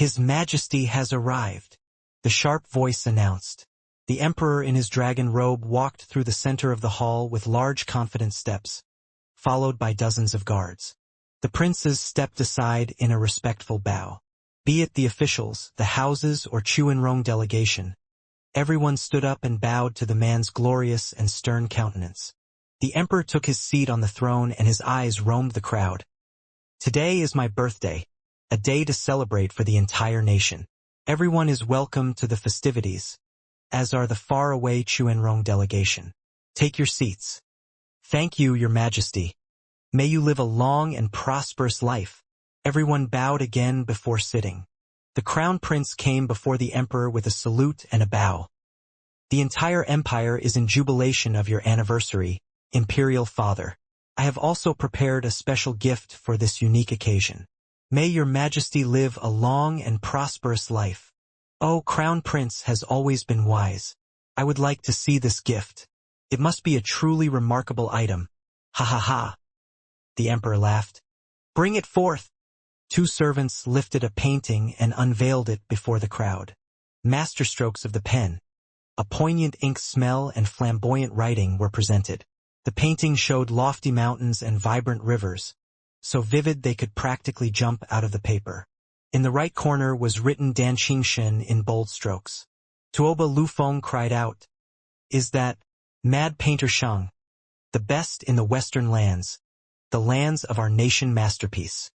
His Majesty has arrived, the sharp voice announced. The emperor in his dragon robe walked through the center of the hall with large confident steps, followed by dozens of guards. The princes stepped aside in a respectful bow. Be it the officials, the houses, or Chuanrong delegation, everyone stood up and bowed to the man's glorious and stern countenance. The emperor took his seat on the throne and his eyes roamed the crowd. Today is my birthday, a day to celebrate for the entire nation. Everyone is welcome to the festivities, as are the far-away Chuanrong delegation. Take your seats. Thank you, Your Majesty. May you live a long and prosperous life. Everyone bowed again before sitting. The crown prince came before the emperor with a salute and a bow. The entire empire is in jubilation of your anniversary, Imperial Father. I have also prepared a special gift for this unique occasion. May your Majesty live a long and prosperous life. Oh, Crown Prince has always been wise. I would like to see this gift. It must be a truly remarkable item. Ha ha ha. The emperor laughed. Bring it forth. Two servants lifted a painting and unveiled it before the crowd. Masterstrokes of the pen, a poignant ink smell and flamboyant writing were presented. The painting showed lofty mountains and vibrant rivers, so vivid they could practically jump out of the paper. In the right corner was written Dan Xianxia in bold strokes. Tuoba Lufeng cried out, "Is that mad painter Shang, the best in the western lands, the lands of our nation masterpiece?"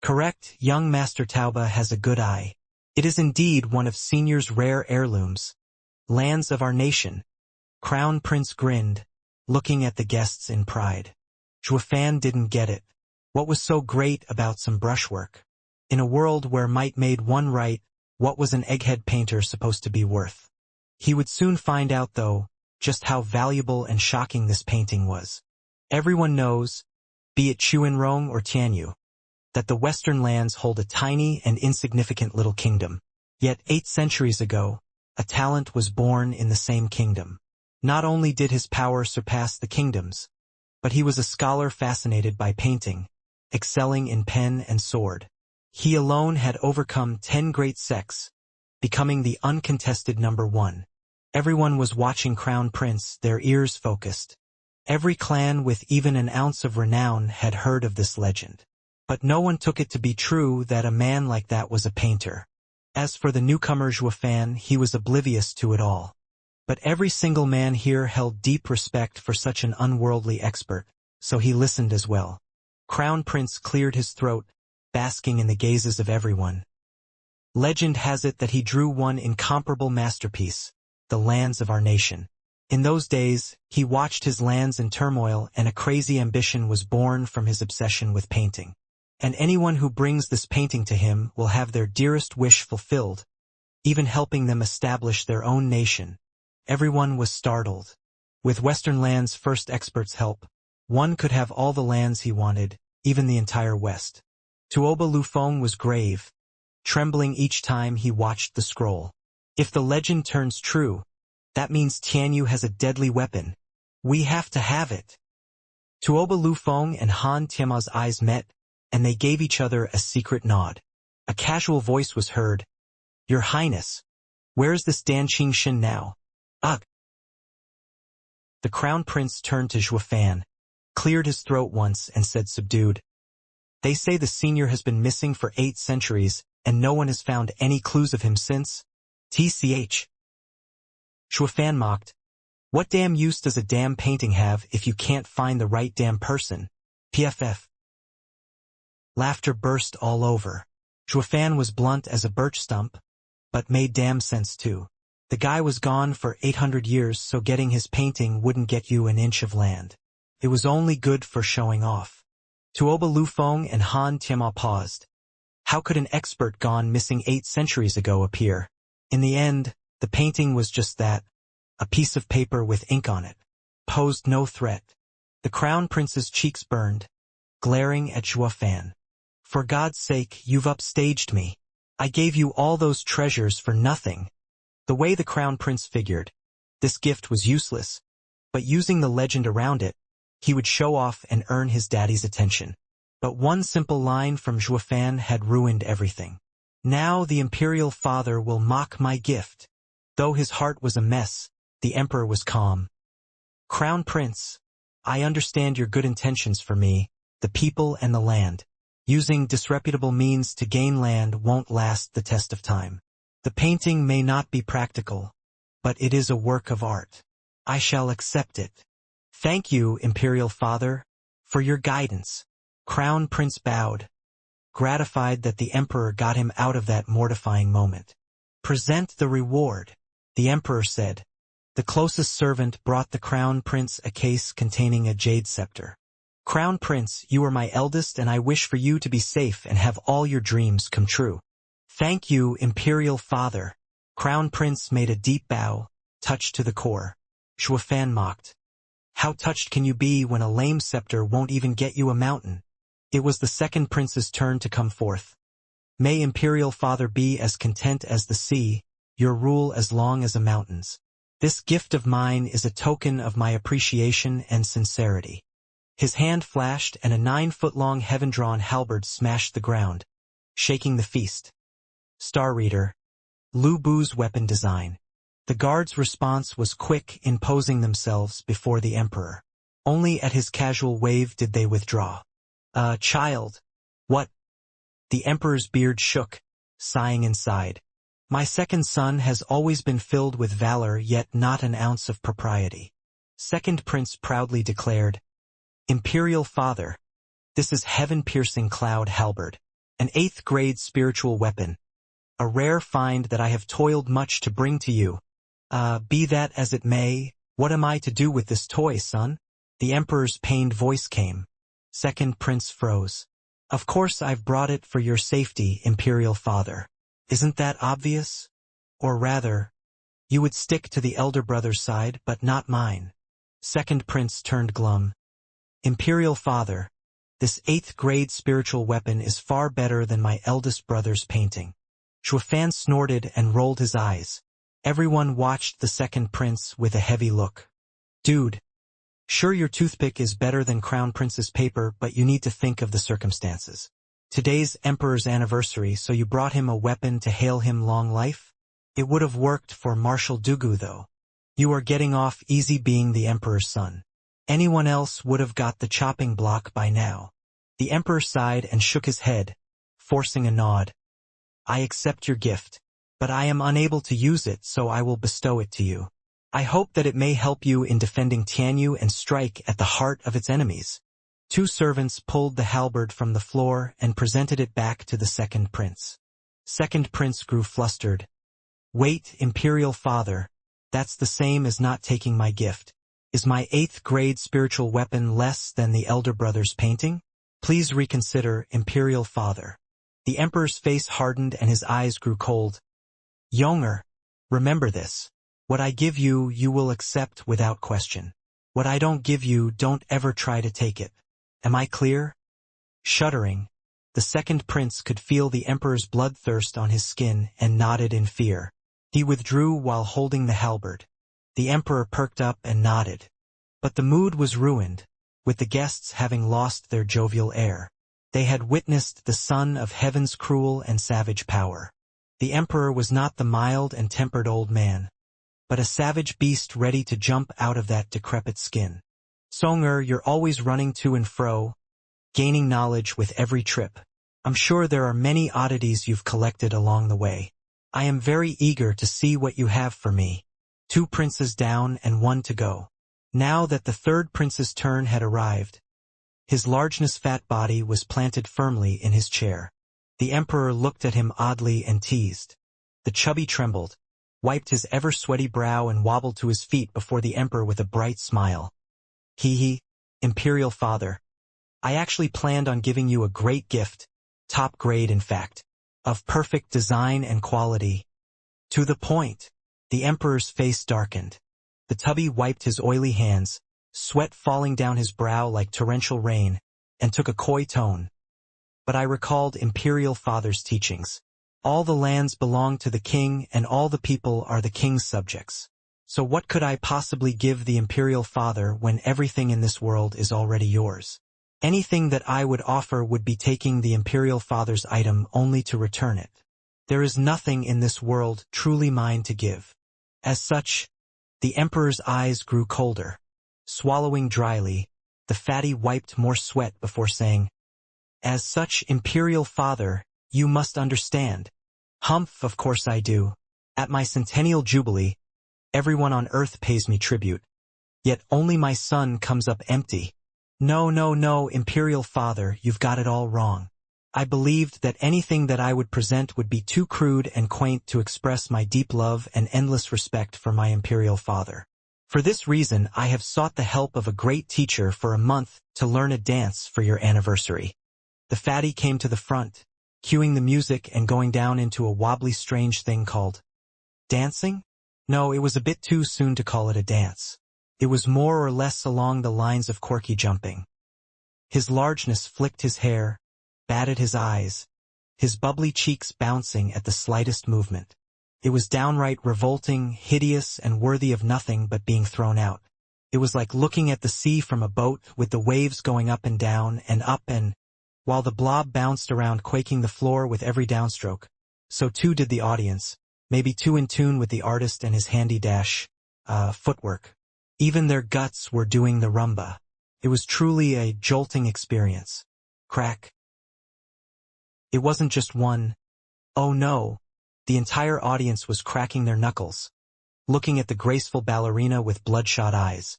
Correct, young Master Tauba has a good eye. It is indeed one of Senior's rare heirlooms. Lands of our nation. Crown Prince grinned, looking at the guests in pride. Zhuofan didn't get it. What was so great about some brushwork? In a world where might made one right, what was an egghead painter supposed to be worth? He would soon find out, though, just how valuable and shocking this painting was. Everyone knows, be it Chuanrong or Tianyu, that the western lands hold a tiny and insignificant little kingdom. Yet 8 centuries ago, a talent was born in the same kingdom. Not only did his power surpass the kingdom's, but he was a scholar fascinated by painting, excelling in pen and sword. He alone had overcome 10 great sects, becoming the uncontested #1. Everyone was watching Crown Prince, their ears focused. Every clan with even an ounce of renown had heard of this legend. But no one took it to be true that a man like that was a painter. As for the newcomer Zhuofan, he was oblivious to it all. But every single man here held deep respect for such an unworldly expert, so he listened as well. Crown Prince cleared his throat, basking in the gazes of everyone. Legend has it that he drew one incomparable masterpiece, the lands of our nation. In those days, he watched his lands in turmoil and a crazy ambition was born from his obsession with painting. And anyone who brings this painting to him will have their dearest wish fulfilled, even helping them establish their own nation. Everyone was startled. With Western Land's first expert's help, one could have all the lands he wanted, even the entire West. Tuoba Lufeng was grave, trembling each time he watched the scroll. If the legend turns true, that means Tianyu has a deadly weapon. We have to have it. Tuoba Lufeng and Han Tiama's eyes met, and they gave each other a secret nod. A casual voice was heard. "Your Highness, where's this Dan Xianxia now?" "Ugh." The Crown Prince turned to Zhuofan, cleared his throat once and said subdued, "They say the senior has been missing for 8 centuries, and no one has found any clues of him since. TCH. Zhuofan mocked, "What damn use does a damn painting have if you can't find the right damn person? PFF. Laughter burst all over. Zhuofan was blunt as a birch stump, but made damn sense too. The guy was gone for 800 years, so getting his painting wouldn't get you an inch of land. It was only good for showing off. Tuoba Lufeng and Han Tiama paused. How could an expert gone missing 8 centuries ago appear? In the end, the painting was just that, a piece of paper with ink on it. Posed no threat. The Crown Prince's cheeks burned, glaring at Zhuofan. For God's sake, you've upstaged me. I gave you all those treasures for nothing. The way the Crown Prince figured, this gift was useless, but using the legend around it, he would show off and earn his daddy's attention. But one simple line from Zhuofan had ruined everything. Now the imperial father will mock my gift. Though his heart was a mess, the emperor was calm. Crown Prince, I understand your good intentions for me, the people and the land. Using disreputable means to gain land won't last the test of time. The painting may not be practical, but it is a work of art. I shall accept it. Thank you, Imperial Father, for your guidance. Crown Prince bowed, gratified that the Emperor got him out of that mortifying moment. Present the reward, the Emperor said. The closest servant brought the Crown Prince a case containing a jade scepter. Crown Prince, you are my eldest and I wish for you to be safe and have all your dreams come true. Thank you, Imperial Father. Crown Prince made a deep bow, touched to the core. Shuafan mocked. How touched can you be when a lame scepter won't even get you a mountain? It was the second prince's turn to come forth. May Imperial Father be as content as the sea, your rule as long as the mountains. This gift of mine is a token of my appreciation and sincerity. His hand flashed and a 9-foot-long heaven-drawn halberd smashed the ground, shaking the feast. Star Reader. Lu Bu's weapon design. The guards' response was quick in posing themselves before the Emperor. Only at his casual wave did they withdraw. Child. What? The Emperor's beard shook, sighing inside. My second son has always been filled with valor yet not an ounce of propriety. Second Prince proudly declared, Imperial Father, this is heaven-piercing cloud halberd, an 8th-grade spiritual weapon, a rare find that I have toiled much to bring to you. Be that as it may, what am I to do with this toy, son? The Emperor's pained voice came. Second Prince froze. Of course I've brought it for your safety, Imperial Father. Isn't that obvious? Or rather, you would stick to the elder brother's side, but not mine. Second Prince turned glum. Imperial Father, this 8th-grade spiritual weapon is far better than my eldest brother's painting. Shuafan snorted and rolled his eyes. Everyone watched the second prince with a heavy look. Dude, sure your toothpick is better than Crown Prince's paper, but you need to think of the circumstances. Today's Emperor's anniversary, so you brought him a weapon to hail him long life? It would have worked for Marshal Dugu, though. You are getting off easy being the Emperor's son. Anyone else would have got the chopping block by now. The Emperor sighed and shook his head, forcing a nod. I accept your gift, but I am unable to use it, so I will bestow it to you. I hope that it may help you in defending Tianyu and strike at the heart of its enemies. 2 servants pulled the halberd from the floor and presented it back to the second prince. Second Prince grew flustered. Wait, Imperial Father, that's the same as not taking my gift. Is my 8th-grade spiritual weapon less than the elder brother's painting? Please reconsider, Imperial Father. The Emperor's face hardened and his eyes grew cold. Yonger, remember this. What I give you, you will accept without question. What I don't give you, don't ever try to take it. Am I clear? Shuddering, the second prince could feel the Emperor's bloodthirst on his skin and nodded in fear. He withdrew while holding the halberd. The Emperor perked up and nodded. But the mood was ruined, with the guests having lost their jovial air. They had witnessed the son of heaven's cruel and savage power. The Emperor was not the mild and tempered old man, but a savage beast ready to jump out of that decrepit skin. Songer, you're always running to and fro, gaining knowledge with every trip. I'm sure there are many oddities you've collected along the way. I am very eager to see what you have for me. 2 princes down and 1 to go. Now that the third prince's turn had arrived, his largeness fat body was planted firmly in his chair. The Emperor looked at him oddly and teased. The chubby trembled, wiped his ever-sweaty brow and wobbled to his feet before the Emperor with a bright smile. Hee, Imperial Father. I actually planned on giving you a great gift, top grade in fact, of perfect design and quality. To the point. The Emperor's face darkened. The tubby wiped his oily hands, sweat falling down his brow like torrential rain, and took a coy tone. But I recalled Imperial Father's teachings. All the lands belong to the king and all the people are the king's subjects. So what could I possibly give the Imperial Father when everything in this world is already yours? Anything that I would offer would be taking the Imperial Father's item only to return it. There is nothing in this world truly mine to give. As such, the emperor's eyes grew colder. Swallowing dryly, the fatty wiped more sweat before saying, "As such, imperial father, you must understand." "Humph, of course I do. At my centennial jubilee, everyone on earth pays me tribute. Yet only my son comes up empty." "No, no, no, imperial father, you've got it all wrong. I believed that anything that I would present would be too crude and quaint to express my deep love and endless respect for my imperial father. For this reason, I have sought the help of a great teacher for a month to learn a dance for your anniversary." The fatty came to the front, cueing the music and going down into a wobbly strange thing called dancing? No, it was a bit too soon to call it a dance. It was more or less along the lines of quirky jumping. His largeness flicked his hair, batted his eyes, his bubbly cheeks bouncing at the slightest movement. It was downright revolting, hideous, and worthy of nothing but being thrown out. It was like looking at the sea from a boat with the waves going up, and while the blob bounced around quaking the floor with every downstroke, so too did the audience, maybe too in tune with the artist and his handy footwork. Even their guts were doing the rumba. It was truly a jolting experience. Crack. It wasn't just one. Oh no. The entire audience was cracking their knuckles, looking at the graceful ballerina with bloodshot eyes.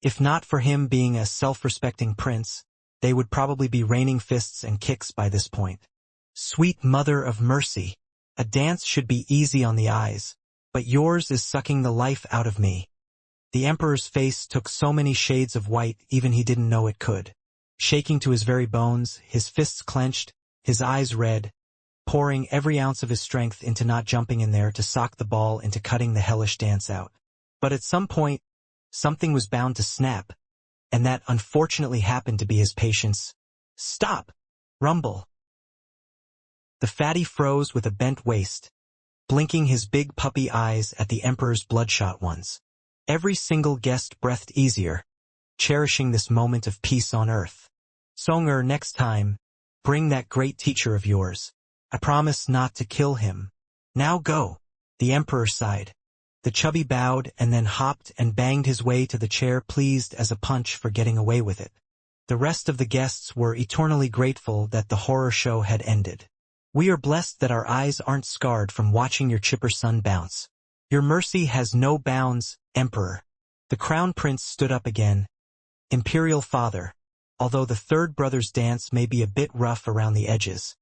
If not for him being a self-respecting prince, they would probably be raining fists and kicks by this point. Sweet mother of mercy. A dance should be easy on the eyes, but yours is sucking the life out of me. The emperor's face took so many shades of white even he didn't know it could. Shaking to his very bones, his fists clenched, his eyes red, pouring every ounce of his strength into not jumping in there to sock the ball into cutting the hellish dance out. But at some point, something was bound to snap, and that unfortunately happened to be his patience. "Stop! Rumble!" The fatty froze with a bent waist, blinking his big puppy eyes at the emperor's bloodshot ones. Every single guest breathed easier, cherishing this moment of peace on earth. "Songer, next time, bring that great teacher of yours. I promise not to kill him. Now go." The emperor sighed. The chubby bowed and then hopped and banged his way to the chair, pleased as a punch for getting away with it. The rest of the guests were eternally grateful that the horror show had ended. "We are blessed that our eyes aren't scarred from watching your chipper son bounce. Your mercy has no bounds, Emperor." The crown prince stood up again. "Imperial father, although the third brother's dance may be a bit rough around the edges,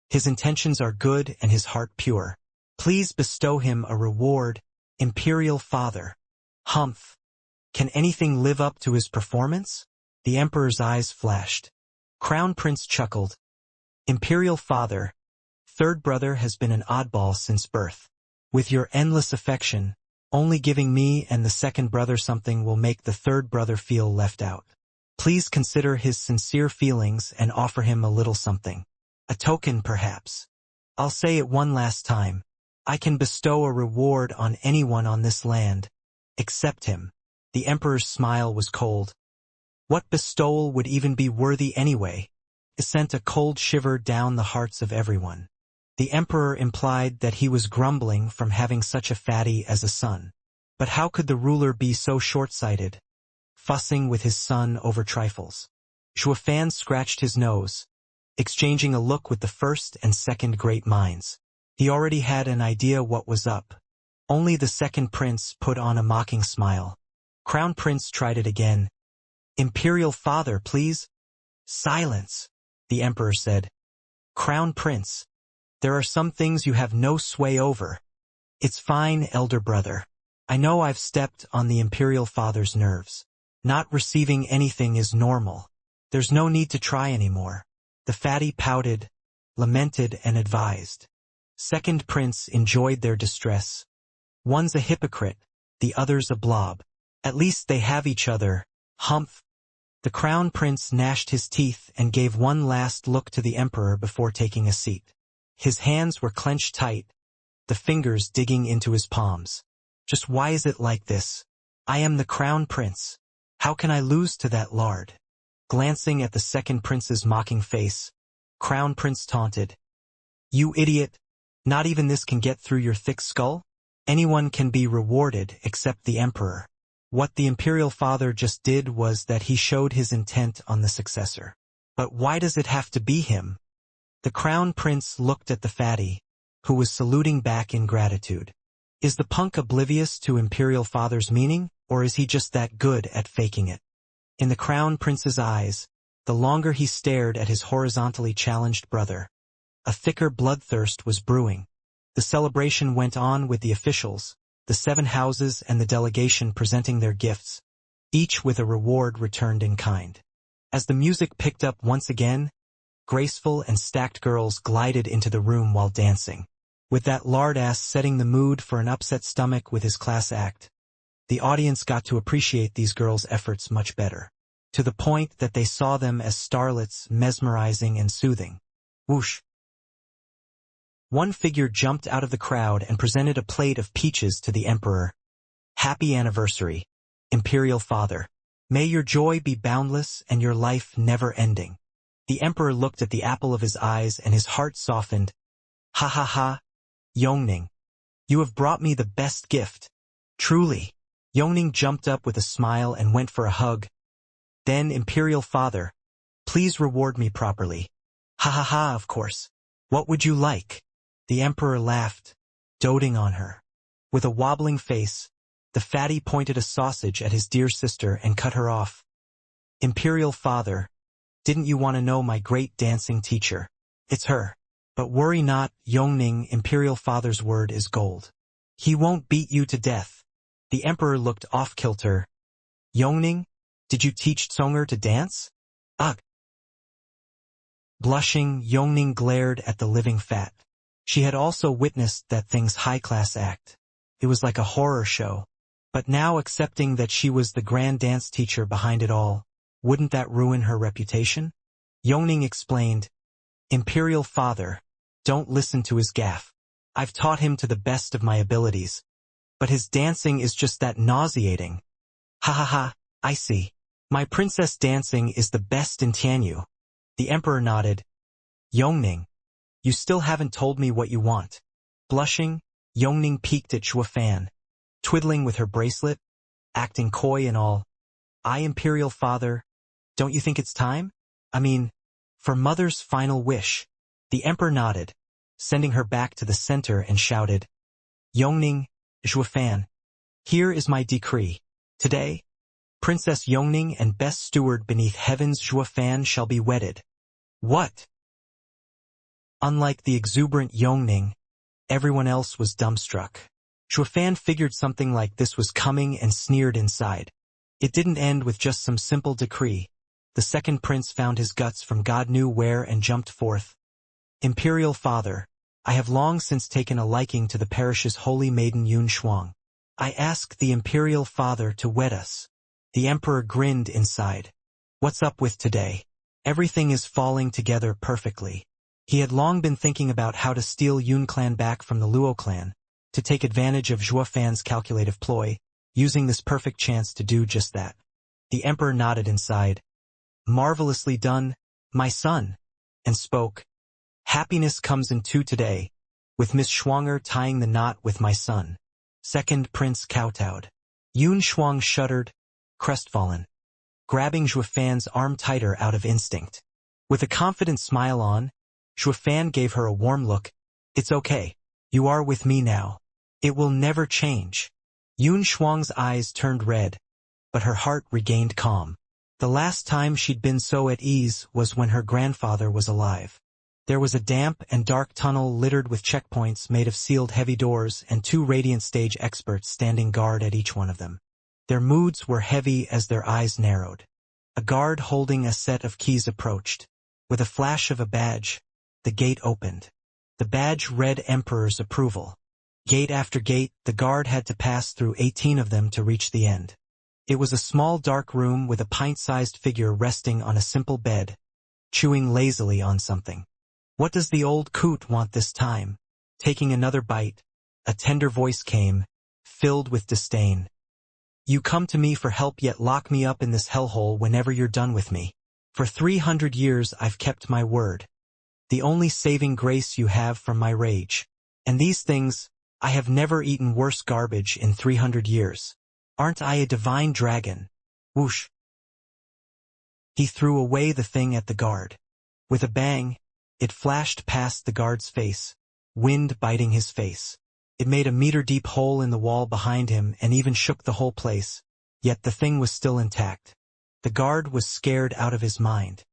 his intentions are good and his heart pure. Please bestow him a reward, Imperial father." "Humph. Can anything live up to his performance?" The emperor's eyes flashed. Crown prince chuckled. "Imperial father, third brother has been an oddball since birth. With your endless affection, only giving me and the second brother something will make the third brother feel left out. Please consider his sincere feelings and offer him a little something. A token, perhaps. I'll say it one last time. I can bestow a reward on anyone on this land, except him." The emperor's smile was cold. What bestowal would even be worthy anyway? It sent a cold shiver down the hearts of everyone. The emperor implied that he was grumbling from having such a fatty as a son. But how could the ruler be so short-sighted, fussing with his son over trifles? Xuefan scratched his nose, exchanging a look with the first and second great minds. He already had an idea what was up. Only the second prince put on a mocking smile. Crown Prince tried it again. "Imperial father, please." "Silence," the emperor said. "Crown Prince, there are some things you have no sway over." "It's fine, elder brother. I know I've stepped on the imperial father's nerves. Not receiving anything is normal. There's no need to try anymore." The fatty pouted, lamented, and advised. Second prince enjoyed their distress. One's a hypocrite, the other's a blob. At least they have each other. Humph. The crown prince gnashed his teeth and gave one last look to the emperor before taking a seat. His hands were clenched tight, the fingers digging into his palms. "Just why is it like this? I am the crown prince. How can I lose to that lard?" Glancing at the second prince's mocking face, Crown Prince taunted. "You idiot. Not even this can get through your thick skull? Anyone can be rewarded except the emperor. What the imperial father just did was that he showed his intent on the successor. But why does it have to be him? The crown prince looked at the fatty, who was saluting back in gratitude. Is the punk oblivious to imperial father's meaning, or is he just that good at faking it? In the crown prince's eyes, the longer he stared at his horizontally challenged brother, a thicker bloodthirst was brewing. The celebration went on with the officials, the 7 houses and the delegation presenting their gifts, each with a reward returned in kind. As the music picked up once again, graceful and stacked girls glided into the room while dancing, with that lard-ass setting the mood for an upset stomach with his class act. The audience got to appreciate these girls' efforts much better, to the point that they saw them as starlets mesmerizing and soothing. Whoosh! One figure jumped out of the crowd and presented a plate of peaches to the emperor. Happy anniversary, imperial father. May your joy be boundless and your life never ending. The emperor looked at the apple of his eyes and his heart softened. Ha ha ha, Yongning. You have brought me the best gift. Truly. Yongning jumped up with a smile and went for a hug. Then, imperial father, please reward me properly. Ha ha ha, of course. What would you like? The emperor laughed, doting on her. With a wobbling face, the fatty pointed a sausage at his dear sister and cut her off. Imperial father, didn't you want to know my great dancing teacher? It's her. But worry not, Yongning, imperial father's word is gold. He won't beat you to death. The emperor looked off-kilter. Yongning, did you teach Tsonger to dance? Ugh. Blushing, Yongning glared at the living fat. She had also witnessed that thing's high-class act. It was like a horror show. But now accepting that she was the grand dance teacher behind it all, wouldn't that ruin her reputation? Yongning explained, Imperial father, don't listen to his gaffe. I've taught him to the best of my abilities. But his dancing is just that nauseating. Ha ha ha, I see. My princess dancing is the best in Tianyu. The emperor nodded. Yongning, you still haven't told me what you want. Blushing, Yongning peeked at Shuafan, twiddling with her bracelet, acting coy and all. I, imperial father, don't you think it's time? I mean, for mother's final wish. The emperor nodded, sending her back to the center and shouted, Yongning, Shuafan, here is my decree. Today, Princess Yongning and best steward beneath heaven's Shuafan shall be wedded. What? Unlike the exuberant Yongning, everyone else was dumbstruck. Shuafan figured something like this was coming and sneered inside. It didn't end with just some simple decree. The second prince found his guts from God knew where and jumped forth. Imperial father, I have long since taken a liking to the parish's holy maiden Yun Shuang. I ask the imperial father to wed us. The emperor grinned inside. What's up with today? Everything is falling together perfectly. He had long been thinking about how to steal Yun clan back from the Luo clan, to take advantage of Zhuofan's calculative ploy, using this perfect chance to do just that. The emperor nodded inside. Marvelously done, my son, and spoke. Happiness comes in two today, with Miss Schwanger tying the knot with my son. Second prince kowtowed. Yun Shuang shuddered, crestfallen, grabbing Zhuofan's arm tighter out of instinct. With a confident smile on, Zhuofan gave her a warm look. It's okay. You are with me now. It will never change. Yun Shuang's eyes turned red, but her heart regained calm. The last time she'd been so at ease was when her grandfather was alive. There was a damp and dark tunnel littered with checkpoints made of sealed heavy doors and 2 radiant stage experts standing guard at each one of them. Their moods were heavy as their eyes narrowed. A guard holding a set of keys approached. With a flash of a badge, the gate opened. The badge read Emperor's approval. Gate after gate, the guard had to pass through 18 of them to reach the end. It was a small dark room with a pint-sized figure resting on a simple bed, chewing lazily on something. What does the old coot want this time? Taking another bite, a tender voice came, filled with disdain. You come to me for help yet lock me up in this hellhole whenever you're done with me. For 300 years I've kept my word. The only saving grace you have from my rage. And these things, I have never eaten worse garbage in 300 years. Aren't I a divine dragon? Whoosh. He threw away the thing at the guard. With a bang, it flashed past the guard's face, wind biting his face. It made a meter-deep hole in the wall behind him and even shook the whole place, yet the thing was still intact. The guard was scared out of his mind.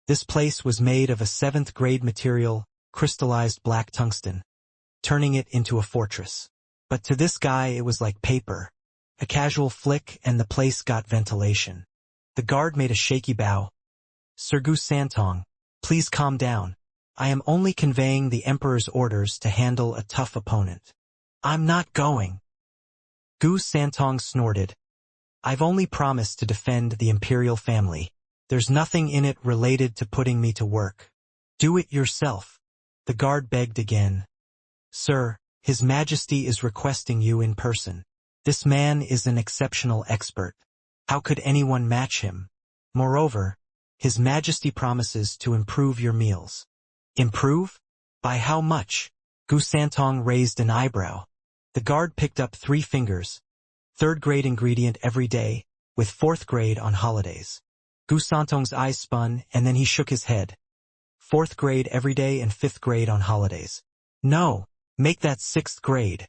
This place was made of a 7th-grade material, crystallized black tungsten, turning it into a fortress. But to this guy it was like paper. A casual flick and the place got ventilation. The guard made a shaky bow. Sir Gu Santong, please calm down. I am only conveying the Emperor's orders to handle a tough opponent. I'm not going. Gu Santong snorted. I've only promised to defend the imperial family. There's nothing in it related to putting me to work. Do it yourself. The guard begged again. Sir, His Majesty is requesting you in person. This man is an exceptional expert. How could anyone match him? Moreover, His Majesty promises to improve your meals. Improve? By how much? Gu Santong raised an eyebrow. The guard picked up 3 fingers. 3rd-grade ingredient every day, with 4th grade on holidays. Gu Santong's eyes spun, and then he shook his head. 4th grade every day and 5th grade on holidays. No, make that 6th grade.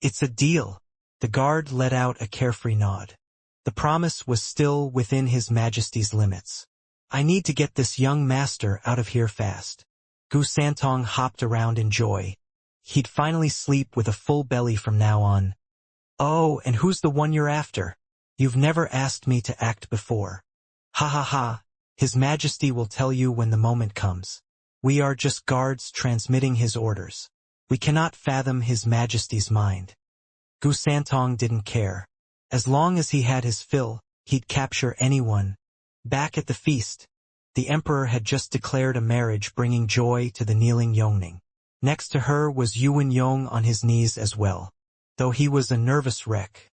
It's a deal. The guard let out a carefree nod. The promise was still within His Majesty's limits. I need to get this young master out of here fast. Gu Santong hopped around in joy. He'd finally sleep with a full belly from now on. Oh, and who's the one you're after? You've never asked me to act before. Ha ha ha, His Majesty will tell you when the moment comes. We are just guards transmitting his orders. We cannot fathom His Majesty's mind. Gu Santong didn't care. As long as he had his fill, he'd capture anyone. Back at the feast, the Emperor had just declared a marriage bringing joy to the kneeling Yongning. Next to her was Yuan Yong on his knees as well, though he was a nervous wreck.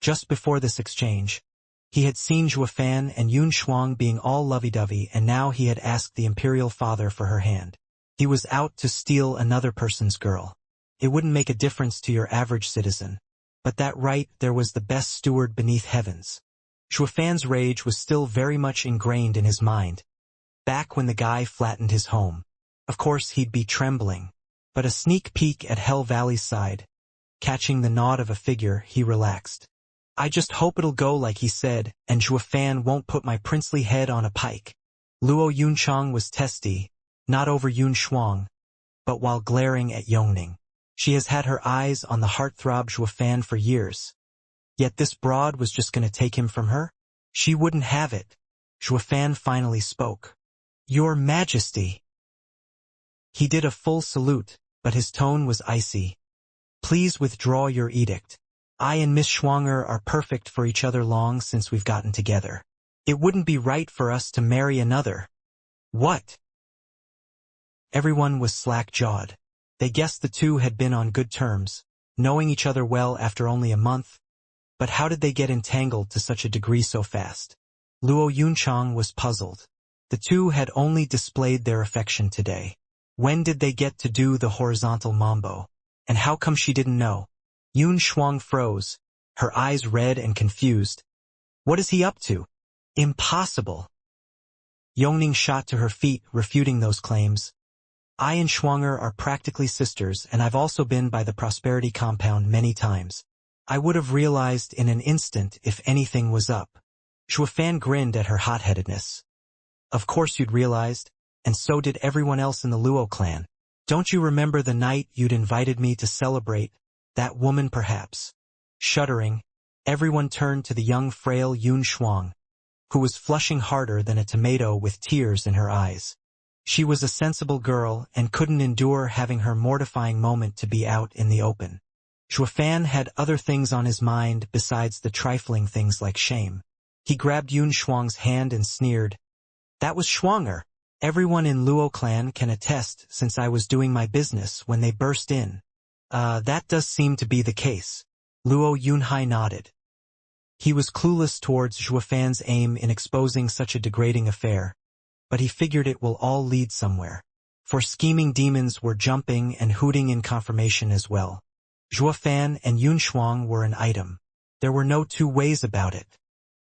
Just before this exchange, he had seen Zhuofan and Yun Shuang being all lovey-dovey, and now he had asked the imperial father for her hand. He was out to steal another person's girl. It wouldn't make a difference to your average citizen. But that right there was the best steward beneath heavens. Zhuofan's rage was still very much ingrained in his mind. Back when the guy flattened his home. Of course he'd be trembling. But a sneak peek at Hell Valley's side. Catching the nod of a figure, he relaxed. I just hope it'll go like he said, and Zhuofan won't put my princely head on a pike. Luo Yunchang was testy, not over Yun Shuang, but while glaring at Yongning. She has had her eyes on the heartthrob Zhuofan for years. Yet this broad was just going to take him from her? She wouldn't have it. Zhuofan finally spoke. Your Majesty. He did a full salute, but his tone was icy. Please withdraw your edict. I and Miss Shuanger are perfect for each other long since we've gotten together. It wouldn't be right for us to marry another. What? Everyone was slack-jawed. They guessed the two had been on good terms, knowing each other well after only a month. But how did they get entangled to such a degree so fast? Luo Yunchang was puzzled. The two had only displayed their affection today. When did they get to do the horizontal mambo? And how come she didn't know? Yun Shuang froze, her eyes red and confused. What is he up to? Impossible. Yongning shot to her feet, refuting those claims. I and Shuanger are practically sisters, and I've also been by the Prosperity Compound many times. I would have realized in an instant if anything was up. Zhuofan grinned at her hot-headedness. Of course you'd realized, and so did everyone else in the Luo clan. Don't you remember the night you'd invited me to celebrate? That woman perhaps. Shuddering, everyone turned to the young frail Yun Shuang, who was flushing harder than a tomato with tears in her eyes. She was a sensible girl and couldn't endure having her mortifying moment to be out in the open. Zhuofan had other things on his mind besides the trifling things like shame. He grabbed Yun Shuang's hand and sneered. That was Shuanger. Everyone in Luo clan can attest since I was doing my business when they burst in. That does seem to be the case. Luo Yunhai nodded. He was clueless towards Zhuofan's aim in exposing such a degrading affair, but he figured it will all lead somewhere. for scheming demons were jumping and hooting in confirmation as well. Zhuofan and Yunshuang were an item. There were no two ways about it.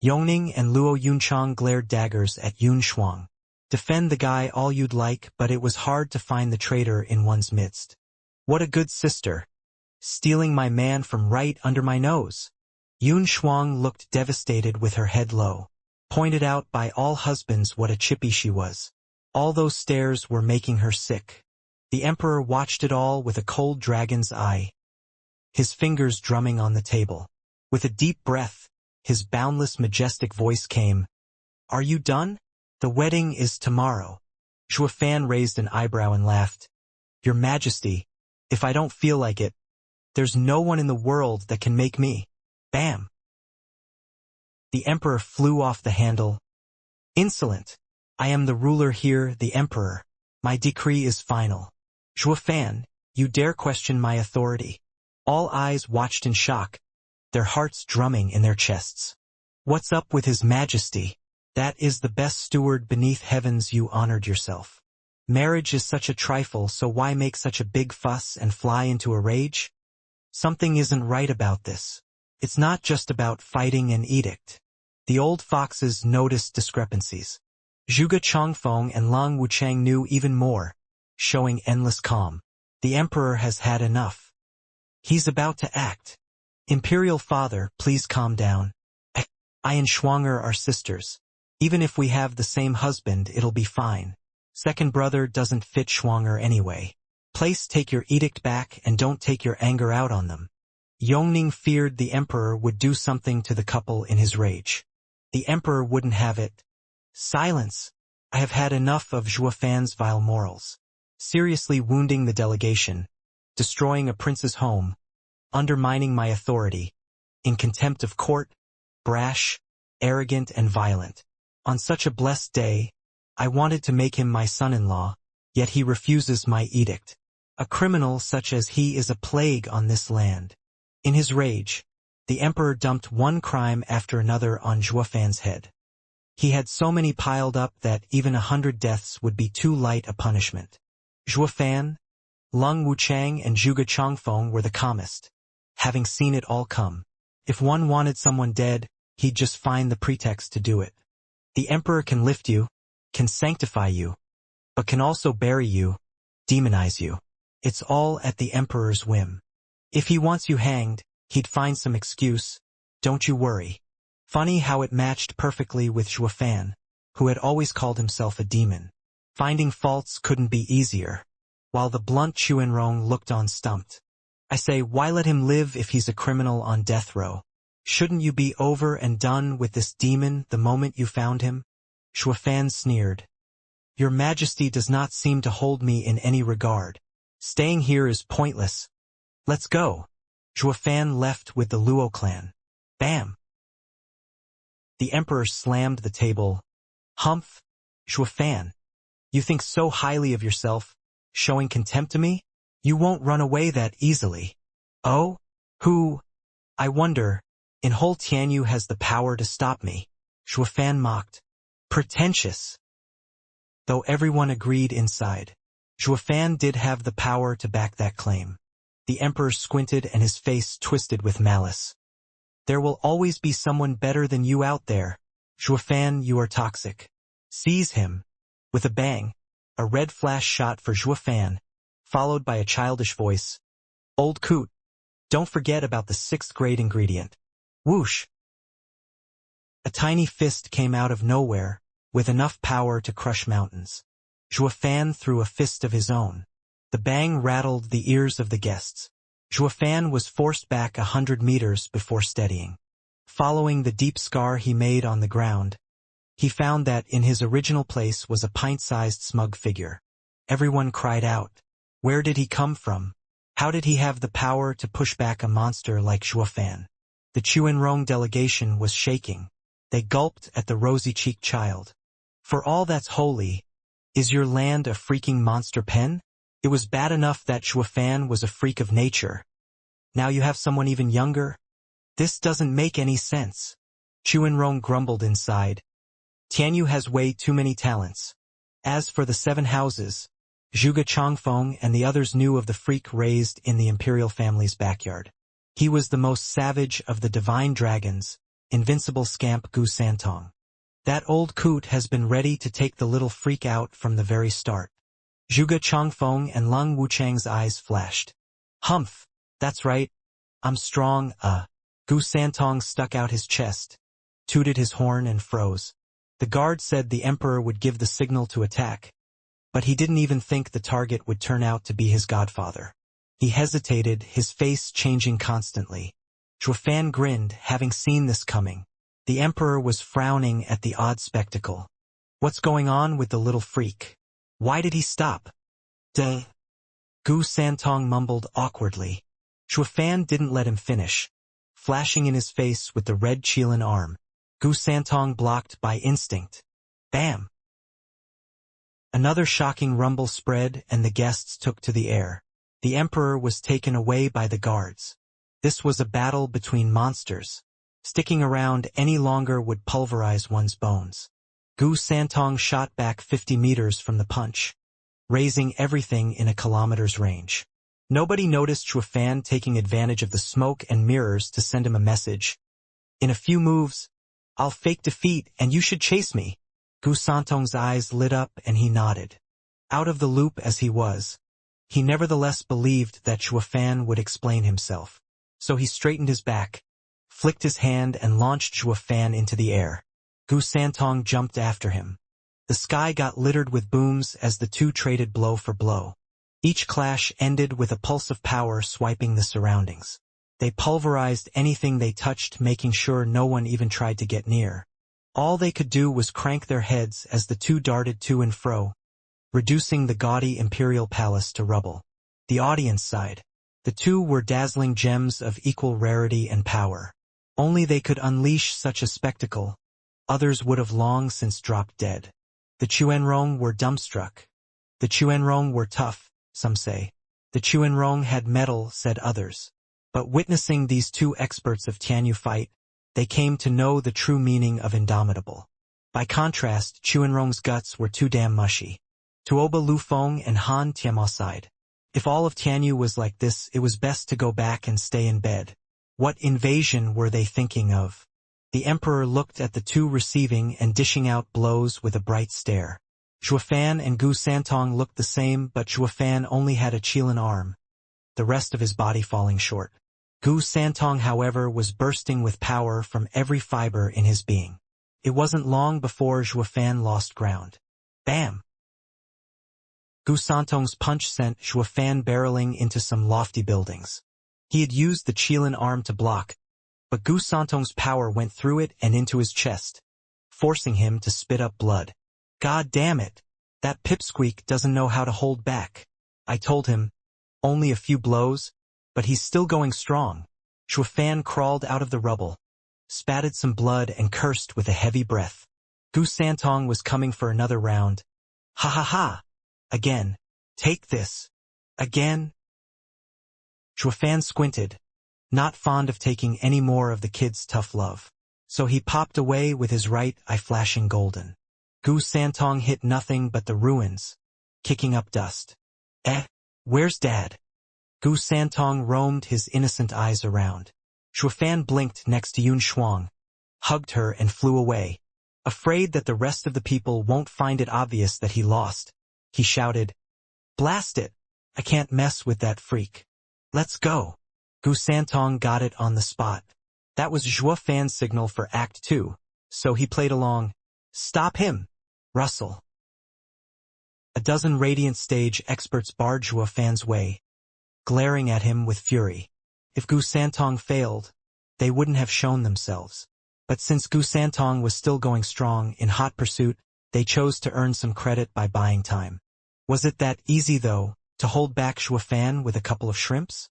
Yongning and Luo Yunchang glared daggers at Yunshuang. Defend the guy all you'd like, but it was hard to find the traitor in one's midst. What a good sister. Stealing my man from right under my nose. Yunshuang looked devastated with her head low. Pointed out by all husbands what a chippy she was. All those stares were making her sick. The emperor watched it all with a cold dragon's eye. His fingers drumming on the table. With a deep breath, his boundless majestic voice came. Are you done? The wedding is tomorrow. Zhuofan raised an eyebrow and laughed. Your Majesty, if I don't feel like it, there's no one in the world that can make me. Bam! The emperor flew off the handle. Insolent! I am the ruler here, the emperor. My decree is final. Zhuofan, you dare question my authority? All eyes watched in shock, their hearts drumming in their chests. What's up with his majesty? That is the best steward beneath heavens. You honored yourself. Marriage is such a trifle, so why make such a big fuss and fly into a rage? Something isn't right about this. It's not just about fighting an edict. The old foxes noticed discrepancies. Zhuge Chongfeng and Lang Wuchang knew even more, showing endless calm. The emperor has had enough. He's about to act. Imperial father, please calm down. I and Shuang'er are sisters. Even if we have the same husband, it'll be fine. Second brother doesn't fit Shuang'er anyway. Please take your edict back and don't take your anger out on them. Yongning feared the emperor would do something to the couple in his rage. The emperor wouldn't have it. Silence! I have had enough of Zhuofan's vile morals. Seriously wounding the delegation, destroying a prince's home, undermining my authority, in contempt of court, brash, arrogant and violent. On such a blessed day, I wanted to make him my son-in-law, yet he refuses my edict. A criminal such as he is a plague on this land. In his rage, the emperor dumped one crime after another on Zhuofan's head. He had so many piled up that even 100 deaths would be too light a punishment. Zhuofan, Lang Wuchang and Zhuge Chongfeng were the calmest, having seen it all come. If one wanted someone dead, he'd just find the pretext to do it. The emperor can lift you, can sanctify you, but can also bury you, demonize you. It's all at the emperor's whim. If he wants you hanged, he'd find some excuse, don't you worry. Funny how it matched perfectly with Zhuofan, who had always called himself a demon. Finding faults couldn't be easier, while the blunt Chuanrong looked on stumped. I say, why let him live if he's a criminal on death row? Shouldn't you be over and done with this demon the moment you found him? Zhuofan sneered. Your Majesty does not seem to hold me in any regard. Staying here is pointless. Let's go. Zhuofan left with the Luo clan. Bam! The emperor slammed the table. Humph! Zhuofan, you think so highly of yourself, showing contempt to me? You won't run away that easily. Oh? Who? I wonder, in whole Tianyu has the power to stop me. Zhuofan mocked. Pretentious. Though everyone agreed inside, Zhuofan did have the power to back that claim. The emperor squinted and his face twisted with malice. There will always be someone better than you out there. Zhuofan, you are toxic. Seize him. With a bang, a red flash shot for Zhuofan, followed by a childish voice. Old coot, don't forget about the 6th grade ingredient. Whoosh! A tiny fist came out of nowhere, with enough power to crush mountains. Zhuofan threw a fist of his own. The bang rattled the ears of the guests. Zhuofan was forced back 100 meters before steadying. Following the deep scar he made on the ground, he found that in his original place was a pint-sized smug figure. Everyone cried out. Where did he come from? How did he have the power to push back a monster like Zhuofan? The Chuanrong delegation was shaking. They gulped at the rosy-cheeked child. For all that's holy, is your land a freaking monster pen? It was bad enough that Zhuofan was a freak of nature. Now you have someone even younger? This doesn't make any sense. Chuanrong grumbled inside. Tianyu has way too many talents. As for the 7 houses, Zhuge Changfeng and the others knew of the freak raised in the imperial family's backyard. He was the most savage of the divine dragons, invincible scamp Gu Santong. That old coot has been ready to take the little freak out from the very start. Zhuge Changfeng and Lung Wuchang's eyes flashed. Humph, that's right. I'm strong, Gu Santong stuck out his chest, tooted his horn and froze. The guard said the emperor would give the signal to attack, but he didn't even think the target would turn out to be his godfather. He hesitated, his face changing constantly. Zhuo Fan grinned, having seen this coming. The emperor was frowning at the odd spectacle. What's going on with the little freak? Why did he stop? Duh. Gu Santong mumbled awkwardly. Zhuo Fan didn't let him finish. Flashing in his face with the red Qilin arm, Gu Santong blocked by instinct. Bam! Another shocking rumble spread and the guests took to the air. The emperor was taken away by the guards. This was a battle between monsters. Sticking around any longer would pulverize one's bones. Gu Santong shot back 50 meters from the punch, raising everything in a kilometer's range. Nobody noticed Zhuo Fan taking advantage of the smoke and mirrors to send him a message. In a few moves, I'll fake defeat and you should chase me. Gu Santong's eyes lit up and he nodded. Out of the loop as he was, he nevertheless believed that Zhuo Fan would explain himself. So he straightened his back, flicked his hand and launched Zhuo Fan into the air. Gu Santong jumped after him. The sky got littered with booms as the two traded blow for blow. Each clash ended with a pulse of power swiping the surroundings. They pulverized anything they touched, making sure no one even tried to get near. All they could do was crank their heads as the two darted to and fro, reducing the gaudy imperial palace to rubble. The audience side. The two were dazzling gems of equal rarity and power. Only they could unleash such a spectacle. Others would have long since dropped dead. The Chuanrong were dumbstruck. The Chuanrong were tough, some say. The Chuanrong had mettle, said others. But witnessing these two experts of Tianyu fight, they came to know the true meaning of indomitable. By contrast, Chuanrong's guts were too damn mushy. Tuoba Lufeng and Han Tianma sighed. If all of Tianyu was like this, it was best to go back and stay in bed. What invasion were they thinking of? The emperor looked at the two receiving and dishing out blows with a bright stare. Zhuo Fan and Gu Santong looked the same, but Zhuo Fan only had a Qilin arm, the rest of his body falling short. Gu Santong, however, was bursting with power from every fiber in his being. It wasn't long before Zhuo Fan lost ground. Bam! Gu Santong's punch sent Zhuo Fan barreling into some lofty buildings. He had used the Qilin arm to block, but Gu Santong's power went through it and into his chest, forcing him to spit up blood. God damn it! That pipsqueak doesn't know how to hold back. I told him, only a few blows, but he's still going strong. Zhuo Fan crawled out of the rubble, spatted some blood and cursed with a heavy breath. Gu Santong was coming for another round. Ha ha ha! Again. Take this. Again. Zhuo Fan squinted, not fond of taking any more of the kid's tough love. So he popped away with his right eye flashing golden. Gu Santong hit nothing but the ruins, kicking up dust. Where's Dad? Gu Santong roamed his innocent eyes around. Zhuo Fan blinked next to Yun Shuang, hugged her and flew away. Afraid that the rest of the people won't find it obvious that he lost, he shouted, "Blast it! I can't mess with that freak. Let's go." Gu Santong got it on the spot. That was Zhuo Fan's signal for Act 2, so he played along. Stop him! Russell. A dozen radiant stage experts barred Zhuo Fan's way, glaring at him with fury. If Gu Santong failed, they wouldn't have shown themselves. But since Gu Santong was still going strong in hot pursuit, they chose to earn some credit by buying time. Was it that easy, though, to hold back Zhuo Fan with a couple of shrimps?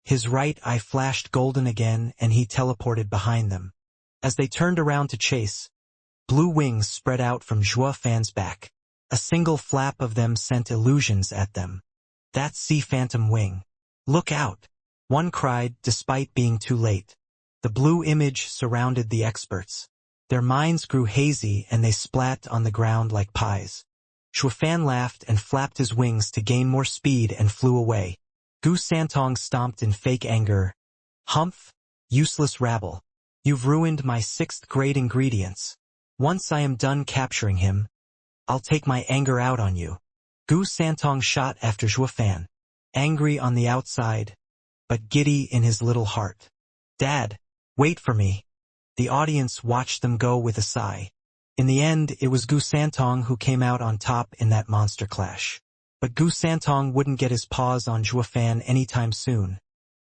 His right eye flashed golden again and he teleported behind them. As they turned around to chase, blue wings spread out from Zhuo Fan's back. A single flap of them sent illusions at them. That's Sea Phantom Wing. Look out! One cried, despite being too late. The blue image surrounded the experts. Their minds grew hazy and they splat on the ground like pies. Xuefan laughed and flapped his wings to gain more speed and flew away. Gu Santong stomped in fake anger. Humph! Useless rabble. You've ruined my 6th grade ingredients. Once I am done capturing him, I'll take my anger out on you. Gu Santong shot after Xuefan, angry on the outside, but giddy in his little heart. Dad, wait for me. The audience watched them go with a sigh. In the end, it was Gu Santong who came out on top in that monster clash. But Gu Santong wouldn't get his paws on Xuefan anytime soon.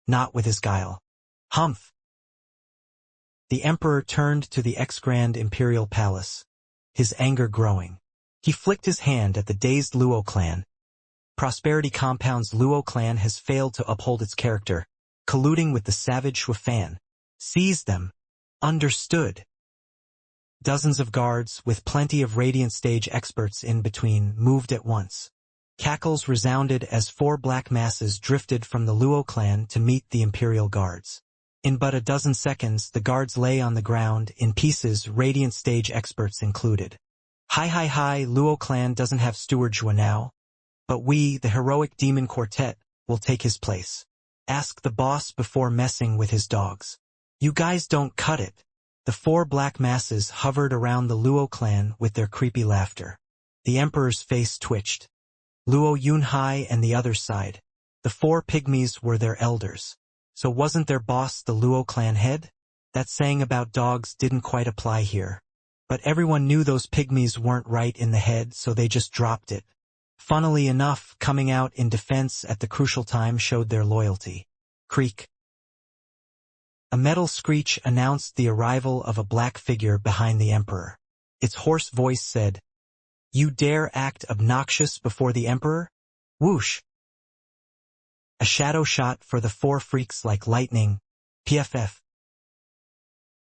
Not with his guile. Humph! The emperor turned to the ex-grand imperial palace, his anger growing. He flicked his hand at the dazed Luo clan. Prosperity Compound's Luo clan has failed to uphold its character, colluding with the savage Xuefan. Seize them. Understood. Dozens of guards, with plenty of Radiant Stage experts in between, moved at once. Cackles resounded as 4 black masses drifted from the Luo clan to meet the Imperial Guards. In but a dozen seconds, the guards lay on the ground, in pieces, Radiant Stage experts included. Hi, Luo clan doesn't have Steward Zhua now. But we, the heroic demon quartet, will take his place. Ask the boss before messing with his dogs. You guys don't cut it. The 4 black masses hovered around the Luo clan with their creepy laughter. The emperor's face twitched. Luo Yunhai and the other side. The 4 pygmies were their elders. So wasn't their boss the Luo clan head? That saying about dogs didn't quite apply here. But everyone knew those pygmies weren't right in the head, so they just dropped it. Funnily enough, coming out in defense at the crucial time showed their loyalty. Creak. A metal screech announced the arrival of a black figure behind the emperor. Its hoarse voice said, "You dare act obnoxious before the emperor?" Whoosh! A shadow shot for the 4 freaks like lightning. PFF.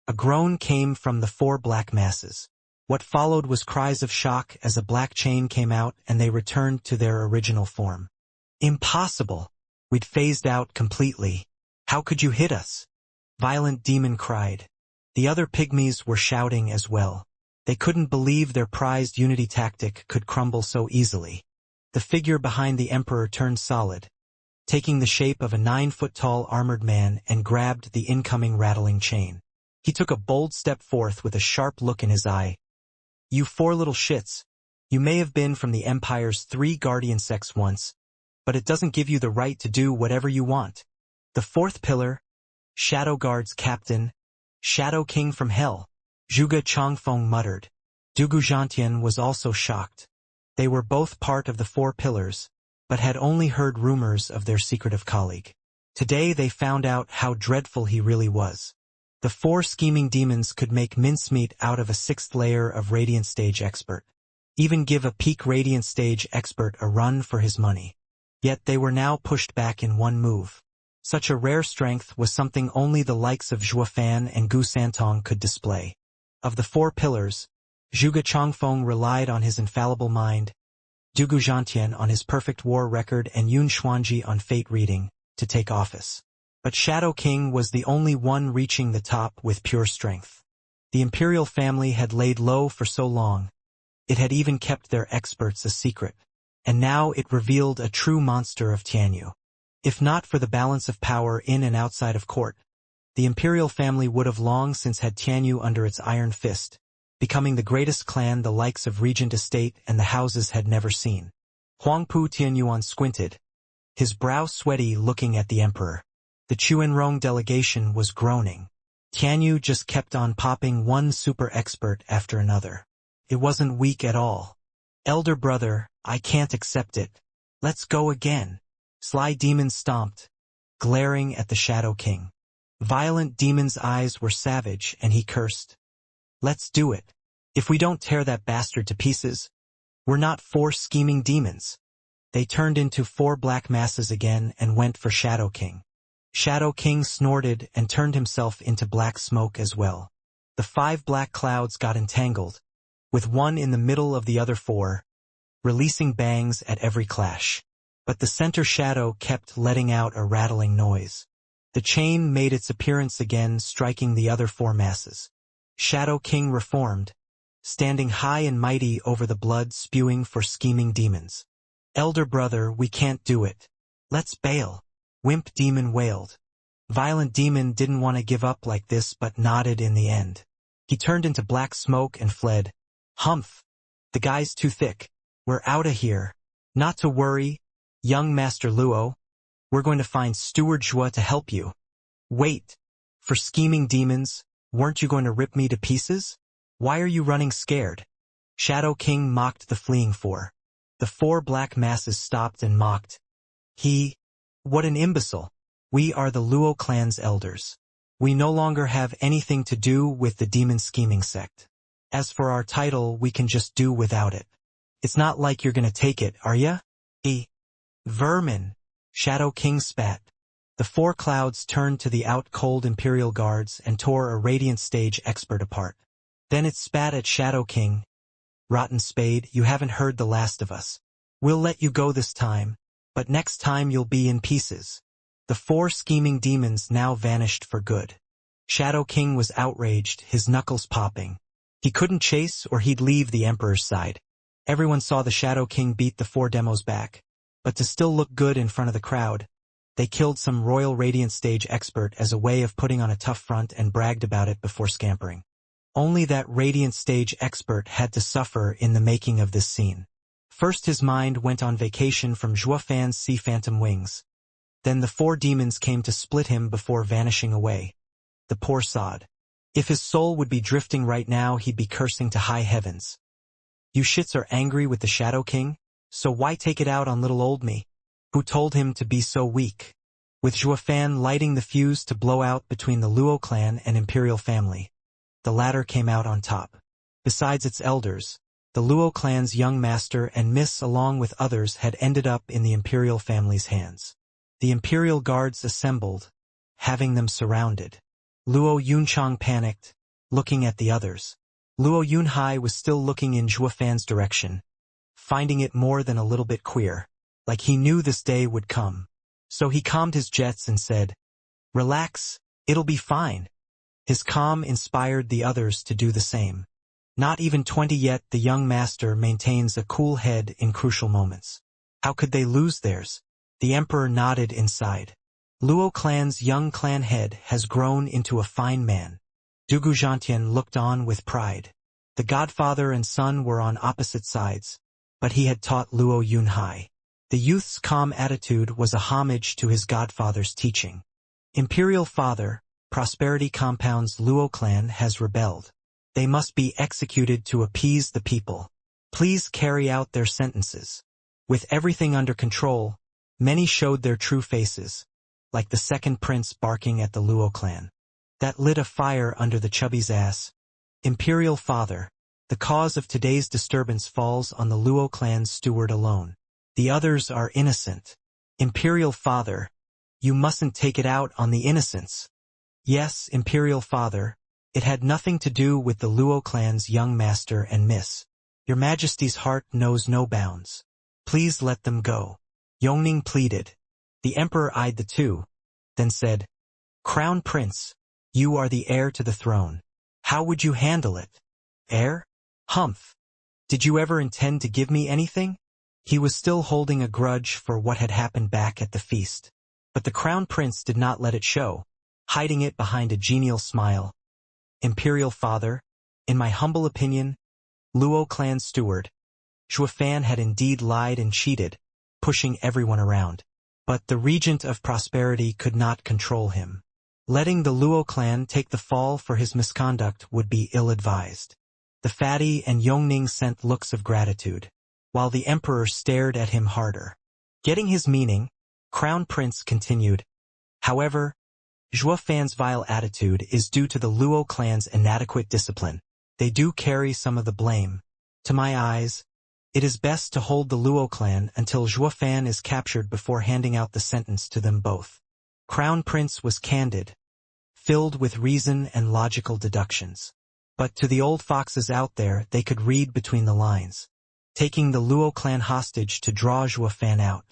A groan came from the 4 black masses. What followed was cries of shock as a black chain came out and they returned to their original form. Impossible! We'd phased out completely. How could you hit us? Violent Demon cried. The other pygmies were shouting as well. They couldn't believe their prized unity tactic could crumble so easily. The figure behind the emperor turned solid, taking the shape of a 9-foot-tall armored man and grabbed the incoming rattling chain. He took a bold step forth with a sharp look in his eye. You 4 little shits. You may have been from the Empire's 3 guardian sects once, but it doesn't give you the right to do whatever you want. The 4th pillar, Shadow Guard's captain, Shadow King from Hell, Zhuge Changfeng muttered. Dugu Zhantian was also shocked. They were both part of the 4 pillars, but had only heard rumors of their secretive colleague. Today they found out how dreadful he really was. The 4 scheming demons could make mincemeat out of a 6th layer of Radiant Stage expert. Even give a peak Radiant Stage expert a run for his money. Yet they were now pushed back in one move. Such a rare strength was something only the likes of Xuefan and Gu Santong could display. Of the 4 pillars, Zhuge Changfeng relied on his infallible mind, Dugu Zhantian on his perfect war record and Yun Xuanji on fate reading, to take office. But Shadow King was the only one reaching the top with pure strength. The imperial family had laid low for so long. It had even kept their experts a secret. And now it revealed a true monster of Tianyu. If not for the balance of power in and outside of court, the imperial family would have long since had Tianyu under its iron fist, becoming the greatest clan the likes of Regent Estate and the houses had never seen. Huangpu Tianyuan squinted, his brow sweaty looking at the emperor. The Chuanrong delegation was groaning. Tianyu just kept on popping one super expert after another. It wasn't weak at all. Elder brother, I can't accept it. Let's go again. Sly Demon stomped, glaring at the Shadow King. Violent Demon's eyes were savage and he cursed. Let's do it. If we don't tear that bastard to pieces, we're not 4 scheming demons. They turned into 4 black masses again and went for Shadow King. Shadow King snorted and turned himself into black smoke as well. The 5 black clouds got entangled, with one in the middle of the other 4, releasing bangs at every clash. But the center shadow kept letting out a rattling noise. The chain made its appearance again, striking the other 4 masses. Shadow King reformed, standing high and mighty over the blood spewing for scheming demons. "Elder brother, we can't do it. Let's bail," Wimp Demon wailed. Violent Demon didn't want to give up like this but nodded in the end. He turned into black smoke and fled. "Humph! The guy's too thick. We're outta here." "Not to worry, young Master Luo. We're going to find Steward Zhua to help you." "Wait. For scheming demons, weren't you going to rip me to pieces? Why are you running scared?" Shadow King mocked the fleeing four. The four black masses stopped and mocked. What an imbecile. We are the Luo clan's elders. We no longer have anything to do with the demon scheming sect. As for our title, we can just do without it. It's not like you're gonna take it, are ya? Vermin. Shadow King spat. The four clouds turned to the out-cold Imperial Guards and tore a Radiant Stage expert apart. Then it spat at Shadow King. "Rotten Spade, you haven't heard the last of us. We'll let you go this time, but next time you'll be in pieces." The four scheming demons now vanished for good. Shadow King was outraged, his knuckles popping. He couldn't chase or he'd leave the Emperor's side. Everyone saw the Shadow King beat the four demos back. But to still look good in front of the crowd, they killed some Royal Radiant Stage expert as a way of putting on a tough front and bragged about it before scampering. Only that Radiant Stage expert had to suffer in the making of this scene. First his mind went on vacation from Zhuofan's Sea Phantom Wings. Then the four demons came to split him before vanishing away. The poor sod. If his soul would be drifting right now, he'd be cursing to high heavens. "You shits are angry with the Shadow King? So why take it out on little old me? Who told him to be so weak?" With Zhuofan lighting the fuse to blow out between the Luo clan and Imperial family. The latter came out on top. Besides its elders, the Luo clan's young master and miss along with others had ended up in the Imperial family's hands. The Imperial Guards assembled, having them surrounded. Luo Yunchang panicked, looking at the others. Luo Yunhai was still looking in Zhuofan's direction, finding it more than a little bit queer, like he knew this day would come. So he calmed his jets and said, "Relax, it'll be fine." His calm inspired the others to do the same. Not even 20 yet, the young master maintains a cool head in crucial moments. How could they lose theirs? The Emperor nodded inside. Luo clan's young clan head has grown into a fine man. Dugu Zhantian looked on with pride. The godfather and son were on opposite sides, but he had taught Luo Yunhai. The youth's calm attitude was a homage to his godfather's teaching. Imperial Father, Prosperity Compound's Luo clan has rebelled. They must be executed to appease the people. Please carry out their sentences. With everything under control, many showed their true faces, like the second prince barking at the Luo clan. That lit a fire under the chubby's ass. Imperial Father, the cause of today's disturbance falls on the Luo clan's steward alone. The others are innocent. Imperial Father, you mustn't take it out on the innocents. Yes, Imperial Father, it had nothing to do with the Luo clan's young master and miss. Your Majesty's heart knows no bounds. Please let them go. Yongning pleaded. The Emperor eyed the two, then said, "Crown Prince, you are the heir to the throne. How would you handle it?" "Heir? Humph. Did you ever intend to give me anything?" He was still holding a grudge for what had happened back at the feast. But the Crown Prince did not let it show, hiding it behind a genial smile. "Imperial Father, in my humble opinion, Luo clan steward, Zhuofan had indeed lied and cheated, pushing everyone around. But the Regent of Prosperity could not control him. Letting the Luo clan take the fall for his misconduct would be ill-advised." The fatty and Yongning sent looks of gratitude, while the Emperor stared at him harder. Getting his meaning, Crown Prince continued, "However, Zhuofan's vile attitude is due to the Luo clan's inadequate discipline. They do carry some of the blame. To my eyes, it is best to hold the Luo clan until Zhuofan is captured before handing out the sentence to them both." Crown Prince was candid, filled with reason and logical deductions. But to the old foxes out there, they could read between the lines. Taking the Luo clan hostage to draw Zhuofan out.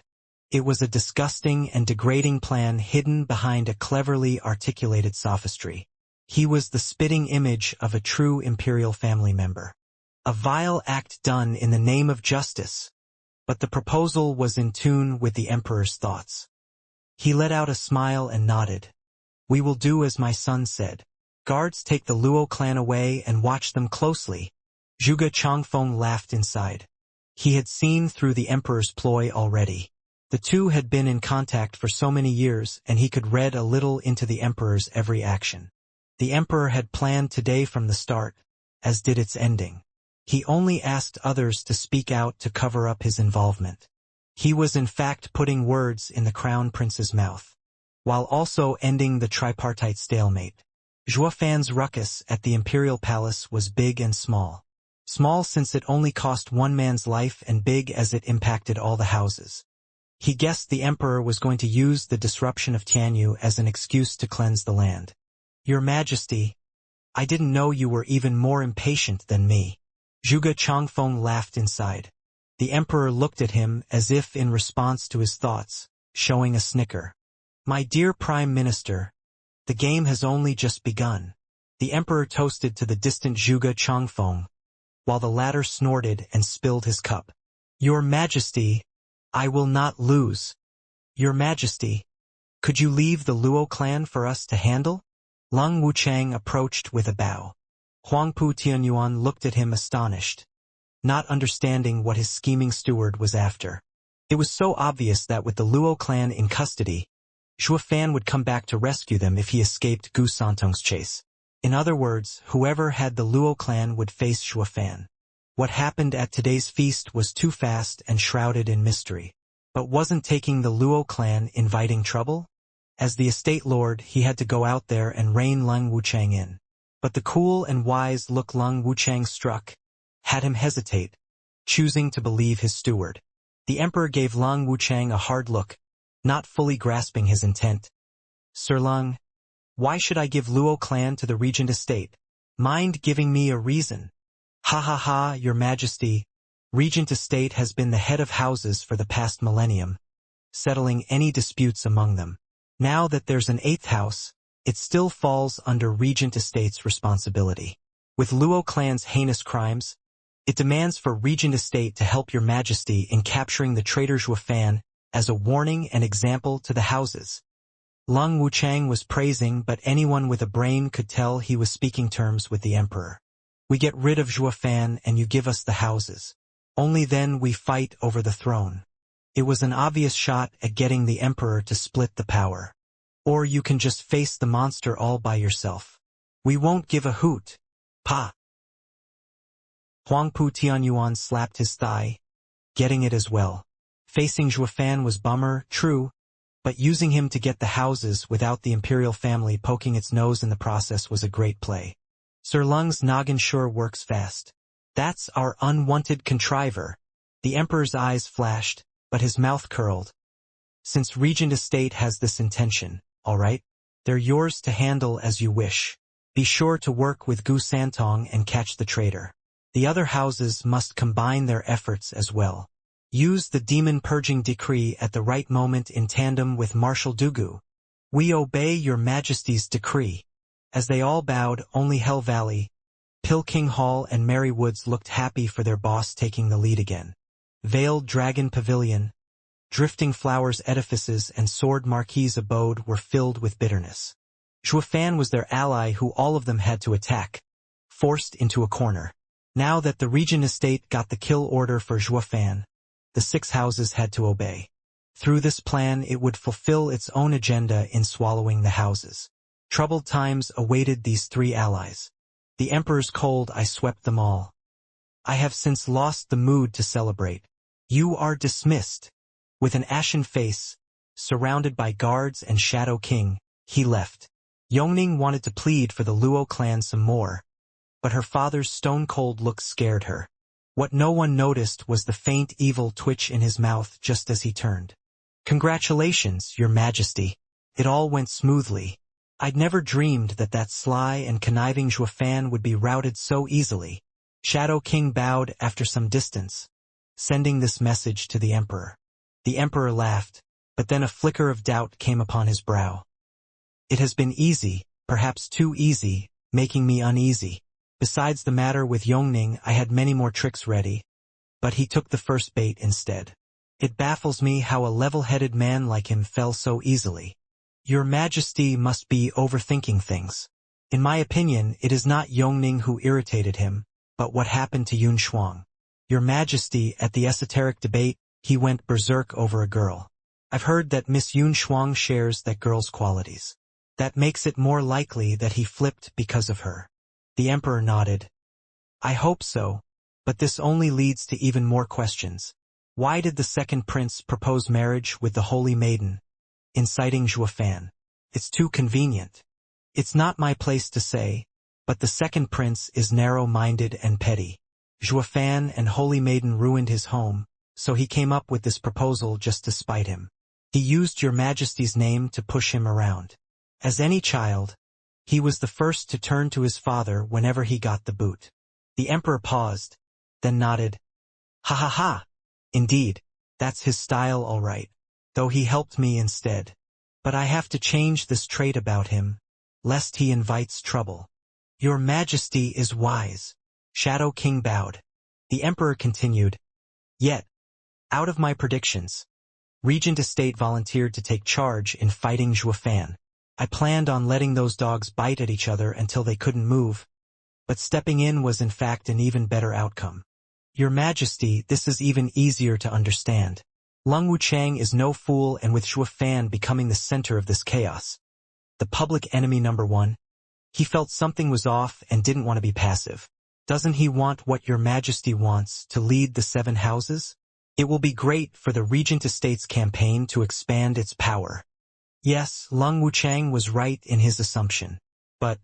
It was a disgusting and degrading plan hidden behind a cleverly articulated sophistry. He was the spitting image of a true imperial family member. A vile act done in the name of justice. But the proposal was in tune with the emperor's thoughts. He let out a smile and nodded. We will do as my son said. Guards, take the Luo clan away and watch them closely. Zhuge Changfeng laughed inside. He had seen through the emperor's ploy already. The two had been in contact for so many years, and he could read a little into the emperor's every action. The emperor had planned today from the start, as did its ending. He only asked others to speak out to cover up his involvement. He was in fact putting words in the crown prince's mouth, while also ending the tripartite stalemate. Zhuofan's ruckus at the imperial palace was big and small. Small since it only cost one man's life, and big as it impacted all the houses. He guessed the emperor was going to use the disruption of Tianyu as an excuse to cleanse the land. Your Majesty, I didn't know you were even more impatient than me. Zhuge Changfeng laughed inside. The emperor looked at him as if in response to his thoughts, showing a snicker. My dear Prime Minister, the game has only just begun. The emperor toasted to the distant Zhuge Changfeng, while the latter snorted and spilled his cup. Your Majesty, I will not lose. Your Majesty, could you leave the Luo clan for us to handle? Lung Wuchang approached with a bow. Huangpu Tianyuan looked at him astonished, not understanding what his scheming steward was after. It was so obvious that with the Luo clan in custody, Zhuofan would come back to rescue them if he escaped Gu Santong's chase. In other words, whoever had the Luo clan would face Zhuofan. What happened at today's feast was too fast and shrouded in mystery. But wasn't taking the Luo clan inviting trouble? As the estate lord, he had to go out there and rein Lung Wuchang in. But the cool and wise look Lung Wuchang struck had him hesitate, choosing to believe his steward. The emperor gave Lung Wuchang a hard look, not fully grasping his intent. Sir Lung, why should I give Luo clan to the regent estate? Mind giving me a reason? Ha ha ha, Your Majesty, regent estate has been the head of houses for the past millennium, settling any disputes among them. Now that there's an eighth house, it still falls under regent estate's responsibility. With Luo clan's heinous crimes, it demands for regent estate to help Your Majesty in capturing the traitor Zhuofan as a warning and example to the houses. Lung Wuchang was praising, but anyone with a brain could tell he was speaking terms with the emperor. We get rid of Zhuofan and you give us the houses. Only then we fight over the throne. It was an obvious shot at getting the emperor to split the power. Or you can just face the monster all by yourself. We won't give a hoot. Pa! Huangpu Tianyuan slapped his thigh, getting it as well. Facing Zhuofan was bummer, true, but using him to get the houses without the imperial family poking its nose in the process was a great play. Sir Lung's noggin sure works fast. That's our unwanted contriver. The emperor's eyes flashed, but his mouth curled. Since regent estate has this intention, all right, they're yours to handle as you wish. Be sure to work with Gu Santong and catch the traitor. The other houses must combine their efforts as well. Use the demon purging decree at the right moment in tandem with Marshal Dugu. We obey Your Majesty's decree. As they all bowed, only Hell Valley, Pilking Hall and Merry Woods looked happy for their boss taking the lead again. Veiled Dragon Pavilion, Drifting Flowers edifices and Sword Marquis abode were filled with bitterness. Zhuofan was their ally who all of them had to attack, forced into a corner. Now that the regent estate got the kill order for Zhuofan, the 6 houses had to obey. Through this plan it would fulfill its own agenda in swallowing the houses. Troubled times awaited these 3 allies. The emperor's cold eye swept them all. I have since lost the mood to celebrate. You are dismissed. With an ashen face, surrounded by guards and Shadow King, he left. Yongning wanted to plead for the Luo clan some more, but her father's stone-cold look scared her. What no one noticed was the faint evil twitch in his mouth just as he turned. Congratulations, Your Majesty. It all went smoothly. I'd never dreamed that sly and conniving Zhuofan would be routed so easily. Shadow King bowed after some distance, sending this message to the emperor. The emperor laughed, but then a flicker of doubt came upon his brow. It has been easy, perhaps too easy, making me uneasy. Besides the matter with Yongning, I had many more tricks ready, but he took the first bait instead. It baffles me how a level-headed man like him fell so easily. Your Majesty must be overthinking things. In my opinion, it is not Yongning who irritated him, but what happened to Yun Shuang. Your Majesty, at the esoteric debate, he went berserk over a girl. I've heard that Miss Yun Shuang shares that girl's qualities. That makes it more likely that he flipped because of her. The Emperor nodded. I hope so, but this only leads to even more questions. Why did the second prince propose marriage with the Holy Maiden, inciting Zhuofan? It's too convenient. It's not my place to say, but the second prince is narrow-minded and petty. Zhuofan and Holy Maiden ruined his home, so he came up with this proposal just to spite him. He used Your Majesty's name to push him around. As any child, he was the first to turn to his father whenever he got the boot. The Emperor paused, then nodded. Ha ha ha! Indeed, that's his style all right, though he helped me instead. But I have to change this trait about him, lest he invites trouble. Your Majesty is wise. Shadow King bowed. The Emperor continued. Yet, out of my predictions, Regent Estate volunteered to take charge in fighting Zhuofan. I planned on letting those dogs bite at each other until they couldn't move, but stepping in was in fact an even better outcome. Your Majesty, this is even easier to understand. Lung Wuchang is no fool, and with Zhuofan becoming the center of this chaos, the public enemy number one, he felt something was off and didn't want to be passive. Doesn't he want what Your Majesty wants, to lead the 7 houses? It will be great for the Regent Estate's campaign to expand its power. Yes, Lung Wuchang was right in his assumption. But,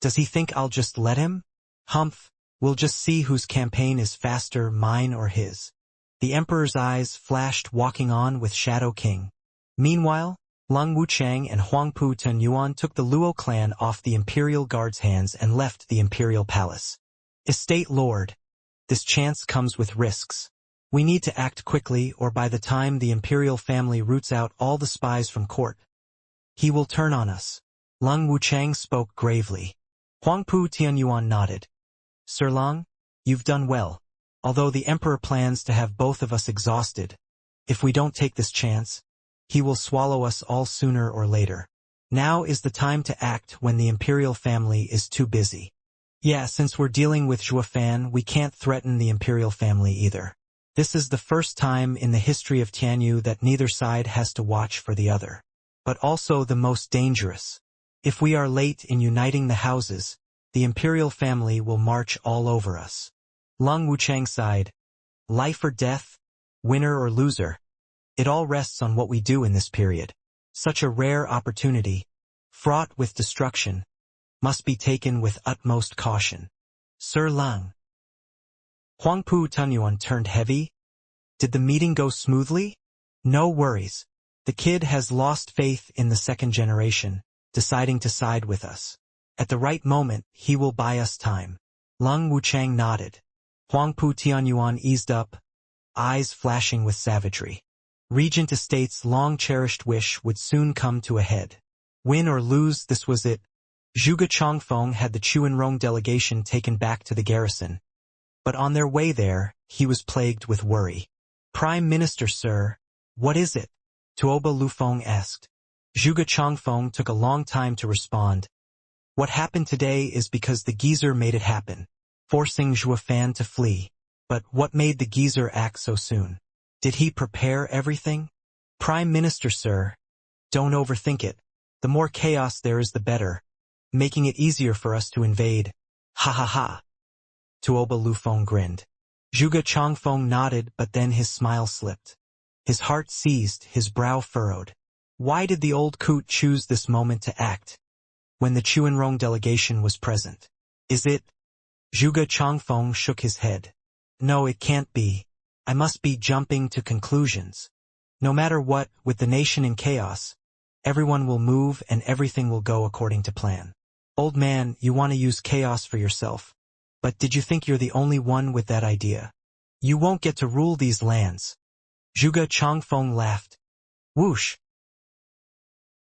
does he think I'll just let him? Humph, we'll just see whose campaign is faster, mine or his. The Emperor's eyes flashed, walking on with Shadow King. Meanwhile, Lung Wuchang and Huangpu Tunyuan took the Luo clan off the Imperial Guard's hands and left the Imperial Palace. Estate Lord, this chance comes with risks. We need to act quickly, or by the time the Imperial family roots out all the spies from court, he will turn on us. Lung Wuchang spoke gravely. Huangpu Tianyuan nodded. Sir Lung, you've done well. Although the Emperor plans to have both of us exhausted, if we don't take this chance, he will swallow us all sooner or later. Now is the time to act when the Imperial family is too busy. Yeah, since we're dealing with Zhuofan, we can't threaten the Imperial family either. This is the first time in the history of Tianyu that neither side has to watch for the other. But also the most dangerous. If we are late in uniting the houses, the Imperial family will march all over us. Lung Wuchang sighed. Life or death, winner or loser. It all rests on what we do in this period. Such a rare opportunity, fraught with destruction, must be taken with utmost caution. Sir Lung. Huangpu Tunyuan turned heavy. Did the meeting go smoothly? No worries. The kid has lost faith in the second generation, deciding to side with us. At the right moment, he will buy us time. Lung Wuchang nodded. Huangpu Tianyuan eased up, eyes flashing with savagery. Regent Estate's long-cherished wish would soon come to a head. Win or lose, this was it. Zhuge Chongfeng had the Chuanrong delegation taken back to the garrison. But on their way there, he was plagued with worry. Prime Minister, sir, what is it? Tuoba Lufeng asked. Zhuge Chongfeng took a long time to respond. What happened today is because the geezer made it happen, forcing Zhuofan to flee. But what made the geezer act so soon? Did he prepare everything? Prime Minister, sir, don't overthink it. The more chaos there is, the better, making it easier for us to invade. Ha ha ha. Tuoba Lufeng grinned. Zhuge Chongfeng nodded, but then his smile slipped. His heart seized, his brow furrowed. Why did the old coot choose this moment to act, when the Chuanrong delegation was present? Is it? Zhuge Chongfeng shook his head. No, it can't be. I must be jumping to conclusions. No matter what, with the nation in chaos, everyone will move and everything will go according to plan. Old man, you want to use chaos for yourself. But did you think you're the only one with that idea? You won't get to rule these lands. Zhuge Chongfeng laughed. Whoosh!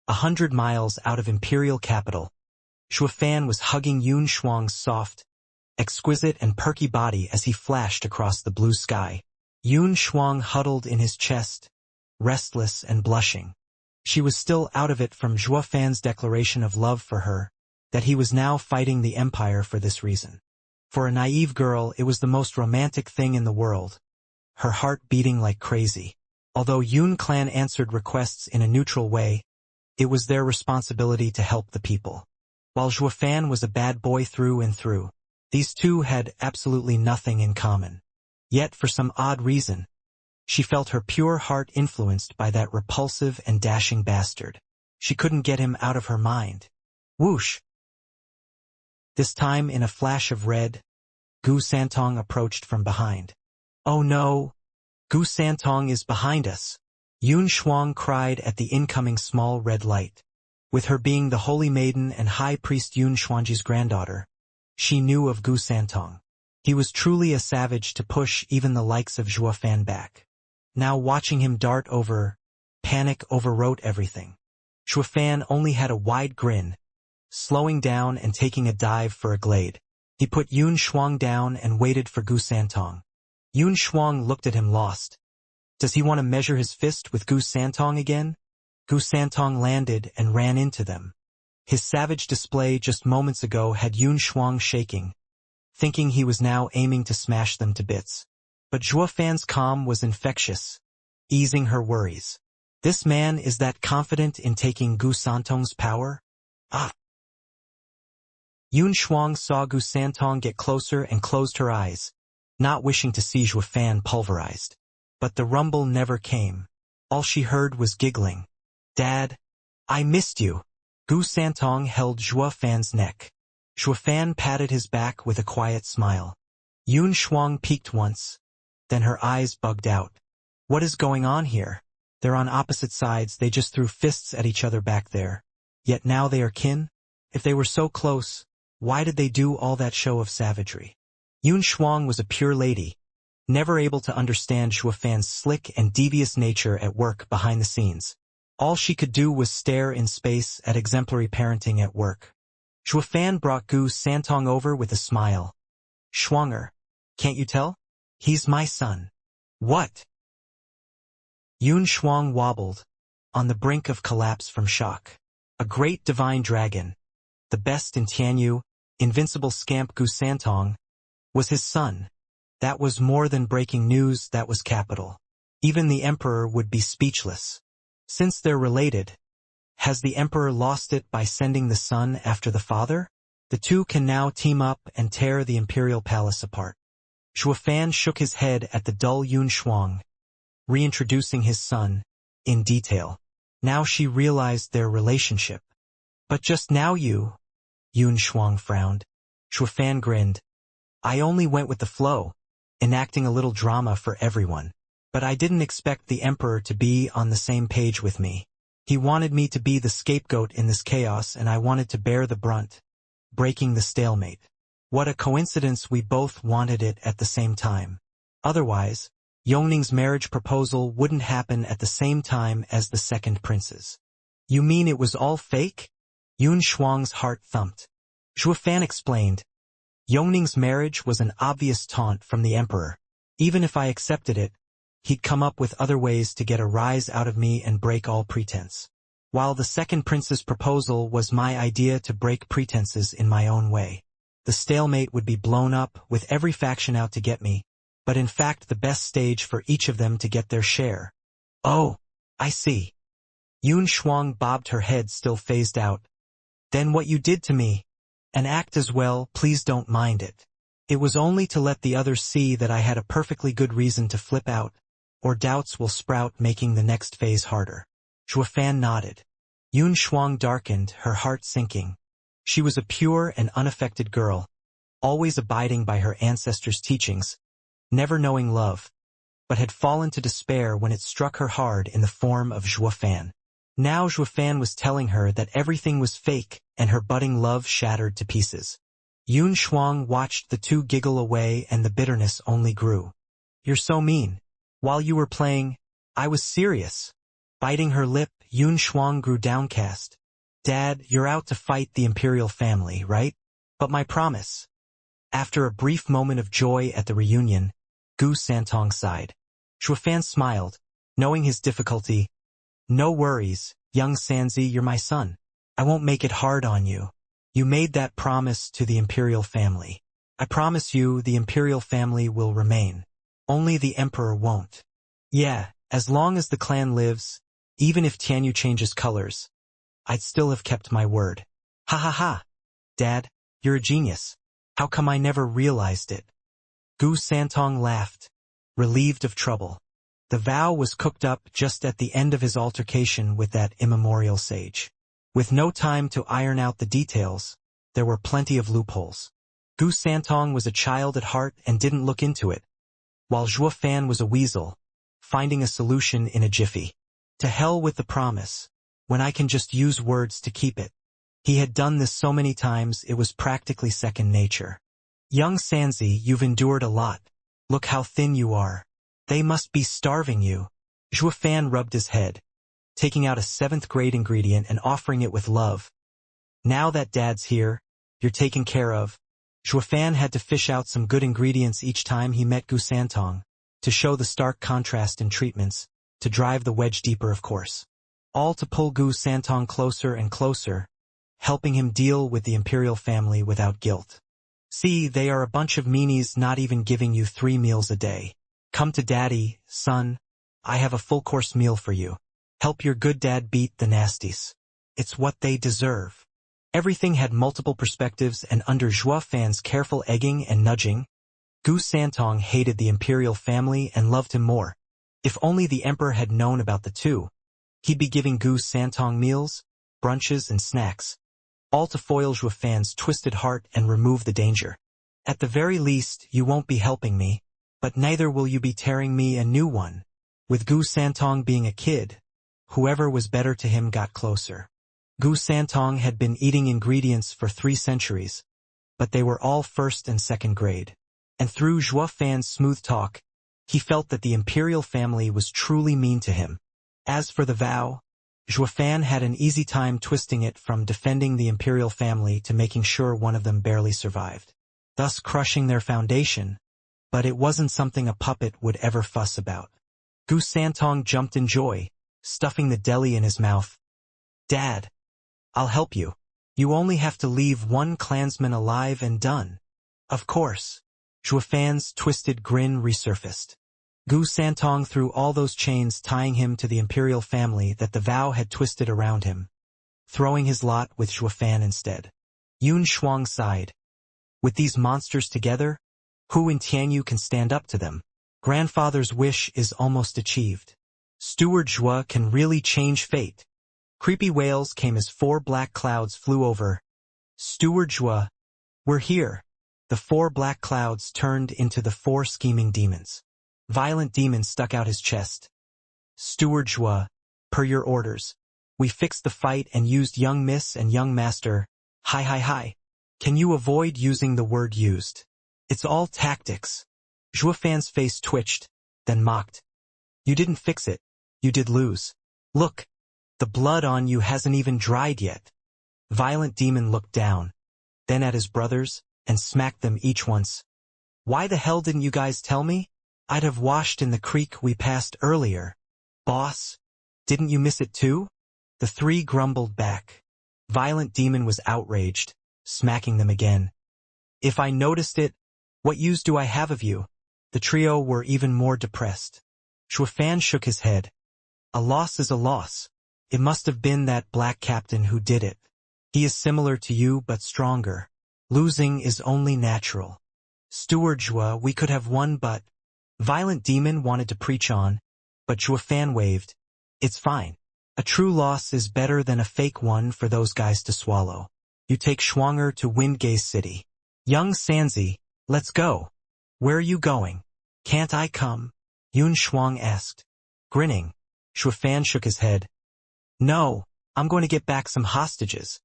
100 miles out of imperial capital, Zhuofan was hugging Yun Shuang's soft, exquisite and perky body as he flashed across the blue sky. Yun Shuang huddled in his chest, restless and blushing. She was still out of it from Zhuo Fan's declaration of love for her, that he was now fighting the empire for this reason. For a naive girl, it was the most romantic thing in the world, her heart beating like crazy. Although Yun clan answered requests in a neutral way, it was their responsibility to help the people. While Zhuo Fan was a bad boy through and through, these two had absolutely nothing in common. Yet, for some odd reason, she felt her pure heart influenced by that repulsive and dashing bastard. She couldn't get him out of her mind. Whoosh! This time, in a flash of red, Gu Santong approached from behind. "Oh no! Gu Santong is behind us!" Yun Shuang cried at the incoming small red light. With her being the holy maiden and high priest Yun Shuangji's granddaughter, she knew of Gu Santong. He was truly a savage to push even the likes of Zhuo Fan back. Now watching him dart over, panic overwrote everything. Zhuo Fan only had a wide grin, slowing down and taking a dive for a glade. He put Yun Shuang down and waited for Gu Santong. Yun Shuang looked at him lost. Does he want to measure his fist with Gu Santong again? Gu Santong landed and ran into them. His savage display just moments ago had Yun Shuang shaking, thinking he was now aiming to smash them to bits. But Zhuo Fan's calm was infectious, easing her worries. This man is that confident in taking Gu Santong's power? Ah! Yun Shuang saw Gu Santong get closer and closed her eyes, not wishing to see Zhuo Fan pulverized. But the rumble never came. All she heard was giggling. "Dad, I missed you." Gu Santong held Zhuo Fan's neck. Zhuo Fan patted his back with a quiet smile. Yun Shuang peeked once, then her eyes bugged out. What is going on here? They're on opposite sides, they just threw fists at each other back there. Yet now they are kin? If they were so close, why did they do all that show of savagery? Yun Shuang was a pure lady, never able to understand Zhuo Fan's slick and devious nature at work behind the scenes. All she could do was stare in space at exemplary parenting at work. Zhuo Fan brought Gu Santong over with a smile. "Shuanger, can't you tell? He's my son." "What?" Yun Shuang wobbled, on the brink of collapse from shock. A great divine dragon, the best in Tianyu, invincible scamp Gu Santong, was his son. That was more than breaking news, that was capital. Even the emperor would be speechless. Since they're related, has the emperor lost it by sending the son after the father? The two can now team up and tear the imperial palace apart. Zhuo Fan shook his head at the dull Yun Shuang, reintroducing his son, in detail. Now she realized their relationship. "But just now Yun Shuang frowned. Zhuo Fan grinned. "I only went with the flow, enacting a little drama for everyone. But I didn't expect the emperor to be on the same page with me. He wanted me to be the scapegoat in this chaos and I wanted to bear the brunt, breaking the stalemate. What a coincidence we both wanted it at the same time. Otherwise, Yongning's marriage proposal wouldn't happen at the same time as the second prince's." "You mean it was all fake?" Yun Shuang's heart thumped. Zhuo Fan explained. "Yongning's marriage was an obvious taunt from the emperor. Even if I accepted it, he'd come up with other ways to get a rise out of me and break all pretense. While the second prince's proposal was my idea to break pretenses in my own way. The stalemate would be blown up with every faction out to get me, but in fact the best stage for each of them to get their share." "Oh, I see." Yun Shuang bobbed her head, still phased out. "Then what you did to me, and act as well, please don't mind it. It was only to let the others see that I had a perfectly good reason to flip out, or doubts will sprout, making the next phase harder." Zhuo Fan nodded. Yun Shuang darkened, her heart sinking. She was a pure and unaffected girl, always abiding by her ancestors' teachings, never knowing love, but had fallen to despair when it struck her hard in the form of Zhuo Fan. Now Zhuo Fan was telling her that everything was fake and her budding love shattered to pieces. Yun Shuang watched the two giggle away and the bitterness only grew. "You're so mean. While you were playing, I was serious." Biting her lip, Yun Shuang grew downcast. "Dad, you're out to fight the imperial family, right? But my promise." After a brief moment of joy at the reunion, Gu Santong sighed. Zhuofan smiled, knowing his difficulty. No worries, young Sanzi, you're my son. I won't make it hard on you. You made that promise to the imperial family. I promise you the imperial family will remain. Only the emperor won't. Yeah, as long as the clan lives, even if Tianyu changes colors, I'd still have kept my word. Ha ha ha. Dad, you're a genius. How come I never realized it? Gu Santong laughed, relieved of trouble. The vow was cooked up just at the end of his altercation with that immemorial sage. With no time to iron out the details, there were plenty of loopholes. Gu Santong was a child at heart and didn't look into it, while Zhuofan was a weasel, finding a solution in a jiffy. To hell with the promise, when I can just use words to keep it. He had done this so many times it was practically second nature. Young Sanzi, you've endured a lot. Look how thin you are. They must be starving you. Zhuofan rubbed his head, taking out a 7th grade ingredient and offering it with love. Now that Dad's here, you're taken care of. Zhuofan had to fish out some good ingredients each time he met Gu Santong, to show the stark contrast in treatments, to drive the wedge deeper of course. All to pull Gu Santong closer and closer, helping him deal with the imperial family without guilt. See, they are a bunch of meanies not even giving you 3 meals a day. Come to Daddy, son. I have a full-course meal for you. Help your good dad beat the nasties. It's what they deserve. Everything had multiple perspectives, and under Zhuofan's careful egging and nudging, Gu Santong hated the imperial family and loved him more. If only the emperor had known about the two, he'd be giving Gu Santong meals, brunches, and snacks, all to foil Zhuofan's twisted heart and remove the danger. At the very least, you won't be helping me, but neither will you be tearing me a new one. With Gu Santong being a kid, whoever was better to him got closer. Gu Santong had been eating ingredients for 3 centuries, but they were all 1st and 2nd grade. And through Zhuofan's smooth talk, he felt that the imperial family was truly mean to him. As for the vow, Zhuofan had an easy time twisting it from defending the imperial family to making sure one of them barely survived, thus crushing their foundation, but it wasn't something a puppet would ever fuss about. Gu Santong jumped in joy, stuffing the deli in his mouth. Dad, I'll help you. You only have to leave 1 clansman alive and done. Of course. Zhuofan's twisted grin resurfaced. Gu Santong threw all those chains tying him to the imperial family that the vow had twisted around him, throwing his lot with Zhuofan instead. Yun Shuang sighed. With these monsters together, who in Tianyu can stand up to them? Grandfather's wish is almost achieved. Steward Zhua can really change fate. Creepy wails came as 4 black clouds flew over. Steward Zhua, we're here. The 4 black clouds turned into the 4 scheming demons. Violent Demon stuck out his chest. Steward Zhua, per your orders. We fixed the fight and used young miss and young master. Hi. Can you avoid using the word used? It's all tactics. Zhuofan's face twitched, then mocked. You didn't fix it. You did lose. Look, the blood on you hasn't even dried yet. Violent Demon looked down, then at his brothers, and smacked them each once. Why the hell didn't you guys tell me? I'd have washed in the creek we passed earlier. Boss, didn't you miss it too? The 3 grumbled back. Violent Demon was outraged, smacking them again. If I noticed it, what use do I have of you? The trio were even more depressed. Zhuofan shook his head. A loss is a loss. It must have been that black captain who did it. He is similar to you but stronger. Losing is only natural. Steward Zhua, we could have won but... Violent Demon wanted to preach on, but Zhuofan waved. It's fine. A true loss is better than a fake one for those guys to swallow. You take Schwanger to Windgate City. Young Sanzi, let's go. Where are you going? Can't I come? Yun Shuang asked. Grinning, Zhuofan shook his head. No, I'm going to get back some hostages.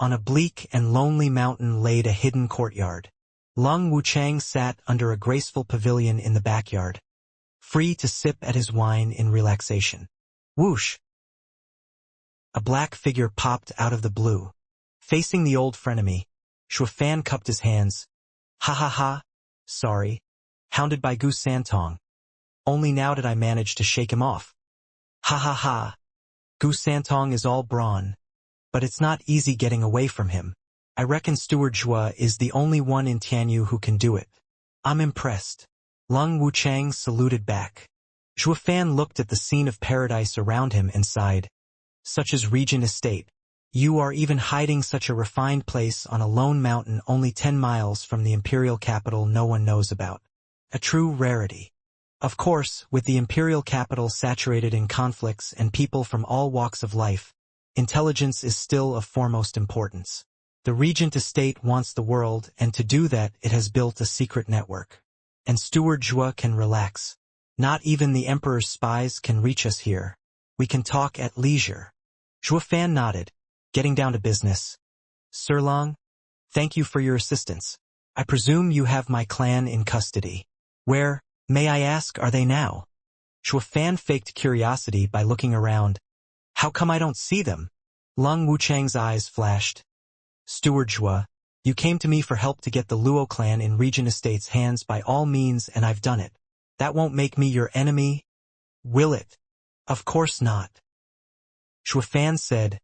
On a bleak and lonely mountain laid a hidden courtyard. Lung Wuchang sat under a graceful pavilion in the backyard, free to sip at his wine in relaxation. Whoosh! A black figure popped out of the blue. Facing the old frenemy, Zhuofan cupped his hands. Ha ha ha. Sorry. Hounded by Gu Santong. Only now did I manage to shake him off. Ha ha ha. Gu Santong is all brawn. But it's not easy getting away from him. I reckon Steward Zhua is the only one in Tianyu who can do it. I'm impressed. Lung Wuchang saluted back. Zhua Fan looked at the scene of paradise around him and sighed. Such as Regent Estate. You are even hiding such a refined place on a lone mountain only 10 miles from the imperial capital no one knows about. A true rarity. Of course, with the imperial capital saturated in conflicts and people from all walks of life, intelligence is still of foremost importance. The Regent Estate wants the world, and to do that it has built a secret network. And Steward Zhua can relax. Not even the Emperor's spies can reach us here. We can talk at leisure. Zhua Fan nodded, getting down to business. Sir Long, thank you for your assistance. I presume you have my clan in custody. Where, may I ask, are they now? Zhua Fan faked curiosity by looking around. How come I don't see them? Lung Wuchang's eyes flashed. Steward Zhua, you came to me for help to get the Luo clan in Regent Estate's hands by all means, and I've done it. That won't make me your enemy, will it? Of course not. Zhua Fan said,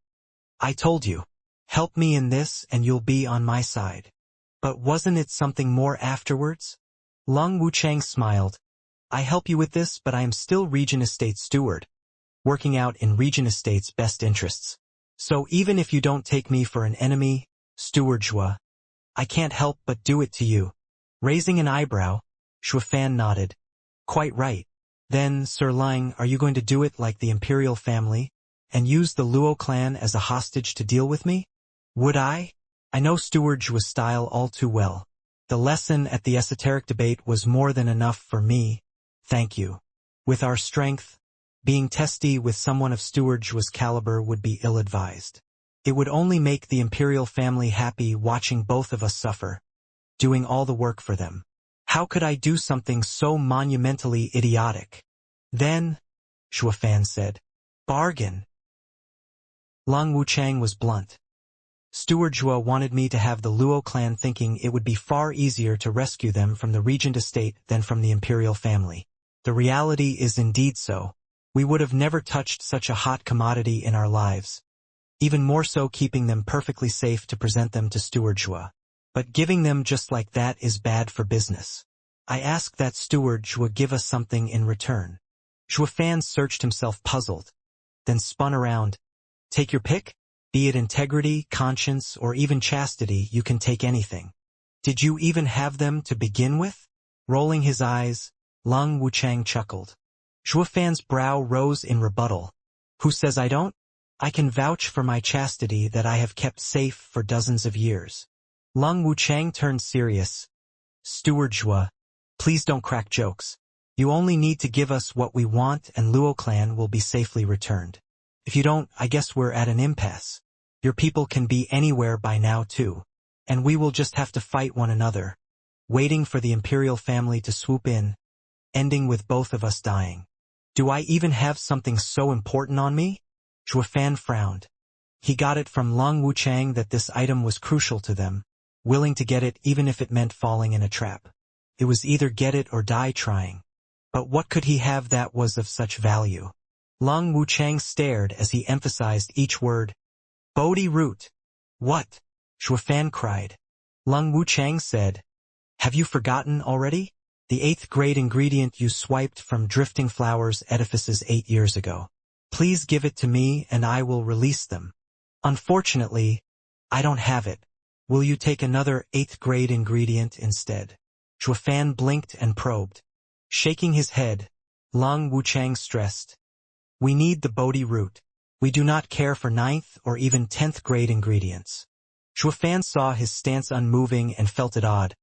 I told you, help me in this and you'll be on my side. But wasn't it something more afterwards? Lung Wuchang smiled. I help you with this, but I am still Regent Estate steward, working out in Regent Estate's best interests. So even if you don't take me for an enemy, Steward Zhua, I can't help but do it to you. Raising an eyebrow, Zhua Fan nodded. Quite right. Then, Sir Lang, are you going to do it like the imperial family, and use the Luo clan as a hostage to deal with me? Would I? I know Steward Zhua's style all too well. The lesson at the esoteric debate was more than enough for me. Thank you. With our strength, being testy with someone of Steward Zhua's caliber would be ill-advised. It would only make the imperial family happy watching both of us suffer, doing all the work for them. How could I do something so monumentally idiotic? Then, Zhua Fan said, bargain. Lung Wuchang was blunt. Steward Zhua wanted me to have the Luo clan thinking it would be far easier to rescue them from the Regent Estate than from the imperial family. The reality is indeed so. We would have never touched such a hot commodity in our lives. Even more so keeping them perfectly safe to present them to Steward Zhua. But giving them just like that is bad for business. I ask that Steward Zhua give us something in return. Zhua Fan searched himself puzzled, then spun around. Take your pick? Be it integrity, conscience, or even chastity, you can take anything. Did you even have them to begin with? Rolling his eyes, Lung Wuchang chuckled. Zhua Fan's brow rose in rebuttal. Who says I don't? I can vouch for my chastity that I have kept safe for dozens of years. Lung Wuchang turned serious. Steward Zhua, please don't crack jokes. You only need to give us what we want and Luo clan will be safely returned. If you don't, I guess we're at an impasse. Your people can be anywhere by now too. And we will just have to fight one another, waiting for the imperial family to swoop in, ending with both of us dying. Do I even have something so important on me? Zhua Fan frowned. He got it from Lung Wuchang that this item was crucial to them, willing to get it even if it meant falling in a trap. It was either get it or die trying. But what could he have that was of such value? Lung Wuchang stared as he emphasized each word. Bodhi root. What? Zhua Fan cried. Lung Wuchang said, have you forgotten already? The 8th grade ingredient you swiped from Drifting Flowers edifices 8 years ago. Please give it to me and I will release them. Unfortunately, I don't have it. Will you take another 8th grade ingredient instead? Zhua Fan blinked and probed. Shaking his head, Lung Wuchang stressed. We need the Bodhi root. We do not care for 9th or even 10th grade ingredients. Zhua Fan saw his stance unmoving and felt it odd.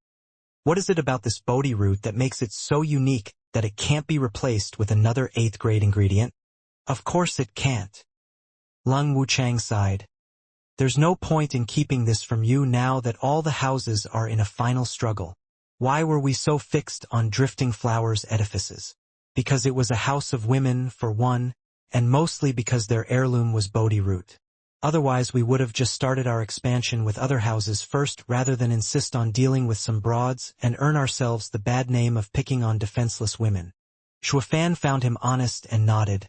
What is it about this Bodhi root that makes it so unique that it can't be replaced with another 8th grade ingredient? Of course it can't. Lung Wuchang sighed. There's no point in keeping this from you now that all the houses are in a final struggle. Why were we so fixed on Drifting Flowers edifices? Because it was a house of women, for one, and mostly because their heirloom was Bodhi root. Otherwise we would have just started our expansion with other houses first rather than insist on dealing with some broads and earn ourselves the bad name of picking on defenseless women. Shuafan found him honest and nodded.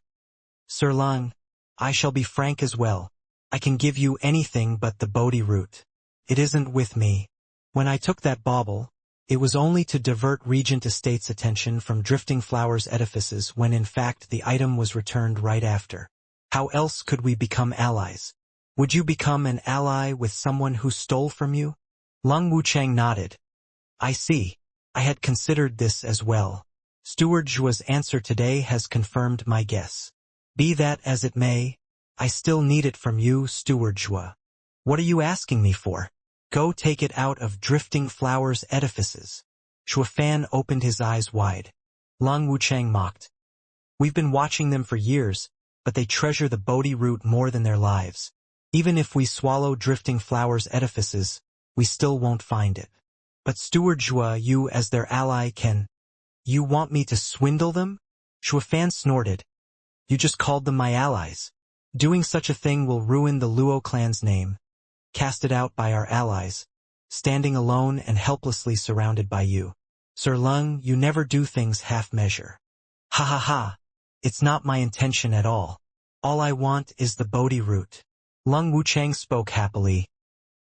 Sir Lung, I shall be frank as well. I can give you anything but the Bodhi root. It isn't with me. When I took that bauble, it was only to divert Regent Estate's attention from Drifting Flowers edifices when in fact the item was returned right after. How else could we become allies? Would you become an ally with someone who stole from you? Lung Wuchang nodded. I see. I had considered this as well. Steward Zhua's answer today has confirmed my guess. Be that as it may, I still need it from you, Steward Zhua. What are you asking me for? Go take it out of Drifting Flowers edifices. Shuafan opened his eyes wide. Lung Wuchang mocked. We've been watching them for years, but they treasure the Bodhi root more than their lives. Even if we swallow Drifting Flowers edifices, we still won't find it. But Steward Zhua, you as their ally can... You want me to swindle them? Shuafan snorted. You just called them my allies. Doing such a thing will ruin the Luo clan's name. Casted out by our allies. Standing alone and helplessly surrounded by you. Sir Lung, you never do things half-measure. Ha ha ha. It's not my intention at all. All I want is the Bodhi root. Lung Wuchang spoke happily.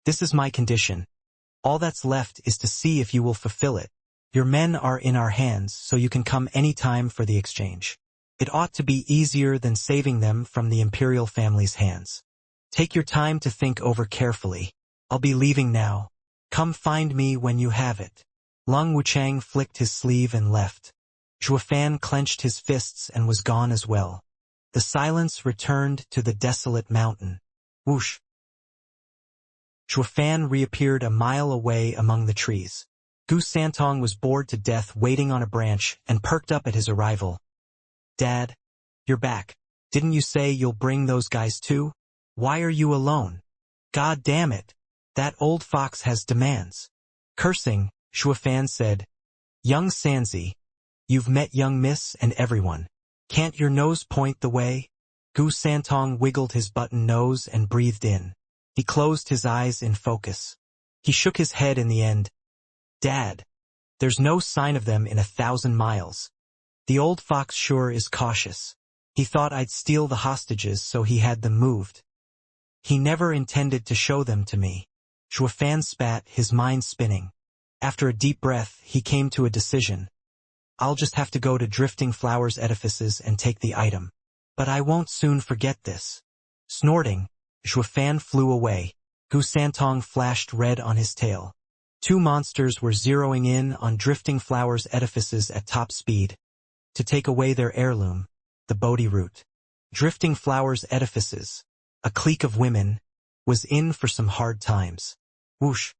This is my condition. All that's left is to see if you will fulfill it. Your men are in our hands, so you can come any time for the exchange. It ought to be easier than saving them from the imperial family's hands. Take your time to think over carefully. I'll be leaving now. Come find me when you have it. Lung Wuchang flicked his sleeve and left. Shuafan clenched his fists and was gone as well. The silence returned to the desolate mountain. Whoosh! Shuafan reappeared a mile away among the trees. Gu Santong was bored to death waiting on a branch and perked up at his arrival. Dad, you're back. Didn't you say you'll bring those guys too? Why are you alone? God damn it. That old fox has demands. Cursing, Shuafan said. Young Sanzi, you've met young Miss and everyone. Can't your nose point the way? Gu Santong wiggled his button nose and breathed in. He closed his eyes in focus. He shook his head in the end. Dad, there's no sign of them in 1,000 miles. The old fox sure is cautious. He thought I'd steal the hostages, so he had them moved. He never intended to show them to me. Shuafan spat, his mind spinning. After a deep breath, he came to a decision. I'll just have to go to Drifting Flowers edifices and take the item. But I won't soon forget this. Snorting, Shuafan flew away. Gu Santong flashed red on his tail. Two monsters were zeroing in on Drifting Flowers edifices at top speed. To take away their heirloom, the Bodhi root. Drifting Flowers edifices, a clique of women, was in for some hard times. Whoosh!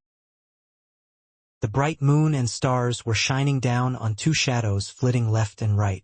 The bright moon and stars were shining down on two shadows flitting left and right.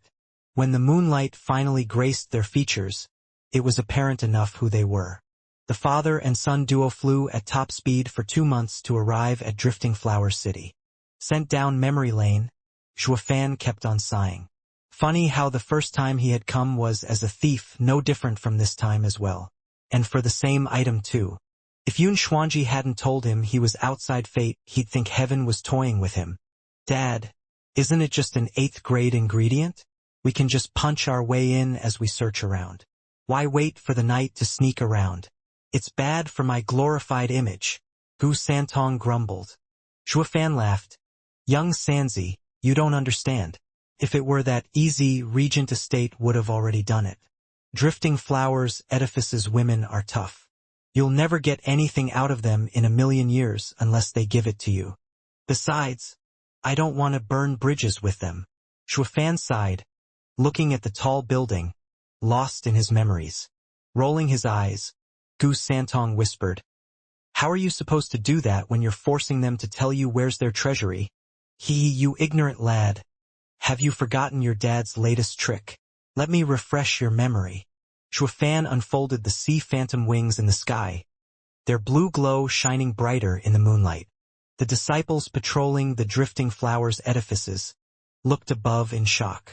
When the moonlight finally graced their features, it was apparent enough who they were. The father and son duo flew at top speed for 2 months to arrive at Drifting Flower City. Sent down memory lane, Shuafan kept on sighing. Funny how the first time he had come was as a thief, no different from this time as well. And for the same item too. If Yun Xuanji hadn't told him he was outside fate, he'd think heaven was toying with him. Dad, isn't it just an 8th grade ingredient? We can just punch our way in as we search around. Why wait for the night to sneak around? It's bad for my glorified image. Gu Santong grumbled. Shuafan laughed. Young Sanzi, you don't understand. If it were that easy, Regent Estate would have already done it. Drifting Flowers edifices women are tough. You'll never get anything out of them in 1,000,000 years unless they give it to you. Besides, I don't want to burn bridges with them. Shuafan sighed, looking at the tall building, lost in his memories. Rolling his eyes, Gu Santong whispered, How are you supposed to do that when you're forcing them to tell you where's their treasury? You ignorant lad. Have you forgotten your dad's latest trick? Let me refresh your memory. Shuafan unfolded the sea phantom wings in the sky, their blue glow shining brighter in the moonlight. The disciples patrolling the Drifting Flowers edifices looked above in shock.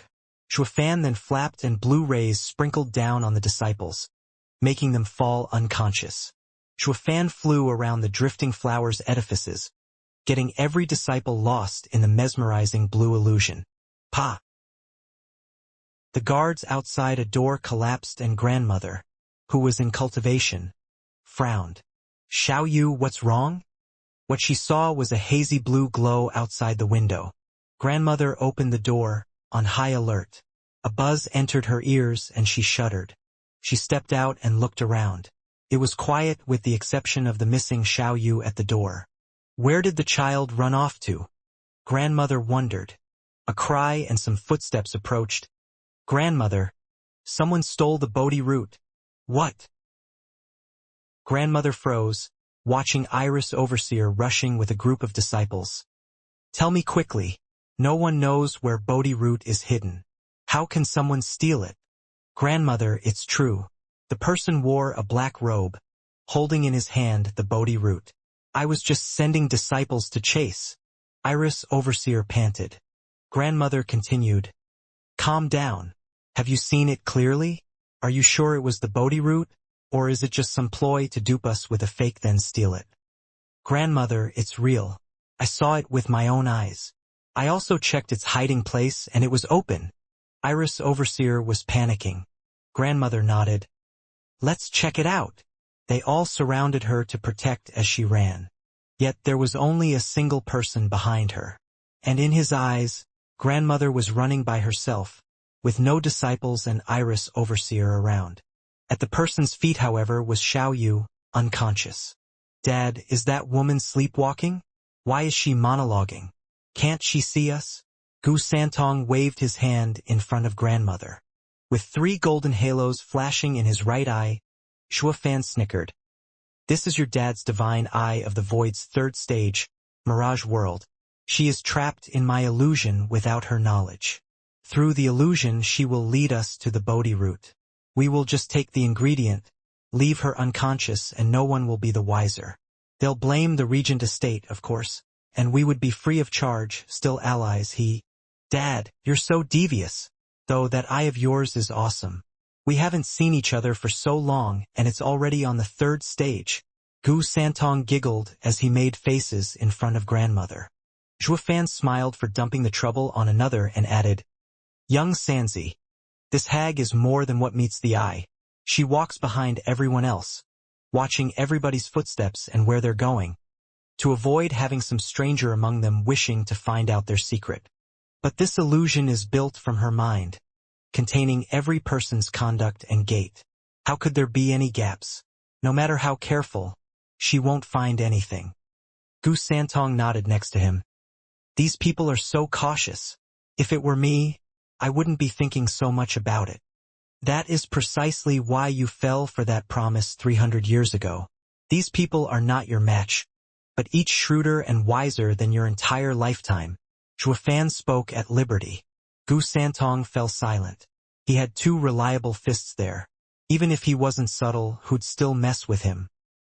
Shuafan then flapped and blue rays sprinkled down on the disciples, making them fall unconscious. Shuofan flew around the drifting flowers' edifices, getting every disciple lost in the mesmerizing blue illusion. Pa! The guards outside a door collapsed and grandmother, who was in cultivation, frowned. Xiao Yu, what's wrong? What she saw was a hazy blue glow outside the window. Grandmother opened the door, on high alert. A buzz entered her ears and she shuddered. She stepped out and looked around. It was quiet with the exception of the missing Xiao Yu at the door. Where did the child run off to? Grandmother wondered. A cry and some footsteps approached. Grandmother, someone stole the Bodhi root. What? Grandmother froze, watching Iris Overseer rushing with a group of disciples. Tell me quickly. No one knows where Bodhi root is hidden. How can someone steal it? Grandmother, it's true. The person wore a black robe, holding in his hand the Bodhi root. I was just sending disciples to chase. Iris Overseer panted. Grandmother continued. Calm down. Have you seen it clearly? Are you sure it was the Bodhi root? Or is it just some ploy to dupe us with a fake then steal it? Grandmother, it's real. I saw it with my own eyes. I also checked its hiding place and it was open. Iris Overseer was panicking. Grandmother nodded. Let's check it out. They all surrounded her to protect as she ran. Yet there was only a single person behind her. And in his eyes, Grandmother was running by herself, with no disciples and Iris Overseer around. At the person's feet, however, was Xiao Yu, unconscious. Dad, is that woman sleepwalking? Why is she monologuing? Can't she see us? Gu Santong waved his hand in front of Grandmother. With 3 golden halos flashing in his right eye, Shuofan snickered. This is your dad's divine eye of the void's 3rd stage, Mirage World. She is trapped in my illusion without her knowledge. Through the illusion she will lead us to the Bodhi root. We will just take the ingredient, leave her unconscious, and no one will be the wiser. They'll blame the Regent estate, of course, and we would be free of charge, still allies. Dad, you're so devious. Though that eye of yours is awesome. We haven't seen each other for so long, and it's already on the 3rd stage. Gu Santong giggled as he made faces in front of Grandmother. Shuofan smiled for dumping the trouble on another and added, Young Sanzi, this hag is more than what meets the eye. She walks behind everyone else, watching everybody's footsteps and where they're going, to avoid having some stranger among them wishing to find out their secret. But this illusion is built from her mind, containing every person's conduct and gait. How could there be any gaps? No matter how careful, she won't find anything. Gu Santong nodded next to him. These people are so cautious. If it were me, I wouldn't be thinking so much about it. That is precisely why you fell for that promise 300 years ago. These people are not your match, but each shrewder and wiser than your entire lifetime. Shuofan spoke at liberty. Gu Santong fell silent. He had 2 reliable fists there. Even if he wasn't subtle, who'd still mess with him?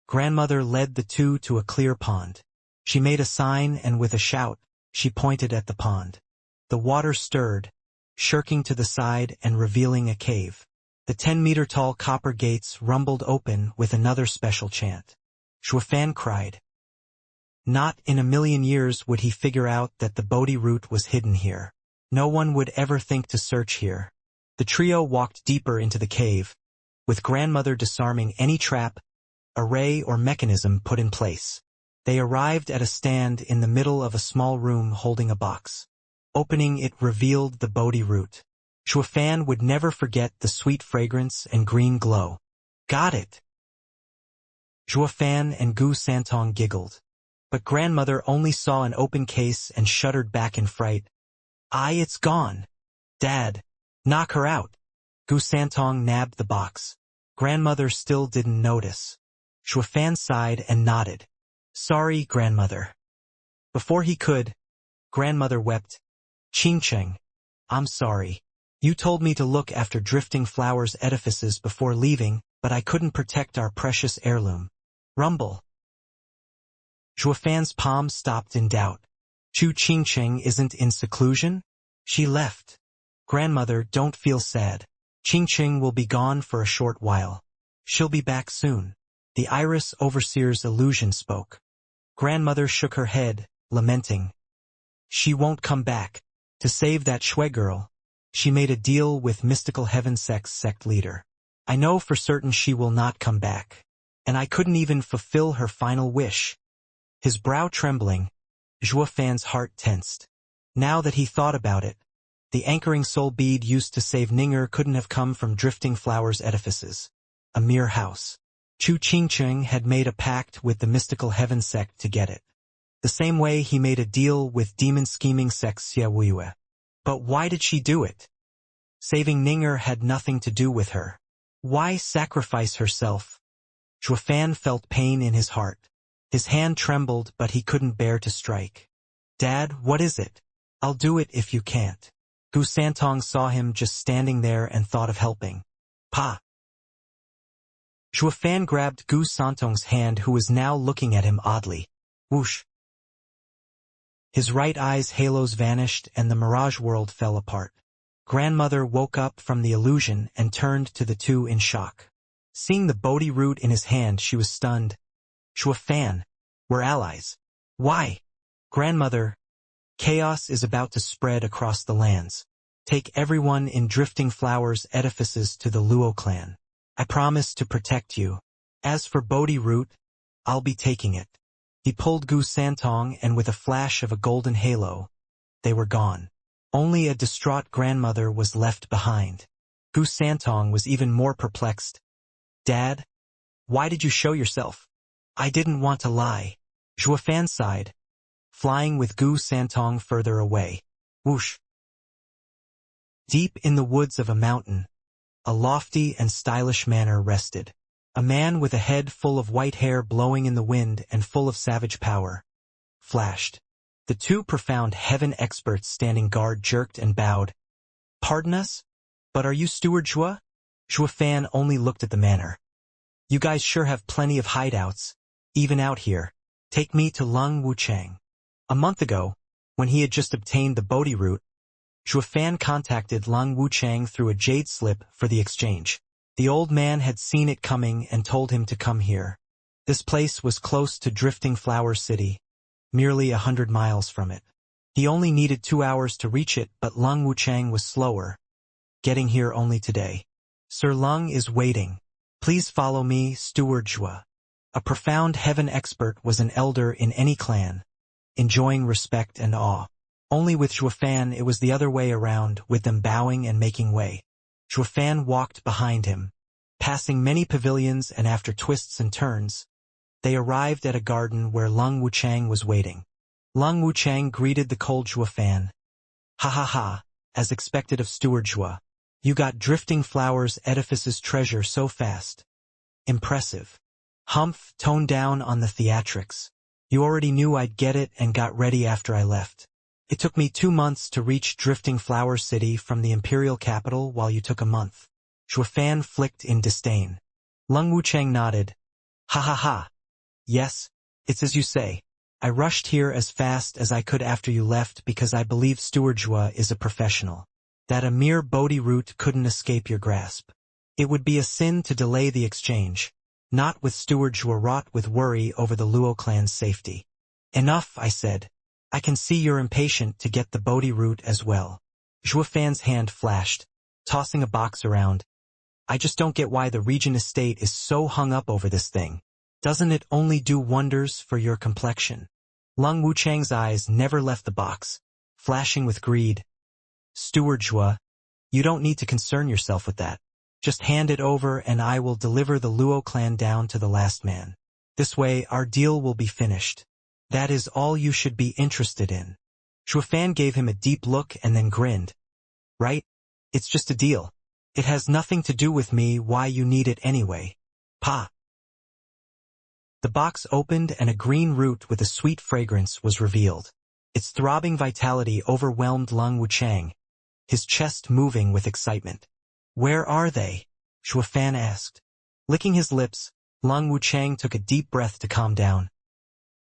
Grandmother led the 2 to a clear pond. She made a sign and with a shout, she pointed at the pond. The water stirred, shirking to the side and revealing a cave. The 10-meter-tall copper gates rumbled open with another special chant. Shuofan cried. Not in a million years would he figure out that the Bodhi root was hidden here. No one would ever think to search here. The trio walked deeper into the cave, with Grandmother disarming any trap, array, or mechanism put in place. They arrived at a stand in the middle of a small room holding a box. Opening it revealed the Bodhi root. Shuofan would never forget the sweet fragrance and green glow. Got it! Shuofan and Gu Santong giggled. But Grandmother only saw an open case and shuddered back in fright. It's gone. Dad, knock her out. Gu Santong nabbed the box. Grandmother still didn't notice. Shuofan sighed and nodded. Sorry, Grandmother. Before he could, Grandmother wept. Xianxia, I'm sorry. You told me to look after drifting flowers' edifices before leaving, but I couldn't protect our precious heirloom. Rumble. Shuofan's palm stopped in doubt. Chu Xianxia isn't in seclusion? She left. Grandmother, don't feel sad. Xianxia will be gone for a short while. She'll be back soon. The iris overseer's illusion spoke. Grandmother shook her head, lamenting. She won't come back. To save that Shui girl, she made a deal with mystical heaven sect leader. I know for certain she will not come back. And I couldn't even fulfill her final wish. His brow trembling, Zhuo Fan's heart tensed. Now that he thought about it, the anchoring soul bead used to save Ninger couldn't have come from drifting flowers edifices. A mere house. Chu Qingcheng had made a pact with the mystical heaven sect to get it. The same way he made a deal with demon scheming sect Xiaoyue. But why did she do it? Saving Ninger had nothing to do with her. Why sacrifice herself? Zhuo Fan felt pain in his heart. His hand trembled, but he couldn't bear to strike. Dad, what is it? I'll do it if you can't. Gu Santong saw him just standing there and thought of helping. Pa! Zhuo Fan grabbed Gu Santong's hand, who was now looking at him oddly. Whoosh! His right eye's halos vanished and the mirage world fell apart. Grandmother woke up from the illusion and turned to the two in shock. Seeing the Bodhi root in his hand, she was stunned. Zhuo Fan, we're allies. Why? Grandmother, chaos is about to spread across the lands. Take everyone in Drifting Flowers edifices to the Luo clan. I promise to protect you. As for Bodhi root, I'll be taking it. He pulled Gu Santong, and with a flash of a golden halo, they were gone. Only a distraught grandmother was left behind. Gu Santong was even more perplexed. Dad, why did you show yourself? I didn't want to lie. Zhuo Fan sighed, flying with Gu Santong further away. Whoosh! Deep in the woods of a mountain, a lofty and stylish manor rested. A man with a head full of white hair blowing in the wind and full of savage power flashed. The two profound heaven experts standing guard jerked and bowed. Pardon us? But are you Steward Zhuo? Zhuo Fan only looked at the manor. You guys sure have plenty of hideouts, even out here. Take me to Lung Wuchang. A month ago, when he had just obtained the Bodhi root, Zhuo Fan contacted Lung Wuchang through a jade slip for the exchange. The old man had seen it coming and told him to come here. This place was close to Drifting Flower City, merely 100 miles from it. He only needed 2 hours to reach it, but Lung Wuchang was slower, getting here only today. Sir Lung is waiting. Please follow me, Steward Zhuo. A profound heaven expert was an elder in any clan, enjoying respect and awe. Only with Zhuo Fan it was the other way around, with them bowing and making way. Zhuo Fan walked behind him, passing many pavilions, and after twists and turns, they arrived at a garden where Lung Wuchang was waiting. Lung Wuchang greeted the cold Zhuo Fan. Ha ha ha, as expected of Steward Zhuo. You got Drifting Flowers edifice's treasure so fast. Impressive. Humph, tone down on the theatrics. You already knew I'd get it and got ready after I left. It took me 2 months to reach Drifting Flower City from the imperial capital, while you took a month. Zhuo Fan flicked in disdain. Lung Wuchang nodded. Ha ha ha. Yes, it's as you say. I rushed here as fast as I could after you left because I believe Steward Zhuo is a professional. That a mere Bodhi root couldn't escape your grasp. It would be a sin to delay the exchange, not with Steward Zhuo wrought with worry over the Luo clan's safety. Enough, I said. I can see you're impatient to get the Bodhi root as well. Zhuo Fan's hand flashed, tossing a box around. I just don't get why the Regent estate is so hung up over this thing. Doesn't it only do wonders for your complexion? Lung Wuchang's eyes never left the box, flashing with greed. Steward Zhuo, you don't need to concern yourself with that. Just hand it over and I will deliver the Luo clan down to the last man. This way our deal will be finished. That is all you should be interested in. Zhuo Fan gave him a deep look and then grinned. Right? It's just a deal. It has nothing to do with me. Why you need it anyway. Pa. The box opened and a green root with a sweet fragrance was revealed. Its throbbing vitality overwhelmed Lung Wuchang, his chest moving with excitement. Where are they? Zhuo Fan asked. Licking his lips, Lung Wuchang took a deep breath to calm down.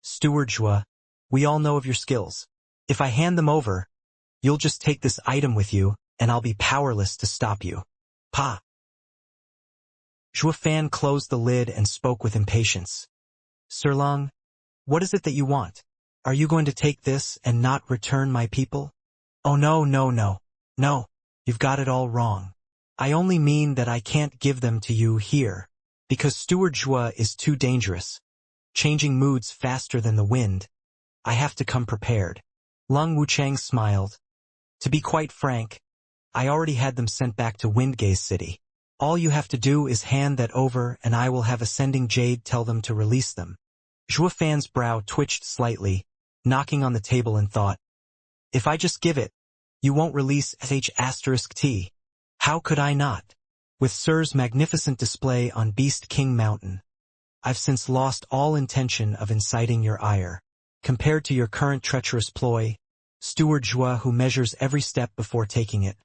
Steward Zhuo, we all know of your skills. If I hand them over, you'll just take this item with you, and I'll be powerless to stop you. Pa. Zhuo Fan closed the lid and spoke with impatience. Sir Long, what is it that you want? Are you going to take this and not return my people? Oh no, no, no. No, you've got it all wrong. I only mean that I can't give them to you here, because Steward Zhuo is too dangerous, changing moods faster than the wind. I have to come prepared. Lung Wuchang smiled. To be quite frank, I already had them sent back to Windgaze City. All you have to do is hand that over and I will have Ascending Jade tell them to release them. Zhuo Fan's brow twitched slightly, knocking on the table in thought. If I just give it, you won't release sh*T. How could I not? With Sir's magnificent display on Beast King Mountain, I've since lost all intention of inciting your ire. Compared to your current treacherous ploy, Steward Zhuo who measures every step before taking it,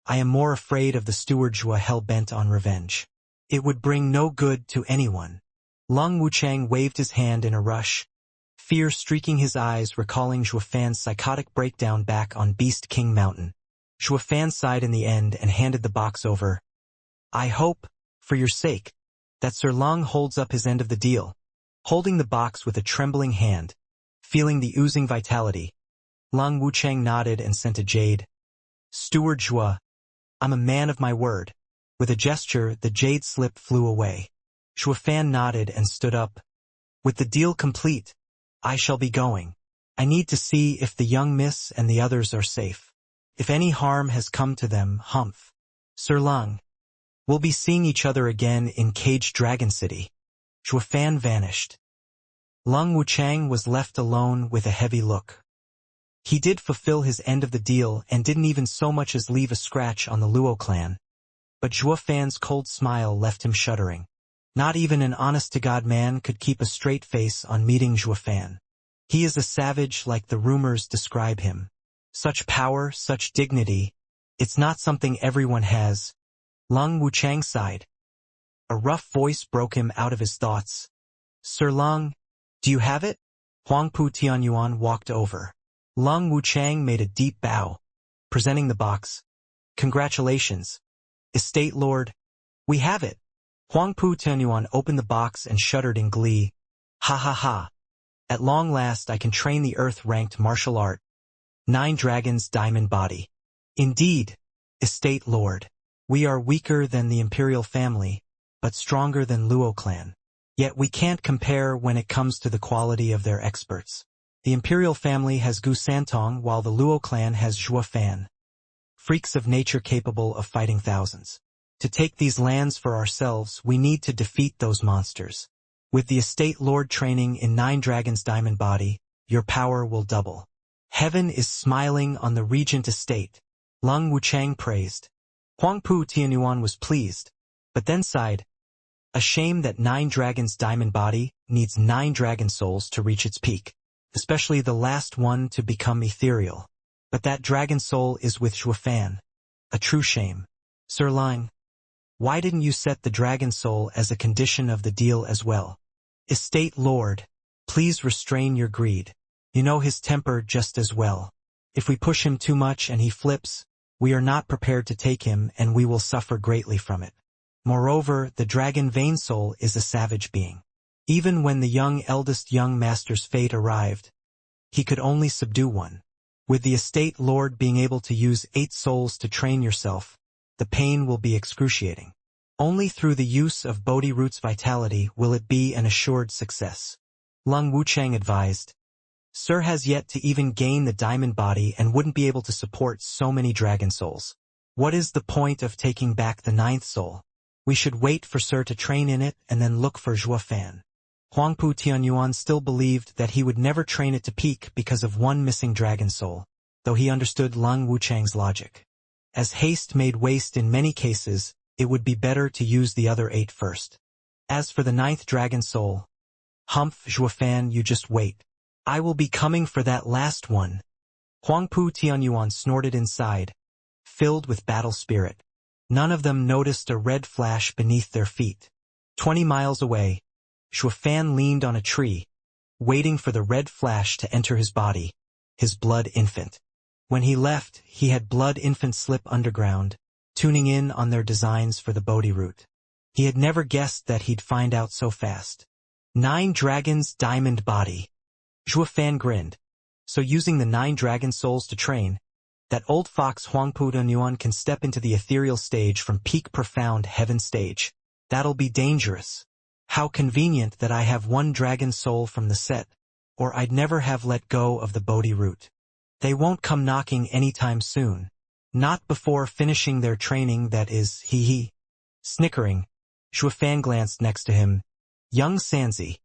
I am more afraid of the Steward Zhuo hell-bent on revenge. It would bring no good to anyone. Lung Wuchang waved his hand in a rush, fear streaking his eyes, recalling Zhuo Fan's psychotic breakdown back on Beast King Mountain. Zhuo Fan sighed in the end and handed the box over. I hope, for your sake, that Sir Long holds up his end of the deal. Holding the box with a trembling hand, feeling the oozing vitality, Lung Wuchang nodded and sent a jade. Steward Zhuo, I'm a man of my word. With a gesture, the jade slip flew away. Zhuo Fan nodded and stood up. With the deal complete, I shall be going. I need to see if the young miss and the others are safe. If any harm has come to them, humph. Sir Lung, we'll be seeing each other again in Caged Dragon City. Zhuo Fan vanished. Lung Wuchang was left alone with a heavy look. He did fulfill his end of the deal and didn't even so much as leave a scratch on the Luo clan. But Zhuo Fan's cold smile left him shuddering. Not even an honest-to-God man could keep a straight face on meeting Zhuo Fan. He is a savage like the rumors describe him. Such power, such dignity, it's not something everyone has. Lung Wuchang sighed. A rough voice broke him out of his thoughts. Sir Lung, do you have it? Huangpu Tianyuan walked over. Lung Wuchang made a deep bow, presenting the box. Congratulations, Estate Lord. We have it. Huangpu Tianyuan opened the box and shuddered in glee. Ha ha ha. At long last I can train the earth-ranked martial art. 9 Dragons Diamond Body. Indeed, Estate Lord. We are weaker than the Imperial family, but stronger than Luo clan. Yet we can't compare when it comes to the quality of their experts. The Imperial family has Gu Santong while the Luo clan has Zhuo Fan. Freaks of nature capable of fighting thousands. To take these lands for ourselves, we need to defeat those monsters. With the Estate Lord training in 9 Dragons Diamond Body, your power will double. Heaven is smiling on the Regent Estate. Lung Wuchang praised. Huangpu Tianyuan was pleased, but then sighed. A shame that 9 Dragons Diamond Body needs 9 dragon souls to reach its peak, especially the last one to become ethereal. But that dragon soul is with Zhuo Fan. A true shame. Sir Lang, why didn't you set the dragon soul as a condition of the deal as well? Estate Lord, please restrain your greed. You know his temper just as well. If we push him too much and he flips, we are not prepared to take him and we will suffer greatly from it. Moreover, the dragon vein soul is a savage being. Even when the eldest young master's fate arrived, he could only subdue one. With the Estate Lord being able to use 8 souls to train yourself, the pain will be excruciating. Only through the use of Bodhi Root's vitality will it be an assured success. Lung Wuchang advised. Sir has yet to even gain the diamond body and wouldn't be able to support so many dragon souls. What is the point of taking back the 9th soul? We should wait for Sir to train in it and then look for Zhuo Fan. Huangpu Tianyuan still believed that he would never train it to peak because of one missing dragon soul, though he understood Lung Wuchang's logic. As haste made waste in many cases, it would be better to use the other 8 first. As for the 9th dragon soul, humph, Zhuo Fan, you just wait. I will be coming for that last one. Huangpu Tianyuan snorted inside, filled with battle spirit. None of them noticed a red flash beneath their feet. 20 miles away, Zhuo Fan leaned on a tree, waiting for the red flash to enter his body, his blood infant. When he left, he had blood infant slip underground, tuning in on their designs for the Bodhi root. He had never guessed that he'd find out so fast. 9 dragons, diamond body. Zhuofan grinned. So using the 9 dragon souls to train, that old fox Huangpu Yuan can step into the ethereal stage from peak profound heaven stage. That'll be dangerous. How convenient that I have 1 dragon soul from the set, or I'd never have let go of the Bodhi root. They won't come knocking anytime soon. Not before finishing their training, that is, hee. Snickering, Zhuofan glanced next to him. Young Sanzi,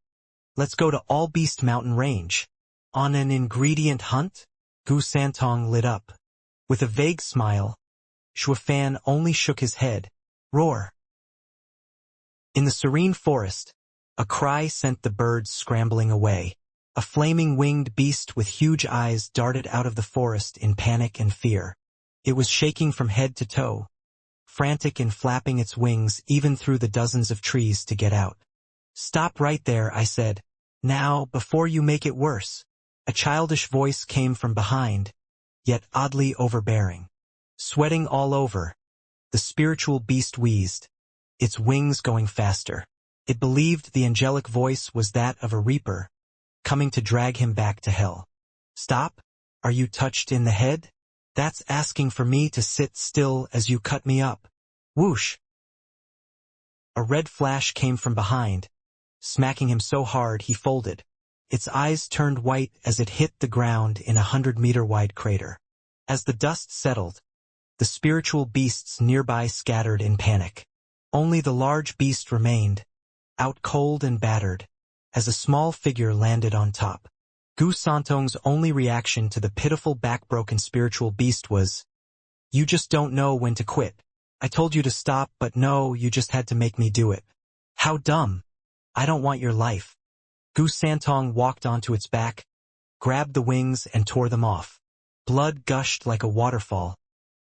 let's go to All Beast Mountain Range. On an ingredient hunt? Gu Santong lit up. With a vague smile, Zhuofan only shook his head. Roar. In the serene forest, a cry sent the birds scrambling away. A flaming winged beast with huge eyes darted out of the forest in panic and fear. It was shaking from head to toe, frantic and flapping its wings even through the dozens of trees to get out. Stop right there, I said. Now, before you make it worse. A childish voice came from behind, yet oddly overbearing. Sweating all over, the spiritual beast wheezed, its wings going faster. It believed the angelic voice was that of a reaper, coming to drag him back to hell. Stop? Are you touched in the head? That's asking for me to sit still as you cut me up. Whoosh! A red flash came from behind, smacking him so hard he folded. Its eyes turned white as it hit the ground in a 100-meter-wide crater. As the dust settled, the spiritual beasts nearby scattered in panic. Only the large beast remained, out cold and battered, as a small figure landed on top. Gu Santong's only reaction to the pitiful backbroken spiritual beast was, "You just don't know when to quit. I told you to stop, but no, you just had to make me do it. How dumb. I don't want your life." Gu Santong walked onto its back, grabbed the wings and tore them off. Blood gushed like a waterfall,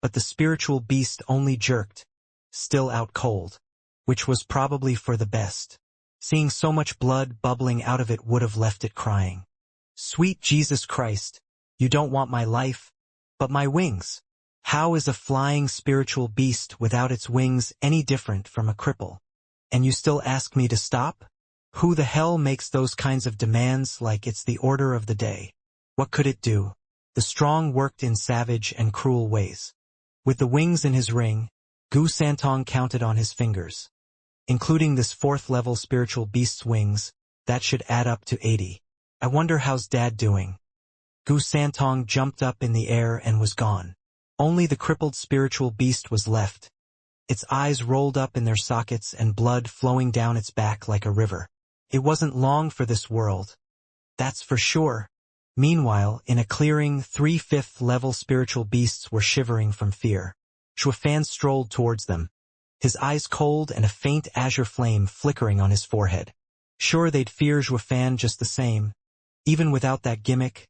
but the spiritual beast only jerked, still out cold, which was probably for the best. Seeing so much blood bubbling out of it would have left it crying. Sweet Jesus Christ, you don't want my life, but my wings. How is a flying spiritual beast without its wings any different from a cripple? And you still ask me to stop? Who the hell makes those kinds of demands like it's the order of the day? What could it do? The strong worked in savage and cruel ways. With the wings in his ring, Gu Santong counted on his fingers. Including this 4th-level spiritual beast's wings, that should add up to 80. I wonder how's Dad doing? Gu Santong jumped up in the air and was gone. Only the crippled spiritual beast was left. Its eyes rolled up in their sockets and blood flowing down its back like a river. It wasn't long for this world. That's for sure. Meanwhile, in a clearing, 3 5th-level spiritual beasts were shivering from fear. Zhuofan strolled towards them, his eyes cold and a faint azure flame flickering on his forehead. Sure, they'd fear Zhuofan just the same, even without that gimmick,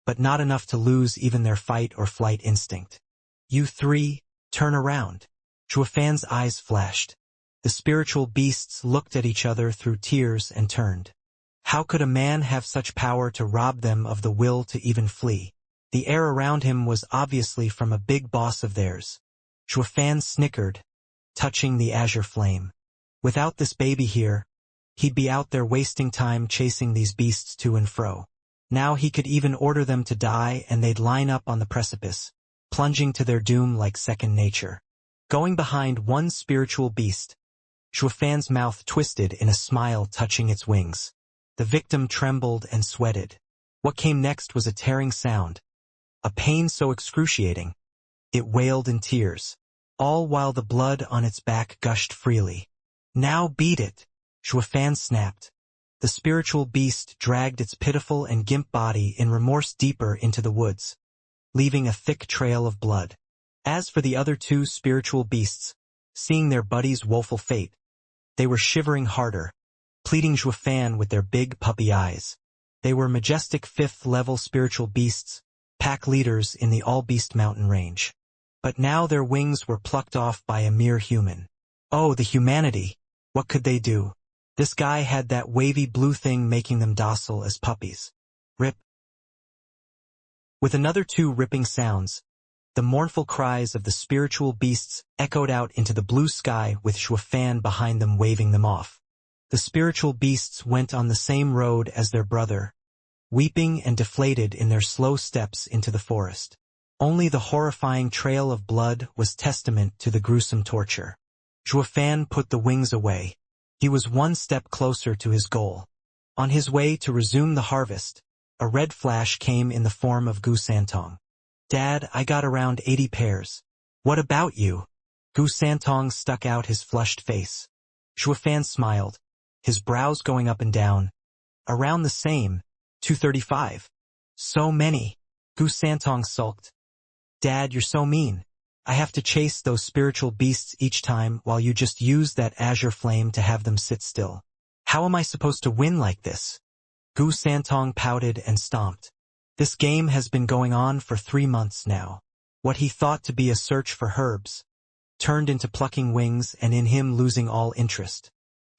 but not enough to lose even their fight or flight instinct. You 3, turn around. Zhuofan's eyes flashed. The spiritual beasts looked at each other through tears and turned. How could a man have such power to rob them of the will to even flee? The air around him was obviously from a big boss of theirs. Zhuofan snickered, touching the azure flame. Without this baby here, he'd be out there wasting time chasing these beasts to and fro. Now he could even order them to die and they'd line up on the precipice, plunging to their doom like second nature. Going behind one spiritual beast, Zhuofan's mouth twisted in a smile touching its wings. The victim trembled and sweated. What came next was a tearing sound, a pain so excruciating, it wailed in tears, all while the blood on its back gushed freely. Now beat it, Zhuofan snapped. The spiritual beast dragged its pitiful and gimp body in remorse deeper into the woods, leaving a thick trail of blood. As for the other 2 spiritual beasts, seeing their buddy's woeful fate, they were shivering harder, pleading Zhuofan with their big puppy eyes. They were majestic 5th-level spiritual beasts, pack leaders in the All-Beast Mountain Range. But now their wings were plucked off by a mere human. Oh, the humanity! What could they do? This guy had that wavy blue thing making them docile as puppies. Rip. With another 2 ripping sounds, The mournful cries of the spiritual beasts echoed out into the blue sky with Xuefan behind them waving them off. The spiritual beasts went on the same road as their brother, weeping and deflated in their slow steps into the forest. Only the horrifying trail of blood was testament to the gruesome torture. Xuefan put the wings away. He was one step closer to his goal. On his way to resume the harvest, a red flash came in the form of Gu Santong. "Dad, I got around 80 pairs. What about you?" Gu Santong stuck out his flushed face. Xuefan smiled, his brows going up and down. "Around the same, 235. "So many." Gu Santong sulked. "Dad, you're so mean. I have to chase those spiritual beasts each time while you just use that azure flame to have them sit still. How am I supposed to win like this?" Gu Santong pouted and stomped. This game has been going on for 3 months now. What he thought to be a search for herbs turned into plucking wings and in him losing all interest.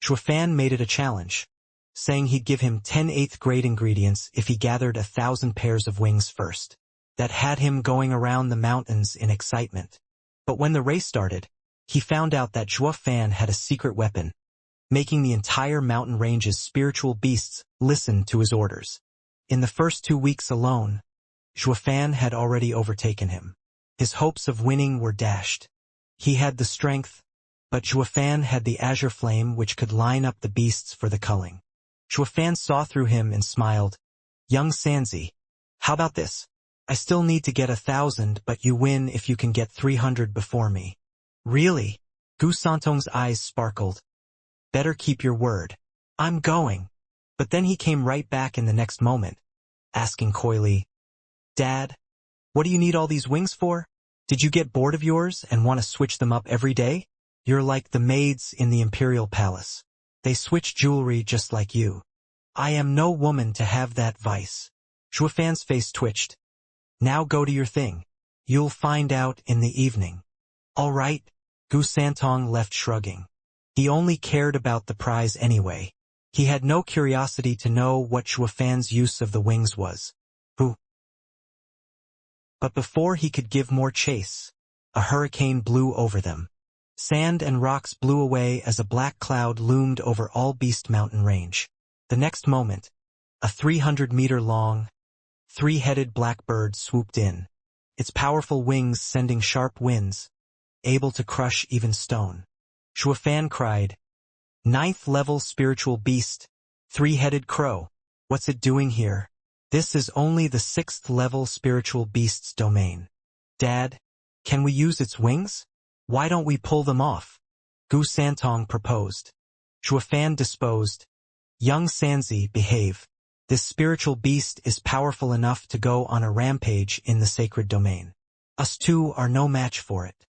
Xuefan made it a challenge, saying he'd give him 10 8th-grade ingredients if he gathered 1,000 pairs of wings first. That had him going around the mountains in excitement. But when the race started, he found out that Xuefan had a secret weapon, making the entire mountain range's spiritual beasts listen to his orders. In the first 2 weeks alone, Xuefan had already overtaken him. His hopes of winning were dashed. He had the strength, but Xuefan had the azure flame which could line up the beasts for the culling. Xuefan saw through him and smiled. "Young Xianxia, how about this? I still need to get 1,000, but you win if you can get 300 before me." "Really?" Gu Santong's eyes sparkled. "Better keep your word. I'm going." But then he came right back in the next moment, asking coyly, "Dad, what do you need all these wings for? Did you get bored of yours and want to switch them up every day? You're like the maids in the imperial palace. They switch jewelry just like you. I am no woman to have that vice." Xuefan's face twitched. "Now go to your thing. You'll find out in the evening." "All right." Gu Santong left shrugging. He only cared about the prize anyway. He had no curiosity to know what Xuefan's use of the wings was. Who? But before he could give more chase, a hurricane blew over them. Sand and rocks blew away as a black cloud loomed over all Beast Mountain range. The next moment, a 300-meter-long, 3-headed black bird swooped in, its powerful wings sending sharp winds, able to crush even stone. Xuefan cried, "9th-level spiritual beast, 3-headed crow. What's it doing here? This is only the 6th-level spiritual beast's domain. Dad, can we use its wings? Why don't we pull them off?" Gu Santong proposed. Xuefan disposed. "Young Xianxia, behave. This spiritual beast is powerful enough to go on a rampage in the sacred domain. Us two are no match for it."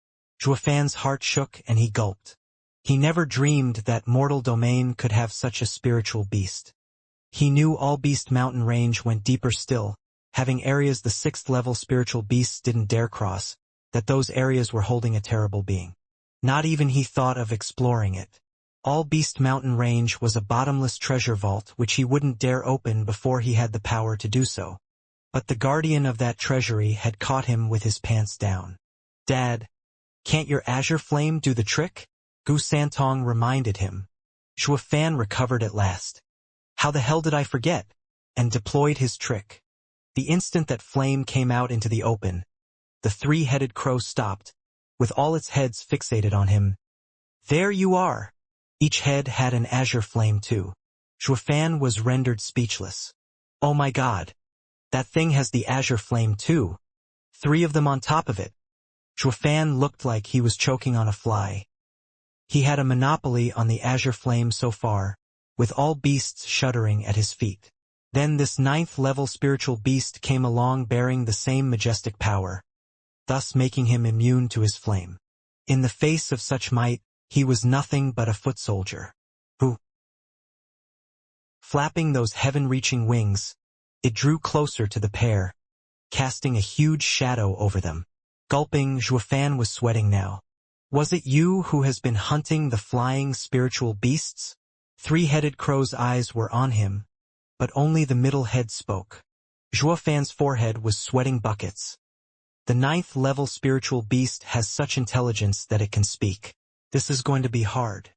Xuefan's heart shook and he gulped. He never dreamed that mortal domain could have such a spiritual beast. He knew all Beast Mountain range went deeper still, having areas the 6th-level spiritual beasts didn't dare cross, that those areas were holding a terrible being. Not even he thought of exploring it. All Beast Mountain range was a bottomless treasure vault which he wouldn't dare open before he had the power to do so. But the guardian of that treasury had caught him with his pants down. "Dad, can't your azure flame do the trick?" Gu Santong reminded him. Xuefan recovered at last. "How the hell did I forget?" and deployed his trick. The instant that flame came out into the open, the 3-headed crow stopped, with all its heads fixated on him. "There you are!" Each head had an azure flame too. Xuefan was rendered speechless. "Oh my god! That thing has the azure flame too. 3 of them on top of it." Xuefan looked like he was choking on a fly. He had a monopoly on the azure flame so far, with all beasts shuddering at his feet. Then this 9th-level spiritual beast came along bearing the same majestic power, thus making him immune to his flame. In the face of such might, he was nothing but a foot soldier. Who? Flapping those heaven-reaching wings, it drew closer to the pair, casting a huge shadow over them. Gulping, Xuefan was sweating now. "Was it you who has been hunting the flying spiritual beasts?" 3-headed crow's eyes were on him, but only the middle head spoke. Xuefan's forehead was sweating buckets. The 9th level spiritual beast has such intelligence that it can speak. This is going to be hard.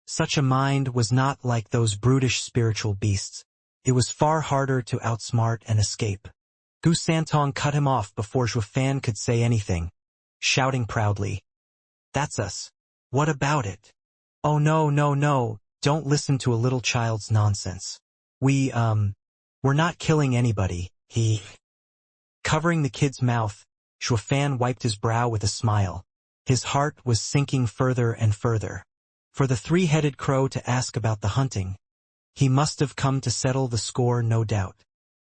Such a mind was not like those brutish spiritual beasts. It was far harder to outsmart and escape. Gu Santong cut him off before Zhuo Fan could say anything, shouting proudly, "That's us. What about it? Oh no, no, no, don't listen to a little child's nonsense. We're not killing anybody, he." Covering the kid's mouth, Zhuo Fan wiped his brow with a smile. His heart was sinking further and further. For the three-headed crow to ask about the hunting, he must have come to settle the score, no doubt.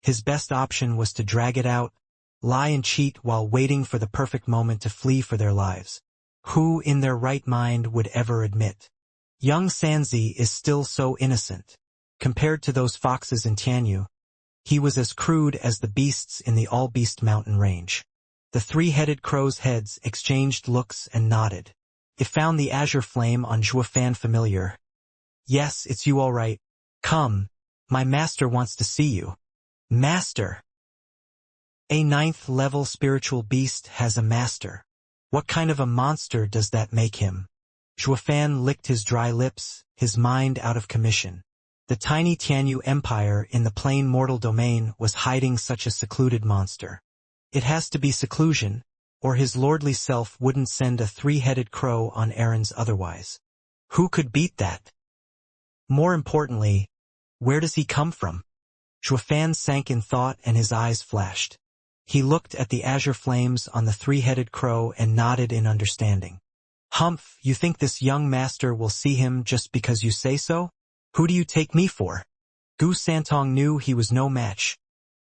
His best option was to drag it out, lie and cheat while waiting for the perfect moment to flee for their lives. Who in their right mind would ever admit? Young Sanzi is still so innocent. Compared to those foxes in Tianyu, he was as crude as the beasts in the all-beast mountain range. The three-headed crow's heads exchanged looks and nodded. It found the azure flame on Zhuo Fan familiar. "Yes, it's you all right. Come, my master wants to see you." Master! A 9th level spiritual beast has a master. What kind of a monster does that make him? Zhuo Fan licked his dry lips, his mind out of commission. The tiny Tianyu Empire in the plain mortal domain was hiding such a secluded monster. It has to be seclusion, or his lordly self wouldn't send a three-headed crow on errands otherwise. Who could beat that? More importantly, where does he come from? Zhuo Fan sank in thought and his eyes flashed. He looked at the azure flames on the three-headed crow and nodded in understanding. "Humph, you think this young master will see him just because you say so? Who do you take me for?" Gu Santong knew he was no match,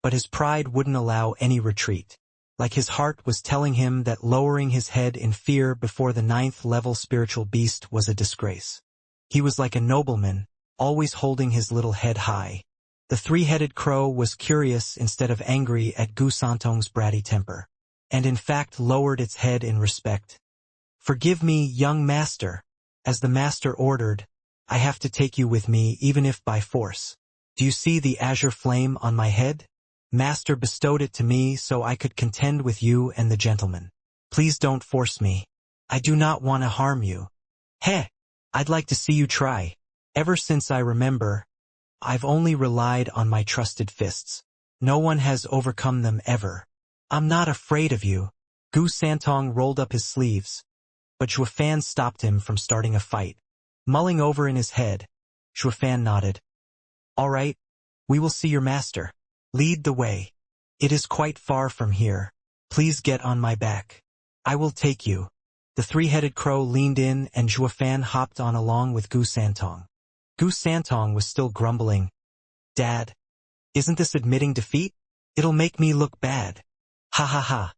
but his pride wouldn't allow any retreat. Like his heart was telling him that lowering his head in fear before the 9th level spiritual beast was a disgrace. He was like a nobleman, always holding his little head high. The three-headed crow was curious instead of angry at Gu Santong's bratty temper, and in fact lowered its head in respect. "Forgive me, young master. As the master ordered, I have to take you with me even if by force. Do you see the azure flame on my head? Master bestowed it to me so I could contend with you and the gentleman. Please don't force me. I do not want to harm you. Heh, I'd like to see you try. Ever since I remember, I've only relied on my trusted fists. No one has overcome them ever. I'm not afraid of you." Gu Santong rolled up his sleeves, but Zhuo Fan stopped him from starting a fight. Mulling over in his head, Zhuo Fan nodded. "All right, we will see your master. Lead the way. It is quite far from here. Please get on my back. I will take you." The three-headed crow leaned in and Zhuo Fan hopped on along with Gu Santong. Gu Santong was still grumbling. "Dad, isn't this admitting defeat? It'll make me look bad. Ha ha ha.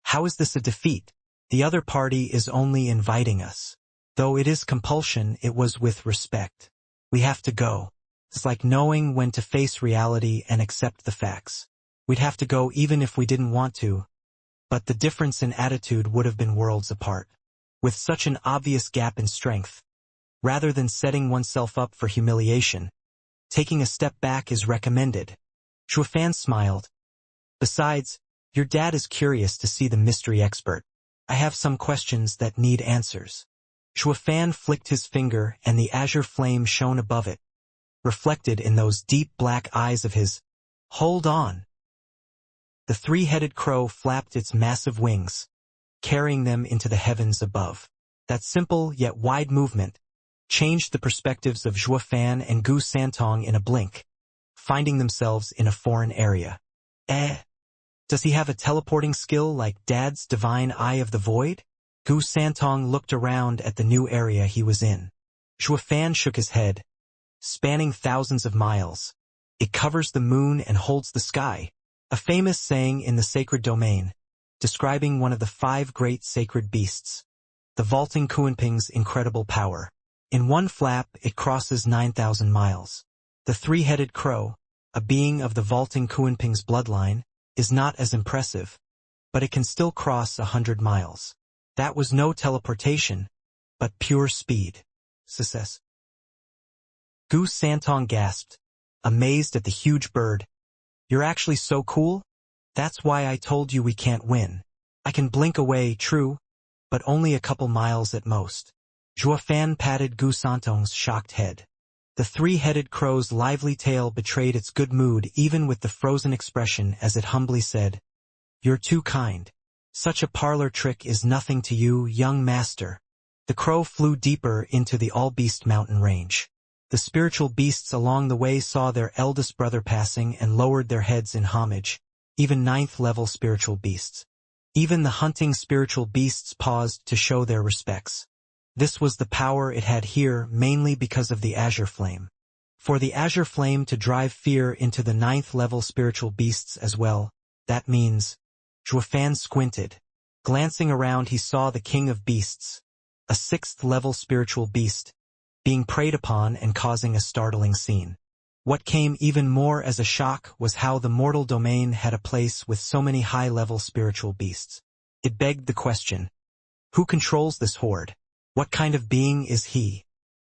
How is this a defeat? The other party is only inviting us. Though it is compulsion, it was with respect. We have to go. It's like knowing when to face reality and accept the facts. We'd have to go even if we didn't want to, but the difference in attitude would have been worlds apart. With such an obvious gap in strength, rather than setting oneself up for humiliation, taking a step back is recommended." Zhuo Fan smiled. "Besides, your dad is curious to see the mystery expert. I have some questions that need answers." Zhuo Fan flicked his finger and the azure flame shone above it, reflected in those deep black eyes of his. "Hold on." The three-headed crow flapped its massive wings, carrying them into the heavens above. That simple yet wide movement changed the perspectives of Zhuo Fan and Gu Santong in a blink, finding themselves in a foreign area. Does he have a teleporting skill like Dad's divine eye of the void? Gu Santong looked around at the new area he was in. Zhuo Fan shook his head. "Spanning thousands of miles. It covers the moon and holds the sky." A famous saying in the sacred domain, describing one of the 5 great sacred beasts. The vaulting Kunping's incredible power. In one flap, it crosses 9,000 miles. The three-headed crow, a being of the vaulting Kunping's bloodline, is not as impressive, but it can still cross 100 miles. That was no teleportation, but pure speed. Success. Gu Santong gasped, amazed at the huge bird. "You're actually so cool? That's why I told you we can't win." I can blink away, true, but only a couple miles at most. Zhuofan patted Gu Santong's shocked head. The three-headed crow's lively tail betrayed its good mood even with the frozen expression as it humbly said, "You're too kind. Such a parlor trick is nothing to you, young master." The crow flew deeper into the all-beast mountain range. The spiritual beasts along the way saw their eldest brother passing and lowered their heads in homage, even ninth-level spiritual beasts. Even the hunting spiritual beasts paused to show their respects. This was the power it had here mainly because of the azure flame. For the azure flame to drive fear into the ninth-level spiritual beasts as well, that means... Zhuofan squinted. Glancing around he saw the king of beasts, a sixth-level spiritual beast, being preyed upon and causing a startling scene. What came even more as a shock was how the mortal domain had a place with so many high-level spiritual beasts. It begged the question, who controls this horde? What kind of being is he?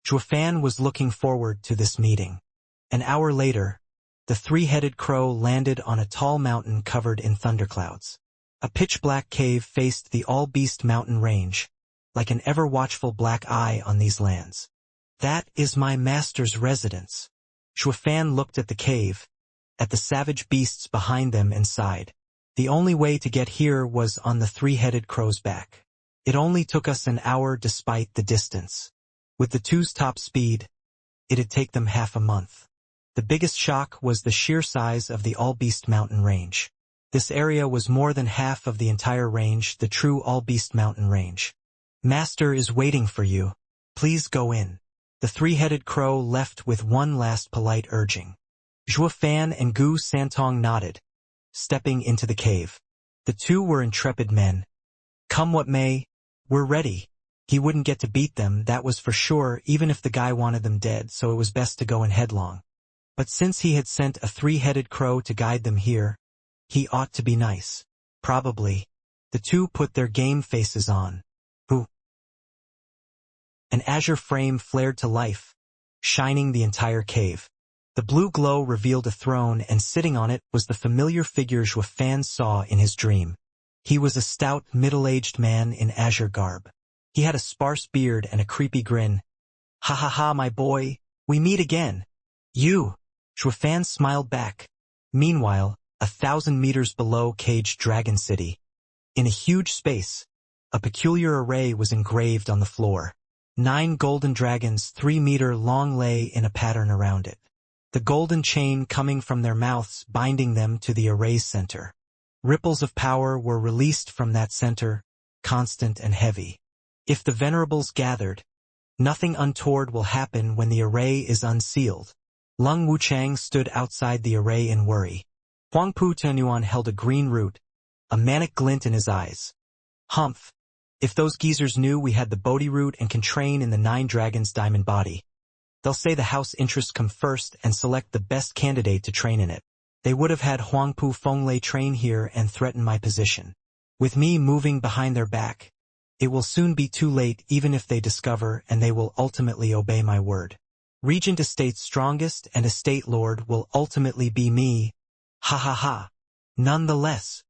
Zhuofan was looking forward to this meeting. An hour later, the three-headed crow landed on a tall mountain covered in thunderclouds. A pitch-black cave faced the all-beast mountain range, like an ever-watchful black eye on these lands. That is my master's residence. Zhuofan looked at the cave, at the savage beasts behind them and sighed. The only way to get here was on the three-headed crow's back. It only took us an hour despite the distance. With the two's top speed, it'd take them half a month. The biggest shock was the sheer size of the all-beast mountain range. This area was more than half of the entire range, the true all-beast mountain range. Master is waiting for you. Please go in. The three-headed crow left with one last polite urging. Zhuofan and Gu Santong nodded, stepping into the cave. The two were intrepid men. Come what may, we're ready. He wouldn't get to beat them, that was for sure, even if the guy wanted them dead, so it was best to go in headlong. But since he had sent a three-headed crow to guide them here, he ought to be nice. Probably. The two put their game faces on. Who? An azure frame flared to life, shining the entire cave. The blue glow revealed a throne, and sitting on it was the familiar figure Zhuofan saw in his dream. He was a stout, middle-aged man in azure garb. He had a sparse beard and a creepy grin. "Ha ha ha, my boy, we meet again." "You." Zhuofan smiled back. Meanwhile, 1,000 meters below caged Dragon City. In a huge space, a peculiar array was engraved on the floor. 9 golden dragons 3-meter long lay in a pattern around it. The golden chain coming from their mouths binding them to the array's center. Ripples of power were released from that center, constant and heavy. If the venerables gathered, nothing untoward will happen when the array is unsealed. Lung Wuchang stood outside the array in worry. Huangpu Tenuan held a green root, a manic glint in his eyes. Humph! If those geezers knew we had the Bodhi root and can train in the 9 dragons' diamond body, they'll say the house interests come first and select the best candidate to train in it. They would have had Huangpu Fenglei train here and threaten my position. With me moving behind their back, it will soon be too late even if they discover, and they will ultimately obey my word. Regent Estate's strongest and estate lord will ultimately be me. Ha ha ha. Nonetheless.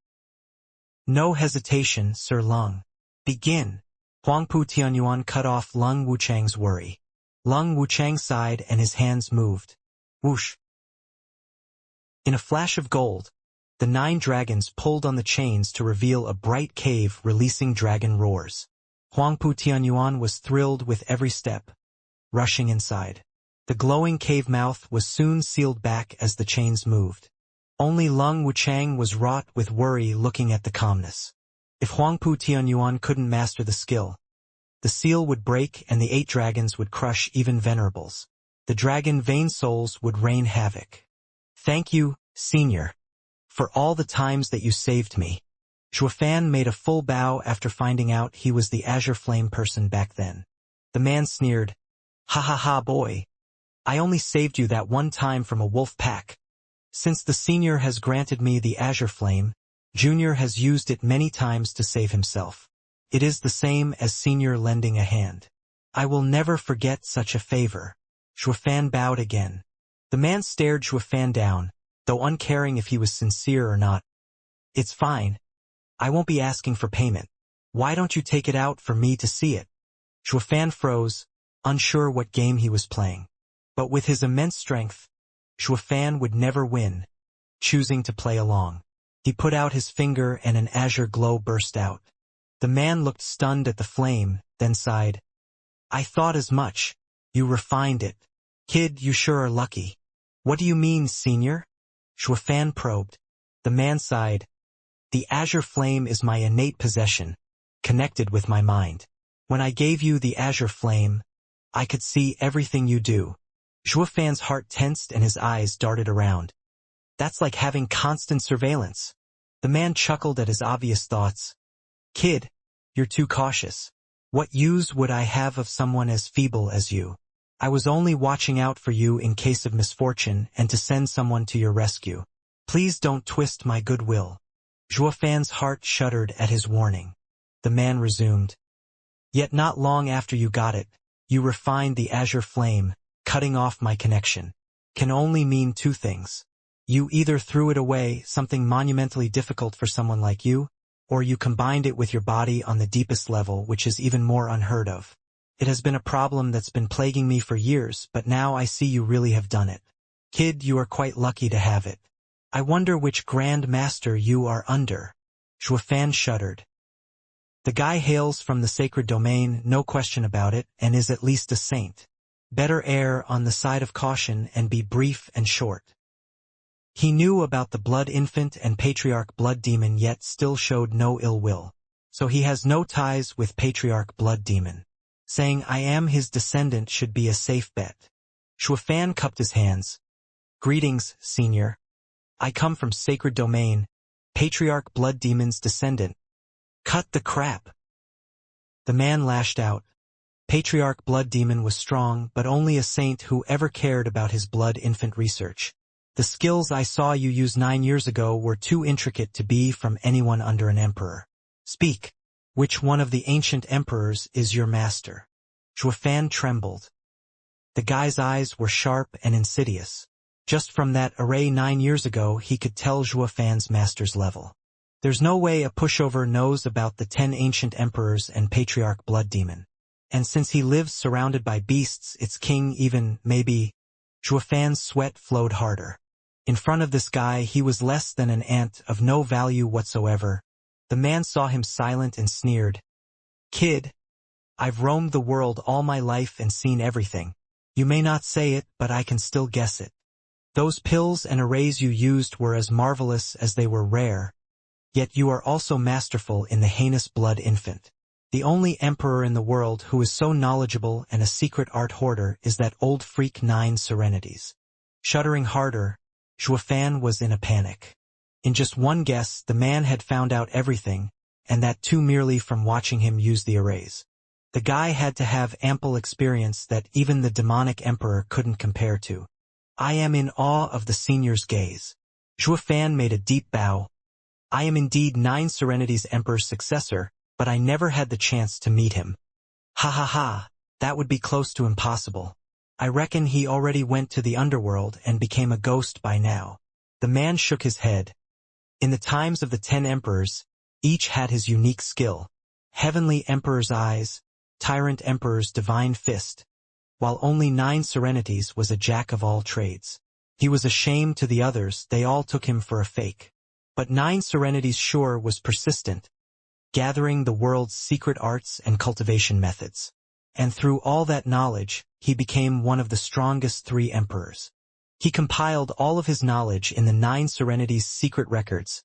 No hesitation, Sir Lung. Begin. Huangpu Tianyuan cut off Lung Wuchang's worry. Lung Wuchang sighed and his hands moved. Whoosh. In a flash of gold, the 9 dragons pulled on the chains to reveal a bright cave releasing dragon roars. Huangpu Tianyuan was thrilled with every step, rushing inside. The glowing cave mouth was soon sealed back as the chains moved. Only Lung Wuchang was wrought with worry looking at the calmness. If Huangpu Tianyuan couldn't master the skill, the seal would break and the 8 dragons would crush even venerables. The dragon vain souls would rain havoc. Thank you, Senior, for all the times that you saved me. Zhuofan made a full bow after finding out he was the Azure Flame person back then. The man sneered, "Ha ha ha, boy. I only saved you that one time from a wolf pack. Since the Senior has granted me the Azure Flame, Junior has used it many times to save himself. It is the same as Senior lending a hand. I will never forget such a favor." Zhuofan bowed again. The man stared Zhuofan down, though uncaring if he was sincere or not. "It's fine. I won't be asking for payment. Why don't you take it out for me to see it? Shuofan froze, unsure what game he was playing. But with his immense strength, Shuofan would never win, choosing to play along. He put out his finger and an azure glow burst out. The man looked stunned at the flame, then sighed. I thought as much. You refined it. Kid, you sure are lucky. What do you mean, senior? Shuofan probed. The man sighed. The azure flame is my innate possession, connected with my mind. When I gave you the azure flame, I could see everything you do. Shuofan's heart tensed and his eyes darted around. That's like having constant surveillance. The man chuckled at his obvious thoughts. Kid, you're too cautious. What use would I have of someone as feeble as you? I was only watching out for you in case of misfortune and to send someone to your rescue. Please don't twist my goodwill. Shuofan's heart shuddered at his warning. The man resumed. Yet not long after you got it, you refined the azure flame, cutting off my connection. Can only mean two things. You either threw it away, something monumentally difficult for someone like you, or you combined it with your body on the deepest level, which is even more unheard of. It has been a problem that's been plaguing me for years, but now I see you really have done it. Kid, you are quite lucky to have it. I wonder which Grand Master you are under. Shuofan shuddered. The guy hails from the sacred domain, no question about it, and is at least a saint. Better err on the side of caution and be brief and short. He knew about the blood infant and patriarch blood demon yet still showed no ill will. So he has no ties with patriarch blood demon. Saying I am his descendant should be a safe bet. Shuofan cupped his hands. Greetings, senior. I come from sacred domain, patriarch blood demon's descendant. Cut the crap. The man lashed out. Patriarch blood demon was strong, but only a saint who ever cared about his blood infant research. The skills I saw you use 9 years ago were too intricate to be from anyone under an emperor. Speak. Which one of the ancient emperors is your master? Shuofan trembled. The guy's eyes were sharp and insidious. Just from that array 9 years ago he could tell Shuofan's master's level. There's no way a pushover knows about the 10 ancient emperors and patriarch blood demon. And since he lives surrounded by beasts, its king even, maybe. Shuofan's sweat flowed harder. In front of this guy he was less than an ant of no value whatsoever. The man saw him silent and sneered. Kid, I've roamed the world all my life and seen everything. You may not say it, but I can still guess it. Those pills and arrays you used were as marvelous as they were rare. Yet you are also masterful in the heinous blood infant. The only emperor in the world who is so knowledgeable and a secret art hoarder is that old freak 9 Serenities. Shuddering harder, Shuofan was in a panic. In just one guess, the man had found out everything, and that too merely from watching him use the arrays. The guy had to have ample experience that even the demonic emperor couldn't compare to. I am in awe of the senior's gaze. Shuofan made a deep bow. I am indeed 9 Serenities emperor's successor, but I never had the chance to meet him. Ha ha ha, that would be close to impossible. I reckon he already went to the underworld and became a ghost by now. The man shook his head. In the times of the 10 emperors, each had his unique skill. Heavenly emperor's eyes, tyrant emperor's divine fist, while only 9 Serenities was a jack of all trades. He was a shame to the others, they all took him for a fake. But 9 Serenities sure was persistent, gathering the world's secret arts and cultivation methods. And through all that knowledge, he became one of the strongest 3 emperors. He compiled all of his knowledge in the 9 Serenities' secret records,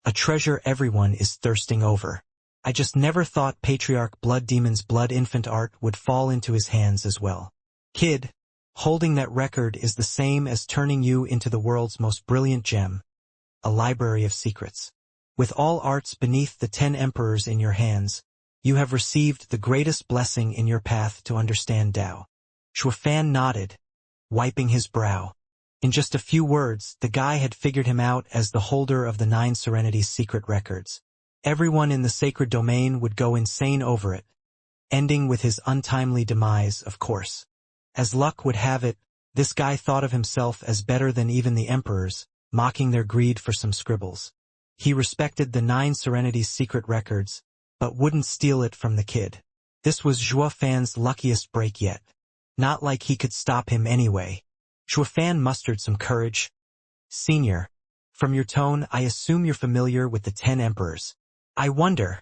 a treasure everyone is thirsting over. I just never thought Patriarch Blood Demon's blood infant art would fall into his hands as well. Kid, holding that record is the same as turning you into the world's most brilliant gem, a library of secrets. With all arts beneath the 10 emperors in your hands, you have received the greatest blessing in your path to understand Tao. Shuofan nodded, wiping his brow. In just a few words, the guy had figured him out as the holder of the 9 Serenities' secret records. Everyone in the sacred domain would go insane over it, ending with his untimely demise, of course. As luck would have it, this guy thought of himself as better than even the emperors, mocking their greed for some scribbles. He respected the 9 Serenity's secret records, but wouldn't steal it from the kid. This was Zhuo Fan's luckiest break yet. Not like he could stop him anyway. Zhuo Fan mustered some courage. Senior, from your tone I assume you're familiar with the 10 emperors. I wonder.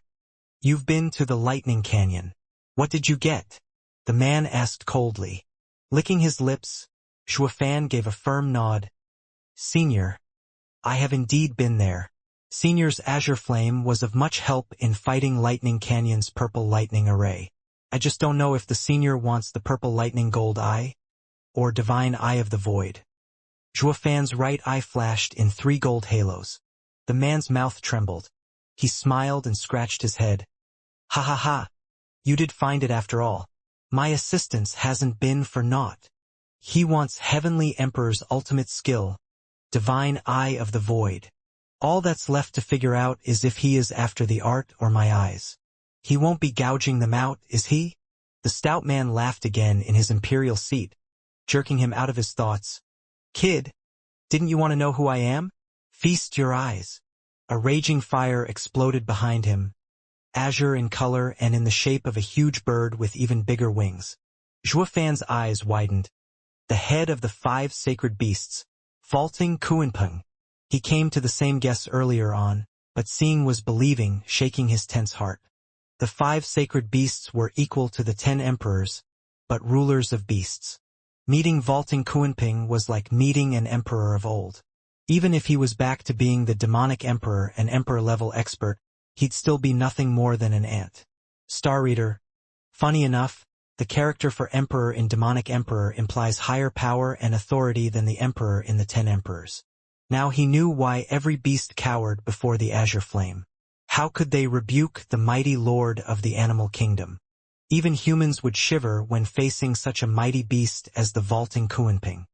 You've been to the Lightning Canyon. What did you get? The man asked coldly. Licking his lips, Zhuo Fan gave a firm nod. Senior, I have indeed been there. Senior's azure flame was of much help in fighting Lightning Canyon's purple lightning array. I just don't know if the senior wants the purple lightning gold eye, or divine eye of the void. Zhuo Fan's right eye flashed in 3 gold halos. The man's mouth trembled. He smiled and scratched his head. Ha ha ha. You did find it after all. My assistance hasn't been for naught. He wants Heavenly Emperor's ultimate skill, divine eye of the void. All that's left to figure out is if he is after the art or my eyes. He won't be gouging them out, is he? The stout man laughed again in his imperial seat, jerking him out of his thoughts. Kid, didn't you want to know who I am? Feast your eyes. A raging fire exploded behind him, azure in color and in the shape of a huge bird with even bigger wings. Zhuo Fan's eyes widened. The head of the 5 sacred beasts, vaulting Kuanpeng. He came to the same guess earlier on, but seeing was believing, shaking his tense heart. The 5 sacred beasts were equal to the 10 emperors, but rulers of beasts. Meeting vaulting Kuanpeng was like meeting an emperor of old. Even if he was back to being the demonic emperor and emperor-level expert, he'd still be nothing more than an ant. Star Reader. Funny enough, the character for emperor in demonic emperor implies higher power and authority than the emperor in the 10 emperors. Now he knew why every beast cowered before the azure flame. How could they rebuke the mighty lord of the animal kingdom? Even humans would shiver when facing such a mighty beast as the vaulting Kuanping.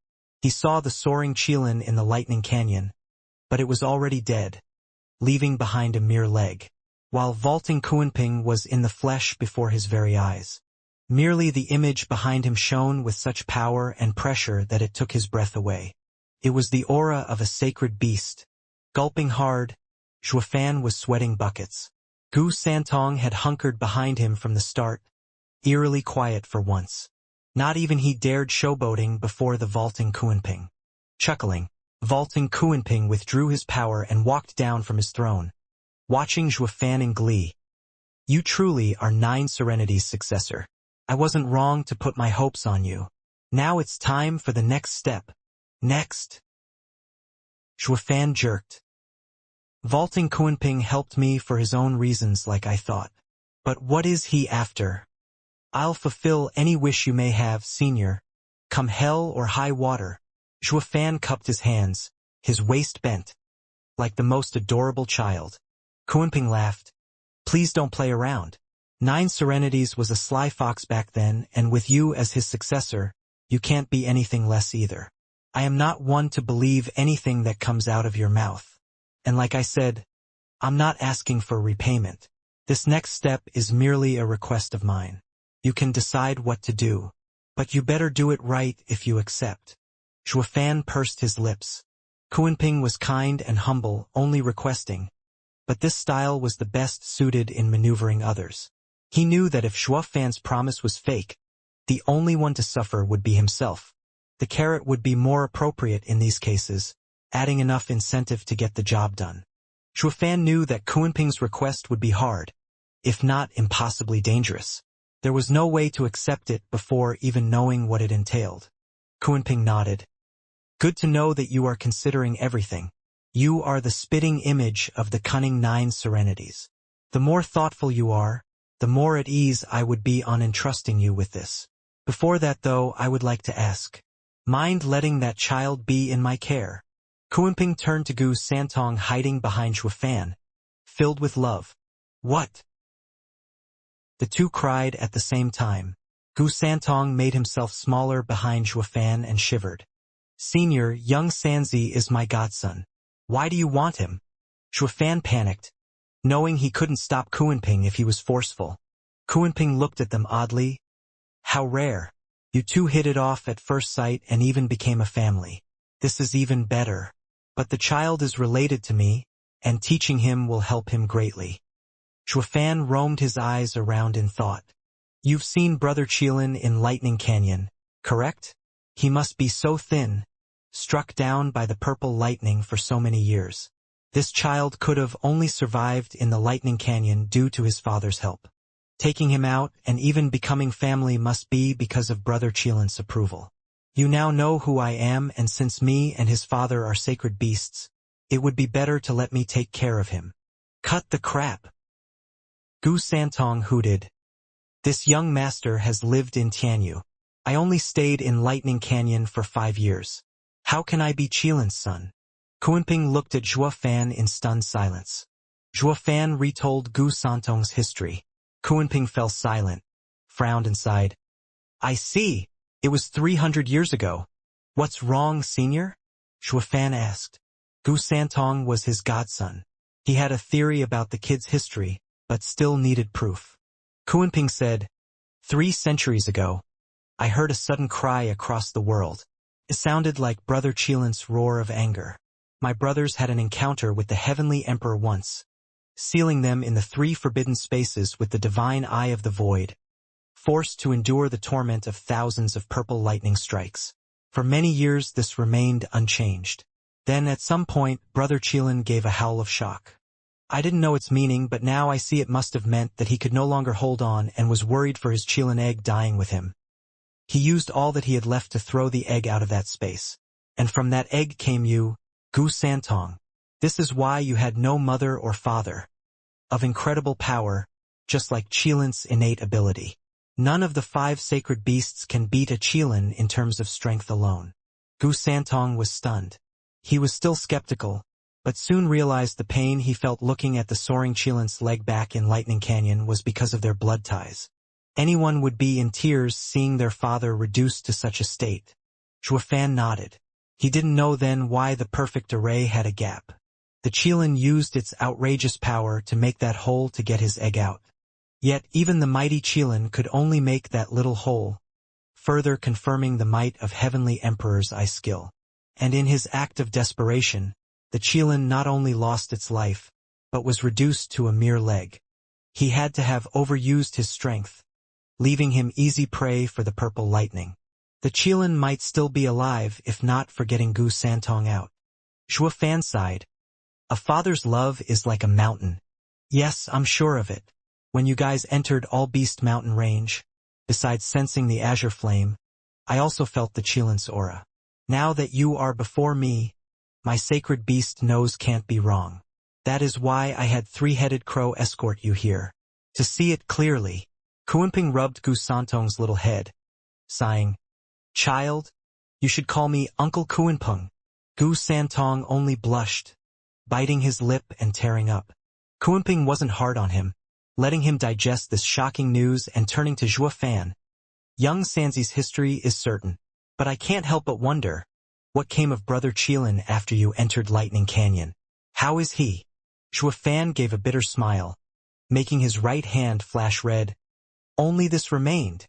He saw the soaring Qilin in the Lightning Canyon, but it was already dead, leaving behind a mere leg, while vaulting Kuanping was in the flesh before his very eyes. Merely the image behind him shone with such power and pressure that it took his breath away. It was the aura of a sacred beast. Gulping hard, Zhuo Fan was sweating buckets. Gu Santong had hunkered behind him from the start, eerily quiet for once. Not even he dared showboating before the vaulting Kuanping. Chuckling, vaulting Kuanping withdrew his power and walked down from his throne, watching Zhuo Fan in glee. You truly are 9 Serenity's successor. I wasn't wrong to put my hopes on you. Now it's time for the next step. Next. Zhuo Fan jerked. Vaulting Kuanping helped me for his own reasons like I thought. But what is he after? I'll fulfill any wish you may have, senior. Come hell or high water. Zhuo Fan cupped his hands, his waist bent, like the most adorable child. Kuanping laughed. Please don't play around. 9 Serenities was a sly fox back then, and with you as his successor, you can't be anything less either. I am not one to believe anything that comes out of your mouth. And like I said, I'm not asking for repayment. This next step is merely a request of mine. You can decide what to do, but you better do it right if you accept. Zhuo Fan pursed his lips. Kuanping was kind and humble, only requesting, but this style was the best suited in maneuvering others. He knew that if Zhuo Fan's promise was fake, the only one to suffer would be himself. The carrot would be more appropriate in these cases, adding enough incentive to get the job done. Zhuo Fan knew that Kuanping's request would be hard, if not impossibly dangerous. There was no way to accept it before even knowing what it entailed. Kuanping nodded. Good to know that you are considering everything. You are the spitting image of the cunning 9 Serenities. The more thoughtful you are, the more at ease I would be on entrusting you with this. Before that though, I would like to ask. Mind letting that child be in my care? Kuanping turned to Gu Santong hiding behind Zhuo Fan, filled with love. What? The two cried at the same time. Gu Santong made himself smaller behind Zhuo Fan and shivered. Senior, young Sanzi is my godson. Why do you want him? Zhuo Fan panicked, knowing he couldn't stop Kuanping if he was forceful. Kuanping looked at them oddly. How rare. You two hit it off at first sight and even became a family. This is even better. But the child is related to me, and teaching him will help him greatly. Zhuofan roamed his eyes around in thought. You've seen Brother Qilin in Lightning Canyon, correct? He must be so thin, struck down by the purple lightning for so many years. This child could have only survived in the Lightning Canyon due to his father's help. Taking him out and even becoming family must be because of Brother Qilin's approval. You now know who I am, and since me and his father are sacred beasts, it would be better to let me take care of him. Cut the crap! Gu Santong hooted. This young master has lived in Tianyu. I only stayed in Lightning Canyon for 5 years. How can I be Qilin's son? Kunping looked at Zhuofan in stunned silence. Zhuofan retold Gu Santong's history. Kunping fell silent, frowned and sighed. I see. It was 300 years ago. What's wrong, senior? Zhuofan asked. Gu Santong was his godson. He had a theory about the kid's history, but still needed proof. Kunping said, 3 centuries ago, I heard a sudden cry across the world. It sounded like Brother Qilin's roar of anger. My brothers had an encounter with the Heavenly Emperor once, sealing them in the 3 forbidden spaces with the divine eye of the void, forced to endure the torment of thousands of purple lightning strikes. For many years this remained unchanged. Then at some point Brother Qilin gave a howl of shock. I didn't know its meaning, but now I see it must have meant that he could no longer hold on and was worried for his Qilin egg dying with him. He used all that he had left to throw the egg out of that space. And from that egg came you, Gu Santong. This is why you had no mother or father. Of incredible power, just like Qilin's innate ability. None of the 5 sacred beasts can beat a Qilin in terms of strength alone. Gu Santong was stunned. He was still skeptical, but soon realized the pain he felt looking at the soaring Qilin's leg back in Lightning Canyon was because of their blood ties. Anyone would be in tears seeing their father reduced to such a state. Zhuofan nodded. He didn't know then why the perfect array had a gap. The Qilin used its outrageous power to make that hole to get his egg out. Yet even the mighty Qilin could only make that little hole, further confirming the might of Heavenly Emperor's eye skill. And in his act of desperation, the Qilin not only lost its life, but was reduced to a mere leg. He had to have overused his strength, leaving him easy prey for the purple lightning. The Qilin might still be alive if not for getting Gu Santong out. Zhuofan sighed. A father's love is like a mountain. Yes, I'm sure of it. When you guys entered All Beast Mountain Range, besides sensing the azure flame, I also felt the Qilin's aura. Now that you are before me, my sacred beast nose can't be wrong. That is why I had 3-headed crow escort you here. To see it clearly. Kunping rubbed Gu Santong's little head, sighing. Child, you should call me Uncle Kunpeng. Gu Santong only blushed, biting his lip and tearing up. Kunpeng wasn't hard on him, letting him digest this shocking news and turning to Zhuofan. Young Sanzi's history is certain, but I can't help but wonder, what came of Brother Qilin after you entered Lightning Canyon? How is he? Zhuofan gave a bitter smile, making his right hand flash red. Only this remained.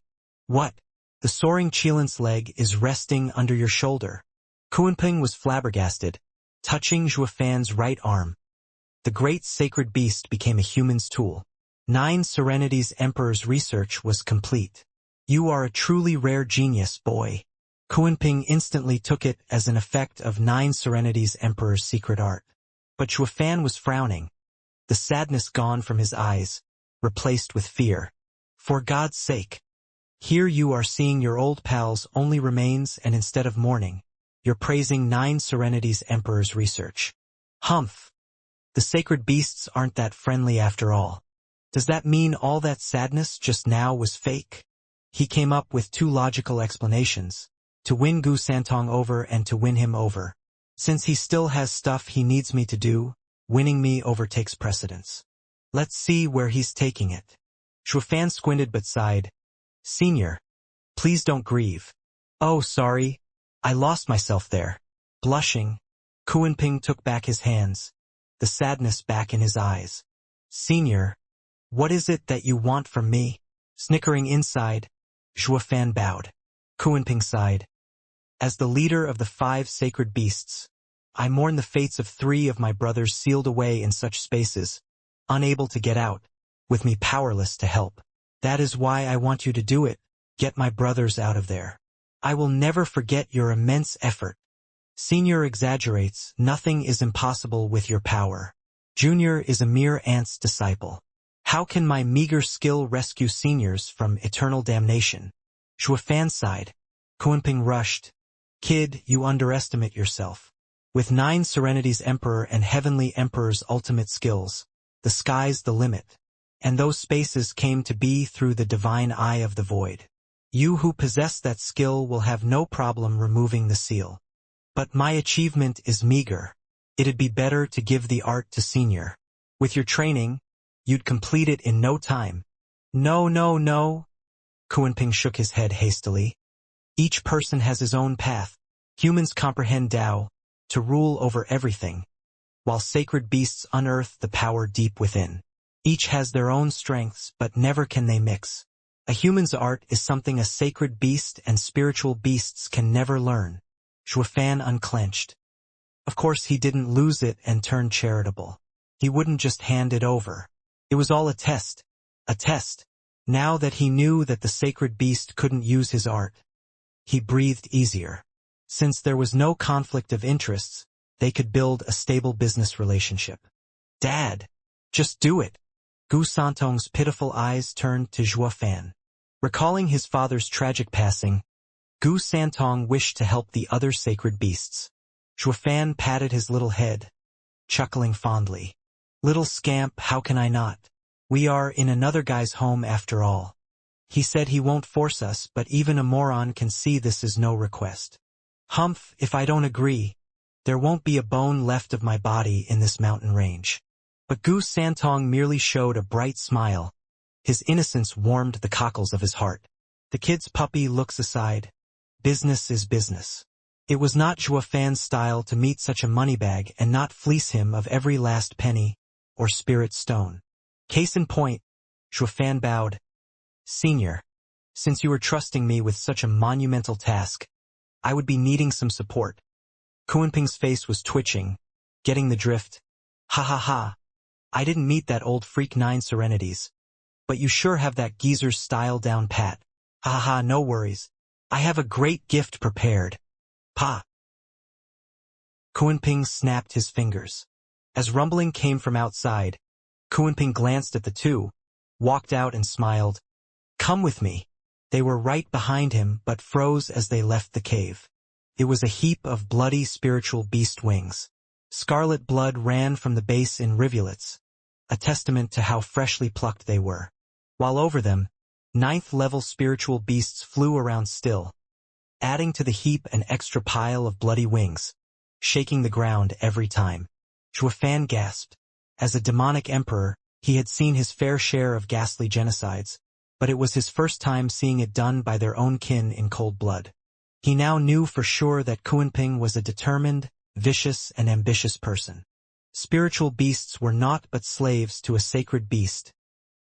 What? The soaring Qilin's leg is resting under your shoulder. Kunpeng was flabbergasted, touching Zhuofan's right arm. The great sacred beast became a human's tool. 9 Serenities Emperor's research was complete. You are a truly rare genius, boy. Kunpeng instantly took it as an effect of 9 Serenities Emperor's secret art. But Zhuofan was frowning, the sadness gone from his eyes, replaced with fear. For God's sake. Here you are seeing your old pal's only remains, and instead of mourning, you're praising 9 Serenities Emperor's research. Humph. The sacred beasts aren't that friendly after all. Does that mean all that sadness just now was fake? He came up with 2 logical explanations, to win Gu Santong over and to win him over. Since he still has stuff he needs me to do, winning me over takes precedence. Let's see where he's taking it. Zhuofan squinted but sighed. Senior, please don't grieve. Oh, sorry. I lost myself there. Blushing, Kunpeng took back his hands, the sadness back in his eyes. Senior, what is it that you want from me? Snickering inside, Zhuofan bowed. Kunpeng sighed. As the leader of the 5 sacred beasts, I mourn the fates of 3 of my brothers sealed away in such spaces, unable to get out, with me powerless to help. That is why I want you to do it, get my brothers out of there. I will never forget your immense effort. Senior exaggerates, nothing is impossible with your power. Junior is a mere ant's disciple. How can my meager skill rescue seniors from eternal damnation? Zhuofan sighed. Kunping rushed. Kid, you underestimate yourself. With 9 Serenity's Emperor and Heavenly Emperor's ultimate skills, the sky's the limit. And those spaces came to be through the divine eye of the void. You who possess that skill will have no problem removing the seal. But my achievement is meager. It'd be better to give the art to Senior. With your training, you'd complete it in no time. No, no, no. Kunping shook his head hastily. Each person has his own path. Humans comprehend Tao, to rule over everything, while sacred beasts unearth the power deep within. Each has their own strengths, but never can they mix. A human's art is something a sacred beast and spiritual beasts can never learn. Zhuofan unclenched. Of course he didn't lose it and turn charitable. He wouldn't just hand it over. It was all a test. A test. Now that he knew that the sacred beast couldn't use his art, he breathed easier. Since there was no conflict of interests, they could build a stable business relationship. Dad, just do it. Gu Santong's pitiful eyes turned to Zhuofan. Recalling his father's tragic passing, Gu Santong wished to help the other sacred beasts. Zhuofan patted his little head, chuckling fondly. Little scamp, how can I not? We are in another guy's home after all. He said he won't force us, but even a moron can see this is no request. Humph, if I don't agree, there won't be a bone left of my body in this mountain range. But Gu Santong merely showed a bright smile. His innocence warmed the cockles of his heart. The kid's puppy looks aside. Business is business. It was not Zhuofan's style to meet such a moneybag and not fleece him of every last penny or spirit stone. Case in point, Zhuofan bowed. Senior, since you are trusting me with such a monumental task, I would be needing some support. Kunping's face was twitching, getting the drift. Ha ha ha. I didn't meet that old freak 9 Serenities. But you sure have that geezer's style down pat. Ha ha ha, no worries. I have a great gift prepared. Pa. Kunping snapped his fingers. As rumbling came from outside, Kunping glanced at the two, walked out and smiled. Come with me. They were right behind him but froze as they left the cave. It was a heap of bloody spiritual beast wings. Scarlet blood ran from the base in rivulets, a testament to how freshly plucked they were. While over them, 9th-level spiritual beasts flew around still, adding to the heap an extra pile of bloody wings, shaking the ground every time. Zhuofan gasped. As a demonic emperor, he had seen his fair share of ghastly genocides, but it was his first time seeing it done by their own kin in cold blood. He now knew for sure that Kunping was a determined, vicious, and ambitious person. Spiritual beasts were naught but slaves to a sacred beast,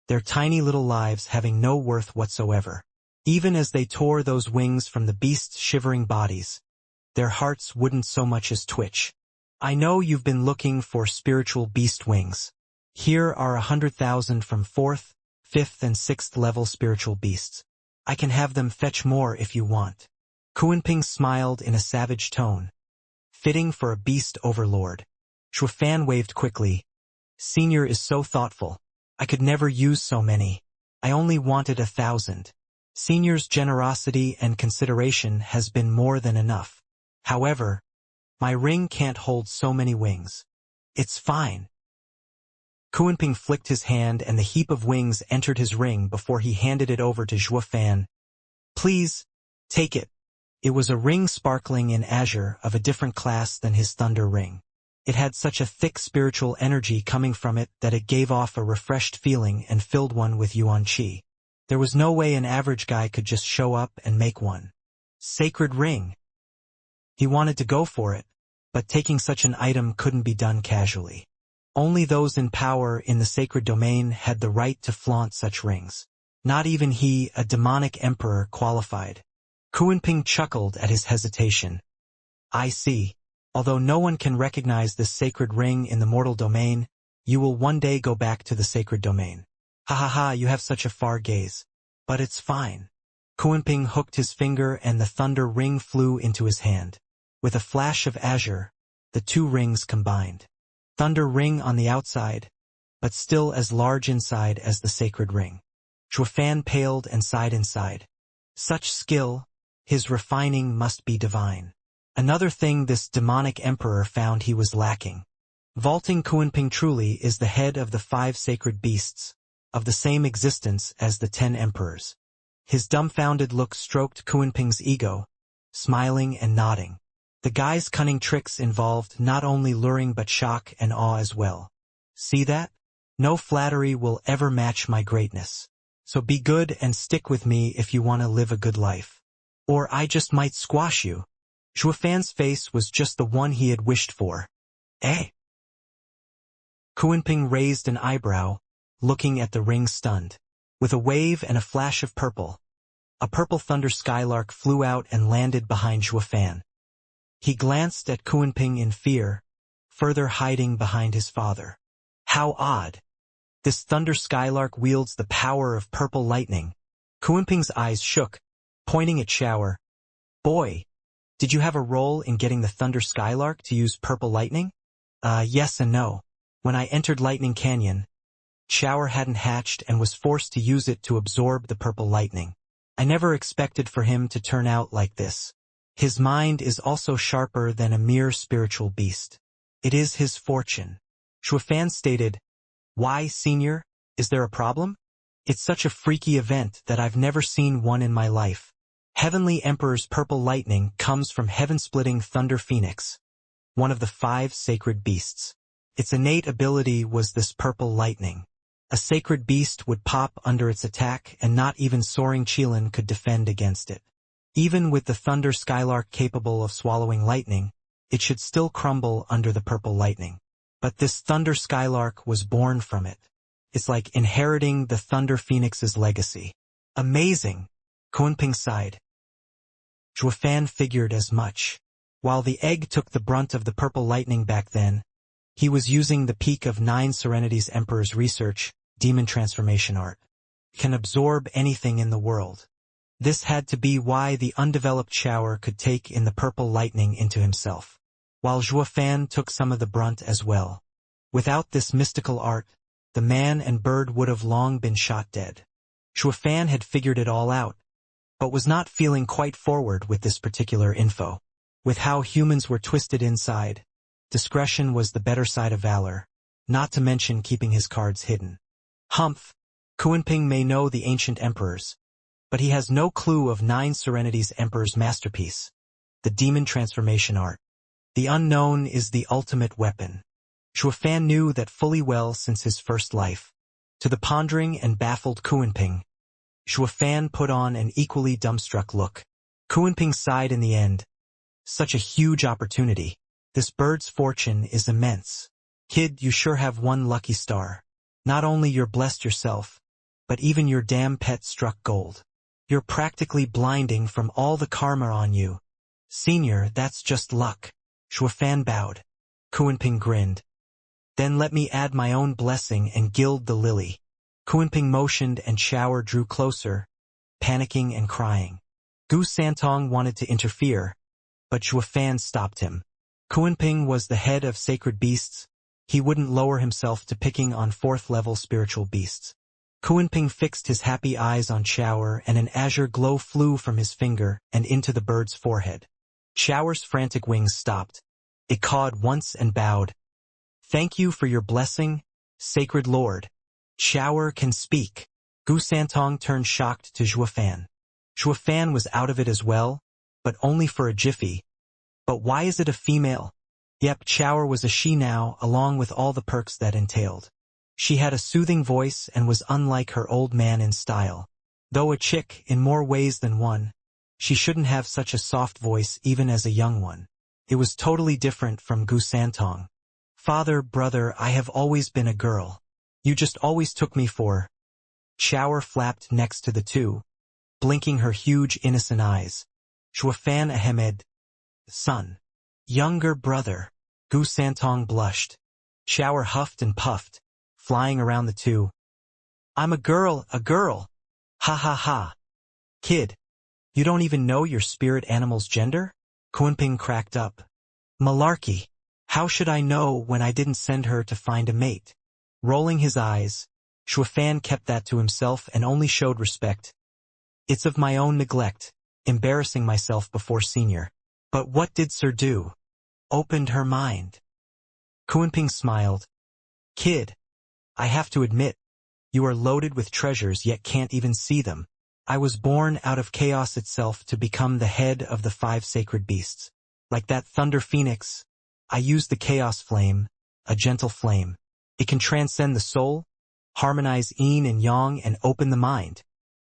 their tiny little lives having no worth whatsoever. Even as they tore those wings from the beast's shivering bodies, their hearts wouldn't so much as twitch. I know you've been looking for spiritual beast wings. Here are 100,000 from 4th, 5th, and 6th level spiritual beasts. I can have them fetch more if you want. Kunping smiled in a savage tone. Fitting for a beast overlord. Zhuofan waved quickly. Senior is so thoughtful. I could never use so many. I only wanted 1,000. Senior's generosity and consideration has been more than enough. However, my ring can't hold so many wings. It's fine. Kunping flicked his hand and the heap of wings entered his ring before he handed it over to Zhuofan. Please, take it. It was a ring sparkling in azure of a different class than his thunder ring. It had such a thick spiritual energy coming from it that it gave off a refreshed feeling and filled one with yuan qi. There was no way an average guy could just show up and make one. Sacred ring. He wanted to go for it, but taking such an item couldn't be done casually. Only those in power in the sacred domain had the right to flaunt such rings. Not even he, a demonic emperor, qualified. Kunping chuckled at his hesitation. I see. Although no one can recognize this sacred ring in the mortal domain, you will one day go back to the sacred domain. Ha ha ha, you have such a far gaze. But it's fine. Kunping hooked his finger and the thunder ring flew into his hand. With a flash of azure, the two rings combined. Thunder ring on the outside, but still as large inside as the sacred ring. Zhuofan paled and sighed inside. Such skill, his refining must be divine. Another thing this demonic emperor found he was lacking. Vaulting Kunping truly is the head of the 5 sacred beasts, of the same existence as the 10 emperors. His dumbfounded look stroked Kunping's ego, smiling and nodding. The guy's cunning tricks involved not only luring but shock and awe as well. See that? No flattery will ever match my greatness. So be good and stick with me if you want to live a good life. Or I just might squash you. Zhuofan's face was just the one he had wished for. Eh? Kunping raised an eyebrow, looking at the ring stunned. With a wave and a flash of purple, a purple thunder skylark flew out and landed behind Zhuofan. He glanced at Kunping in fear, further hiding behind his father. How odd. This thunder skylark wields the power of purple lightning. Kunping's eyes shook, pointing at Shower. Boy, did you have a role in getting the thunder skylark to use purple lightning? Yes and no. When I entered Lightning Canyon, Shower hadn't hatched and was forced to use it to absorb the purple lightning. I never expected for him to turn out like this. His mind is also sharper than a mere spiritual beast. It is his fortune. Zhuofan stated, Why, senior, is there a problem? It's such a freaky event that I've never seen one in my life. Heavenly Emperor's purple lightning comes from heaven-splitting Thunder Phoenix, one of the 5 sacred beasts. Its innate ability was this purple lightning. A sacred beast would pop under its attack and not even soaring Qilin could defend against it. Even with the thunder skylark capable of swallowing lightning, it should still crumble under the purple lightning. But this thunder skylark was born from it. It's like inheriting the Thunder Phoenix's legacy. Amazing, Kunping sighed. Zhuofan figured as much. While the egg took the brunt of the purple lightning back then, he was using the peak of 9 Serenities Emperor's research, demon transformation art. Can absorb anything in the world. This had to be why the undeveloped Shower could take in the purple lightning into himself, while Zhuofan took some of the brunt as well. Without this mystical art, the man and bird would have long been shot dead. Zhuofan had figured it all out, but was not feeling quite forward with this particular info. With how humans were twisted inside, discretion was the better side of valor, not to mention keeping his cards hidden. Humph, Kunping may know the ancient emperors, but he has no clue of 9 Serenities Emperor's masterpiece, the demon transformation art. The unknown is the ultimate weapon. Zhuofan knew that fully well since his first life. To the pondering and baffled Kunping, Zhuofan put on an equally dumbstruck look. Kunping sighed in the end. Such a huge opportunity. This bird's fortune is immense. Kid, you sure have one lucky star. Not only you're blessed yourself, but even your damn pet struck gold. You're practically blinding from all the karma on you. Senior, that's just luck. Zhuofan bowed. Kunping grinned. Then let me add my own blessing and gild the lily. Kunping motioned and Shower drew closer, panicking and crying. Gu Santong wanted to interfere, but Zhuofan stopped him. Kunping was the head of sacred beasts. He wouldn't lower himself to picking on 4th-level spiritual beasts. Kunping fixed his happy eyes on Shower and an azure glow flew from his finger and into the bird's forehead. Shower's frantic wings stopped. It cawed once and bowed. Thank you for your blessing, sacred lord. Shower can speak. Gu Santong turned shocked to Zhuofan. Zhuofan was out of it as well, but only for a jiffy. But why is it a female? Yep, Shower was a she now, along with all the perks that entailed. She had a soothing voice and was unlike her old man in style. Though a chick in more ways than one, she shouldn't have such a soft voice even as a young one. It was totally different from Gu Santong. Father, brother, I have always been a girl. You just always took me for. Shower flapped next to the two, blinking her huge innocent eyes. Zhuofan Ahmed. Son. Younger brother. Gu Santong blushed. Shower huffed and puffed, flying around the two. I'm a girl, a girl. Ha ha ha. Kid, you don't even know your spirit animal's gender? Kunping cracked up. Malarkey. How should I know when I didn't send her to find a mate? Rolling his eyes, Shuafan kept that to himself and only showed respect. It's of my own neglect, embarrassing myself before senior. But what did Sir do? Opened her mind. Kunping smiled. Kid, I have to admit, you are loaded with treasures yet can't even see them. I was born out of chaos itself to become the head of the 5 sacred beasts. Like that thunder phoenix, I use the chaos flame, a gentle flame. It can transcend the soul, harmonize yin and yang, and open the mind.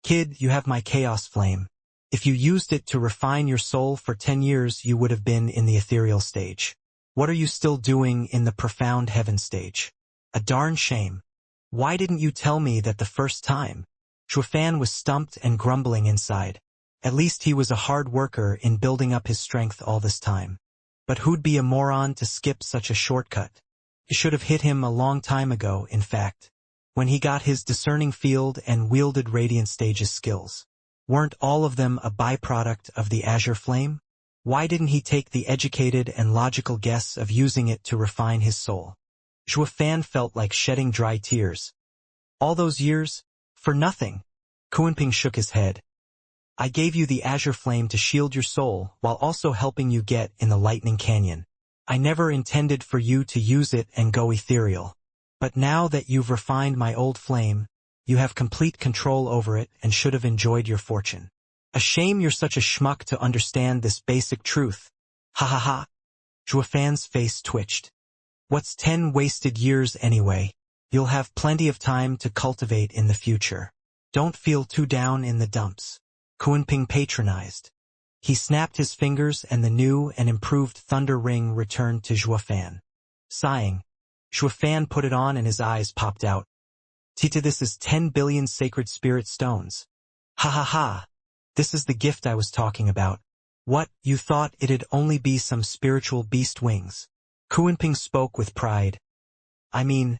Kid, you have my chaos flame. If you used it to refine your soul for 10 years, you would have been in the ethereal stage. What are you still doing in the profound heaven stage? A darn shame. Why didn't you tell me that the first time? Shuafan was stumped and grumbling inside. At least he was a hard worker in building up his strength all this time. But who'd be a moron to skip such a shortcut? It should have hit him a long time ago, in fact, when he got his discerning field and wielded Radiant Stage's skills. Weren't all of them a byproduct of the Azure Flame? Why didn't he take the educated and logical guess of using it to refine his soul? Shuafan felt like shedding dry tears. All those years? For nothing. Kunping shook his head. I gave you the Azure Flame to shield your soul while also helping you get in the Lightning Canyon. I never intended for you to use it and go ethereal. But now that you've refined my old flame, you have complete control over it and should have enjoyed your fortune. A shame you're such a schmuck to understand this basic truth. Ha ha ha. Shuafan's face twitched. What's 10 wasted years anyway? You'll have plenty of time to cultivate in the future. Don't feel too down in the dumps. Kunping patronized. He snapped his fingers and the new and improved thunder ring returned to Shuafan. Sighing, Shuafan put it on and his eyes popped out. Tita, this is 10 billion sacred spirit stones. Ha ha ha. This is the gift I was talking about. What, you thought it'd only be some spiritual beast wings? Kunping spoke with pride. I mean,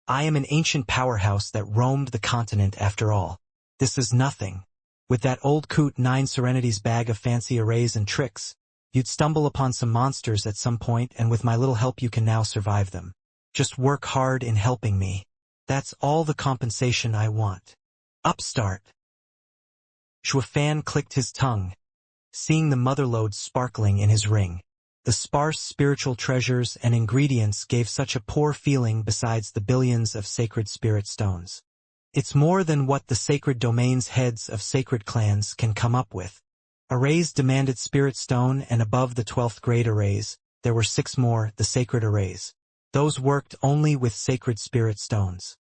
I am an ancient powerhouse that roamed the continent after all. This is nothing. With that old coot 9 Serenity's bag of fancy arrays and tricks, you'd stumble upon some monsters at some point, and with my little help you can now survive them. Just work hard in helping me. That's all the compensation I want. Upstart. Shuafan clicked his tongue, seeing the motherlode sparkling in his ring. The sparse spiritual treasures and ingredients gave such a poor feeling besides the billions of sacred spirit stones. It's more than what the sacred domain's heads of sacred clans can come up with. Arrays demanded spirit stone, and above the 12th grade arrays, there were 6 more, the sacred arrays. Those worked only with sacred spirit stones.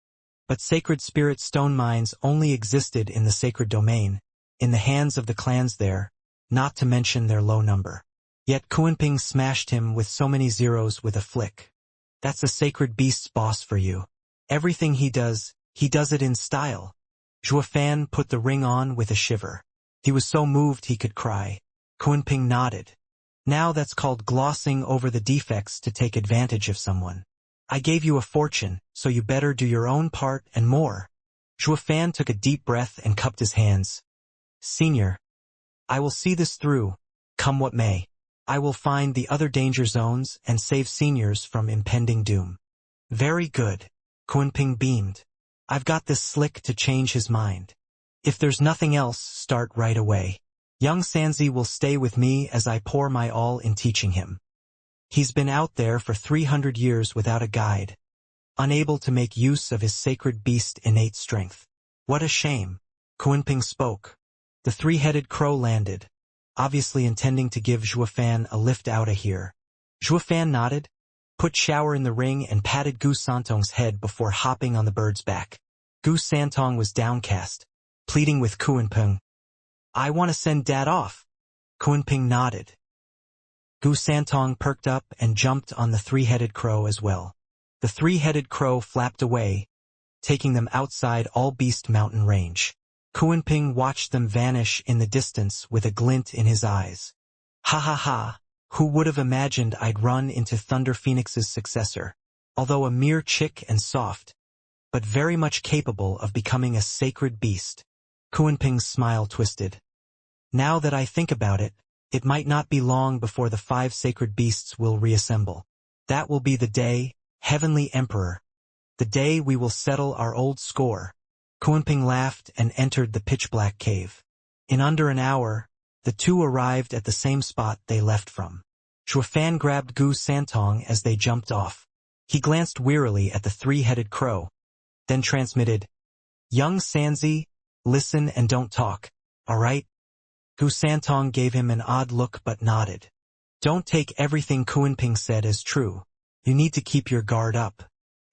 But sacred spirit stone mines only existed in the sacred domain, in the hands of the clans there, not to mention their low number. Yet Kunping smashed him with so many zeros with a flick. That's a sacred beast's boss for you. Everything he does it in style. Shuafan put the ring on with a shiver. He was so moved he could cry. Kunping nodded. Now that's called glossing over the defects to take advantage of someone. I gave you a fortune, so you better do your own part and more. Shuafan took a deep breath and cupped his hands. Senior, I will see this through, come what may. I will find the other danger zones and save seniors from impending doom. Very good. Kunping beamed. I've got this slick to change his mind. If there's nothing else, start right away. Young Sanzi will stay with me as I pour my all in teaching him. He's been out there for 300 years without a guide, unable to make use of his sacred beast innate strength. What a shame. Kunping spoke. The 3-headed crow landed, obviously intending to give Shuafan a lift out of here. Shuafan nodded, put shower in the ring and patted Gu Santong's head before hopping on the bird's back. Gu Santong was downcast, pleading with Kunping. I want to send Dad off. Kunping nodded. Gu Santong perked up and jumped on the 3-headed crow as well. The 3-headed crow flapped away, taking them outside All Beast Mountain Range. Kunping watched them vanish in the distance with a glint in his eyes. Ha ha ha. Who would have imagined I'd run into Thunder Phoenix's successor? Although a mere chick and soft, but very much capable of becoming a sacred beast. Kunping's smile twisted. Now that I think about it, it might not be long before the 5 sacred beasts will reassemble. That will be the day, Heavenly Emperor. The day we will settle our old score. Kunping laughed and entered the pitch-black cave. In under an hour, the two arrived at the same spot they left from. Shuafan grabbed Gu Santong as they jumped off. He glanced wearily at the 3-headed crow, then transmitted, "Young Sanzi, listen and don't talk, all right?" Gu Santong gave him an odd look but nodded. "Don't take everything Kunping said as true. You need to keep your guard up.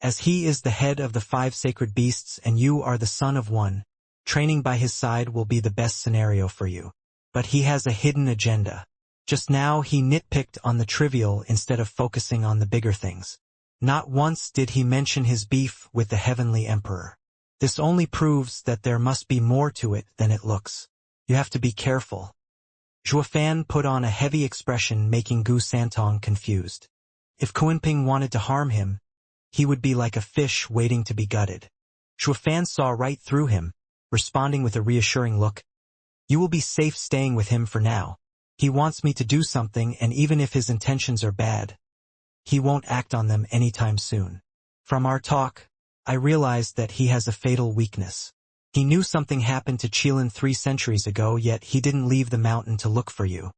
As he is the head of the 5 sacred beasts and you are the son of one, training by his side will be the best scenario for you. But he has a hidden agenda. Just now he nitpicked on the trivial instead of focusing on the bigger things. Not once did he mention his beef with the Heavenly Emperor. This only proves that there must be more to it than it looks. You have to be careful." Shuafan put on a heavy expression, making Gu Santong confused. If Kunping wanted to harm him, he would be like a fish waiting to be gutted. Shuafan saw right through him, responding with a reassuring look. "You will be safe staying with him for now. He wants me to do something, and even if his intentions are bad, he won't act on them anytime soon. From our talk, I realized that he has a fatal weakness. He knew something happened to Qilin 3 centuries ago, yet he didn't leave the mountain to look for you.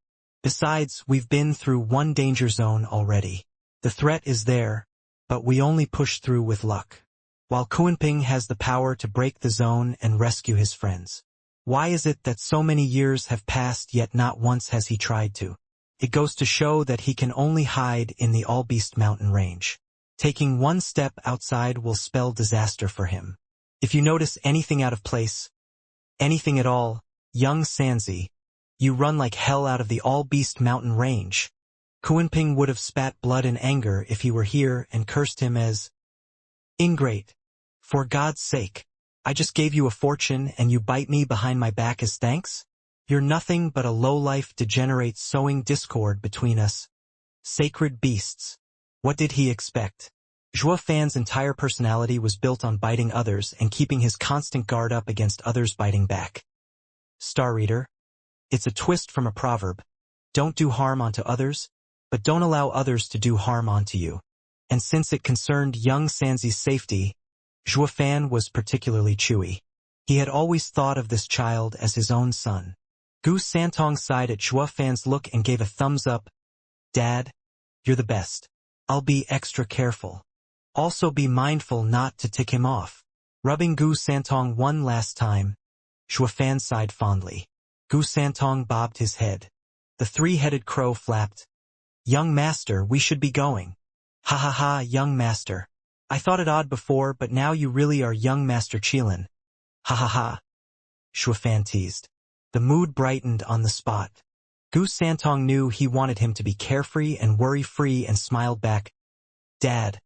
Besides, we've been through one danger zone already. The threat is there, but we only push through with luck. While Kunping has the power to break the zone and rescue his friends. Why is it that so many years have passed yet not once has he tried to? It goes to show that he can only hide in the All-Beast mountain range. Taking one step outside will spell disaster for him. If you notice anything out of place, anything at all, young Sanzi, you run like hell out of the All-Beast mountain range." Kunping would have spat blood in anger if he were here and cursed him as ingrate. For God's sake, I just gave you a fortune and you bite me behind my back as thanks? You're nothing but a low-life degenerate sowing discord between us. Sacred beasts. What did he expect? Shuafan's entire personality was built on biting others and keeping his constant guard up against others biting back. Star Reader. It's a twist from a proverb. Don't do harm onto others, but don't allow others to do harm onto you. And since it concerned young Sanzi's safety, Shuafan was particularly chewy. He had always thought of this child as his own son. Gu Santong sighed at Shuafan's look and gave a thumbs up. "Dad, you're the best. I'll be extra careful. Also be mindful not to tick him off." Rubbing Gu Santong one last time, Shuafan sighed fondly. Gu Santong bobbed his head. The 3-headed crow flapped. "Young master, we should be going." "Ha ha ha, young master. I thought it odd before, but now you really are young Master Qilin." "Ha ha ha," Shuafan teased. The mood brightened on the spot. Gu Santong knew he wanted him to be carefree and worry-free and smiled back. "Dad,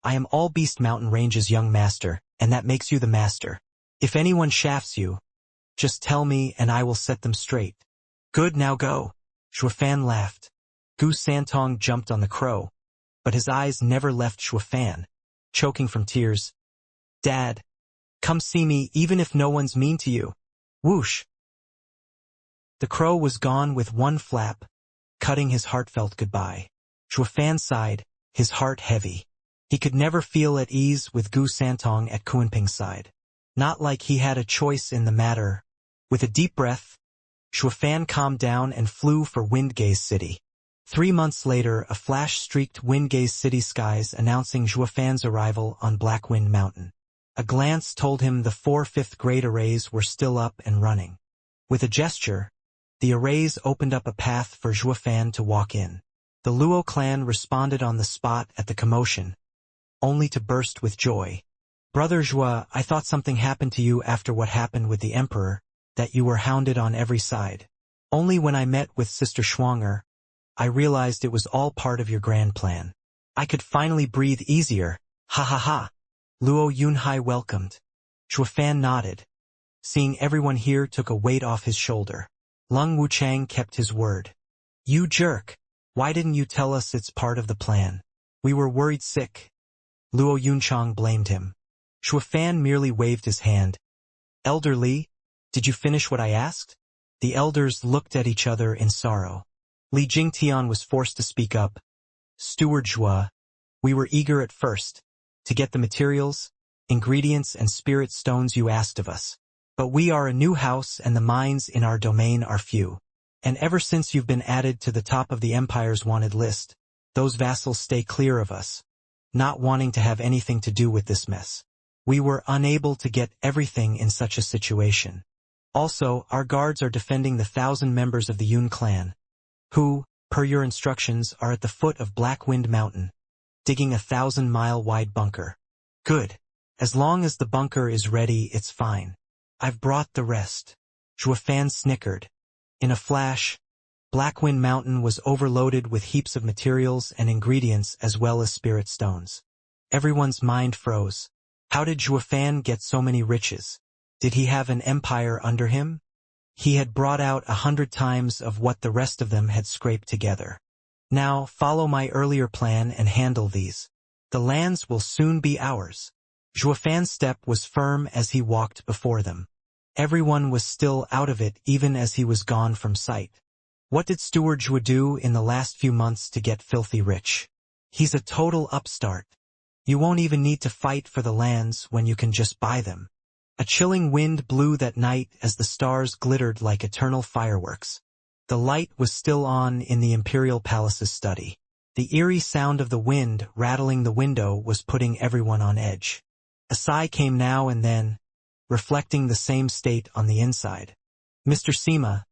I am all Beast Mountain Range's young master, and that makes you the master. If anyone shafts you, just tell me and I will set them straight." "Good, now go." Shuafan laughed. Gu Santong jumped on the crow, but his eyes never left Shuafan. Choking from tears. "Dad, come see me even if no one's mean to you." Whoosh! The crow was gone with one flap, cutting his heartfelt goodbye. Shuafan sighed, his heart heavy. He could never feel at ease with Gu Santong at Kunping's side. Not like he had a choice in the matter. With a deep breath, Shuafan calmed down and flew for Windgaze City. 3 months later, a flash streaked Windgaze City skies announcing Shuafan's arrival on Blackwind Mountain. A glance told him the 4 5th-grade arrays were still up and running. With a gesture, the arrays opened up a path for Shuafan to walk in. The Luo clan responded on the spot at the commotion, only to burst with joy. "Brother Zhua, I thought something happened to you after what happened with the Emperor, that you were hounded on every side. Only when I met with Sister Schwanger, I realized it was all part of your grand plan. I could finally breathe easier. Ha ha ha." Luo Yunhai welcomed. Shuafan nodded. Seeing everyone here took a weight off his shoulder. Lung Wuchang kept his word. "You jerk. Why didn't you tell us it's part of the plan? We were worried sick. Luo Yunchang blamed him. Shuofan merely waved his hand. Elder Li, did you finish what I asked? The elders looked at each other in sorrow. Li Jingtian was forced to speak up. Steward Zhua, we were eager at first to get the materials, ingredients and spirit stones you asked of us. But we are a new house and the mines in our domain are few. And ever since you've been added to the top of the Empire's wanted list, those vassals stay clear of us, not wanting to have anything to do with this mess. We were unable to get everything in such a situation. Also, our guards are defending the 1,000 members of the Yun clan, who, per your instructions, are at the foot of Blackwind Mountain, digging a 1,000-mile-wide bunker. Good. As long as the bunker is ready, it's fine. I've brought the rest. Zhuofan snickered. In a flash, Blackwind Mountain was overloaded with heaps of materials and ingredients as well as spirit stones. Everyone's mind froze. How did Zhuofan get so many riches? Did he have an empire under him? He had brought out 100 times of what the rest of them had scraped together. Now, follow my earlier plan and handle these. The lands will soon be ours. Zhuofan's step was firm as he walked before them. Everyone was still out of it even as he was gone from sight. What did Steward Zhua do in the last few months to get filthy rich? He's a total upstart. You won't even need to fight for the lands when you can just buy them. A chilling wind blew that night as the stars glittered like eternal fireworks. The light was still on in the Imperial Palace's study. The eerie sound of the wind rattling the window was putting everyone on edge. A sigh came now and then, reflecting the same state on the inside. Mr. Sima,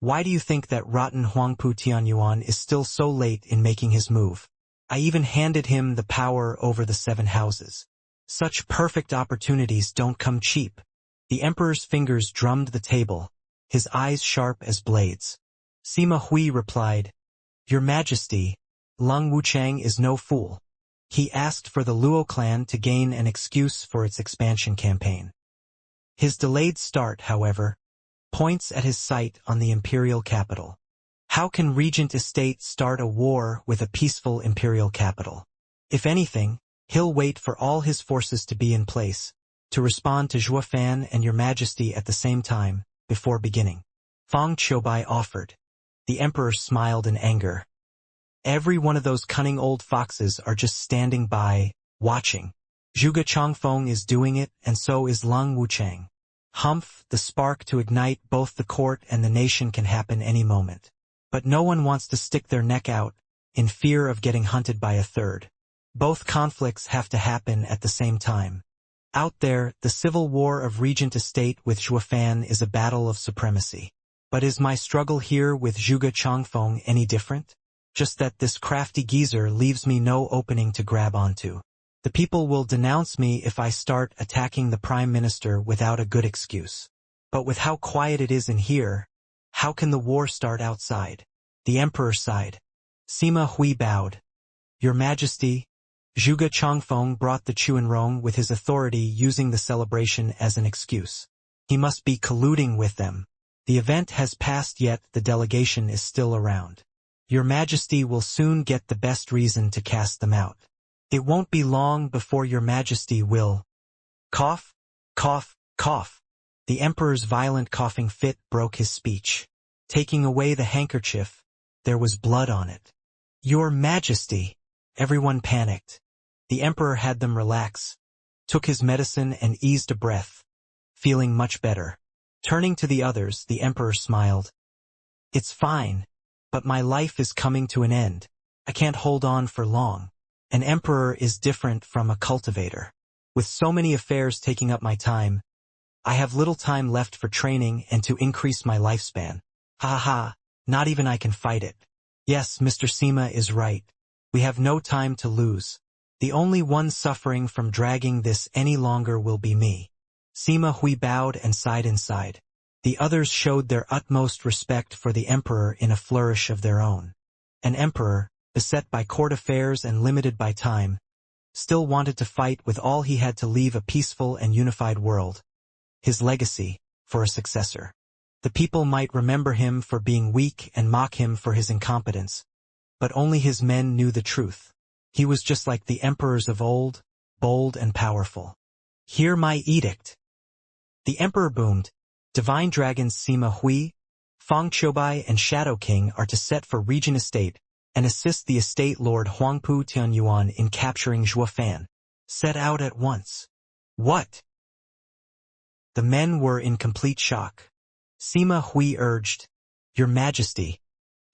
why do you think that rotten Huangpu Tianyuan is still so late in making his move? I even handed him the power over the 7 houses. Such perfect opportunities don't come cheap. The emperor's fingers drummed the table, his eyes sharp as blades. Sima Hui replied, Your Majesty, Lung Wuchang is no fool. He asked for the Luo clan to gain an excuse for its expansion campaign. His delayed start, however, points at his sight on the imperial capital. How can Regent Estate start a war with a peaceful imperial capital? If anything, he'll wait for all his forces to be in place, to respond to Zhuofan and Your Majesty at the same time, before beginning. Fang Qiubai offered. The emperor smiled in anger. Every one of those cunning old foxes are just standing by, watching. Zhuge Changfeng is doing it, and so is Lung Wuchang. Humph, the spark to ignite both the court and the nation can happen any moment. But no one wants to stick their neck out, in fear of getting hunted by a third. Both conflicts have to happen at the same time. Out there, the civil war of Regent Estate with Zhuofan is a battle of supremacy. But is my struggle here with Zhuge Changfeng any different? Just that this crafty geezer leaves me no opening to grab onto. The people will denounce me if I start attacking the Prime Minister without a good excuse. But with how quiet it is in here, how can the war start outside? The Emperor sighed. Sima Hui bowed. Your Majesty, Zhuge Changfeng brought the Chuanrong with his authority using the celebration as an excuse. He must be colluding with them. The event has passed yet the delegation is still around. Your Majesty will soon get the best reason to cast them out. It won't be long before Your Majesty will... Cough, cough, cough. The Emperor's violent coughing fit broke his speech. Taking away the handkerchief, there was blood on it. Your Majesty! Everyone panicked. The Emperor had them relax, took his medicine and eased a breath, feeling much better. Turning to the others, the Emperor smiled. It's fine, but my life is coming to an end. I can't hold on for long. An emperor is different from a cultivator. With so many affairs taking up my time, I have little time left for training and to increase my lifespan. Ha ha ha, not even I can fight it. Yes, Mr. Sima is right. We have no time to lose. The only one suffering from dragging this any longer will be me. Sima Hui bowed and sighed inside. The others showed their utmost respect for the emperor in a flourish of their own. An emperor, beset by court affairs and limited by time, still wanted to fight with all he had to leave a peaceful and unified world. His legacy, for a successor. The people might remember him for being weak and mock him for his incompetence. but only his men knew the truth. He was just like the emperors of old, bold and powerful. "Hear my edict." The emperor boomed. Divine dragons Sima Hui, Fang Qiubai and Shadow King are to set for Regent Estate and assist the estate lord Huangpu Tianyuan in capturing Zhuofan. Set out at once. What? The men were in complete shock. Sima Hui urged, "Your Majesty,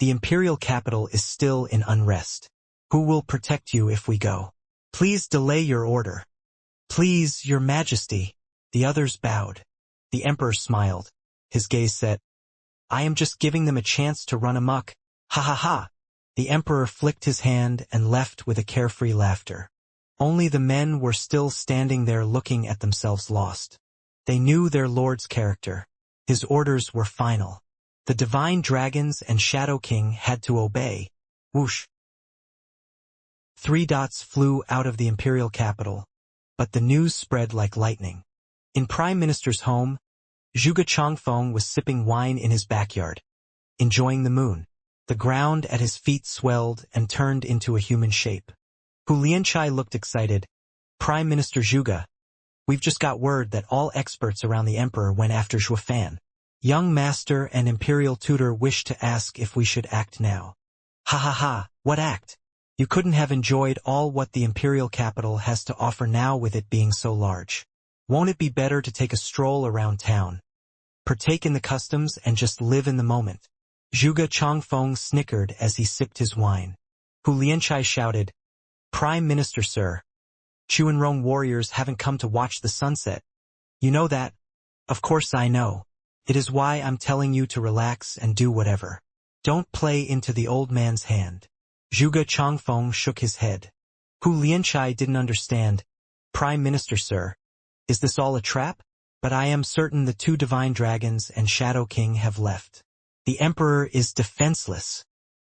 the imperial capital is still in unrest. Who will protect you if we go? Please delay your order." "Please, Your Majesty." The others bowed. The emperor smiled. His gaze set. "I am just giving them a chance to run amok. Ha ha ha." The emperor flicked his hand and left with a carefree laughter. Only the men were still standing there looking at themselves lost. They knew their lord's character. His orders were final. The divine dragons and Shadow King had to obey. Whoosh. 3 dots flew out of the imperial capital, but the news spread like lightning. In Prime Minister's home, Zhuge Changfeng was sipping wine in his backyard, enjoying the moon. The ground at his feet swelled and turned into a human shape. Hu Lianchai looked excited. "Prime Minister Zhuge, we've just got word that all experts around the emperor went after Zhuofan. Young master and imperial tutor wish to ask if we should act now." "Ha ha ha, what act? You couldn't have enjoyed all what the imperial capital has to offer now with it being so large. Won't it be better to take a stroll around town? Partake in the customs and just live in the moment?" Zhuge Changfeng snickered as he sipped his wine. Hu Lianchai shouted, "Prime Minister sir, Chuanrong warriors haven't come to watch the sunset. You know that?" "Of course I know. It is why I'm telling you to relax and do whatever. Don't play into the old man's hand." Zhuge Changfeng shook his head. Hu Lianchai didn't understand. "Prime Minister sir, is this all a trap? But I am certain the 2 divine dragons and Shadow King have left. The emperor is defenseless."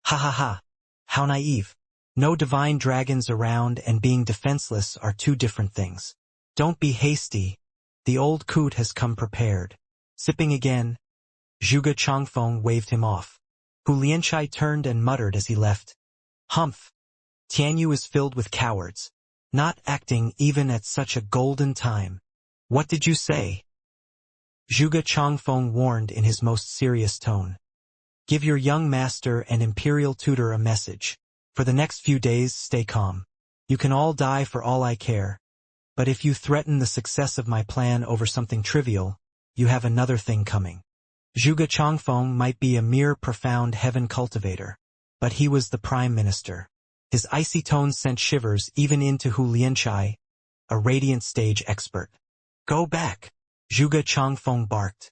"Ha ha ha. How naive. No divine dragons around and being defenseless are 2 different things. Don't be hasty. The old coot has come prepared." Sipping again, Zhuge Changfeng waved him off. Hu Lianchai turned and muttered as he left, "Humph. Tianyu is filled with cowards, not acting even at such a golden time." "What did you say?" Zhuge Changfeng warned in his most serious tone. "Give your young master and imperial tutor a message. For the next few days, stay calm. You can all die for all I care. But if you threaten the success of my plan over something trivial, you have another thing coming." Zhuge Changfeng might be a mere profound heaven cultivator, but he was the prime minister. His icy tones sent shivers even into Hu Lianchai, a radiant stage expert. "Go back," Zhuge Changfeng barked.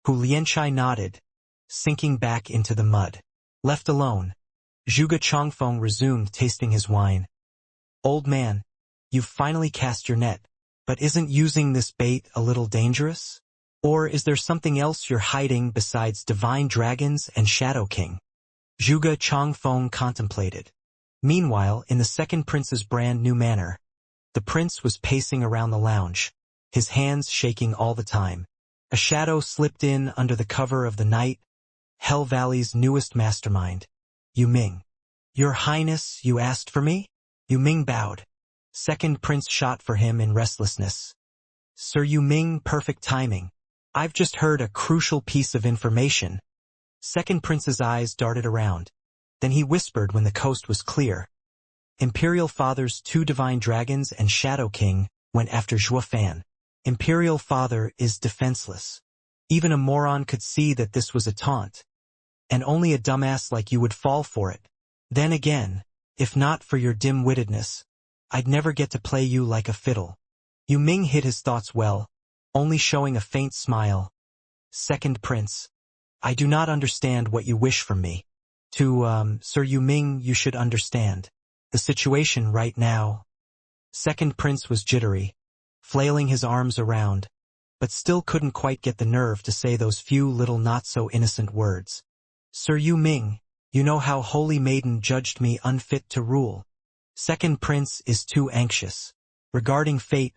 Hu Lianchai nodded, sinking back into the mud. Left alone, Zhuge Changfeng resumed tasting his wine. "Old man, you've finally cast your net, but isn't using this bait a little dangerous? Or is there something else you're hiding besides divine dragons and Shadow King?" Zhuge Changfeng contemplated. Meanwhile, in the second prince's brand new manor, the prince was pacing around the lounge, his hands shaking all the time. A shadow slipped in under the cover of the night. Hell Valley's newest mastermind, Yu Ming. "Your Highness, you asked for me?" Yu Ming bowed. Second prince shot for him in restlessness. "Sir Yu Ming, perfect timing. I've just heard a crucial piece of information." Second prince's eyes darted around. Then he whispered when the coast was clear. "Imperial Father's 2 divine dragons and Shadow King went after Zhuofan. Imperial Father is defenseless. Even a moron could see that this was a taunt. And only a dumbass like you would fall for it. Then again, if not for your dim-wittedness, I'd never get to play you like a fiddle." Yu Ming hid his thoughts well, only showing a faint smile. "Second prince, I do not understand what you wish from me. Sir Yu Ming, you should understand. The situation right now." Second prince was jittery, flailing his arms around, but still couldn't quite get the nerve to say those few little not-so-innocent words. "Sir Yu Ming, you know how Holy Maiden judged me unfit to rule. Second prince is too anxious. Regarding fate,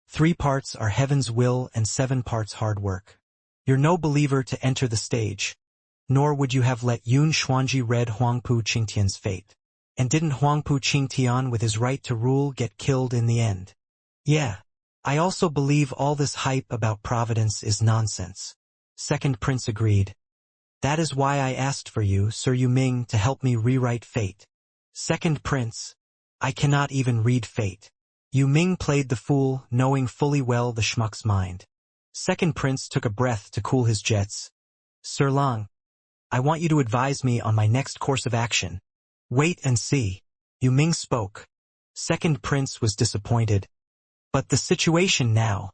3 parts are heaven's will and 7 parts hard work. You're no believer to enter the stage, nor would you have let Yun Xuanji read Huangpu Qingtian's fate. And didn't Huangpu Qingtian with his right to rule get killed in the end? Yeah. I also believe all this hype about providence is nonsense. Second prince agreed. That is why I asked for you, Sir Yuming, to help me rewrite fate. Second prince, I cannot even read fate. Yuming played the fool, knowing fully well the schmuck's mind. Second prince took a breath to cool his jets. Sir Lang, I want you to advise me on my next course of action. Wait and see. Yuming spoke. Second prince was disappointed. But the situation now.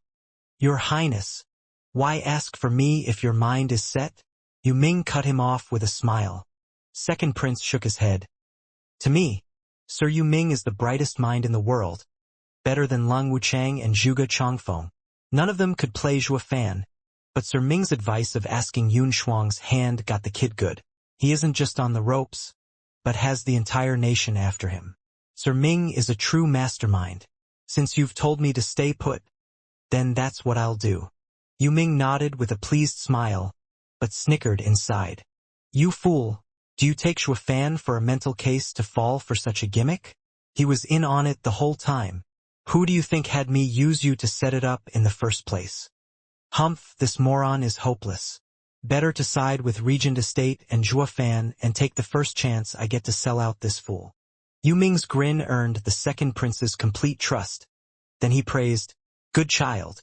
Your Highness, why ask for me if your mind is set? Yuming cut him off with a smile. Second prince shook his head. To me, Sir Yuming is the brightest mind in the world, better than Lang Wuchang and Zhuge Chongfeng. None of them could play Zhua Fan, but Sir Ming's advice of asking Yun Shuang's hand got the kid good. He isn't just on the ropes, but has the entire nation after him. Sir Ming is a true mastermind. Since you've told me to stay put, then that's what I'll do. Yuming nodded with a pleased smile, but snickered inside. You fool, do you take Zhua Fan for a mental case to fall for such a gimmick? He was in on it the whole time. Who do you think had me use you to set it up in the first place? Humph, this moron is hopeless. Better to side with Regent Estate and Zhua Fan and take the first chance I get to sell out this fool. Yuming's grin earned the second prince's complete trust. Then he praised, Good child.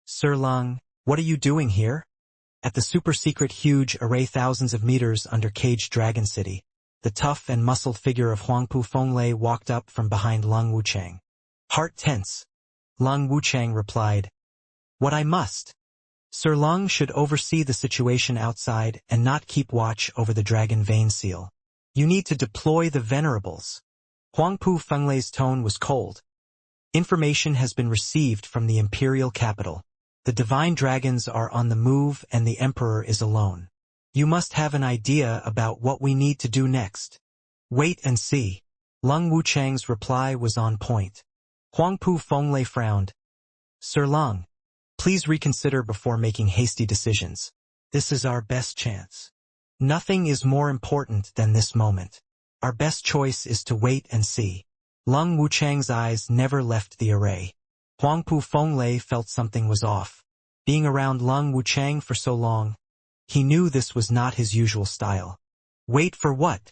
Sir Lang, what are you doing here? At the super-secret huge array thousands of meters under Caged Dragon City, the tough and muscled figure of Huangpu Fenglei walked up from behind Lang Wuchang. Heart tense. Lang Wuchang replied, What I must. Sir Lang should oversee the situation outside and not keep watch over the dragon vein seal. You need to deploy the venerables. Huangpu Fenglei's tone was cold. Information has been received from the imperial capital. The divine dragons are on the move and the emperor is alone. You must have an idea about what we need to do next. Wait and see. Lang Wuchang's reply was on point. Huangpu Fenglei frowned. Sir Lang, please reconsider before making hasty decisions. This is our best chance. Nothing is more important than this moment. Our best choice is to wait and see. Lang Wuchang's eyes never left the array. Huangpu Fenglei felt something was off. Being around Lang Wuchang for so long, he knew this was not his usual style. Wait for what?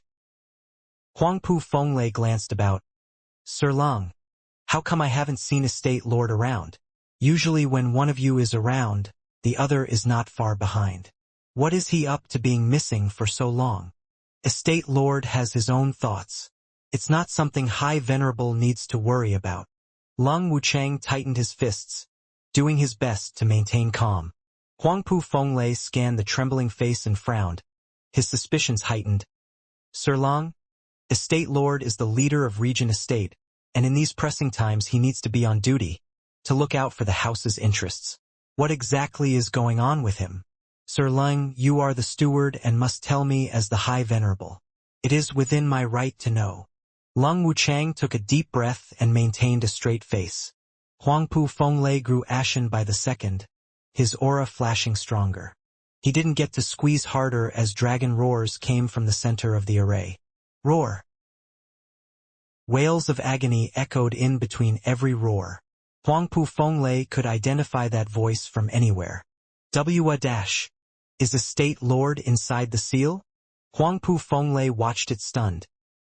Huangpu Fenglei glanced about. Sir Lang, how come I haven't seen Estate Lord around? Usually when one of you is around, the other is not far behind. What is he up to being missing for so long? Estate Lord has his own thoughts. It's not something High Venerable needs to worry about. Lang Wuchang tightened his fists, doing his best to maintain calm. Huangpu Fenglei scanned the trembling face and frowned. His suspicions heightened. Sir Lang, Estate Lord is the leader of Regent Estate, and in these pressing times he needs to be on duty, to look out for the house's interests. What exactly is going on with him? Sir Lang, you are the steward and must tell me as the High Venerable. It is within my right to know. Lang Wuchang took a deep breath and maintained a straight face. Huangpu Fenglei grew ashen by the second, his aura flashing stronger. He didn't get to squeeze harder as dragon roars came from the center of the array. Roar! Wails of agony echoed in between every roar. Huangpu Fenglei could identify that voice from anywhere. Is Estate Lord inside the seal? Huangpu Fenglei watched it stunned,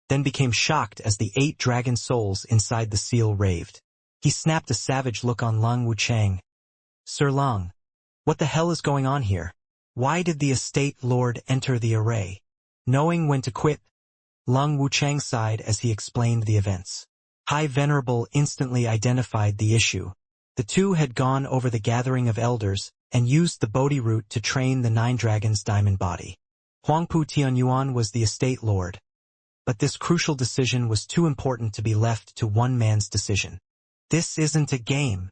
then became shocked as the 8 dragon souls inside the seal raved. He snapped a savage look on Lang Wuchang. Sir Lang, what the hell is going on here? Why did the Estate Lord enter the array? Knowing when to quit, Lang Wuchang sighed as he explained the events. High Venerable instantly identified the issue. The two had gone over the gathering of elders and used the Bodhi root to train the 9 dragons' diamond body. Huangpu Tianyuan was the Estate Lord. But this crucial decision was too important to be left to one man's decision. This isn't a game.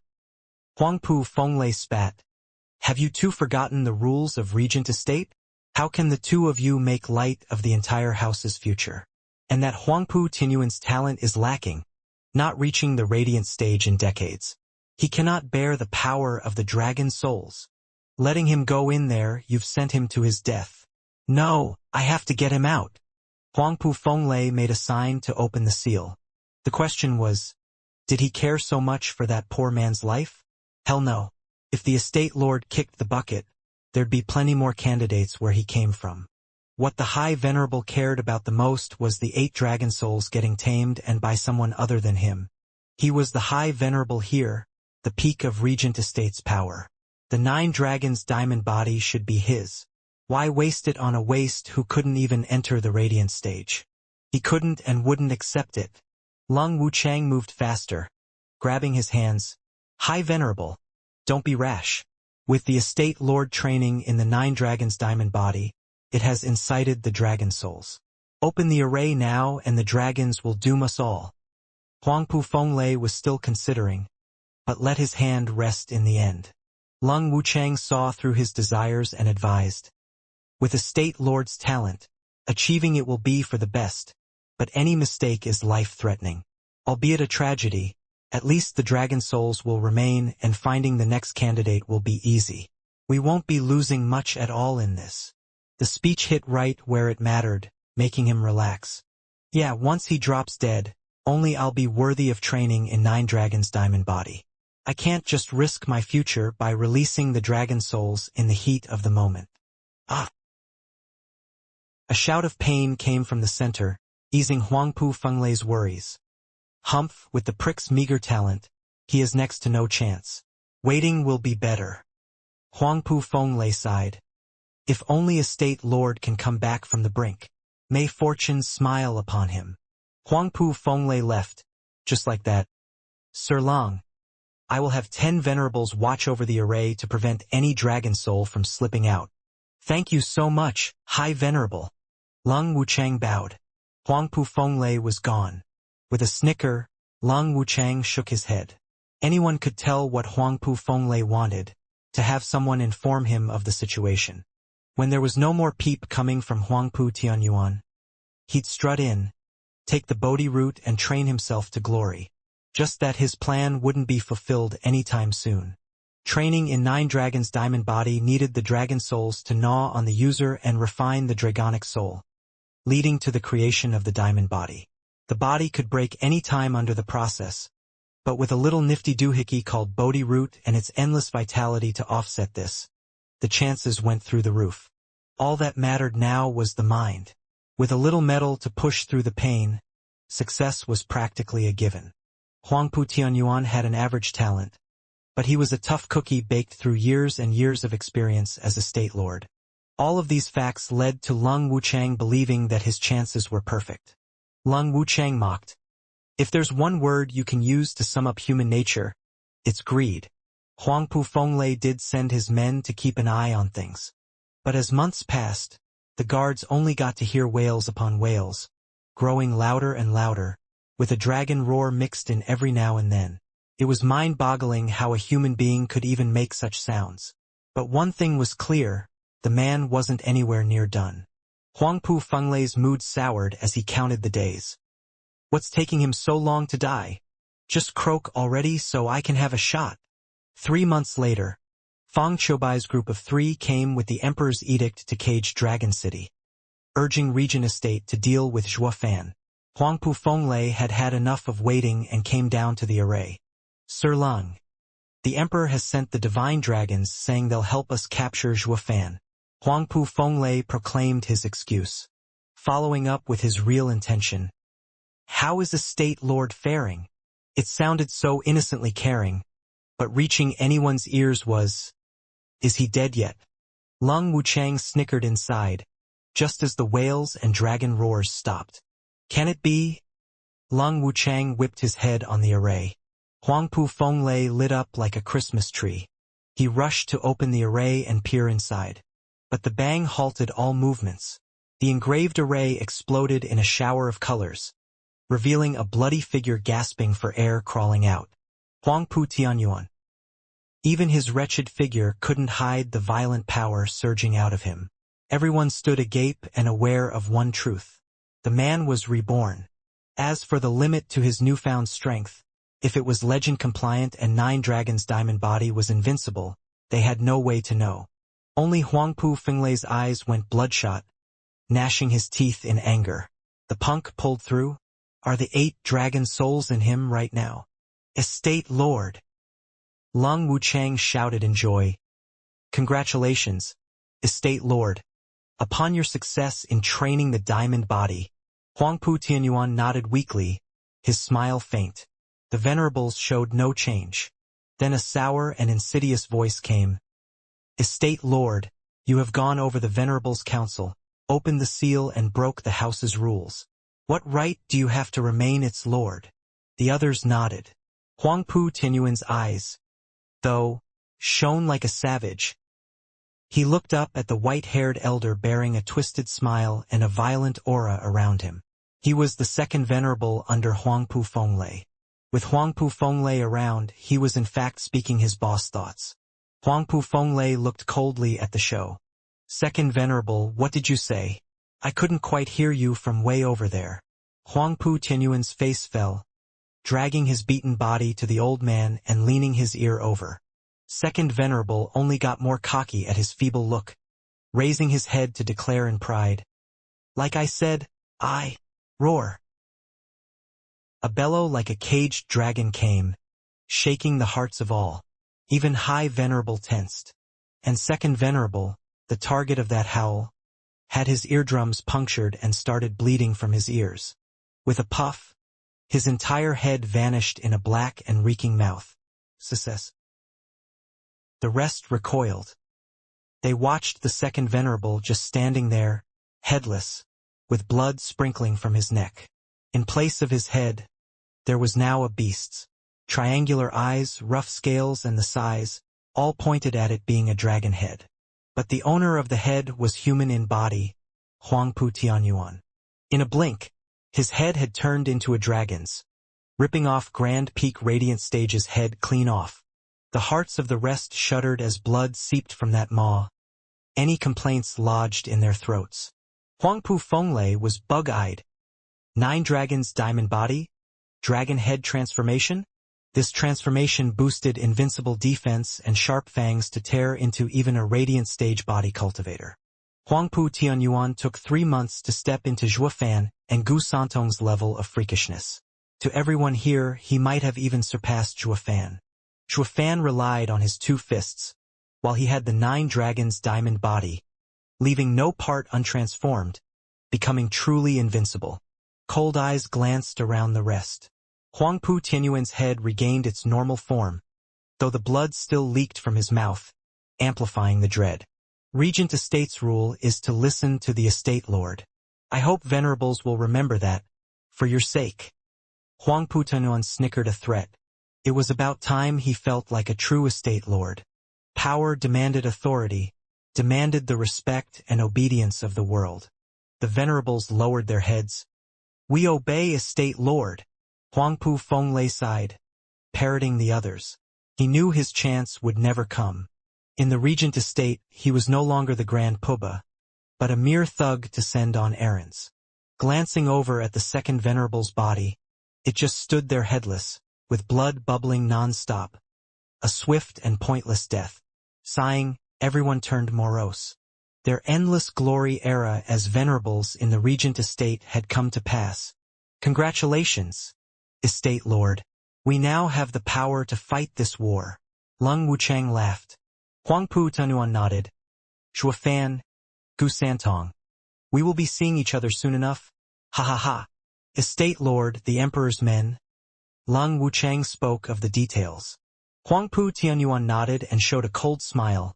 Huangpu Fenglei spat. Have you two forgotten the rules of Regent Estate? How can the two of you make light of the entire house's future? And that Huangpu Tianyuan's talent is lacking, not reaching the radiant stage in decades. He cannot bear the power of the dragon souls. Letting him go in there, you've sent him to his death. No, I have to get him out. Huangpu Fenglei made a sign to open the seal. The question was, did he care so much for that poor man's life? Hell no. If the estate lord kicked the bucket, there'd be plenty more candidates where he came from. What the High Venerable cared about the most was the 8 dragon souls getting tamed and by someone other than him. He was the High Venerable here, the peak of Regent Estate's power. The 9 dragons' diamond body should be his. Why waste it on a waste who couldn't even enter the radiant stage? He couldn't and wouldn't accept it. Lung Wuchang moved faster, grabbing his hands. High Venerable, don't be rash. With the estate lord training in the 9 dragons' diamond body, it has incited the dragon souls. Open the array now and the dragons will doom us all. Huangpu Fenglei was still considering, but let his hand rest in the end. Lung Wuchang saw through his desires and advised. With estate lord's talent, achieving it will be for the best, but any mistake is life-threatening. Albeit a tragedy, at least the dragon souls will remain and finding the next candidate will be easy. We won't be losing much at all in this. The speech hit right where it mattered, making him relax. Yeah, once he drops dead, only I'll be worthy of training in 9 dragons' diamond body. I can't just risk my future by releasing the dragon souls in the heat of the moment. Ah! A shout of pain came from the center, easing Huangpu Fenglei's worries. Humph, with the prick's meager talent, he has next to no chance. Waiting will be better. Huangpu Fenglei sighed. If only estate lord can come back from the brink. May fortune smile upon him. Huangpu Fenglei left, just like that. Sir Long, I will have 10 venerables watch over the array to prevent any dragon soul from slipping out. Thank you so much, High Venerable. Lung Wuchang bowed. Huangpu Fenglei was gone. With a snicker, Lung Wuchang shook his head. Anyone could tell what Huangpu Fenglei wanted, to have someone inform him of the situation. When there was no more peep coming from Huangpu Tianyuan, he'd strut in, take the Bodhi route and train himself to glory. Just that his plan wouldn't be fulfilled anytime soon. Training in 9 dragons' diamond body needed the dragon souls to gnaw on the user and refine the dragonic soul, leading to the creation of the diamond body. The body could break any time under the process, but with a little nifty doohickey called Bodhi root and its endless vitality to offset this, the chances went through the roof. All that mattered now was the mind. With a little metal to push through the pain, success was practically a given. Huangpu Tianyuan had an average talent, but he was a tough cookie baked through years and years of experience as a state lord. All of these facts led to Lung Wuchang believing that his chances were perfect. Lung Wuchang mocked. If there's one word you can use to sum up human nature, it's greed. Huangpu Fenglei did send his men to keep an eye on things. But as months passed, the guards only got to hear wails upon wails, growing louder and louder, with a dragon roar mixed in every now and then. It was mind-boggling how a human being could even make such sounds. But one thing was clear, the man wasn't anywhere near done. Huangpu Fenglei's mood soured as he counted the days. What's taking him so long to die? Just croak already so I can have a shot. 3 months later, Fang Choubai's group of 3 came with the Emperor's edict to cage Dragon City, urging Regent Estate to deal with Zhuo Fan. Huangpu Fenglei had had enough of waiting and came down to the array. Sir Lung, the Emperor has sent the Divine Dragons saying they'll help us capture Zhuo Fan. Huangpu Fenglei proclaimed his excuse, following up with his real intention. How is a state lord faring? It sounded so innocently caring, but reaching anyone's ears was, is he dead yet? Lung Wuchang snickered inside, just as the wails and dragon roars stopped. Can it be? Lung Wuchang whipped his head on the array. Huangpu Fenglei lit up like a Christmas tree. He rushed to open the array and peer inside. But the bang halted all movements. The engraved array exploded in a shower of colors, revealing a bloody figure gasping for air crawling out. Huangpu Tianyuan. Even his wretched figure couldn't hide the violent power surging out of him. Everyone stood agape and aware of one truth. The man was reborn. As for the limit to his newfound strength, if it was legend-compliant and 9 dragons' diamond body was invincible, they had no way to know. Only Huangpu Fenglei's eyes went bloodshot, gnashing his teeth in anger. The punk pulled through? Are the 8 dragon souls in him right now? Estate Lord! Lung Wuchang shouted in joy. Congratulations, Estate Lord, upon your success in training the diamond body. Huangpu Tianyuan nodded weakly, his smile faint. The venerables showed no change. Then a sour and insidious voice came. Estate Lord, you have gone over the venerables' council, opened the seal and broke the house's rules. What right do you have to remain its lord? The others nodded. Huangpu Tianyuan's eyes, though, shone like a savage. He looked up at the white-haired elder bearing a twisted smile and a violent aura around him. He was the second venerable under Huangpu Fenglei. With Huangpu Fenglei around, he was in fact speaking his boss thoughts. Huangpu Fenglei looked coldly at the show. Second venerable, what did you say? I couldn't quite hear you from way over there. Huangpu Tianyuan's face fell, dragging his beaten body to the old man and leaning his ear over. Second venerable only got more cocky at his feeble look, raising his head to declare in pride. Like I said, I roar. A bellow like a caged dragon came, shaking the hearts of all. Even high venerable tensed. And second venerable, the target of that howl, had his eardrums punctured and started bleeding from his ears. With a puff, his entire head vanished in a black and reeking mouth. Success. The rest recoiled. They watched the second venerable just standing there, headless, with blood sprinkling from his neck. In place of his head, there was now a beast's. Triangular eyes, rough scales and the size, all pointed at it being a dragon head. But the owner of the head was human in body, Huangpu Tianyuan. In a blink, his head had turned into a dragon's, ripping off Grand Peak Radiant Stage's head clean off. The hearts of the rest shuddered as blood seeped from that maw, any complaints lodged in their throats. Huangpu Fenglei was bug-eyed. 9 dragons diamond body? Dragon head transformation? This transformation boosted invincible defense and sharp fangs to tear into even a radiant stage body cultivator. Huangpu Tianyuan took 3 months to step into Zhuofan and Gu Santong's level of freakishness. To everyone here, he might have even surpassed Zhuofan. Zhuofan relied on his 2 fists, while he had the 9 dragons' diamond body, leaving no part untransformed, becoming truly invincible. Cold eyes glanced around the rest. Huangpu Tianyuan's head regained its normal form, though the blood still leaked from his mouth, amplifying the dread. Regent Estate's rule is to listen to the estate lord. I hope venerables will remember that, for your sake. Huangpu Tianyuan snickered a threat. It was about time he felt like a true estate lord. Power demanded authority, demanded the respect and obedience of the world. The venerables lowered their heads. We obey estate lord. Huangpu Fenglei sighed, parroting the others. He knew his chance would never come. In the regent estate, he was no longer the grand poobah, but a mere thug to send on errands. Glancing over at the second venerable's body, it just stood there headless, with blood bubbling non-stop. A swift and pointless death. Sighing, everyone turned morose. Their endless glory era as venerables in the regent estate had come to pass. Congratulations, estate lord. We now have the power to fight this war. Lung Wuchang laughed. Huangpu Tianyuan nodded. Zhuofan, Gu Santong. We will be seeing each other soon enough. Ha ha ha. Estate lord, the emperor's men. Lung Wuchang spoke of the details. Huangpu Tianyuan nodded and showed a cold smile.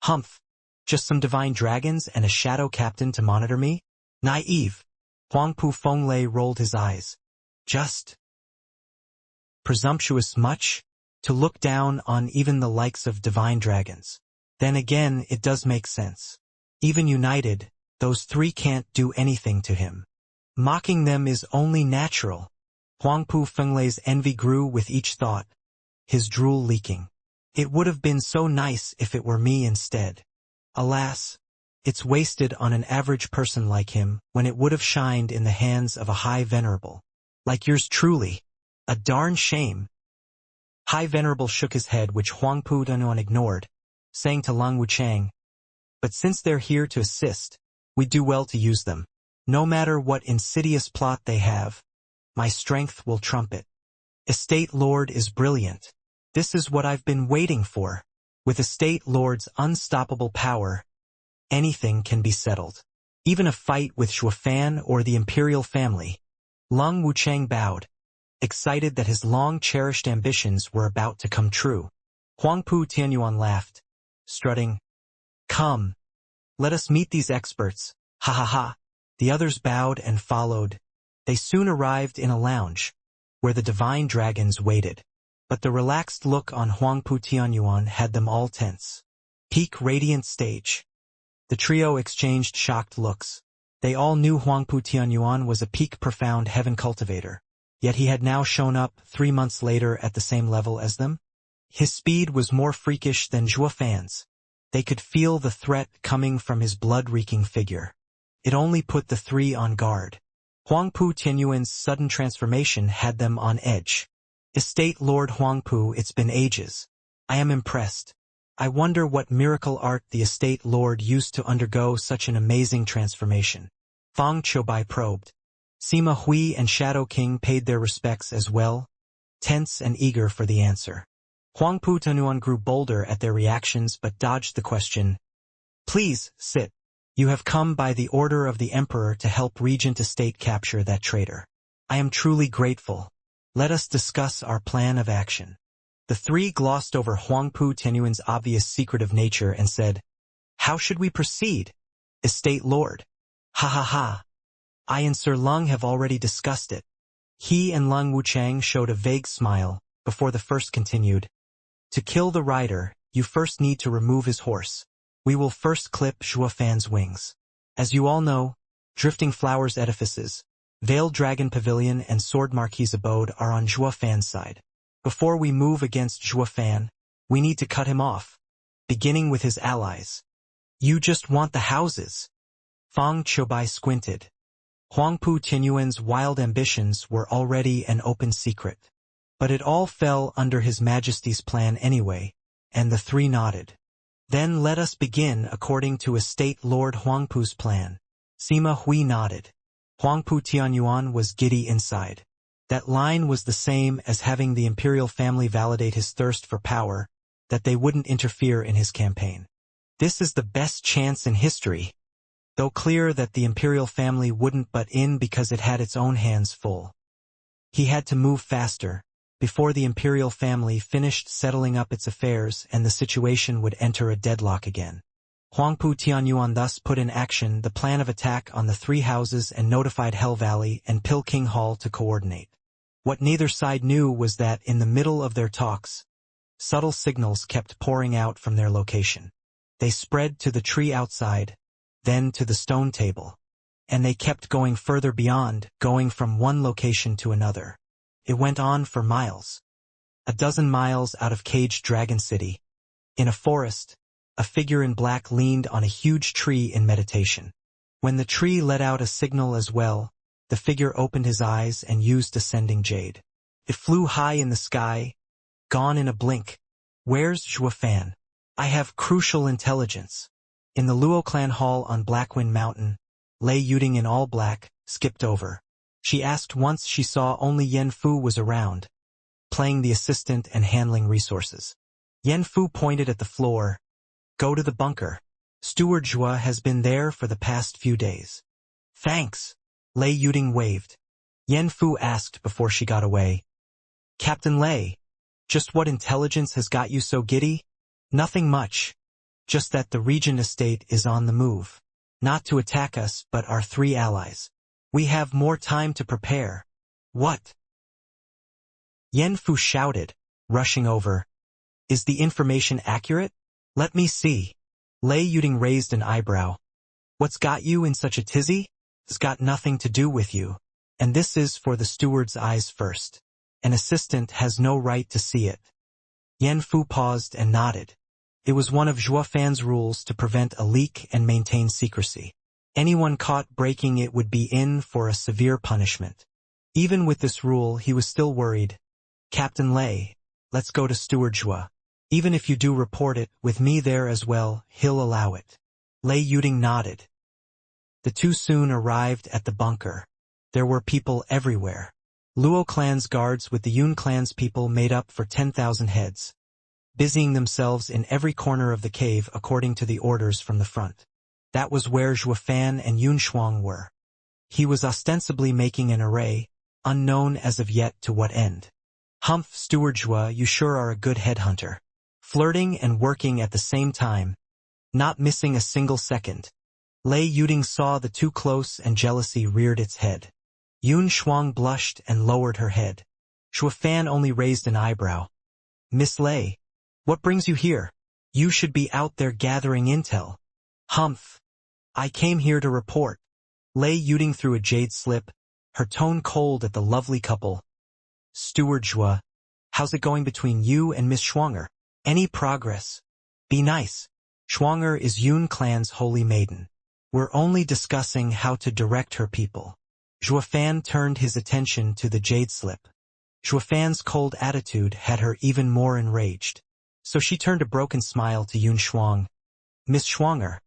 Humph. Just some divine dragons and a shadow captain to monitor me? Naive. Huangpu Fenglei rolled his eyes. Just presumptuous much? To look down on even the likes of divine dragons. Then again, it does make sense. Even united, those 3 can't do anything to him. Mocking them is only natural. Huangpu Fenglei's envy grew with each thought, his drool leaking. It would have been so nice if it were me instead. Alas, it's wasted on an average person like him when it would have shined in the hands of a high venerable. Like yours truly. A darn shame. High venerable shook his head, which Huangpu Tianyuan ignored, saying to Lung Wuchang, but since they're here to assist, we do well to use them. No matter what insidious plot they have, my strength will trump it. Estate Lord is brilliant. This is what I've been waiting for. With Estate Lord's unstoppable power, anything can be settled. Even a fight with Shuafan or the imperial family. Lung Wuchang bowed, excited that his long-cherished ambitions were about to come true. Huangpu Tianyuan laughed, strutting, "Come, let us meet these experts, ha ha ha." The others bowed and followed. They soon arrived in a lounge, where the divine dragons waited. But the relaxed look on Huangpu Tianyuan had them all tense. Peak radiant stage. The trio exchanged shocked looks. They all knew Huangpu Tianyuan was a peak profound heaven cultivator. Yet he had now shown up 3 months later at the same level as them. His speed was more freakish than Zhuofan's. They could feel the threat coming from his blood-reeking figure. It only put the three on guard. Huangpu Tianyuan's sudden transformation had them on edge. Estate Lord Huangpu, it's been ages. I am impressed. I wonder what miracle art the Estate Lord used to undergo such an amazing transformation. Fang Qiubai probed. Sima Hui and Shadow King paid their respects as well, tense and eager for the answer. Huangpu Tianyuan grew bolder at their reactions but dodged the question. Please, sit. You have come by the order of the Emperor to help Regent Estate capture that traitor. I am truly grateful. Let us discuss our plan of action. The three glossed over Huangpu Tianyuan's obvious secretive nature and said, How should we proceed? Estate Lord. Ha ha ha. I and Sir Lung have already discussed it. He and Lung Wuchang showed a vague smile, before the first continued. To kill the rider, you first need to remove his horse. We will first clip Zhuofan's wings. As you all know, Drifting Flowers edifices, Veiled Dragon Pavilion and Sword Marquis abode are on Zhuofan's side. Before we move against Zhuofan, we need to cut him off, beginning with his allies. You just want the houses. Fang Qiubai squinted. Huangpu Tianyuan's wild ambitions were already an open secret. But it all fell under His Majesty's plan anyway, and the three nodded. Then let us begin according to Estate Lord Huangpu's plan. Sima Hui nodded. Huangpu Tianyuan was giddy inside. That line was the same as having the imperial family validate his thirst for power, that they wouldn't interfere in his campaign. This is the best chance in history. Though clear that the imperial family wouldn't butt in because it had its own hands full. He had to move faster, before the imperial family finished settling up its affairs and the situation would enter a deadlock again. Huangpu Tianyuan thus put in action the plan of attack on the three houses and notified Hell Valley and Pilking Hall to coordinate. What neither side knew was that in the middle of their talks, subtle signals kept pouring out from their location. They spread to the tree outside, then to the stone table. And they kept going further beyond, going from one location to another. It went on for miles. 12 miles out of Caged Dragon City. In a forest, a figure in black leaned on a huge tree in meditation. When the tree let out a signal as well, the figure opened his eyes and used ascending jade. It flew high in the sky, gone in a blink. Where's Zhuofan? I have crucial intelligence. In the Luo clan hall on Blackwind Mountain, Lei Yuding in all black, skipped over. She asked once she saw only Yen Fu was around, playing the assistant and handling resources. Yen Fu pointed at the floor. Go to the bunker. Steward Zhua has been there for the past few days. Thanks. Lei Yuding waved. Yen Fu asked before she got away. Captain Lei, just what intelligence has got you so giddy? Nothing much. Just that the Regent Estate is on the move. Not to attack us, but our three allies. We have more time to prepare. What? Yen Fu shouted, rushing over. Is the information accurate? Let me see. Lei Yuding raised an eyebrow. What's got you in such a tizzy? It's got nothing to do with you. And this is for the steward's eyes first. An assistant has no right to see it. Yen Fu paused and nodded. It was one of Zhuofan's rules to prevent a leak and maintain secrecy. Anyone caught breaking it would be in for a severe punishment. Even with this rule, he was still worried. Captain Lei, let's go to Steward Zhua. Even if you do report it, with me there as well, he'll allow it. Lei Yuding nodded. The two soon arrived at the bunker. There were people everywhere. Luo clan's guards with the Yun clan's people made up for 10,000 heads, busying themselves in every corner of the cave according to the orders from the front. That was where Zhuofan and Yun Shuang were. He was ostensibly making an array, unknown as of yet to what end. Humph, Steward Zhua, you sure are a good headhunter. Flirting and working at the same time, not missing a single second. Lei Yuding saw the two close and jealousy reared its head. Yun Shuang blushed and lowered her head. Zhuofan only raised an eyebrow. Miss Lei, what brings you here? You should be out there gathering intel. Humph. I came here to report. Lei Yuding threw a jade slip, her tone cold at the lovely couple. Steward Zhua, how's it going between you and Miss Shuanger? Any progress? Be nice. Shuanger is Yun clan's holy maiden. We're only discussing how to direct her people. Zhuofan turned his attention to the jade slip. Zhuofan's cold attitude had her even more enraged. So she turned a broken smile to Yun Shuang. Miss Shuanger,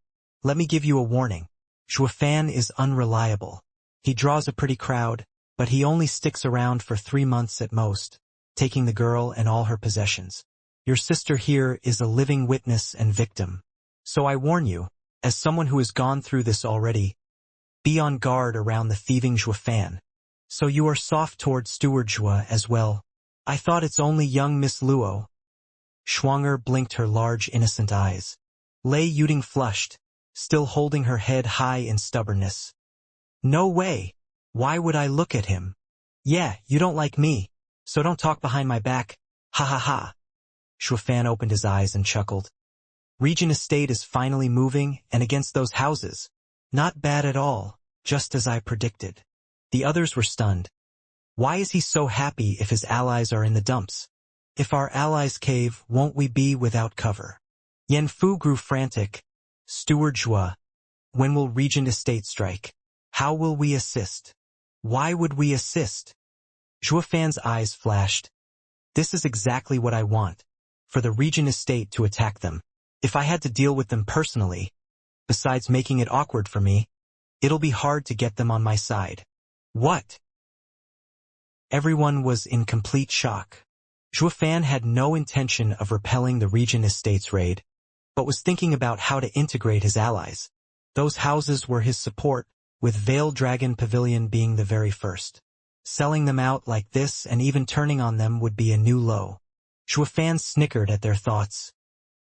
let me give you a warning. Zhuofan is unreliable. He draws a pretty crowd, but he only sticks around for 3 months at most, taking the girl and all her possessions. Your sister here is a living witness and victim. So I warn you, as someone who has gone through this already, be on guard around the thieving Zhuofan. So you are soft toward Steward Zhua as well. I thought it's only young Miss Luo. Shuanger blinked her large innocent eyes. Lei Yuding flushed, still holding her head high in stubbornness. No way. Why would I look at him? Yeah, you don't like me, so don't talk behind my back. Ha ha ha. Zhuofan opened his eyes and chuckled. Regent Estate is finally moving, and against those houses. Not bad at all, just as I predicted. The others were stunned. Why is he so happy if his allies are in the dumps? If our allies cave, won't we be without cover? Yan Fu grew frantic. Steward Zhua, when will Regent Estate strike? How will we assist? Why would we assist? Zhuofan's eyes flashed. This is exactly what I want, for the Regent Estate to attack them. If I had to deal with them personally, besides making it awkward for me, it'll be hard to get them on my side. What? Everyone was in complete shock. Zhuofan had no intention of repelling the Regent Estate's raid, but was thinking about how to integrate his allies. Those houses were his support, with Veiled Dragon Pavilion being the very first. Selling them out like this and even turning on them would be a new low. Zhuofan snickered at their thoughts.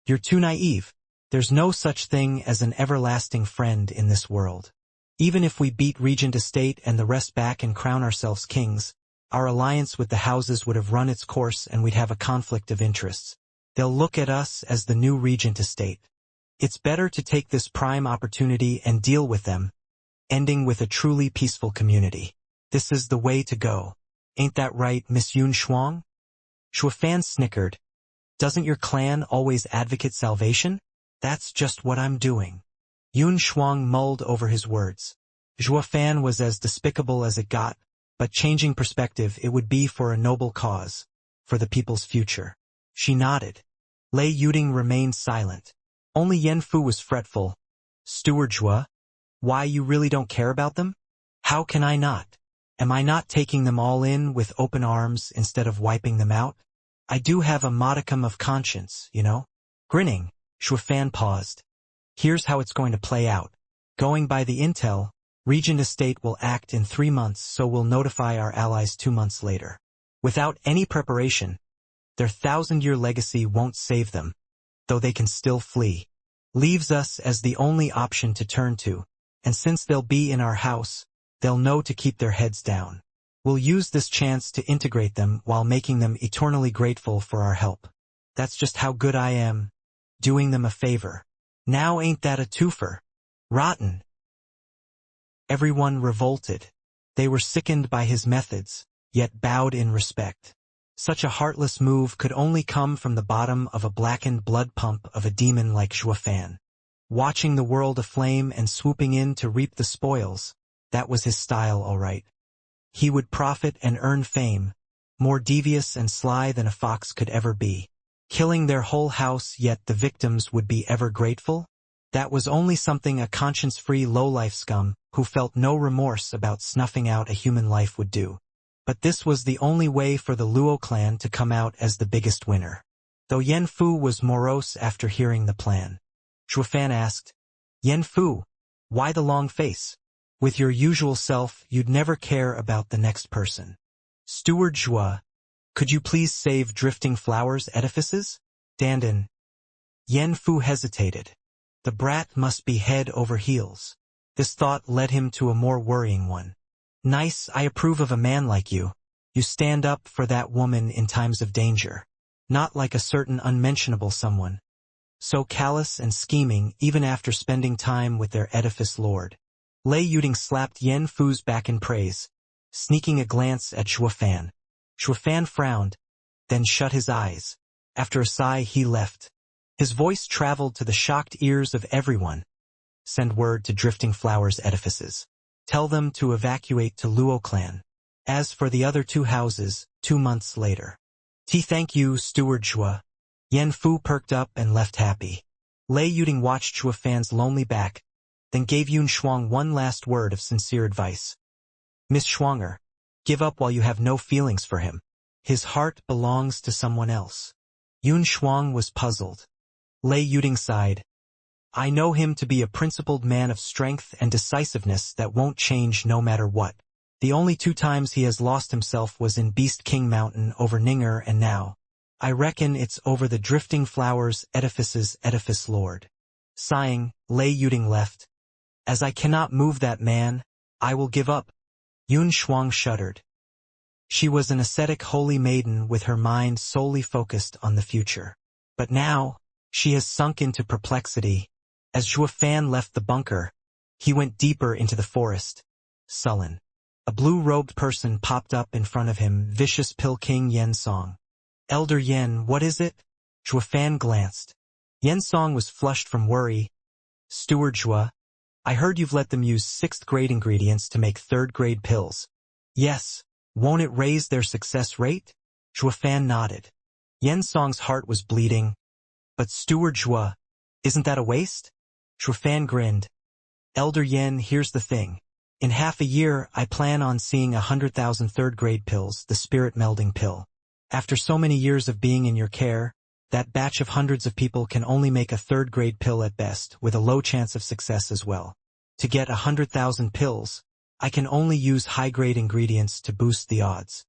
You're too naive. There's no such thing as an everlasting friend in this world. Even if we beat Regent Estate and the rest back and crown ourselves kings, our alliance with the houses would have run its course and we'd have a conflict of interests. They'll look at us as the new Regent Estate. It's better to take this prime opportunity and deal with them, ending with a truly peaceful community. This is the way to go. Ain't that right, Miss Yun Shuang? Zhuofan snickered. Doesn't your clan always advocate salvation? That's just what I'm doing. Yun Shuang mulled over his words. Zhuofan was as despicable as it got, but changing perspective, it would be for a noble cause, for the people's future. She nodded. Lei Yuding remained silent. Only Yan Fu was fretful. Steward Zhua, why you really don't care about them? How can I not? Am I not taking them all in with open arms instead of wiping them out? I do have a modicum of conscience, you know? Grinning, Zhuofan paused. Here's how it's going to play out. Going by the intel, Regent Estate will act in 3 months, so we'll notify our allies 2 months later. Without any preparation, their 1,000-year legacy won't save them, though they can still flee. Leaves us as the only option to turn to, and since they'll be in our house, they'll know to keep their heads down. We'll use this chance to integrate them while making them eternally grateful for our help. That's just how good I am, doing them a favor. Now ain't that a twofer? Rotten. Everyone revolted. They were sickened by his methods, yet bowed in respect. Such a heartless move could only come from the bottom of a blackened blood pump of a demon like Zhuofan. Watching the world aflame and swooping in to reap the spoils, that was his style all right. He would profit and earn fame, more devious and sly than a fox could ever be. Killing their whole house, yet the victims would be ever grateful? That was only something a conscience-free low-life scum who felt no remorse about snuffing out a human life would do. But this was the only way for the Luo clan to come out as the biggest winner. Though Yen Fu was morose after hearing the plan. Zhuofan asked, "Yen Fu, why the long face? With your usual self, you'd never care about the next person." "Steward Zhua, could you please save drifting flowers' edifices?" Dandan. Yen Fu hesitated. The brat must be head over heels. This thought led him to a more worrying one. "Nice, I approve of a man like you. You stand up for that woman in times of danger. Not like a certain unmentionable someone. So callous and scheming even after spending time with their edifice lord." Lei Yuding slapped Yen Fu's back in praise, sneaking a glance at Zhuofan. Zhuofan frowned, then shut his eyes. After a sigh he left. His voice traveled to the shocked ears of everyone. "Send word to Drifting Flowers edifices. Tell them to evacuate to Luo clan. As for the other 2 houses, 2 months later." Thank you, Steward Zhua." Yen Fu perked up and left happy. Lei Yuding watched Zhuofan's lonely back, then gave Yun Shuang one last word of sincere advice. "Miss Shuanger, give up while you have no feelings for him. His heart belongs to someone else." Yun Shuang was puzzled. Lei Yuding sighed. "I know him to be a principled man of strength and decisiveness that won't change no matter what. The only 2 times he has lost himself was in Beast King Mountain over Ninger, and now, I reckon it's over the Drifting Flowers edifice's edifice lord." Sighing, Lei Yuding left. "As I cannot move that man, I will give up." Yun Shuang shuddered. She was an ascetic holy maiden with her mind solely focused on the future. But now, she has sunk into perplexity. As Zhuofan left the bunker, he went deeper into the forest, sullen. A blue-robed person popped up in front of him, vicious Pill King Yen Song. "Elder Yen, what is it?" Zhuofan glanced. Yen Song was flushed from worry. "Steward Zhua, I heard you've let them use 6th-grade ingredients to make 3rd-grade pills." "Yes. Won't it raise their success rate?" Zhuofan nodded. Yen Song's heart was bleeding. "But Steward Zhua, isn't that a waste?" Zhuofan grinned. "Elder Yen, here's the thing. In half a year, I plan on seeing 100,000 3rd-grade pills, the spirit-melding pill. After so many years of being in your care, that batch of hundreds of people can only make a 3rd-grade pill at best, with a low chance of success as well. To get 100,000 pills, I can only use high-grade ingredients to boost the odds.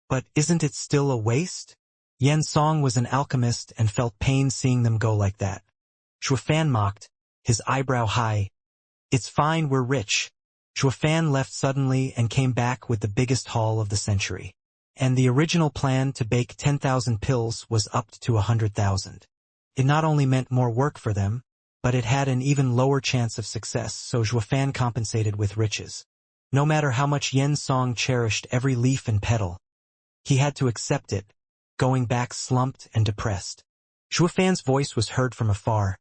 But isn't it still a waste?" Yen Song was an alchemist and felt pain seeing them go like that. Zhuofan mocked, his eyebrow high. "It's fine, we're rich." Zhuofan left suddenly and came back with the biggest haul of the century. And the original plan to bake 10,000 pills was upped to 100,000. It not only meant more work for them, but it had an even lower chance of success, so Zhuofan compensated with riches. No matter how much Yen Song cherished every leaf and petal, he had to accept it, going back slumped and depressed. Zhuofan's voice was heard from afar.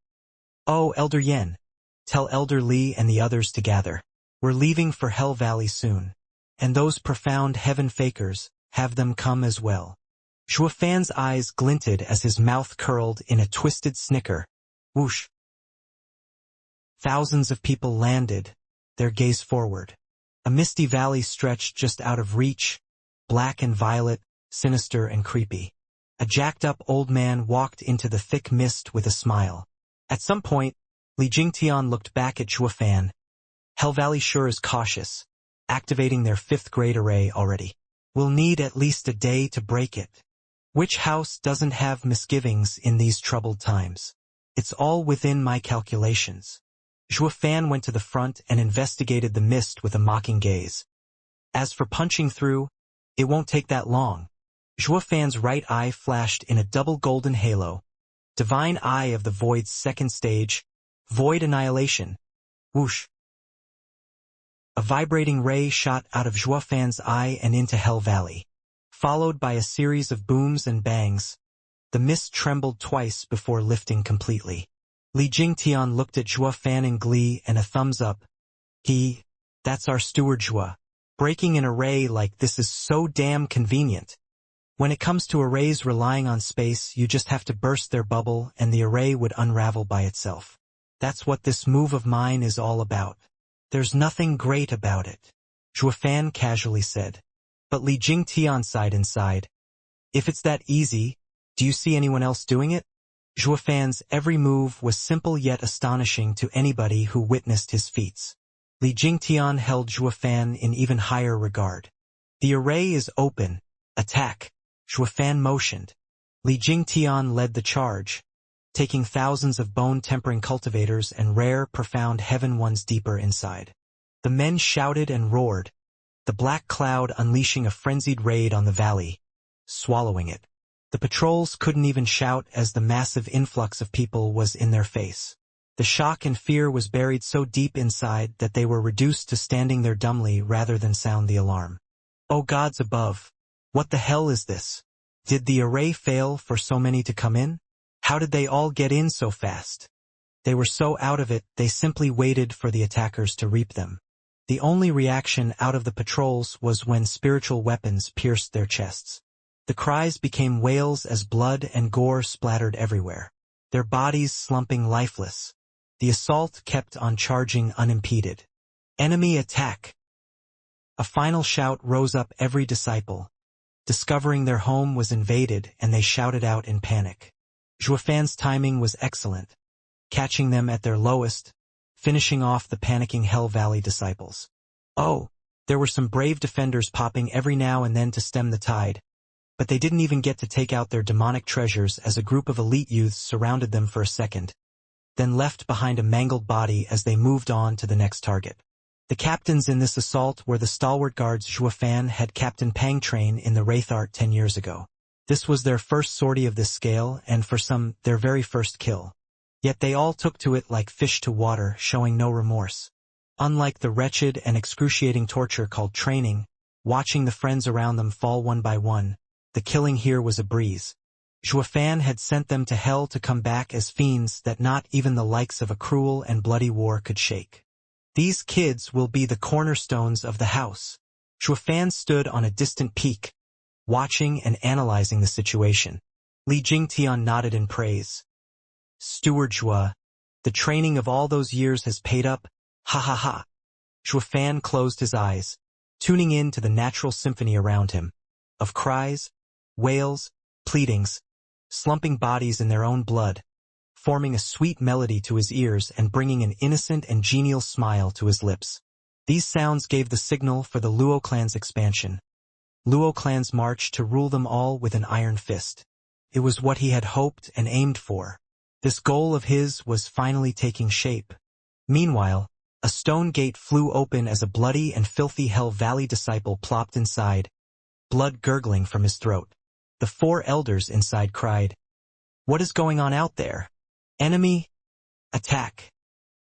"Oh, Elder Yen, tell Elder Li and the others to gather. We're leaving for Hell Valley soon. And those profound heaven fakers, have them come as well." Zhuofan's eyes glinted as his mouth curled in a twisted snicker. Whoosh. Thousands of people landed, their gaze forward. A misty valley stretched just out of reach, black and violet, sinister and creepy. A jacked-up old man walked into the thick mist with a smile. At some point, Li Jingtian looked back at Zhuofan. "Hell Valley sure is cautious, activating their 5th-grade array already. We'll need at least a day to break it. Which house doesn't have misgivings in these troubled times? It's all within my calculations." Zhuofan went to the front and investigated the mist with a mocking gaze. "As for punching through, it won't take that long." Zhuofan's right eye flashed in a double golden halo. Divine Eye of the Void's 2nd stage, Void Annihilation. Whoosh. A vibrating ray shot out of Zhuofan's eye and into Hell Valley. Followed by a series of booms and bangs, the mist trembled twice before lifting completely. Li Jingtian looked at Zhuofan in glee and a thumbs up. That's our Steward Zhua. Breaking an array like this is so damn convenient. When it comes to arrays relying on space, you just have to burst their bubble and the array would unravel by itself. That's what this move of mine is all about. There's nothing great about it, Zhuofan casually said. But Li Jingtian sighed inside. If it's that easy, do you see anyone else doing it? Zhuofan's every move was simple yet astonishing to anybody who witnessed his feats. Li Jingtian held Zhuofan in even higher regard. The array is open. Attack. Zhuofan motioned. Li Jingtian led the charge, taking thousands of bone-tempering cultivators and rare, profound heaven ones deeper inside. The men shouted and roared, the black cloud unleashing a frenzied raid on the valley, swallowing it. The patrols couldn't even shout as the massive influx of people was in their face. The shock and fear was buried so deep inside that they were reduced to standing there dumbly rather than sound the alarm. Oh gods above! What the hell is this? Did the array fail for so many to come in? How did they all get in so fast? They were so out of it, they simply waited for the attackers to reap them. The only reaction out of the patrols was when spiritual weapons pierced their chests. The cries became wails as blood and gore splattered everywhere, their bodies slumping lifeless. The assault kept on charging unimpeded. Enemy attack! A final shout rose up every disciple, discovering their home was invaded, and they shouted out in panic. Zhuofan's timing was excellent, catching them at their lowest, finishing off the panicking Hell Valley disciples. Oh, there were some brave defenders popping every now and then to stem the tide, but they didn't even get to take out their demonic treasures as a group of elite youths surrounded them for a second, then left behind a mangled body as they moved on to the next target. The captains in this assault were the stalwart guards Zhuofan had Captain Pang train in the Wraithart 10 years ago. This was their first sortie of this scale, and for some, their very first kill. Yet they all took to it like fish to water, showing no remorse. Unlike the wretched and excruciating torture called training, watching the friends around them fall one by one, the killing here was a breeze. Zhuofan had sent them to hell to come back as fiends that not even the likes of a cruel and bloody war could shake. These kids will be the cornerstones of the house. Zhuofan stood on a distant peak, watching and analyzing the situation. Li Jingtian nodded in praise. Steward Zhuo, the training of all those years has paid up, ha ha ha. Zhuofan closed his eyes, tuning in to the natural symphony around him, of cries, wails, pleadings, slumping bodies in their own blood, forming a sweet melody to his ears and bringing an innocent and genial smile to his lips. These sounds gave the signal for the Luo clan's expansion. Luo clan's march to rule them all with an iron fist. It was what he had hoped and aimed for. This goal of his was finally taking shape. Meanwhile, a stone gate flew open as a bloody and filthy Hell Valley disciple plopped inside, blood gurgling from his throat. The 4 elders inside cried, "What is going on out there? Enemy? Attack!"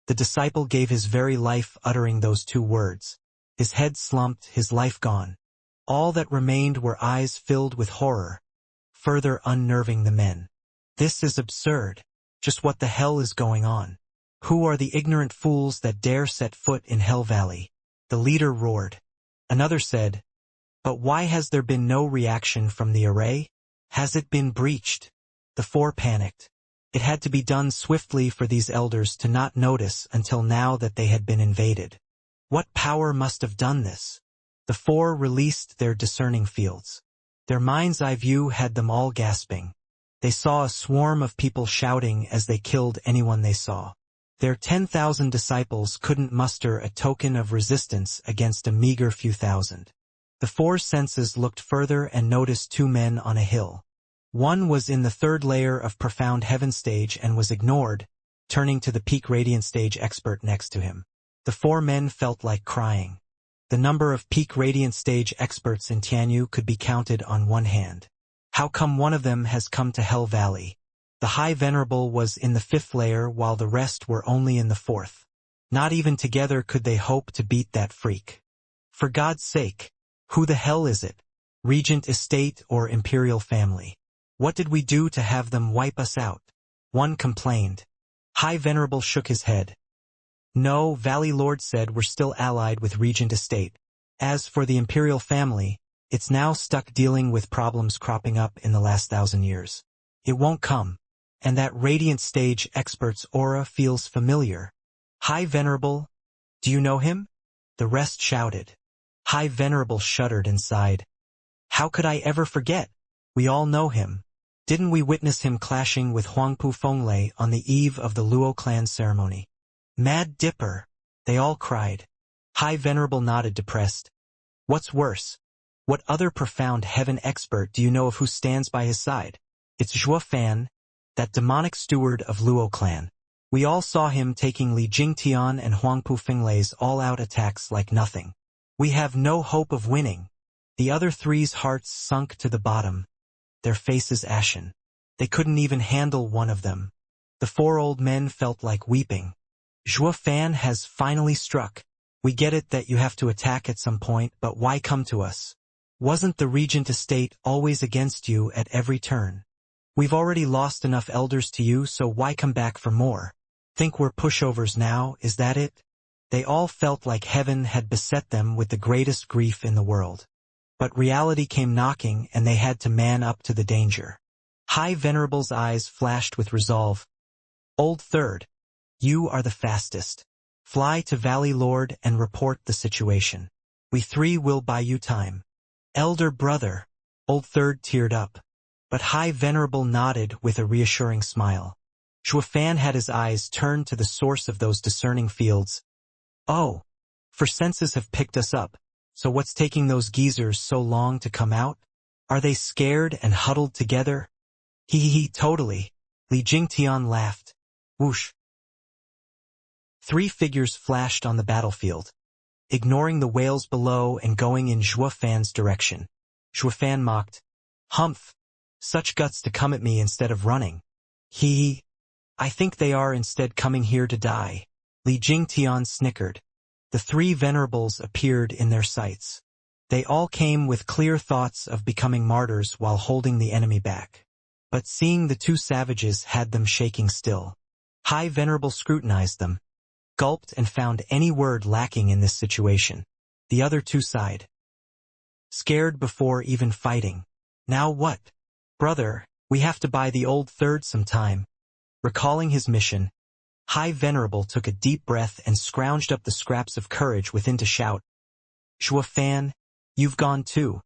The disciple gave his very life uttering those 2 words. His head slumped, his life gone. All that remained were eyes filled with horror, further unnerving the men. This is absurd. Just what the hell is going on? Who are the ignorant fools that dare set foot in Hell Valley? The leader roared. Another said, "But why has there been no reaction from the array? Has it been breached?" The 4 panicked. It had to be done swiftly for these elders to not notice until now that they had been invaded. What power must have done this? The 4 released their discerning fields. Their mind's eye view had them all gasping. They saw a swarm of people shouting as they killed anyone they saw. Their 10,000 disciples couldn't muster a token of resistance against a meager few thousand. The 4 senses looked further and noticed 2 men on a hill. One was in the 3rd layer of Profound Heaven stage and was ignored, turning to the Peak Radiant stage expert next to him. The 4 men felt like crying. The number of Peak Radiant stage experts in Tianyu could be counted on one hand. How come one of them has come to Hell Valley? The High Venerable was in the 5th layer while the rest were only in the 4th. Not even together could they hope to beat that freak. For God's sake, who the hell is it? Regent estate or imperial family? What did we do to have them wipe us out? One complained. High Venerable shook his head. No, Valley Lord said we're still allied with Regent estate. As for the imperial family, it's now stuck dealing with problems cropping up in the last 1,000 years. It won't come. and that radiant stage expert's aura feels familiar. High Venerable, do you know him? The rest shouted. High Venerable shuddered and sighed. How could I ever forget? We all know him. Didn't we witness him clashing with Huangpu Fenglei on the eve of the Luo clan ceremony? Mad Dipper, they all cried. High Venerable nodded depressed. What's worse? What other profound heaven expert do you know of who stands by his side? It's Zhuo Fan, that demonic steward of Luo clan. We all saw him taking Li Jingtian and Huangpu Fenglei's all-out attacks like nothing. We have no hope of winning. The other three's hearts sunk to the bottom, their faces ashen. They couldn't even handle one of them. The four old men felt like weeping. Zhuo Fan has finally struck. We get it that you have to attack at some point, but why come to us? Wasn't the regent estate always against you at every turn? We've already lost enough elders to you, so why come back for more? Think we're pushovers now, is that it? They all felt like heaven had beset them with the greatest grief in the world. But reality came knocking and they had to man up to the danger. High Venerable's eyes flashed with resolve. Old Third, you are the fastest. Fly to Valley Lord and report the situation. We three will buy you time. Elder brother, Old Third teared up. But High Venerable nodded with a reassuring smile. Zhuo Fan had his eyes turned to the source of those discerning fields. Oh, for senses have picked us up, so what's taking those geezers so long to come out? Are they scared and huddled together? Totally. Li Jingtian laughed. Whoosh. 3 figures flashed on the battlefield, ignoring the whales below and going in Zhuo Fan's direction. Zhuo Fan mocked. Humph. Such guts to come at me instead of running. I think they are instead coming here to die. Li Jingtian snickered. The 3 venerables appeared in their sights. They all came with clear thoughts of becoming martyrs while holding the enemy back. But seeing the 2 savages had them shaking still. High Venerable scrutinized them, gulped and found any word lacking in this situation. The other 2 sighed. Scared before even fighting. Now what? Brother, we have to buy the Old Third some time. Recalling his mission, High Venerable took a deep breath and scrounged up the scraps of courage within to shout. Zhuo Fan, you've gone too.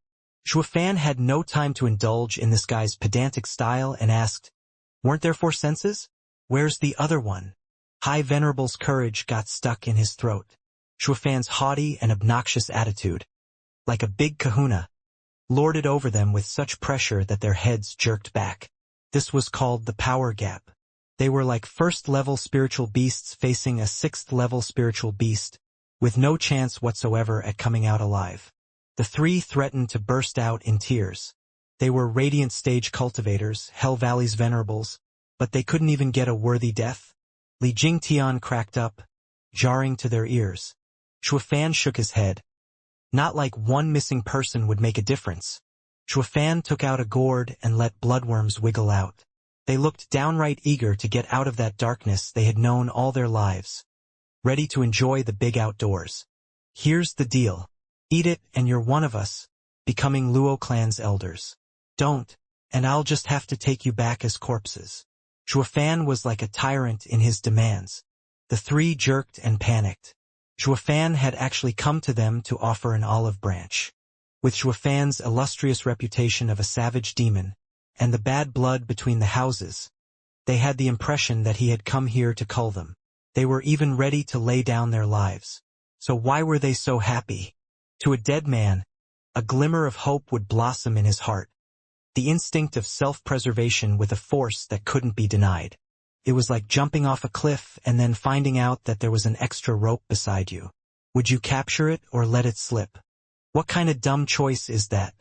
Zhuo Fan had no time to indulge in this guy's pedantic style and asked, weren't there 4 senses? Where's the other one? High Venerable's courage got stuck in his throat. Zhuo Fan's haughty and obnoxious attitude, like a big kahuna, lorded over them with such pressure that their heads jerked back. This was called the power gap. They were like first-level spiritual beasts facing a 6th-level spiritual beast, with no chance whatsoever at coming out alive. The 3 threatened to burst out in tears. They were radiant stage cultivators, Hell Valley's venerables, but they couldn't even get a worthy death. Li Jingtian cracked up, jarring to their ears. Zhuo Fan shook his head. Not like one missing person would make a difference. Zhuo Fan took out a gourd and let bloodworms wiggle out. They looked downright eager to get out of that darkness they had known all their lives, ready to enjoy the big outdoors. Here's the deal. Eat it and you're one of us, becoming Luo clan's elders. Don't, and I'll just have to take you back as corpses. Zhuo Fan was like a tyrant in his demands. The 3 jerked and panicked. Zhuo Fan had actually come to them to offer an olive branch. With Zhuo Fan's illustrious reputation of a savage demon, and the bad blood between the houses, they had the impression that he had come here to cull them. They were even ready to lay down their lives. So why were they so happy? To a dead man, a glimmer of hope would blossom in his heart. The instinct of self-preservation with a force that couldn't be denied. It was like jumping off a cliff and then finding out that there was an extra rope beside you. Would you capture it or let it slip? What kind of dumb choice is that?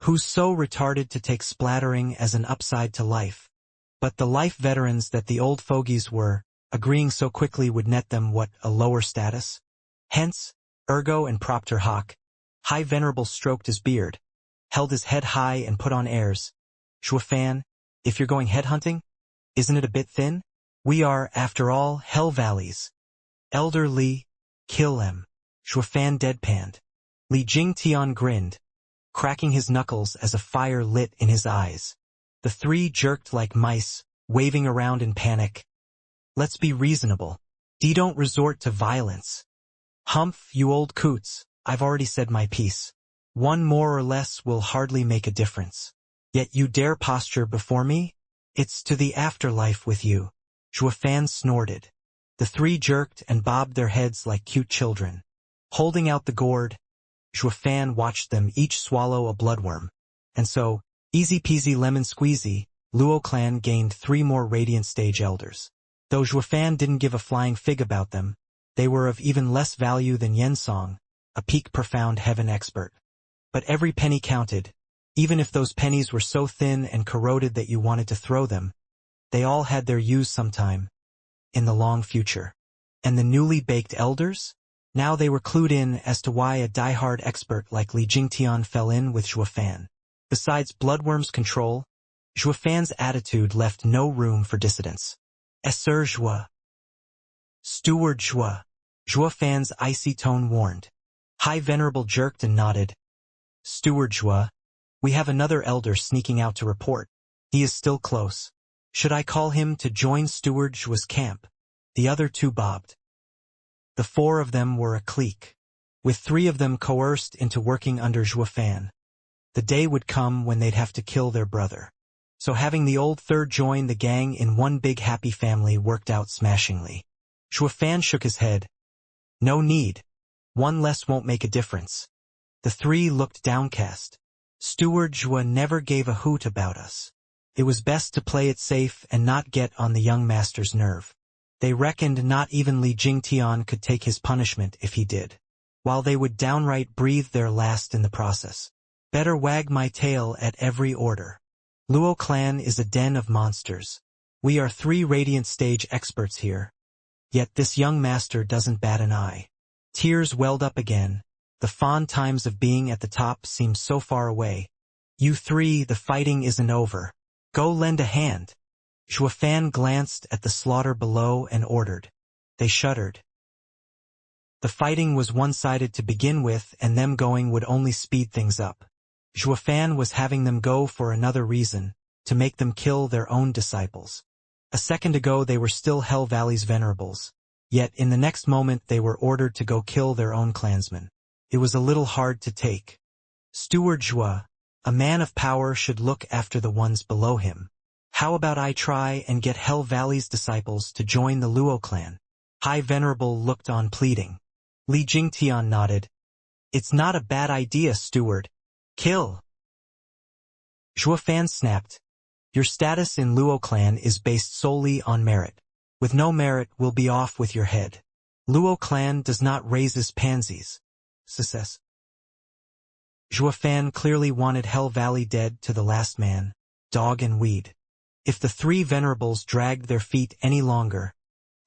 Who's so retarded to take splattering as an upside to life? But the life veterans that the old fogies were, agreeing so quickly would net them what, a lower status? Hence, ergo and propter hoc, High Venerable stroked his beard, held his head high and put on airs. Zhuo Fan, if you're going headhunting, isn't it a bit thin? We are, after all, Hell Valleys. Elder Li, kill them. Zhuo Fan deadpanned. Li Jingtian grinned, cracking his knuckles as a fire lit in his eyes. The 3 jerked like mice, waving around in panic. Let's be reasonable. Don't resort to violence. Humph, you old coots, I've already said my piece. One more or less will hardly make a difference. Yet you dare posture before me? It's to the afterlife with you. Zhuofan snorted. The three jerked and bobbed their heads like cute children. Holding out the gourd, Zhuofan watched them each swallow a bloodworm. And so, easy peasy lemon squeezy, Luo clan gained 3 more Radiant Stage Elders. Though Zhuofan didn't give a flying fig about them, they were of even less value than Yensong, a peak profound heaven expert. But every penny counted, even if those pennies were so thin and corroded that you wanted to throw them. They all had their use sometime, in the long future. And the newly baked elders? Now they were clued in as to why a die-hard expert like Li Jingtian fell in with Zhuofan. Besides Bloodworm's control, Zhuofan's attitude left no room for dissidence. Esser Zhua. Steward Zhua. Zhuofan's icy tone warned. High Venerable jerked and nodded. Steward Zhua, we have another elder sneaking out to report. He is still close. Should I call him to join Steward Zhua's camp? The other 2 bobbed. The 4 of them were a clique, with 3 of them coerced into working under Zhuofan. The day would come when they'd have to kill their brother. So having the old third join the gang in one big happy family worked out smashingly. Zhuofan shook his head. No need. 1 less won't make a difference. The 3 looked downcast. Steward Zhua never gave a hoot about us. It was best to play it safe and not get on the young master's nerve. They reckoned not even Li Jingtian could take his punishment if he did, while they would downright breathe their last in the process. Better wag my tail at every order. Luo clan is a den of monsters. We are 3 Radiant Stage experts here. Yet this young master doesn't bat an eye. Tears welled up again. The fond times of being at the top seem so far away. You 3, the fighting isn't over. Go lend a hand. Zhuofan glanced at the slaughter below and ordered. They shuddered. The fighting was one-sided to begin with, and them going would only speed things up. Zhuofan was having them go for another reason, to make them kill their own disciples. A second ago they were still Hell Valley's venerables, yet in the next moment they were ordered to go kill their own clansmen. It was a little hard to take. Steward Zhua, a man of power should look after the ones below him. How about I try and get Hell Valley's disciples to join the Luo clan? High Venerable looked on pleading. Li Jingtian nodded. It's not a bad idea, Steward. Kill. Zhuofan snapped. Your status in Luo clan is based solely on merit. With no merit, we'll be off with your head. Luo clan does not raises pansies. Success. Zhuofan clearly wanted Hell Valley dead to the last man, dog and weed. If the 3 venerables dragged their feet any longer,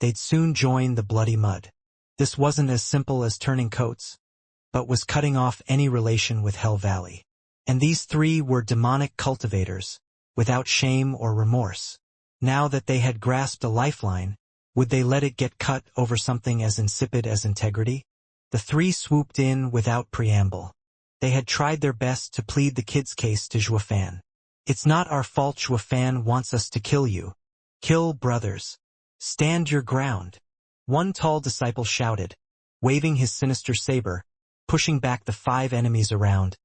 they'd soon join the bloody mud. This wasn't as simple as turning coats, but was cutting off any relation with Hell Valley. And these 3 were demonic cultivators, without shame or remorse. Now that they had grasped a lifeline, would they let it get cut over something as insipid as integrity? The 3 swooped in without preamble. They had tried their best to plead the kid's case to Zhuofan. It's not our fault Zhuofan wants us to kill you. Kill brothers. Stand your ground. One tall disciple shouted, waving his sinister saber, pushing back the 5 enemies around.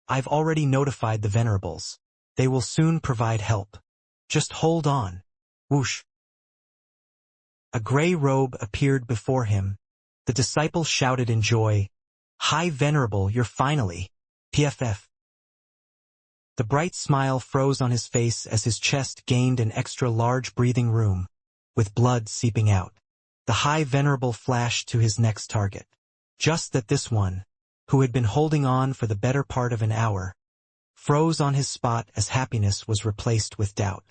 I've already notified the venerables. They will soon provide help. Just hold on. Whoosh. A gray robe appeared before him. The disciple shouted in joy, High Venerable, you're finally. PFF. The bright smile froze on his face as his chest gained an extra large breathing room, with blood seeping out. The High Venerable flashed to his next target. Just that this one, who had been holding on for the better part of an hour, froze on his spot as happiness was replaced with doubt.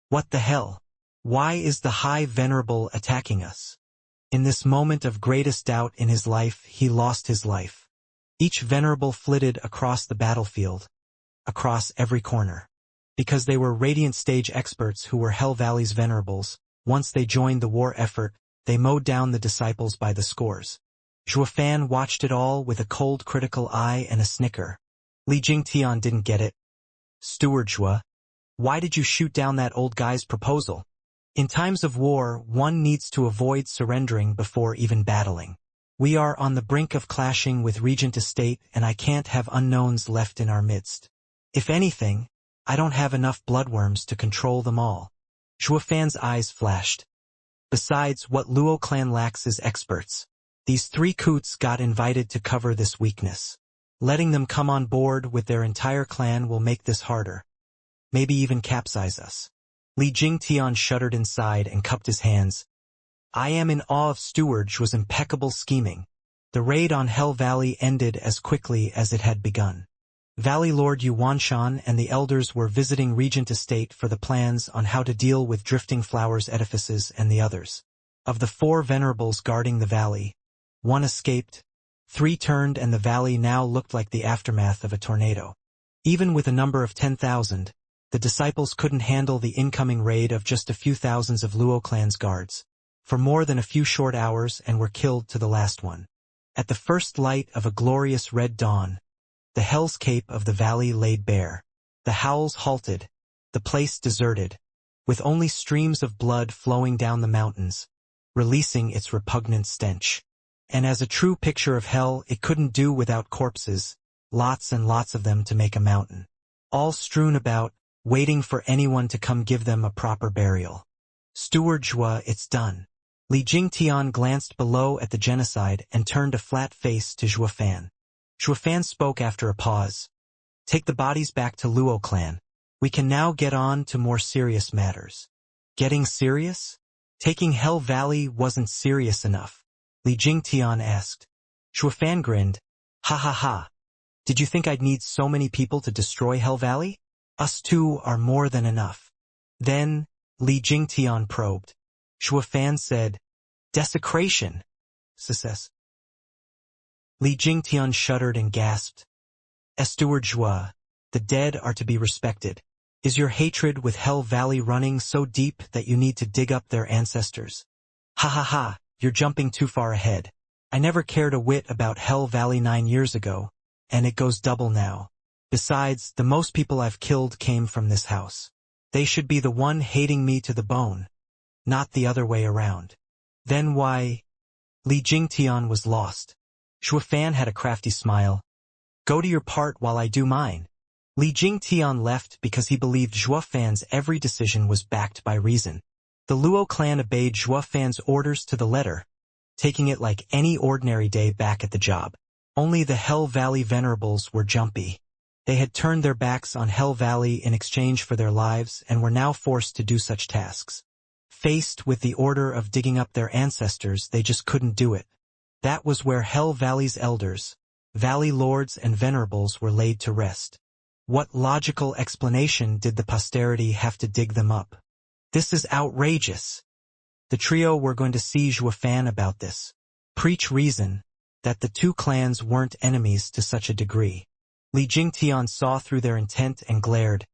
What the hell? Why is the High Venerable attacking us? In this moment of greatest doubt in his life, he lost his life. Each venerable flitted across the battlefield, across every corner. Because they were Radiant Stage experts who were Hell Valley's venerables, once they joined the war effort, they mowed down the disciples by the scores. Zhuofan watched it all with a cold critical eye and a snicker. Li Jingtian didn't get it. Steward Zhua, Why did you shoot down that old guy's proposal? In times of war, one needs to avoid surrendering before even battling. We are on the brink of clashing with Regent Estate, and I can't have unknowns left in our midst. If anything, I don't have enough bloodworms to control them all. Zhuofan's eyes flashed. Besides, what Luo clan lacks is experts. These 3 coots got invited to cover this weakness. Letting them come on board with their entire clan will make this harder. Maybe even capsize us. Li Jingtian shuddered inside and cupped his hands. I am in awe of Steward Zhuo's impeccable scheming. The raid on Hell Valley ended as quickly as it had begun. Valley Lord Yuanshan and the elders were visiting Regent Estate for the plans on how to deal with Drifting Flowers edifices and the others. Of the 4 venerables guarding the valley, 1 escaped, 3 turned, and the valley now looked like the aftermath of a tornado. Even with a number of 10,000, the disciples couldn't handle the incoming raid of just a few thousands of Luo clan's guards, for more than a few short hours, and were killed to the last one. At the first light of a glorious red dawn, the hell's cape of the valley laid bare. The howls halted, the place deserted, with only streams of blood flowing down the mountains, releasing its repugnant stench. And as a true picture of hell, it couldn't do without corpses, lots and lots of them to make a mountain. All strewn about, waiting for anyone to come give them a proper burial. Steward Zhuo, it's done. Li Jingtian glanced below at the genocide and turned a flat face to Zhuofan. Zhuofan spoke after a pause. Take the bodies back to Luo clan. We can now get on to more serious matters. Getting serious? Taking Hell Valley wasn't serious enough. Li Jingtian asked. Zhuofan grinned. Ha ha ha. Did you think I'd need so many people to destroy Hell Valley? Us 2 are more than enough. Then, Li Jingtian probed. Zhuofan said, desecration. Success. Li Jingtian shuddered and gasped. Steward Zhuo, the dead are to be respected. Is your hatred with Hell Valley running so deep that you need to dig up their ancestors? Ha ha ha, you're jumping too far ahead. I never cared a whit about Hell Valley 9 years ago, and it goes double now. Besides, the most people I've killed came from this house. They should be the one hating me to the bone, not the other way around. Then why? Li Jingtian was lost. Zhuofan had a crafty smile. Go to your part while I do mine. Li Jingtian left because he believed Zhuofan's every decision was backed by reason. The Luo clan obeyed Zhuofan's orders to the letter, taking it like any ordinary day back at the job. Only the Hell Valley venerables were jumpy. They had turned their backs on Hell Valley in exchange for their lives and were now forced to do such tasks. Faced with the order of digging up their ancestors, they just couldn't do it. That was where Hell Valley's elders, Valley Lords and Venerables were laid to rest. What logical explanation did the posterity have to dig them up? This is outrageous. The trio were going to see Zhuofan about this. Preach reason, that the 2 clans weren't enemies to such a degree. Li Jingtian saw through their intent and glared.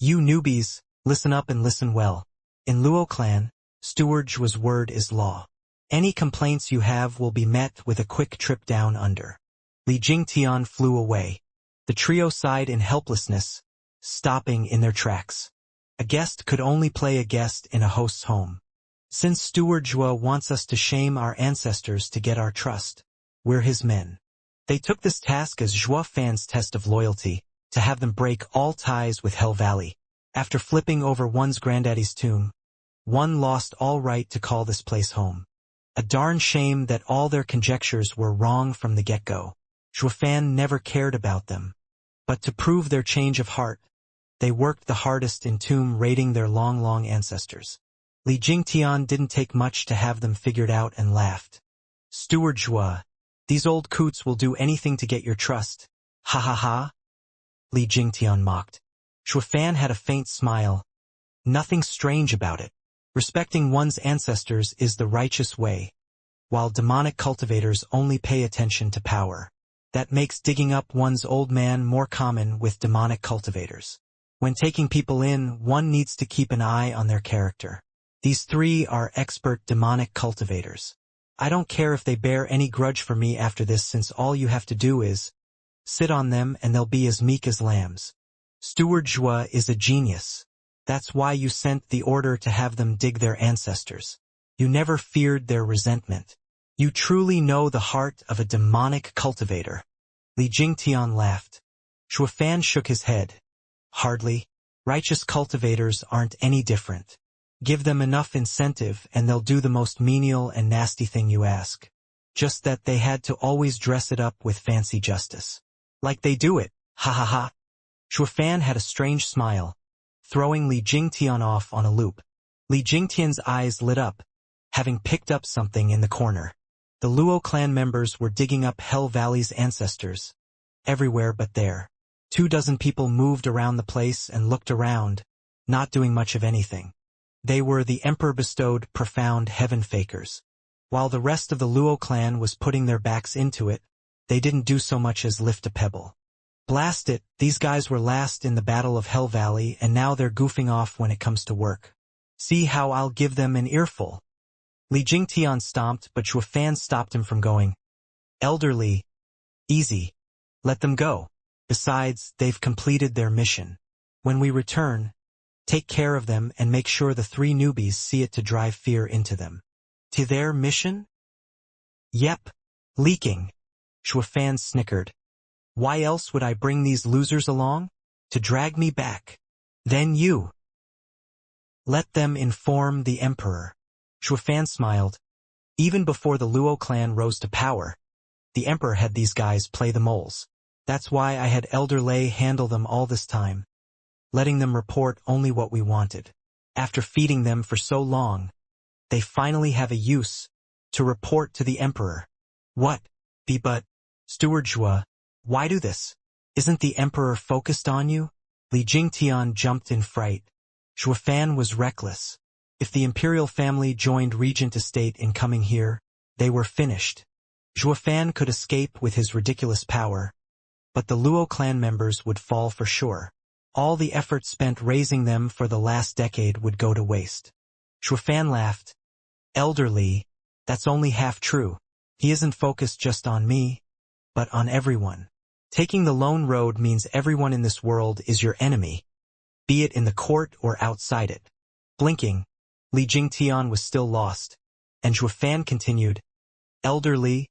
You newbies, listen up and listen well. In Luo clan, Steward Zhuo's word is law. Any complaints you have will be met with a quick trip down under. Li Jingtian flew away. The trio sighed in helplessness, stopping in their tracks. A guest could only play a guest in a host's home. Since Steward Zhuo wants us to shame our ancestors to get our trust, we're his men. They took this task as Zhuofan's test of loyalty, to have them break all ties with Hell Valley. After flipping over one's granddaddy's tomb, one lost all right to call this place home. A darn shame that all their conjectures were wrong from the get-go. Zhuofan never cared about them. But to prove their change of heart, they worked the hardest in tomb raiding their long ancestors. Li Jingtian didn't take much to have them figured out and laughed. Steward Zhuo, these old coots will do anything to get your trust. Ha ha ha. Li Jingtian mocked. Zhuofan had a faint smile. Nothing strange about it. Respecting one's ancestors is the righteous way, while demonic cultivators only pay attention to power. That makes digging up one's old man more common with demonic cultivators. When taking people in, one needs to keep an eye on their character. These 3 are expert demonic cultivators. I don't care if they bear any grudge for me after this, since all you have to do is sit on them and they'll be as meek as lambs. Steward Zhua is a genius. That's why you sent the order to have them dig their ancestors. You never feared their resentment. You truly know the heart of a demonic cultivator. Li Jingtian laughed. Shuofan shook his head. Hardly. Righteous cultivators aren't any different. Give them enough incentive and they'll do the most menial and nasty thing you ask. Just that they had to always dress it up with fancy justice. Like they do it, ha ha ha. Shuofan had a strange smile, throwing Li Jingtian off on a loop. Li Jingtian's eyes lit up, having picked up something in the corner. The Luo clan members were digging up Hell Valley's ancestors. Everywhere but there. 24 people moved around the place and looked around, not doing much of anything. They were the Emperor-bestowed profound heaven fakers. While the rest of the Luo clan was putting their backs into it, they didn't do so much as lift a pebble. Blast it, these guys were last in the Battle of Hell Valley and now they're goofing off when it comes to work. See how I'll give them an earful. Li Jingtian stomped, but Shuofan stopped him from going. Elderly. Easy. Let them go. Besides, they've completed their mission. When we return, take care of them and make sure the 3 newbies see it to drive fear into them. To their mission? Yep. Leaking. Shuofan snickered. Why else would I bring these losers along? To drag me back. Then you. Let them inform the Emperor. Shuofan smiled. Even before the Luo clan rose to power, the Emperor had these guys play the moles. That's why I had Elder Lei handle them all this time, letting them report only what we wanted. After feeding them for so long, they finally have a use to report to the Emperor. What? But, Steward Zhua, why do this? Isn't the Emperor focused on you? Li Jingtian jumped in fright. Shuofan was reckless. If the imperial family joined Regent Estate in coming here, they were finished. Shuofan could escape with his ridiculous power, but the Luo clan members would fall for sure. All the effort spent raising them for the last decade would go to waste. Shuofan laughed. Elderly, that's only half true. He isn't focused just on me, but on everyone. Taking the lone road means everyone in this world is your enemy, be it in the court or outside it. Blinking, Li Jingtian was still lost, and Shuofan continued, Elderly,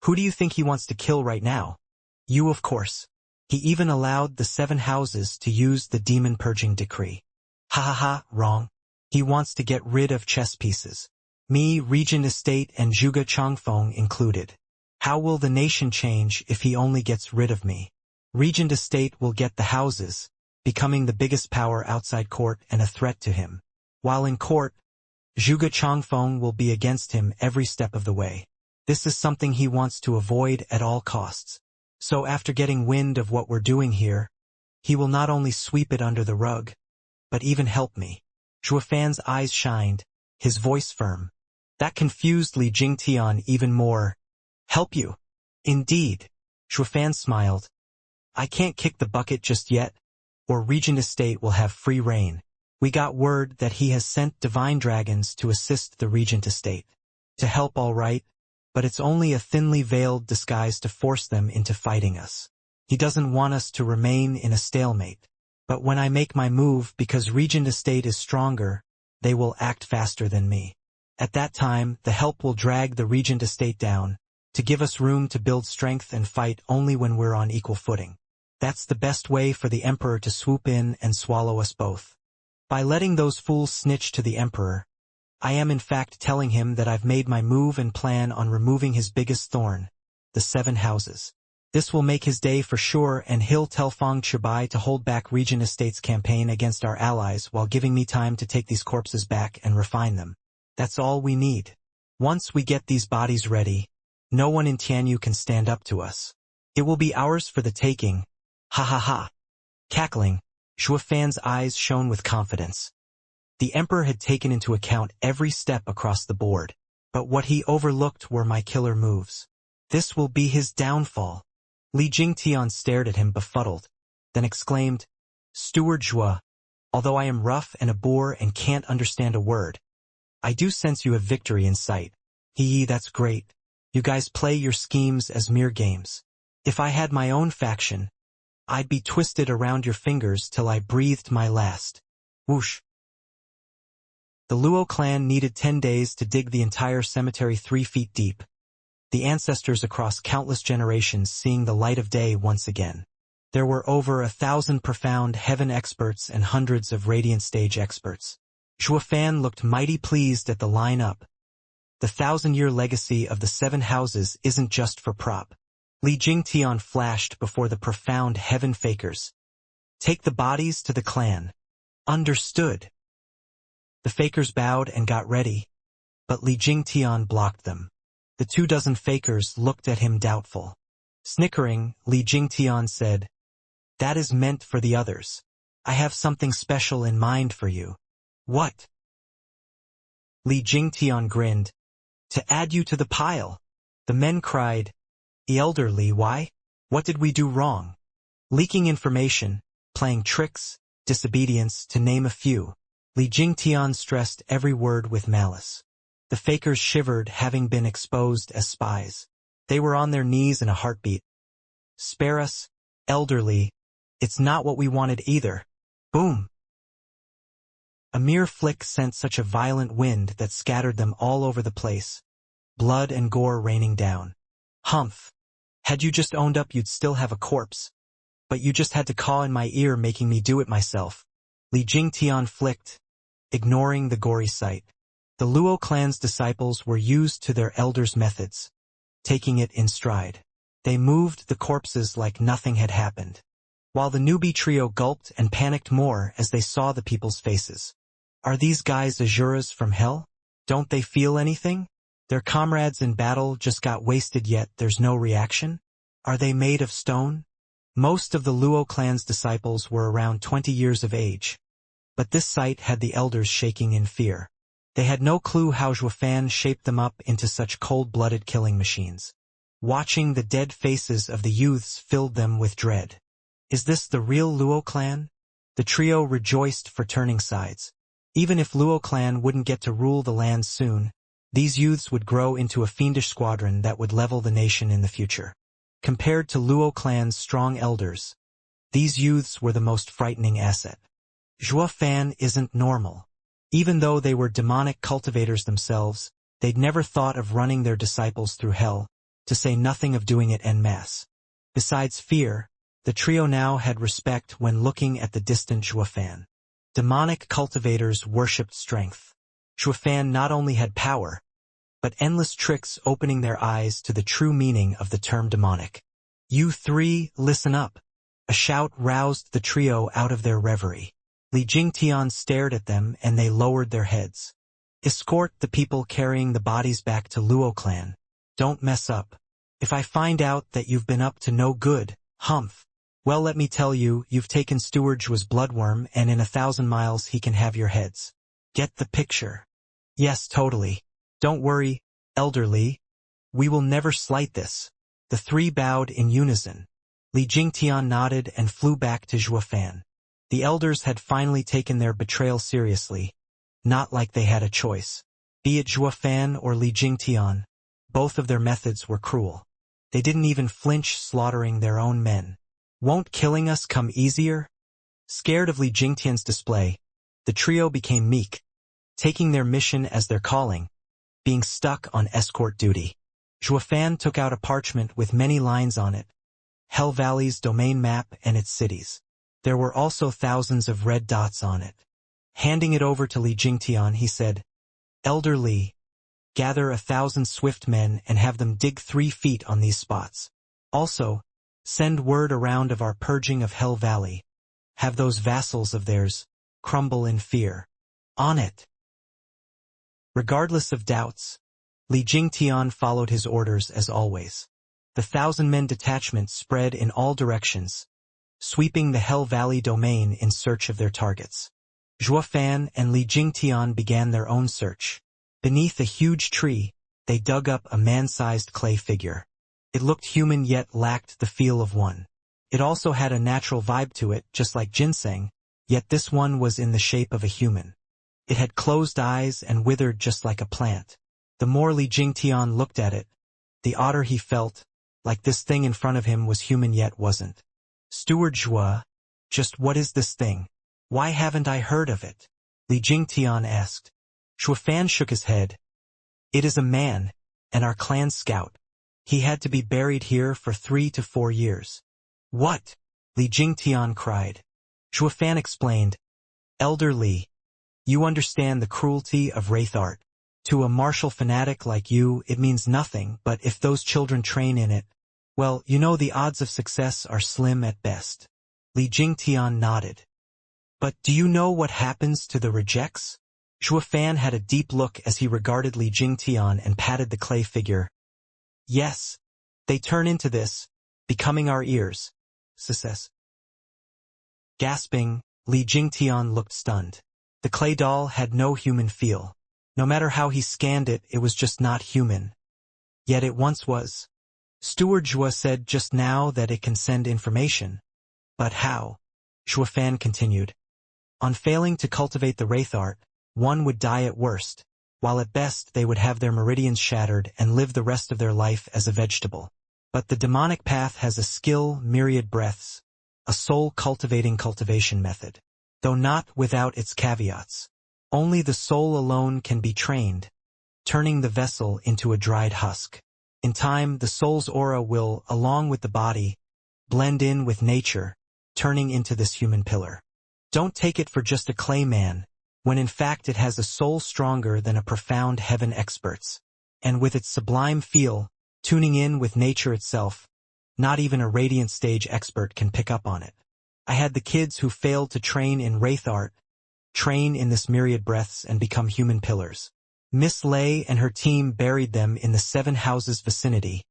who do you think he wants to kill right now? You, of course. He even allowed the 7 houses to use the demon purging decree. Ha ha ha, wrong. He wants to get rid of chess pieces. Me, Regent Estate and Zhuge Changfeng included. How will the nation change if he only gets rid of me? Regent Estate will get the houses, becoming the biggest power outside court and a threat to him. While in court, Zhuge Changfeng will be against him every step of the way. This is something he wants to avoid at all costs. So after getting wind of what we're doing here, he will not only sweep it under the rug, but even help me. Shuofan's eyes shined, his voice firm. That confused Li Jingtian even more. Help you? Indeed. Shuofan smiled. I can't kick the bucket just yet, or Regent Estate will have free reign. We got word that he has sent divine dragons to assist the Regent Estate. To help, all right, but it's only a thinly veiled disguise to force them into fighting us. He doesn't want us to remain in a stalemate. But when I make my move because Regent Estate is stronger, they will act faster than me. At that time, the help will drag the Regent Estate down, to give us room to build strength and fight only when we're on equal footing. That's the best way for the Emperor to swoop in and swallow us both. By letting those fools snitch to the Emperor, I am in fact telling him that I've made my move and plan on removing his biggest thorn, the 7 houses. This will make his day for sure, and he'll tell Feng Chibai to hold back Regent Estate's campaign against our allies while giving me time to take these corpses back and refine them. That's all we need. Once we get these bodies ready, no one in Tianyu can stand up to us. It will be ours for the taking. Ha ha ha. Cackling, Shuofan's eyes shone with confidence. The Emperor had taken into account every step across the board, but what he overlooked were my killer moves. This will be his downfall. Li Jingtian stared at him befuddled, then exclaimed, Steward Zhua, although I am rough and a boor and can't understand a word, I do sense you have victory in sight. That's great. You guys play your schemes as mere games. If I had my own faction, I'd be twisted around your fingers till I breathed my last. Whoosh. The Luo clan needed 10 days to dig the entire cemetery 3 feet deep, the ancestors across countless generations seeing the light of day once again. There were over 1,000 profound heaven experts and hundreds of radiant stage experts. Zhuo Fan looked mighty pleased at the line-up. The 1,000-year legacy of the 7 houses isn't just for prop. Li Jingtian flashed before the profound heaven fakers. Take the bodies to the clan. Understood. The fakers bowed and got ready, but Li Jingtian blocked them. The 24 fakers looked at him doubtful. Snickering, Li Jingtian said, "That is meant for the others. I have something special in mind for you." "What?" Li Jingtian grinned. "To add you to the pile." The men cried, "Elderly, why? What did we do wrong?" Leaking information, playing tricks, disobedience, to name a few. Li Jingtian stressed every word with malice. The fakers shivered, having been exposed as spies. They were on their knees in a heartbeat. "Spare us, elderly. It's not what we wanted either." Boom! A mere flick sent such a violent wind that scattered them all over the place. Blood and gore raining down. "Humph. Had you just owned up, you'd still have a corpse. But you just had to caw in my ear, making me do it myself." Li Jingtian flicked, ignoring the gory sight. The Luo clan's disciples were used to their elders' methods, taking it in stride. They moved the corpses like nothing had happened, while the newbie trio gulped and panicked more as they saw the people's faces. Are these guys Azuras from hell? Don't they feel anything? Their comrades in battle just got wasted, yet there's no reaction? Are they made of stone? Most of the Luo clan's disciples were around 20 years of age, but this sight had the elders shaking in fear. They had no clue how Zhuo Fan shaped them up into such cold-blooded killing machines. Watching the dead faces of the youths filled them with dread. Is this the real Luo clan? The trio rejoiced for turning sides. Even if Luo clan wouldn't get to rule the land soon, these youths would grow into a fiendish squadron that would level the nation in the future. Compared to Luo clan's strong elders, these youths were the most frightening asset. Zhuo Fan isn't normal. Even though they were demonic cultivators themselves, they'd never thought of running their disciples through hell, to say nothing of doing it en masse. Besides fear, the trio now had respect when looking at the distant Zhuo Fan. Demonic cultivators worshipped strength. Zhuo Fan not only had power, but endless tricks, opening their eyes to the true meaning of the term demonic. "You three, listen up." A shout roused the trio out of their reverie. Li Jingtian stared at them and they lowered their heads. "Escort the people carrying the bodies back to Luo clan. Don't mess up. If I find out that you've been up to no good, humph, well, let me tell you, you've taken Steward Zhuo's bloodworm, and in 1,000 miles he can have your heads. Get the picture?" "Yes, totally. Don't worry, elderly. We will never slight this." The three bowed in unison. Li Jingtian nodded and flew back to Zhuo Fan. The elders had finally taken their betrayal seriously, not like they had a choice. Be it Zhuo Fan or Li Jingtian, both of their methods were cruel. They didn't even flinch, slaughtering their own men. "Won't killing us come easier?" Scared of Li Jingtian's display, the trio became meek, taking their mission as their calling, being stuck on escort duty. Zhuo Fan took out a parchment with many lines on it, Hell Valley's domain map and its cities. There were also thousands of red dots on it. Handing it over to Li Jingtian, he said, "Elder Li, gather 1,000 swift men and have them dig 3 feet on these spots. Also, send word around of our purging of Hell Valley. Have those vassals of theirs crumble in fear." On it. Regardless of doubts, Li Jingtian followed his orders as always. The 1,000-men detachment spread in all directions, sweeping the Hell Valley domain in search of their targets. Zhuo Fan and Li Jingtian began their own search. Beneath a huge tree, they dug up a man-sized clay figure. It looked human yet lacked the feel of one. It also had a natural vibe to it, just like ginseng, yet this one was in the shape of a human. It had closed eyes and withered just like a plant. The more Li Jingtian looked at it, the odder he felt, like this thing in front of him was human yet wasn't. Steward Zhua, just what is this thing? Why haven't I heard of it? Li Jingtian asked. Shuafan shook his head. It is a man, and our clan scout. He had to be buried here for 3 to 4 years. What? Li Jingtian cried. Shuafan explained. Elder Li, you understand the cruelty of wraith art. To a martial fanatic like you, it means nothing, but if those children train in it, well, you know the odds of success are slim at best. Li Jingtian nodded. But do you know what happens to the rejects? Shuafan had a deep look as he regarded Li Jingtian and patted the clay figure. Yes, they turn into this, becoming our ears. Success. Gasping, Li Jingtian looked stunned. The clay doll had no human feel. No matter how he scanned it, it was just not human. Yet it once was. Steward Zhua said just now that it can send information. But how? Shuafan continued. On failing to cultivate the wraith art, one would die at worst, while at best they would have their meridians shattered and live the rest of their life as a vegetable. But the demonic path has a skill, myriad breaths, a soul-cultivating cultivation method, though not without its caveats. Only the soul alone can be trained, turning the vessel into a dried husk. In time, the soul's aura will, along with the body, blend in with nature, turning into this human pillar. Don't take it for just a clay man, when in fact it has a soul stronger than a profound heaven expert's. And with its sublime feel, tuning in with nature itself, not even a radiant stage expert can pick up on it. I had the kids who failed to train in wraith art, train in this myriad breaths and become human pillars. Miss Lei and her team buried them in the 7 houses vicinity,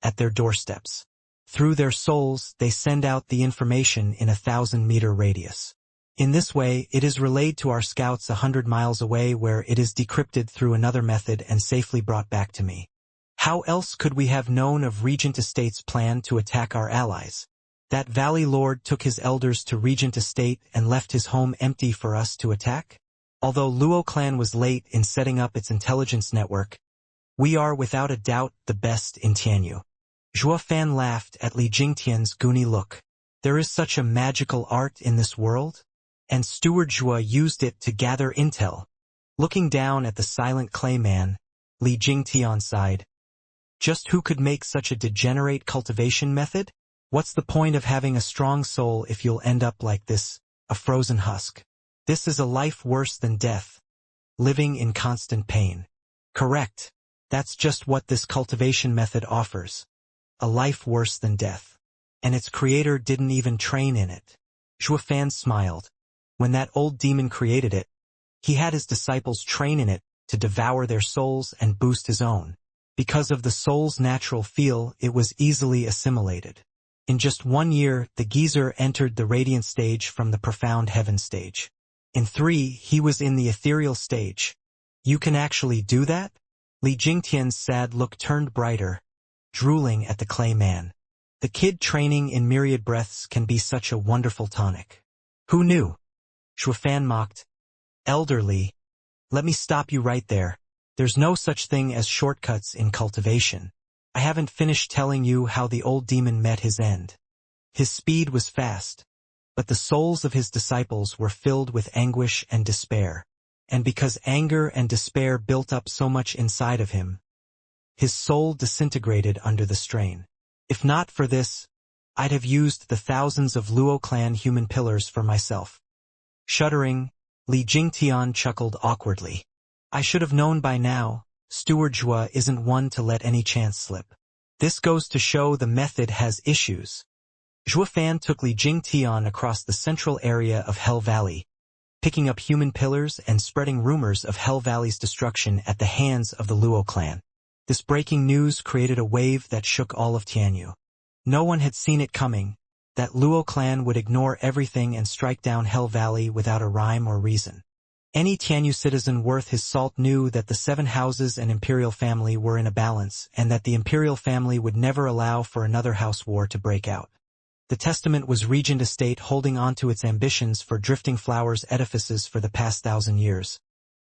at their doorsteps. Through their souls, they send out the information in a 1,000-meter radius. In this way, it is relayed to our scouts 100 miles away where it is decrypted through another method and safely brought back to me. How else could we have known of Regent Estate's plan to attack our allies? That Valley Lord took his elders to Regent Estate and left his home empty for us to attack? Although Luo clan was late in setting up its intelligence network, we are without a doubt the best in Tianyu. Zhuofan laughed at Li Jingtian's goony look. There is such a magical art in this world? And Steward Zhua used it to gather intel. Looking down at the silent clay man, Li Jingtian sighed. Just who could make such a degenerate cultivation method? What's the point of having a strong soul if you'll end up like this, a frozen husk? This is a life worse than death, living in constant pain. Correct. That's just what this cultivation method offers. A life worse than death. And its creator didn't even train in it. Zhuofan smiled. When that old demon created it, he had his disciples train in it to devour their souls and boost his own. Because of the soul's natural feel, it was easily assimilated. In just 1 year, the geezer entered the radiant stage from the profound heaven stage. In 3, he was in the ethereal stage. You can actually do that? Li Jingtian's sad look turned brighter, drooling at the clay man. The kid training in myriad breaths can be such a wonderful tonic. Who knew? Shuofan mocked. Elder Li, let me stop you right there. There's no such thing as shortcuts in cultivation. I haven't finished telling you how the old demon met his end. His speed was fast, but the souls of his disciples were filled with anguish and despair. And because anger and despair built up so much inside of him, his soul disintegrated under the strain. If not for this, I'd have used the thousands of Luo clan human pillars for myself. Shuddering, Li Jingtian chuckled awkwardly. I should have known by now, Steward Zhua isn't one to let any chance slip. This goes to show the method has issues. Zhuofan took Li Jingtian across the central area of Hell Valley, picking up human pillars and spreading rumors of Hell Valley's destruction at the hands of the Luo clan. This breaking news created a wave that shook all of Tianyu. No one had seen it coming, that Luo clan would ignore everything and strike down Hell Valley without a rhyme or reason. Any Tianyu citizen worth his salt knew that the 7 houses and imperial family were in a balance and that the imperial family would never allow for another house war to break out. The testament was Regent Estate holding on to its ambitions for Drifting Flowers edifices for the past 1,000 years,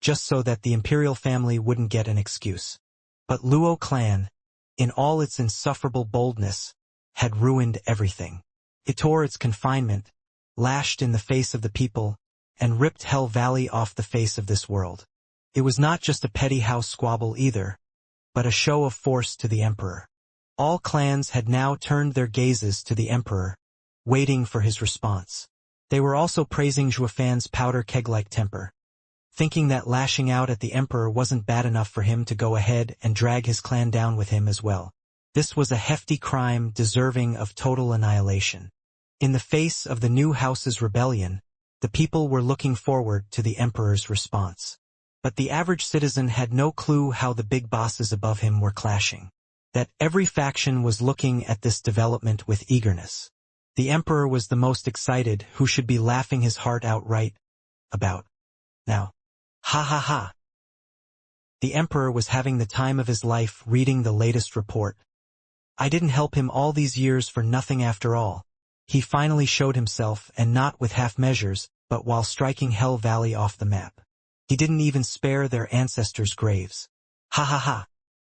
just so that the imperial family wouldn't get an excuse. But Luo clan, in all its insufferable boldness, had ruined everything. It tore its confinement, lashed in the face of the people, and ripped Hell Valley off the face of this world. It was not just a petty house squabble either, but a show of force to the emperor. All clans had now turned their gazes to the emperor, waiting for his response. They were also praising Zhuofan's powder keg-like temper, thinking that lashing out at the emperor wasn't bad enough for him to go ahead and drag his clan down with him as well. This was a hefty crime deserving of total annihilation. In the face of the new house's rebellion, the people were looking forward to the emperor's response. But the average citizen had no clue how the big bosses above him were clashing. That every faction was looking at this development with eagerness. The emperor was the most excited, who should be laughing his heart out right about now. Ha ha ha. The emperor was having the time of his life reading the latest report. I didn't help him all these years for nothing after all. He finally showed himself, and not with half measures, but while striking Hell Valley off the map. He didn't even spare their ancestors' graves. Ha ha ha.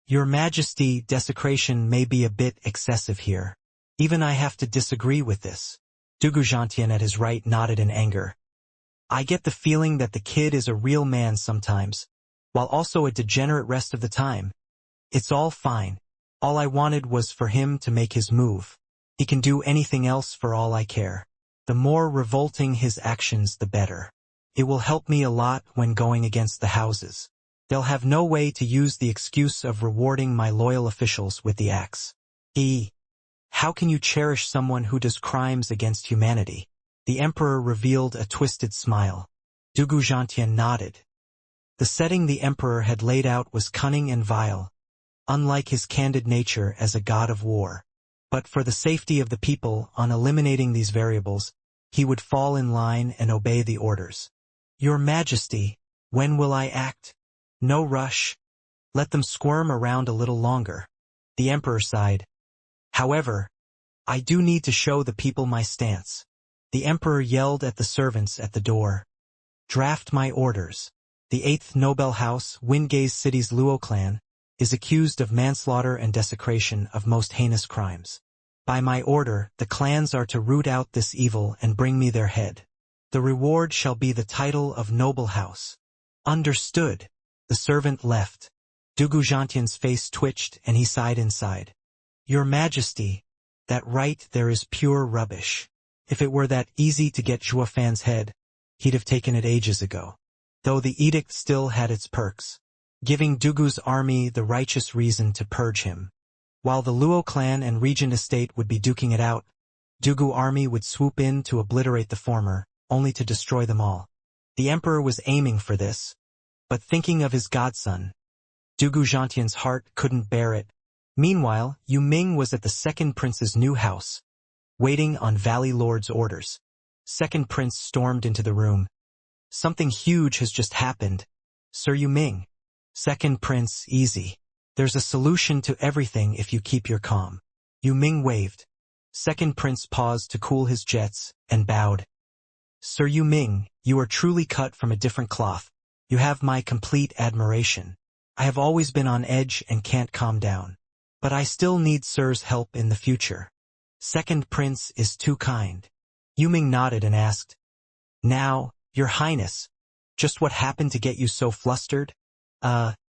Your Majesty, desecration may be a bit excessive here. Even I have to disagree with this. Xianxia at his right nodded in anger. I get the feeling that the kid is a real man sometimes, while also a degenerate rest of the time. It's all fine. All I wanted was for him to make his move. He can do anything else for all I care. The more revolting his actions, the better. It will help me a lot when going against the houses. They'll have no way to use the excuse of rewarding my loyal officials with the axe. How can you cherish someone who does crimes against humanity? The emperor revealed a twisted smile. Xianxia nodded. The setting the emperor had laid out was cunning and vile, unlike his candid nature as a god of war. But for the safety of the people, on eliminating these variables, he would fall in line and obey the orders. Your Majesty, when will I act? No rush. Let them squirm around a little longer. The emperor sighed. However, I do need to show the people my stance. The emperor yelled at the servants at the door. Draft my orders. The 8th Nobel House, Windgaze City's Luo clan, is accused of manslaughter and desecration of most heinous crimes. By my order, the clans are to root out this evil and bring me their head. The reward shall be the title of Noble House. Understood. The servant left. Xianxia's face twitched and he sighed inside. Your Majesty, that right there is pure rubbish. If it were that easy to get Zhuofan's head, he'd have taken it ages ago. Though the edict still had its perks, giving Dugu's army the righteous reason to purge him. While the Luo clan and Regent estate would be duking it out, Dugu army would swoop in to obliterate the former, only to destroy them all. The emperor was aiming for this, but thinking of his godson, Xianxia's heart couldn't bear it. Meanwhile, Yu Ming was at the second prince's new house, waiting on Valley Lord's orders. Second prince stormed into the room. Something huge has just happened. Sir Yu Ming. Second prince, easy. There's a solution to everything if you keep your calm. Yu Ming waved. Second prince paused to cool his jets, and bowed. Sir Yu Ming, you are truly cut from a different cloth. You have my complete admiration. I have always been on edge and can't calm down. But I still need Sir's help in the future. Second prince is too kind. Yu Ming nodded and asked, Now, Your Highness, just what happened to get you so flustered?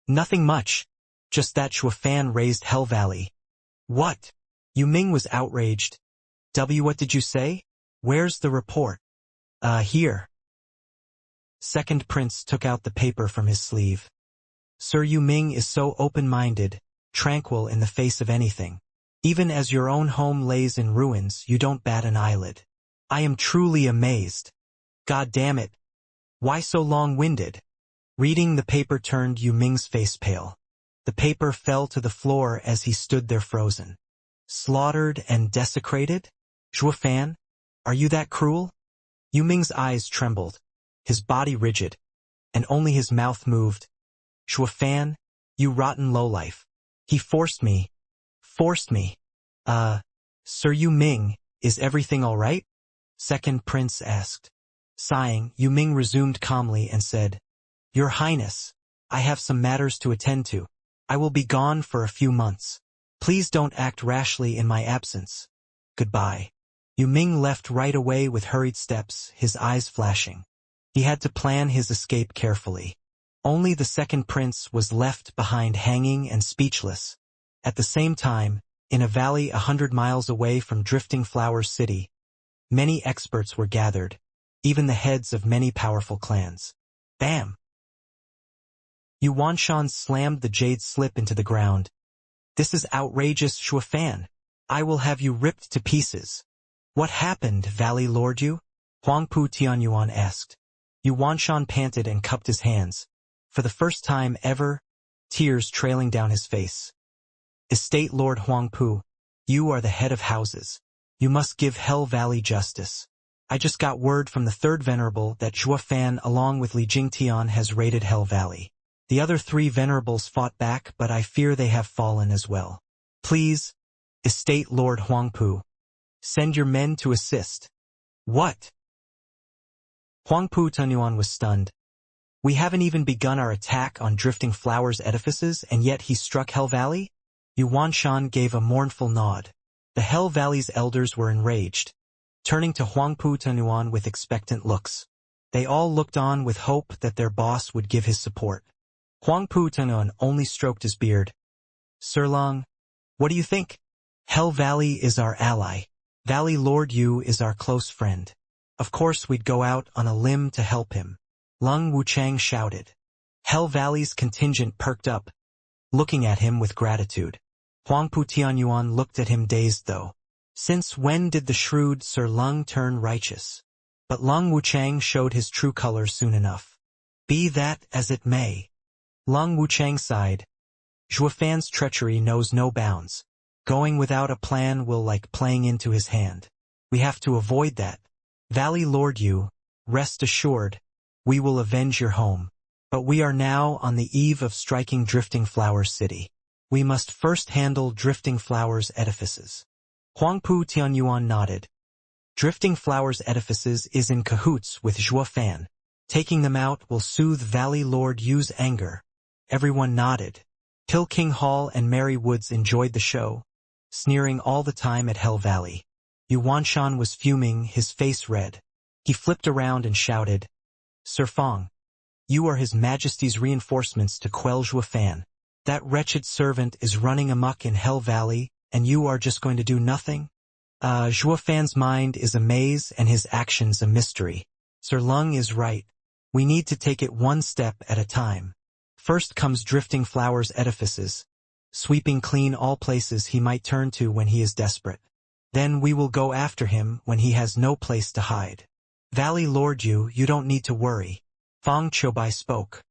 Nothing much. Just that Zhuofan raised Hell Valley. What? Yu Ming was outraged. What did you say? Where's the report? Here. Second prince took out the paper from his sleeve. Sir Yu Ming is so open-minded, tranquil in the face of anything. Even as your own home lays in ruins, you don't bat an eyelid. I am truly amazed. God damn it. Why so long-winded? Reading the paper turned Yu Ming's face pale. The paper fell to the floor as he stood there frozen. Slaughtered and desecrated? Zhuofan? Are you that cruel? Yu Ming's eyes trembled, his body rigid, and only his mouth moved. Zhuofan, you rotten lowlife. He forced me. Sir Yu Ming, is everything all right? Second prince asked. Sighing, Yu Ming resumed calmly and said, Your Highness, I have some matters to attend to. I will be gone for a few months. Please don't act rashly in my absence. Goodbye. Yu Ming left right away with hurried steps, his eyes flashing. He had to plan his escape carefully. Only the second prince was left behind hanging and speechless. At the same time, in a valley 100 miles away from Drifting Flowers City, many experts were gathered, even the heads of many powerful clans. Bam! Yu Wanshan slammed the jade slip into the ground. This is outrageous, Shuafan. I will have you ripped to pieces. What happened, Valley Lord Yu? Huangpu Tianyuan asked. Yu Wanshan panted and cupped his hands. For the first time ever, tears trailing down his face. Estate Lord Huangpu, you are the head of houses. You must give Hell Valley justice. I just got word from the third venerable that Shuafan along with Li Jingtian has raided Hell Valley. The other 3 venerables fought back, but I fear they have fallen as well. Please, Estate Lord Huangpu, send your men to assist. What? Huangpu Tunyuan was stunned. We haven't even begun our attack on Drifting Flowers edifices, and yet he struck Hell Valley? Yu Wanshan gave a mournful nod. The Hell Valley's elders were enraged, turning to Huangpu Tunyuan with expectant looks. They all looked on with hope that their boss would give his support. Huangpu Tunyuan only stroked his beard. Sir Long, what do you think? Hell Valley is our ally. Valley Lord Yu is our close friend. Of course we'd go out on a limb to help him. Lung Wuchang shouted. Hell Valley's contingent perked up, looking at him with gratitude. Huangpu Tianyuan looked at him dazed though. Since when did the shrewd Sir Lung turn righteous? But Lung Wuchang showed his true colors soon enough. Be that as it may. Lung Wuchang sighed. Zhuofan's treachery knows no bounds. Going without a plan will like playing into his hand. We have to avoid that. Valley Lord Yu, rest assured, we will avenge your home. But we are now on the eve of striking Drifting Flowers City. We must first handle Drifting Flowers edifices. Huangpu Tianyuan nodded. Drifting Flowers edifices is in cahoots with Zhuofan. Taking them out will soothe Valley Lord Yu's anger. Everyone nodded. Hill King Hall and Mary Woods enjoyed the show, sneering all the time at Hell Valley. Yu Wanshan was fuming, his face red. He flipped around and shouted, Sir Fong, you are His Majesty's reinforcements to quell Zhuofan. That wretched servant is running amok in Hell Valley, and you are just going to do nothing? Zhuofan's mind is a maze and his actions a mystery. Sir Lung is right. We need to take it one step at a time. First comes Drifting Flowers edifices, sweeping clean all places he might turn to when he is desperate. Then we will go after him when he has no place to hide. Valley Lord Yu, you don't need to worry. Fang Choubai spoke.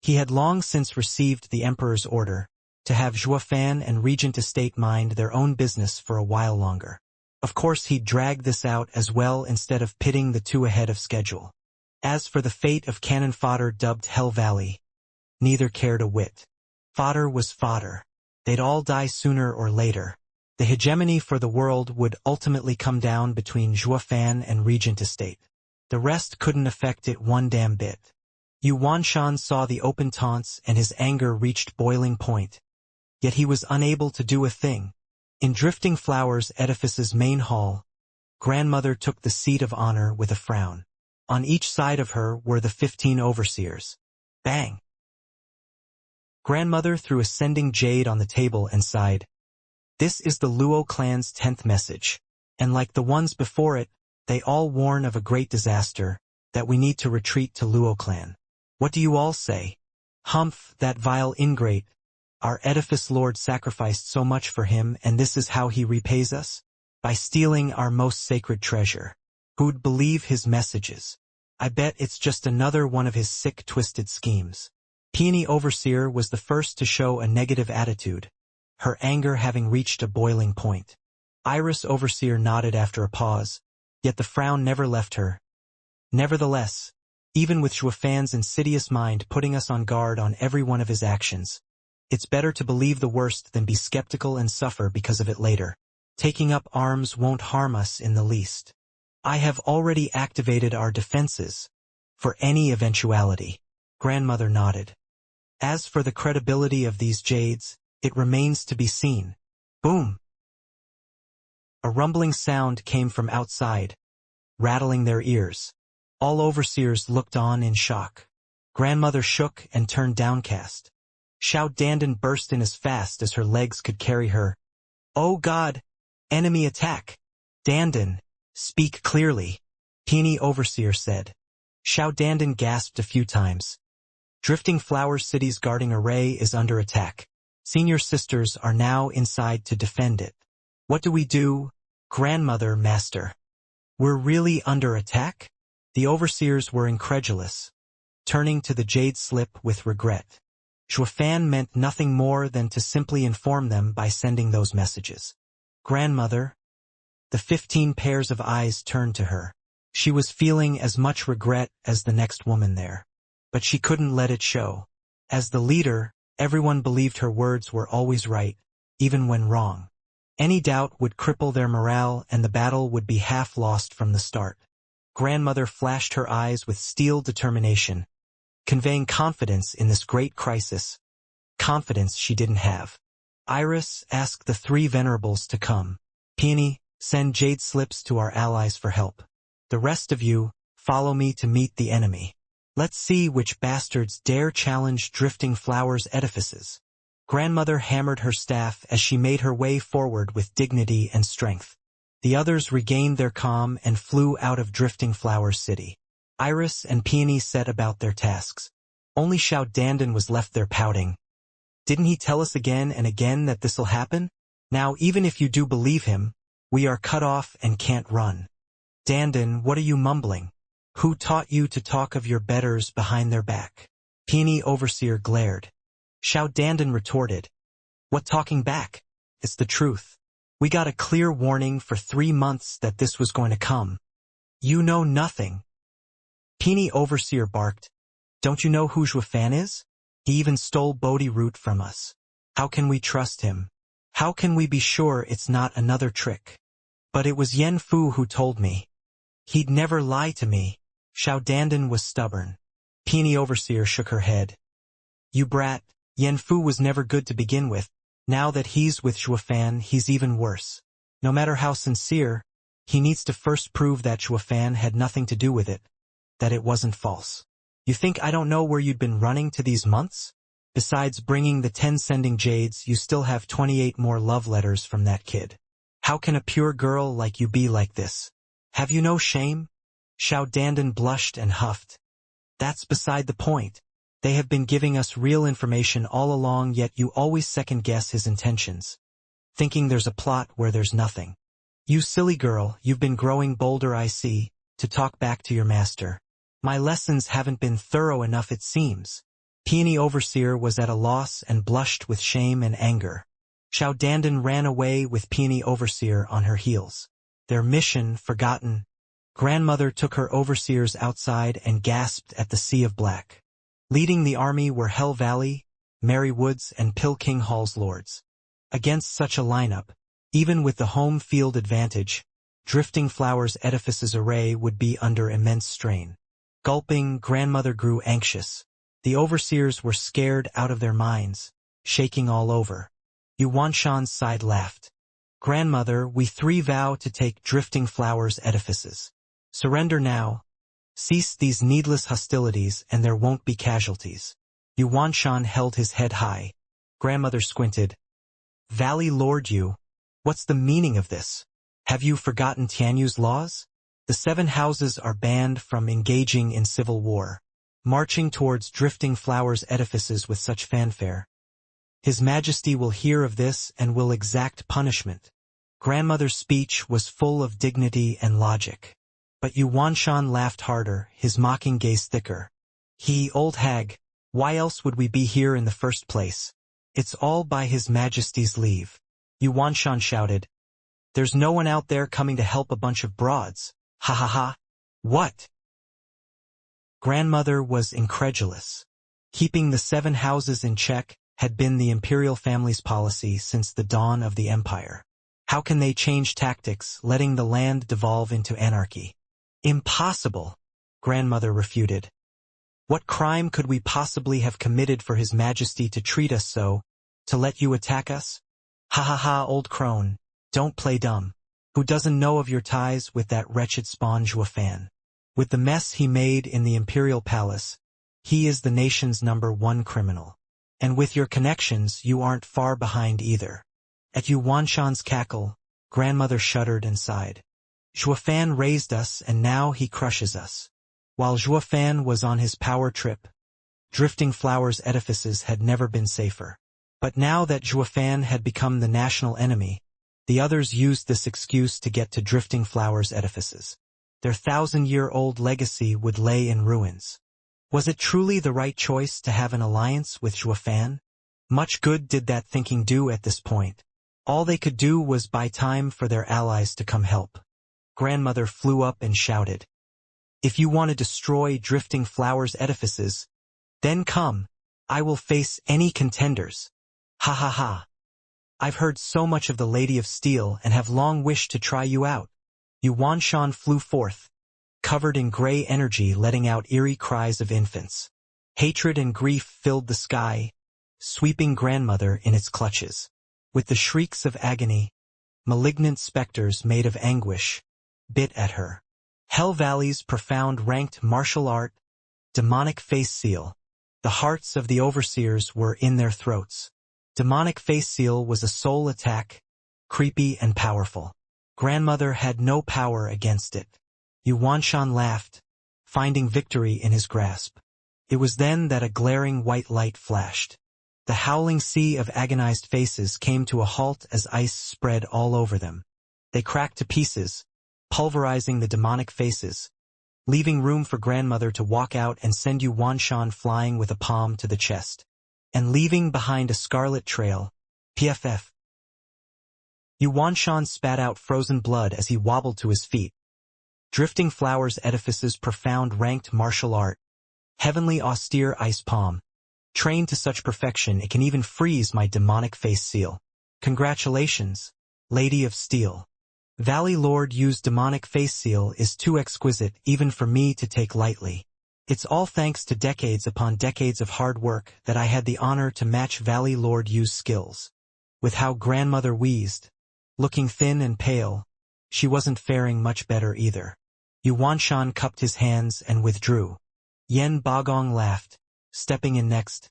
He had long since received the Emperor's order to have Zhuofan and Regent Estate mind their own business for a while longer. Of course he'd drag this out as well instead of pitting the two ahead of schedule. As for the fate of cannon fodder dubbed Hell Valley, neither cared a whit. Fodder was fodder. They'd all die sooner or later. The hegemony for the world would ultimately come down between Zhuofan and Regent Estate. The rest couldn't affect it one damn bit. Yu Wanshan saw the open taunts and his anger reached boiling point. Yet he was unable to do a thing. In Drifting Flowers edifice's main hall, Grandmother took the seat of honor with a frown. On each side of her were the 15 overseers. Bang! Grandmother threw a sending jade on the table and sighed. This is the Luo clan's 10th message, and like the ones before it, they all warn of a great disaster, that we need to retreat to Luo clan. What do you all say? Humph, that vile ingrate. Our edifice lord sacrificed so much for him, and this is how he repays us? By stealing our most sacred treasure. Who'd believe his messages? I bet it's just another one of his sick, twisted schemes. Peony Overseer was the first to show a negative attitude, her anger having reached a boiling point. Iris Overseer nodded after a pause, yet the frown never left her. Nevertheless, even with Zhuofan's insidious mind putting us on guard on every one of his actions, it's better to believe the worst than be skeptical and suffer because of it later. Taking up arms won't harm us in the least. I have already activated our defenses for any eventuality. Grandmother nodded. As for the credibility of these jades, it remains to be seen. Boom! A rumbling sound came from outside, rattling their ears. All overseers looked on in shock. Grandmother shook and turned downcast. Xiao Dandan burst in as fast as her legs could carry her. "Oh God! Enemy attack! Dandan, speak clearly," Peony Overseer said. Xiao Dandan gasped a few times. "Drifting Flower City's guarding array is under attack. Senior sisters are now inside to defend it. What do we do, Grandmother Master? We're really under attack?" The overseers were incredulous, turning to the jade slip with regret. Zhuofan meant nothing more than to simply inform them by sending those messages. "Grandmother." The 15 pairs of eyes turned to her. She was feeling as much regret as the next woman there. But she couldn't let it show. As the leader, everyone believed her words were always right, even when wrong. Any doubt would cripple their morale and the battle would be half lost from the start. Grandmother flashed her eyes with steel determination, conveying confidence in this great crisis. Confidence she didn't have. Iris asked the 3 venerables to come. "Peony, send jade slips to our allies for help. The rest of you, follow me to meet the enemy. Let's see which bastards dare challenge Drifting Flowers' edifices." Grandmother hammered her staff as she made her way forward with dignity and strength. The others regained their calm and flew out of Drifting Flowers City. Iris and Peony set about their tasks. Only Xiao Dandan was left there pouting. "Didn't he tell us again and again that this'll happen? Now even if you do believe him, we are cut off and can't run." "Dandan, what are you mumbling? Who taught you to talk of your betters behind their back?" Peony Overseer glared. Xiao Dandan retorted. "What talking back? It's the truth. We got a clear warning for 3 months that this was going to come. You know nothing." Peony Overseer barked. "Don't you know who Zhuofan is? He even stole Bodhi root from us. How can we trust him? How can we be sure it's not another trick? But it was Yen Fu who told me. He'd never lie to me." Xiao Dandan was stubborn. Peony Overseer shook her head. "You brat, Yen Fu was never good to begin with. Now that he's with Zhuofan, he's even worse. No matter how sincere, he needs to first prove that Zhuofan had nothing to do with it, that it wasn't false. You think I don't know where you'd been running to these months? Besides bringing the 10 sending jades, you still have 28 more love letters from that kid. How can a pure girl like you be like this? Have you no shame?" Xiao Dandan blushed and huffed. "That's beside the point. They have been giving us real information all along, yet you always second-guess his intentions, thinking there's a plot where there's nothing. You silly girl, you've been growing bolder, I see, to talk back to your master. My lessons haven't been thorough enough, it seems." Peony Overseer was at a loss and blushed with shame and anger. Xiao Dandan ran away with Peony Overseer on her heels. Their mission forgotten. Grandmother took her overseers outside and gasped at the sea of black. Leading the army were Hell Valley, Mary Woods, and Pill King Hall's lords. Against such a lineup, even with the home field advantage, Drifting Flowers' edifices array would be under immense strain. Gulping, Grandmother grew anxious. The overseers were scared out of their minds, shaking all over. Yuanshan's side laughed. "Grandmother, we 3 vow to take Drifting Flowers' edifices. Surrender now. Cease these needless hostilities and there won't be casualties." Yuanshan held his head high. Grandmother squinted. "Valley Lord you, what's the meaning of this? Have you forgotten Tianyu's laws? The 7 houses are banned from engaging in civil war, marching towards Drifting Flowers' edifices with such fanfare. His Majesty will hear of this and will exact punishment." Grandmother's speech was full of dignity and logic. But Yuanshan laughed harder, his mocking gaze thicker. Old hag, why else would we be here in the first place? It's all by His Majesty's leave." Yuanshan shouted. "There's no one out there coming to help a bunch of broads. Ha ha ha. What?" Grandmother was incredulous. Keeping the 7 houses in check had been the imperial family's policy since the dawn of the empire. How can they change tactics, letting the land devolve into anarchy? "Impossible," Grandmother refuted. "What crime could we possibly have committed for His Majesty to treat us so, to let you attack us? Ha ha ha, old crone, don't play dumb. Who doesn't know of your ties with that wretched spawn Zhuofan? With the mess he made in the imperial palace, he is the nation's #1 criminal. And with your connections, you aren't far behind either. At Yuanshan's cackle, grandmother shuddered and sighed. Zhuofan raised us and now he crushes us. While Zhuofan was on his power trip, Drifting Flowers edifices had never been safer. But now that Zhuofan had become the national enemy, the others used this excuse to get to Drifting Flowers edifices. Their 1,000-year-old legacy would lay in ruins. Was it truly the right choice to have an alliance with Zhuofan? Much good did that thinking do at this point. All they could do was buy time for their allies to come help. Grandmother flew up and shouted, "If you want to destroy Drifting Flowers edifices, then come. I will face any contenders. Ha ha ha. I've heard so much of the Lady of Steel and have long wished to try you out." Yuanshan flew forth, covered in gray energy, letting out eerie cries of infants. Hatred and grief filled the sky, sweeping grandmother in its clutches. With the shrieks of agony, malignant specters made of anguish bit at her. Hell Valley's profound ranked martial art, demonic face seal. The hearts of the overseers were in their throats. Demonic face seal was a soul attack, creepy and powerful. Grandmother had no power against it. Yuanshan laughed, finding victory in his grasp. It was then that a glaring white light flashed. The howling sea of agonized faces came to a halt as ice spread all over them. They cracked to pieces, pulverizing the demonic faces, leaving room for grandmother to walk out and send Yuanshan flying with a palm to the chest, and leaving behind a scarlet trail. PFF. Yuanshan spat out frozen blood as he wobbled to his feet. Drifting Flowers edifices profound ranked martial art, heavenly austere ice palm. Trained to such perfection it can even freeze my demonic face seal. Congratulations, Lady of Steel. Valley Lord Yu's demonic face seal is too exquisite even for me to take lightly. It's all thanks to decades upon decades of hard work that I had the honor to match Valley Lord Yu's skills. With how grandmother wheezed, looking thin and pale, she wasn't faring much better either. Yuanshan cupped his hands and withdrew. Yen Bagong laughed, stepping in next.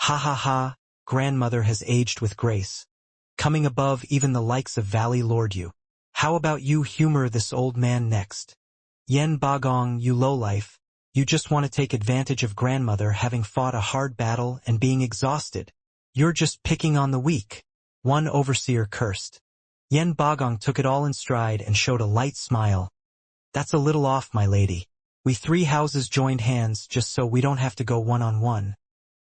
Ha ha ha, grandmother has aged with grace, coming above even the likes of Valley Lord Yu. How about you humor this old man next? Yen Bagong, you lowlife, you just want to take advantage of grandmother having fought a hard battle and being exhausted. You're just picking on the weak. One overseer cursed. Yen Bagong took it all in stride and showed a light smile. That's a little off, my lady. We 3 houses joined hands just so we don't have to go one-on-one.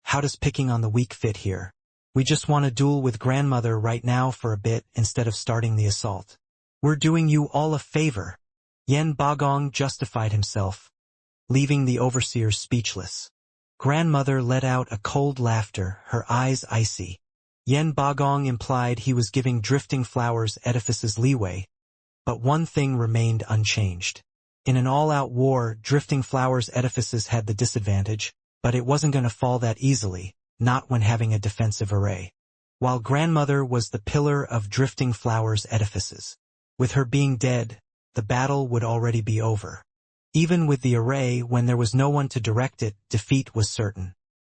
How does picking on the weak fit here? We just want to duel with grandmother right now for a bit instead of starting the assault. We're doing you all a favor. Yen Bagong justified himself, leaving the overseers speechless. Grandmother let out a cold laughter, her eyes icy. Yen Bagong implied he was giving Drifting Flowers edifices leeway, but one thing remained unchanged. In an all-out war, Drifting Flowers edifices had the disadvantage, but it wasn't going to fall that easily, not when having a defensive array. While grandmother was the pillar of Drifting Flowers edifices. With her being dead, the battle would already be over. Even with the array, when there was no one to direct it, defeat was certain.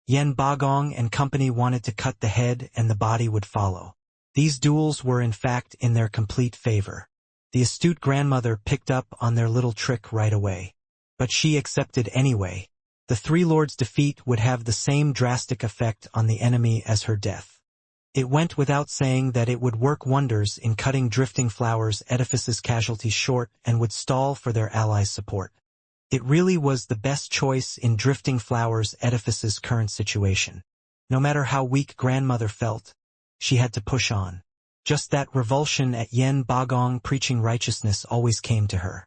Yen Bagong and company wanted to cut the head and the body would follow. These duels were in fact in their complete favor. The astute grandmother picked up on their little trick right away. But she accepted anyway. The 3 lords' defeat would have the same drastic effect on the enemy as her death. It went without saying that it would work wonders in cutting Drifting Flowers edifices' casualties short and would stall for their allies' support. It really was the best choice in Drifting Flowers edifices' current situation. No matter how weak grandmother felt, she had to push on. Just that revulsion at Yen Bagong preaching righteousness always came to her.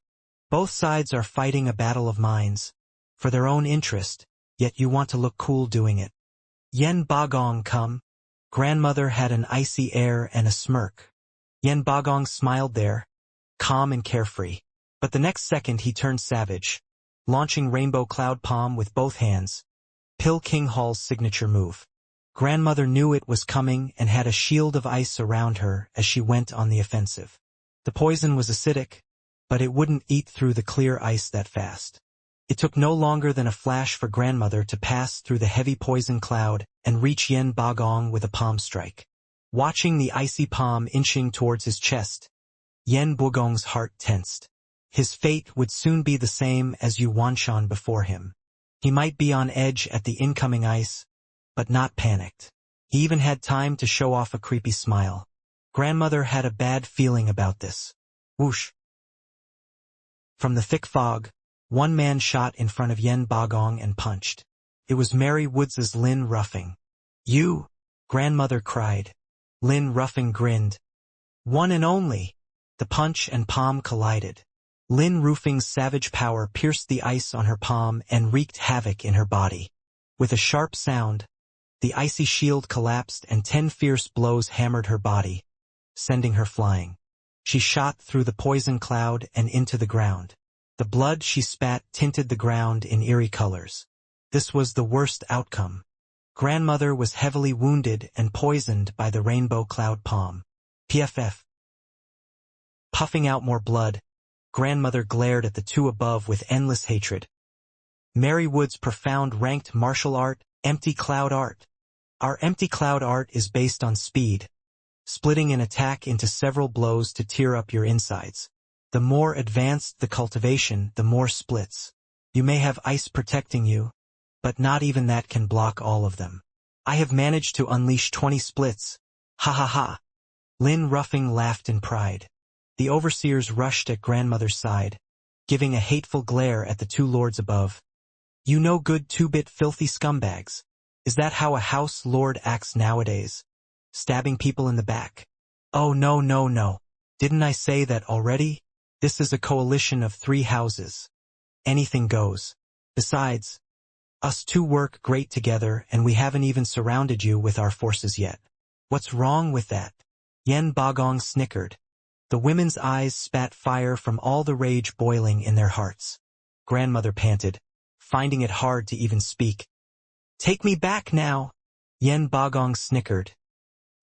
Both sides are fighting a battle of minds, for their own interest, yet you want to look cool doing it. Yen Bagong come. Grandmother had an icy air and a smirk. Yen Bagong smiled there, calm and carefree. But the next second he turned savage, launching Rainbow Cloud Palm with both hands. Pill King Hall's signature move. Grandmother knew it was coming and had a shield of ice around her as she went on the offensive. The poison was acidic, but it wouldn't eat through the clear ice that fast. It took no longer than a flash for grandmother to pass through the heavy poison cloud and reach Yen Bagong with a palm strike. Watching the icy palm inching towards his chest, Yen Bagong's heart tensed. His fate would soon be the same as Yu Wanshan before him. He might be on edge at the incoming ice, but not panicked. He even had time to show off a creepy smile. Grandmother had a bad feeling about this. Whoosh! From the thick fog, one man shot in front of Yen Bagong and punched. It was Mary Woods's Lin Ruffing. "You!" grandmother cried. Lin Ruffing grinned. "One and only!" The punch and palm collided. Lin Ruffing's savage power pierced the ice on her palm and wreaked havoc in her body. With a sharp sound, the icy shield collapsed and 10 fierce blows hammered her body, sending her flying. She shot through the poison cloud and into the ground. The blood she spat tinted the ground in eerie colors. This was the worst outcome. Grandmother was heavily wounded and poisoned by the rainbow cloud palm. PFF. Puffing out more blood, grandmother glared at the two above with endless hatred. Mary Wood's profound ranked martial art, empty cloud art. Our empty cloud art is based on speed, splitting an attack into several blows to tear up your insides. The more advanced the cultivation, the more splits. You may have ice protecting you, but not even that can block all of them. I have managed to unleash 20 splits. Ha ha ha. Lin Ruffing laughed in pride. The overseers rushed at grandmother's side, giving a hateful glare at the two lords above. "You no good two-bit filthy scumbags. Is that how a house lord acts nowadays? Stabbing people in the back? Oh no no no. Didn't I say that already? This is a coalition of 3 houses. Anything goes. Besides, us two work great together and we haven't even surrounded you with our forces yet. What's wrong with that?" Yen Bagong snickered. The women's eyes spat fire from all the rage boiling in their hearts. Grandmother panted, finding it hard to even speak. "Take me back now." Yen Bagong snickered.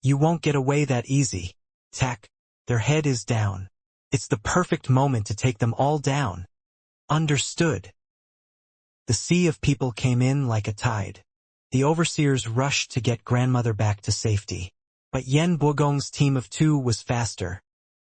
"You won't get away that easy." Tack. Their head is down. It's the perfect moment to take them all down. Understood. The sea of people came in like a tide. The overseers rushed to get grandmother back to safety. But Yen Bagong's team of 2 was faster,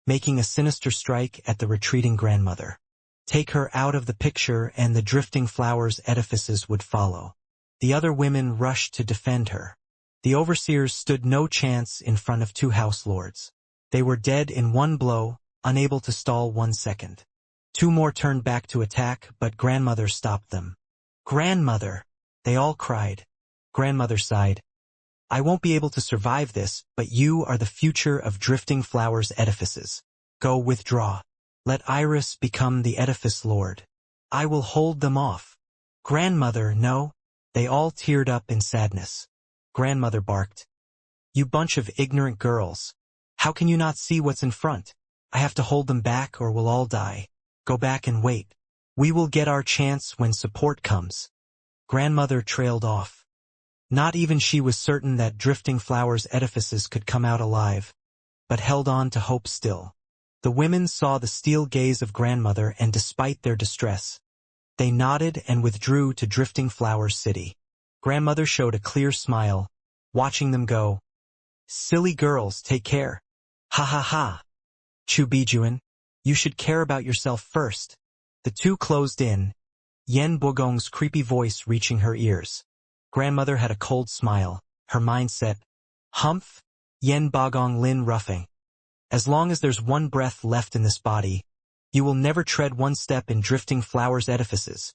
making a sinister strike at the retreating grandmother. Take her out of the picture and the drifting flowers edifices would follow. The other women rushed to defend her. The overseers stood no chance in front of 2 house lords. They were dead in one blow, unable to stall 1 second. 2 more turned back to attack, but grandmother stopped them. "Grandmother!" they all cried. Grandmother sighed. "I won't be able to survive this, but you are the future of drifting flowers edifices. Go withdraw. Let Iris become the edifice lord. I will hold them off." "Grandmother, no." They all teared up in sadness. Grandmother barked. "You bunch of ignorant girls. How can you not see what's in front? I have to hold them back or we'll all die. Go back and wait. We will get our chance when support comes." Grandmother trailed off. Not even she was certain that drifting flowers edifices could come out alive, but held on to hope still. The women saw the steel gaze of grandmother and despite their distress, they nodded and withdrew to drifting flowers city. Grandmother showed a clear smile, watching them go. "Silly girls, take care. Ha ha ha. Chu Bijuan, you should care about yourself first." The 2 closed in, Yen Bagong's creepy voice reaching her ears. Grandmother had a cold smile, her mind set. "Humph, Yen Bagong Lin Ruffing. As long as there's one breath left in this body, you will never tread 1 step in drifting flowers edifices."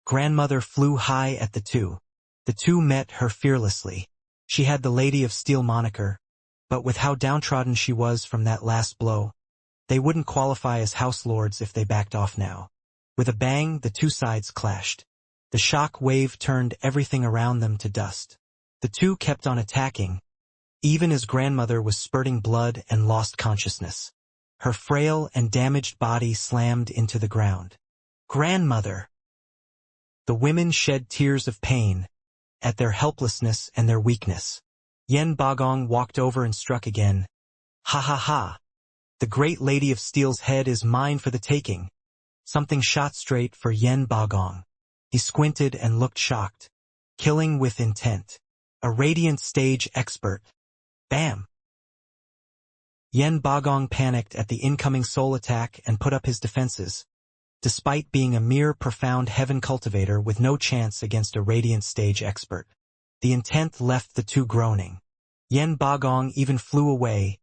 Grandmother flew high at the 2. The 2 met her fearlessly. She had the Lady of Steel moniker, but with how downtrodden she was from that last blow, they wouldn't qualify as house lords if they backed off now. With a bang, the 2 sides clashed. The shock wave turned everything around them to dust. The 2 kept on attacking, even as grandmother was spurting blood and lost consciousness. Her frail and damaged body slammed into the ground. "Grandmother!" The women shed tears of pain at their helplessness and their weakness. Yen Bagong walked over and struck again. "Ha ha ha. The great lady of steel's head is mine for the taking. Something shot straight for Yen Bagong. He squinted and looked shocked. Killing with intent. A radiant stage expert. Bam! Yen Bagong panicked at the incoming soul attack and put up his defenses. Despite being a mere profound heaven cultivator with no chance against a radiant stage expert. The intent left the two groaning. Yen Bagong even flew away,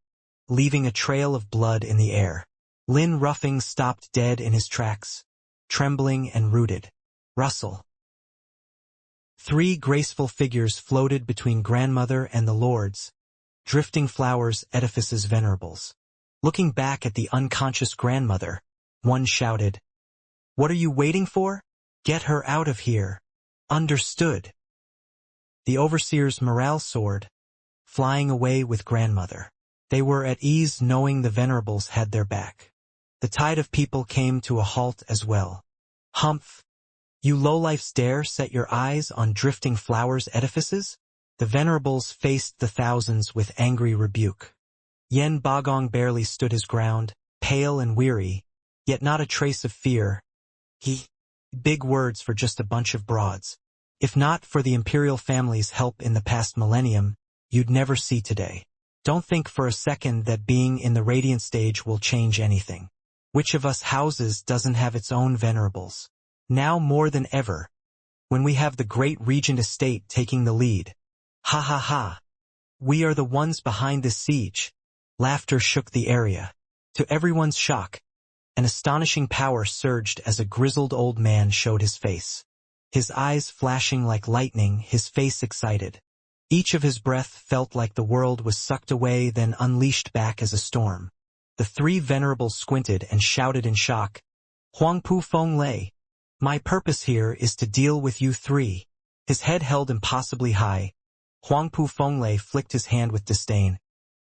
leaving a trail of blood in the air. Lin Ruffing stopped dead in his tracks, trembling and rooted. Rustle. 3 graceful figures floated between grandmother and the lords, drifting flowers edifices venerables. Looking back at the unconscious grandmother, one shouted, "What are you waiting for? Get her out of here." Understood. The overseer's morale soared, flying away with grandmother. They were at ease knowing the venerables had their back. The tide of people came to a halt as well. Humph! You lowlifes dare set your eyes on drifting flowers edifices? The venerables faced the thousands with angry rebuke. Yen Bagong barely stood his ground, pale and weary, yet not a trace of fear. Big words for just a bunch of broads. If not for the imperial family's help in the past millennium, you'd never see today. Don't think for a second that being in the radiant stage will change anything. Which of us houses doesn't have its own venerables? Now more than ever, when we have the great regent estate taking the lead. Ha ha ha. We are the ones behind this siege. Laughter shook the area. To everyone's shock, an astonishing power surged as a grizzled old man showed his face. His eyes flashing like lightning, his face excited. Each of his breath felt like the world was sucked away then unleashed back as a storm. The 3 venerables squinted and shouted in shock, "Huangpu Fenglei, my purpose here is to deal with you 3. His head held impossibly high. Huangpu Fenglei flicked his hand with disdain.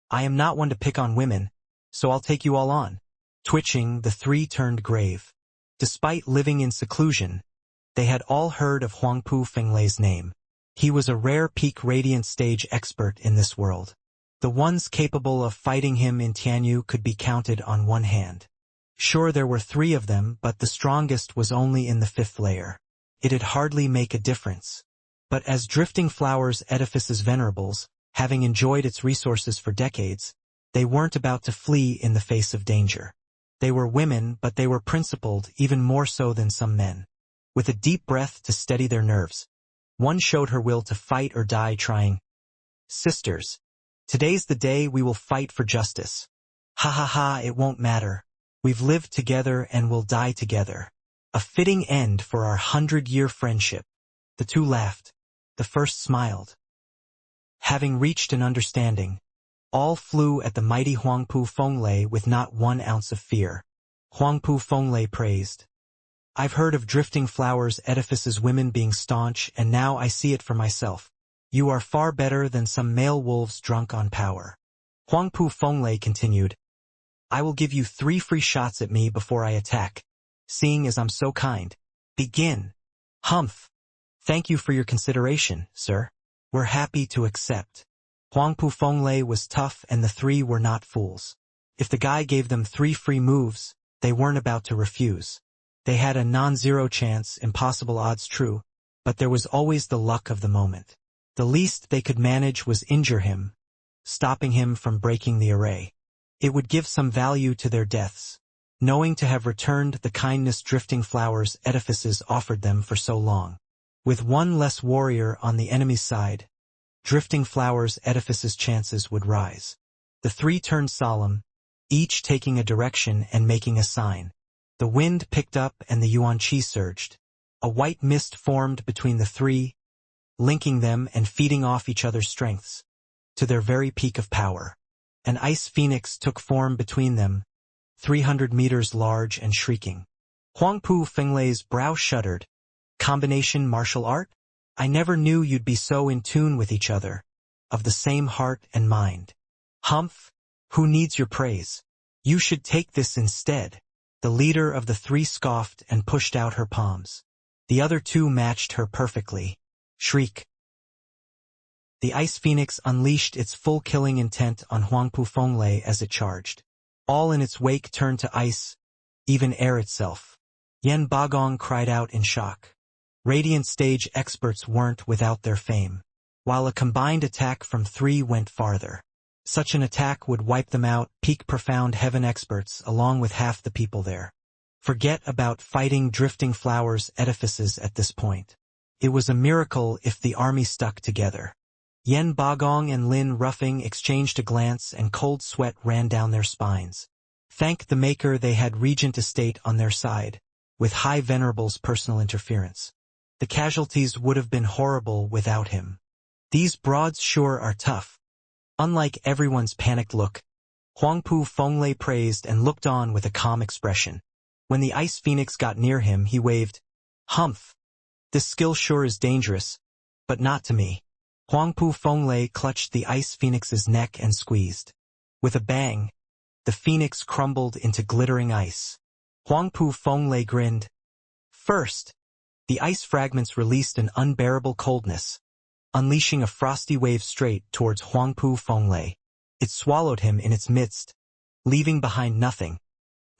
"I am not one to pick on women, so I'll take you all on." Twitching, the 3 turned grave. Despite living in seclusion, they had all heard of Huangpu Fenglei's name. He was a rare peak radiant stage expert in this world. The ones capable of fighting him in Tianyu could be counted on one hand. Sure, there were 3 of them, but the strongest was only in the 5th layer. It'd hardly make a difference. But as Drifting Flowers Edifice's venerables, having enjoyed its resources for decades, they weren't about to flee in the face of danger. They were women, but they were principled even more so than some men. With a deep breath to steady their nerves, one showed her will to fight or die trying. "Sisters, today's the day we will fight for justice. Ha ha ha, it won't matter. We've lived together and we'll die together. A fitting end for our 100-year friendship." The 2 laughed. The first smiled. Having reached an understanding, all flew at the mighty Huangpu Fenglei with not 1 ounce of fear. Huangpu Fenglei praised. "I've heard of Drifting Flowers Edifice's women being staunch, and now I see it for myself. You are far better than some male wolves drunk on power." Huangpu Fenglei continued. "I will give you 3 free shots at me before I attack, seeing as I'm so kind. Begin." "Humph. Thank you for your consideration, sir. We're happy to accept." Huangpu Fenglei was tough and the 3 were not fools. If the guy gave them 3 free moves, they weren't about to refuse. They had a non-zero chance, impossible odds true, but there was always the luck of the moment. The least they could manage was injure him, stopping him from breaking the array. It would give some value to their deaths, knowing to have returned the kindness Drifting Flowers Edifices offered them for so long. With 1 less warrior on the enemy's side, Drifting Flowers Edifice's chances would rise. The 3 turned solemn, each taking a direction and making a sign. The wind picked up and the Yuanqi surged. A white mist formed between the 3, linking them and feeding off each other's strengths, to their very peak of power. An ice phoenix took form between them, 300 meters large and shrieking. Huangpu Fenglei's brow shuddered. "Combination martial art? I never knew you'd be so in tune with each other, of the same heart and mind." "Humph, who needs your praise? You should take this instead." The leader of the 3 scoffed and pushed out her palms. The other 2 matched her perfectly. Shriek. The ice phoenix unleashed its full killing intent on Huangpu Fenglei as it charged. All in its wake turned to ice, even air itself. Yen Bagong cried out in shock. Radiant stage experts weren't without their fame. While a combined attack from 3 went farther. Such an attack would wipe them out, peak profound heaven experts along with half the people there. Forget about fighting drifting flowers edifices at this point. It was a miracle if the army stuck together. Yen Bagong and Lin Ruffing exchanged a glance and cold sweat ran down their spines. Thank the Maker they had Regent Estate on their side, with High Venerable's personal interference. The casualties would have been horrible without him. These broads sure are tough. Unlike everyone's panicked look, Huangpu Fenglei praised and looked on with a calm expression. When the Ice Phoenix got near him, he waved, "Humph! This skill sure is dangerous, but not to me." Huangpu Fenglei clutched the Ice Phoenix's neck and squeezed. With a bang, the Phoenix crumbled into glittering ice. Huangpu Fenglei grinned. First, the ice fragments released an unbearable coldness, unleashing a frosty wave straight towards Huangpu Fenglei. It swallowed him in its midst, leaving behind nothing.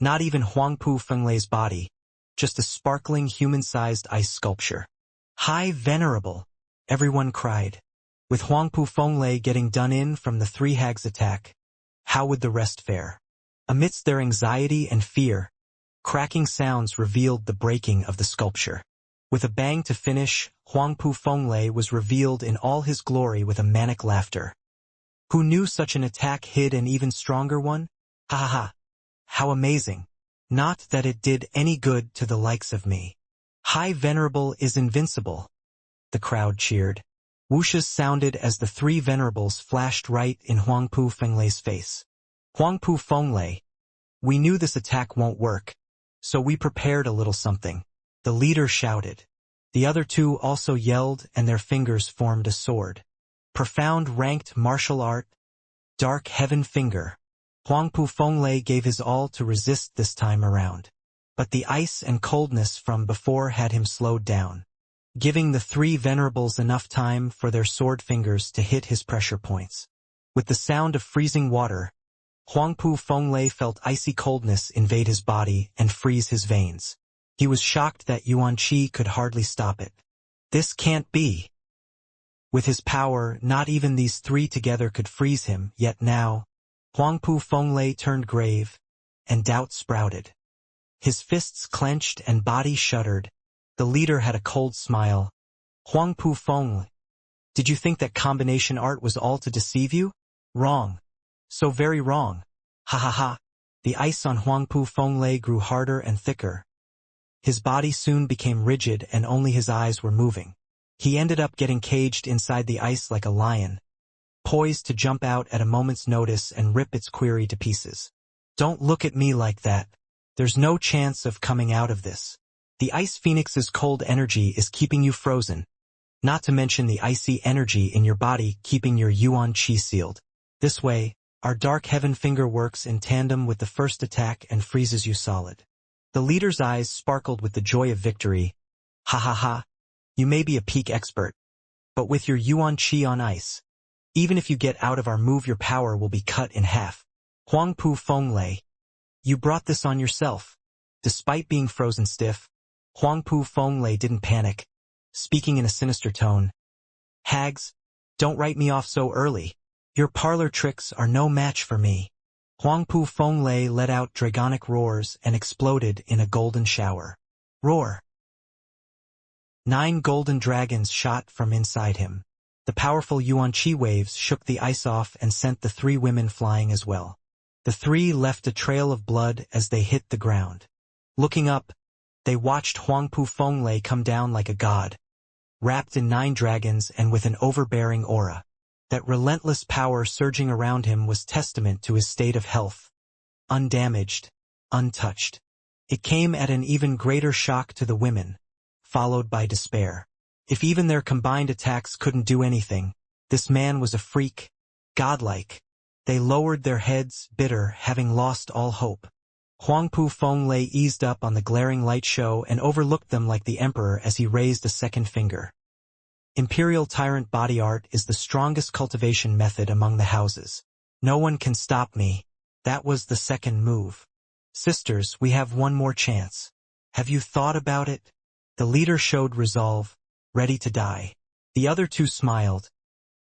Not even Huangpu Fenglei's body, just a sparkling human-sized ice sculpture. High Venerable, everyone cried. With Huangpu Fenglei getting done in from the 3 hags attack, how would the rest fare? Amidst their anxiety and fear, cracking sounds revealed the breaking of the sculpture. With a bang to finish, Huangpu Fenglei was revealed in all his glory with a manic laughter. Who knew such an attack hid an even stronger one? Ha ha ha. How amazing. Not that it did any good to the likes of me. High Venerable is invincible. The crowd cheered. Whooshes sounded as the 3 venerables flashed right in Huangpu Fenglei's face. Huangpu Fenglei, we knew this attack won't work, so we prepared a little something. The leader shouted. The other 2 also yelled and their fingers formed a sword. Profound ranked martial art, Dark Heaven Finger. Huangpu Fenglei gave his all to resist this time around. But the ice and coldness from before had him slowed down, giving the 3 venerables enough time for their sword fingers to hit his pressure points. With the sound of freezing water, Huangpu Fenglei felt icy coldness invade his body and freeze his veins. He was shocked that Yuan Qi could hardly stop it. This can't be. With his power, not even these 3 together could freeze him, yet now, Huangpu Fenglei turned grave, and doubt sprouted. His fists clenched and body shuddered. The leader had a cold smile. Huangpu Fenglei, did you think that combination art was all to deceive you? Wrong. So very wrong. Ha ha ha. The ice on Huangpu Fenglei grew harder and thicker. His body soon became rigid and only his eyes were moving. He ended up getting caged inside the ice like a lion, poised to jump out at a moment's notice and rip its quarry to pieces. Don't look at me like that. There's no chance of coming out of this. The Ice Phoenix's cold energy is keeping you frozen, not to mention the icy energy in your body keeping your Yuan Qi sealed. This way, our Dark Heaven Finger works in tandem with the first attack and freezes you solid. The leader's eyes sparkled with the joy of victory. Ha ha ha. You may be a peak expert, but with your Yuan Qi on ice, even if you get out of our move your power will be cut in half. Huangpu Fenglei, you brought this on yourself. Despite being frozen stiff, Huangpu Fenglei didn't panic, speaking in a sinister tone. Hags, don't write me off so early. Your parlor tricks are no match for me. Huangpu Fenglei let out dragonic roars and exploded in a golden shower. Roar! 9 golden dragons shot from inside him. The powerful Yuan Qi waves shook the ice off and sent the 3 women flying as well. The 3 left a trail of blood as they hit the ground. Looking up, they watched Huangpu Fenglei come down like a god, wrapped in 9 dragons and with an overbearing aura. That relentless power surging around him was testament to his state of health. Undamaged, untouched. It came at an even greater shock to the women, followed by despair. If even their combined attacks couldn't do anything, this man was a freak, godlike. They lowered their heads, bitter, having lost all hope. Huangpu Fenglei eased up on the glaring light show and overlooked them like the emperor as he raised a second finger. Imperial Tyrant body art is the strongest cultivation method among the houses. No one can stop me. That was the second move. Sisters, we have one more chance. Have you thought about it? The leader showed resolve, ready to die. The other two smiled.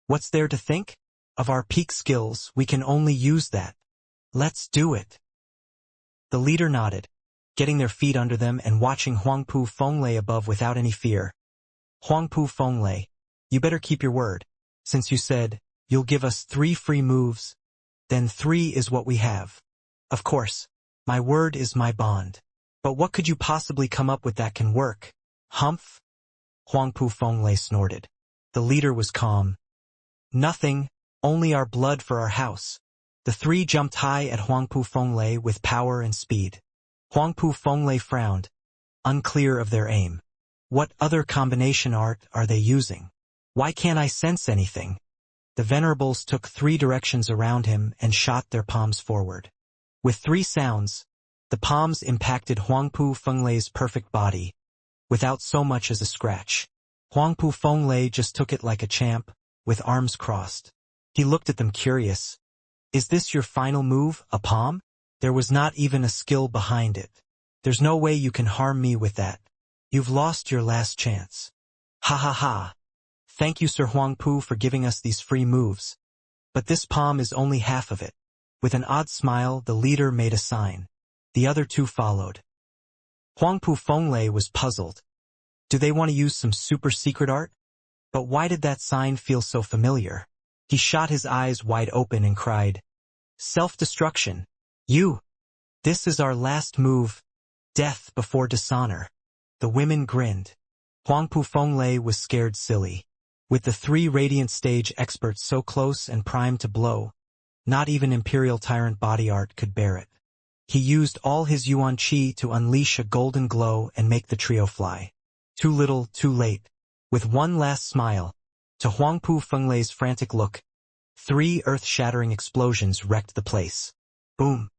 What's there to think? Of our peak skills, we can only use that. Let's do it. The leader nodded, getting their feet under them and watching Huangpu Fenglei above without any fear. Huangpu Fenglei, you better keep your word. Since you said, you'll give us 3 free moves, then 3 is what we have. Of course, my word is my bond. But what could you possibly come up with that can work? Humph? Huangpu Fenglei snorted. The leader was calm. Nothing, only our blood for our house. The 3 jumped high at Huangpu Fenglei with power and speed. Huangpu Fenglei frowned, unclear of their aim. What other combination art are they using? Why can't I sense anything? The venerables took 3 directions around him and shot their palms forward. With 3 sounds, the palms impacted Huangpu Fenglei's perfect body, without so much as a scratch. Huangpu Fenglei just took it like a champ, with arms crossed. He looked at them curious. Is this your final move, a palm? There was not even a skill behind it. There's no way you can harm me with that. You've lost your last chance. Ha ha ha. Thank you, Sir Huangpu, for giving us these free moves. But this palm is only half of it. With an odd smile, the leader made a sign. The other 2 followed. Huangpu Fenglei was puzzled. Do they want to use some super secret art? But why did that sign feel so familiar? He shot his eyes wide open and cried, Self-destruction. You! This is our last move. Death before dishonor. The women grinned. Huangpu Fenglei was scared silly. With the 3 Radiant Stage experts so close and primed to blow, not even Imperial Tyrant body art could bear it. He used all his Yuan Qi to unleash a golden glow and make the trio fly. Too little, too late. With one last smile, to Huangpu Fenglei's frantic look, 3 earth-shattering explosions wrecked the place. Boom!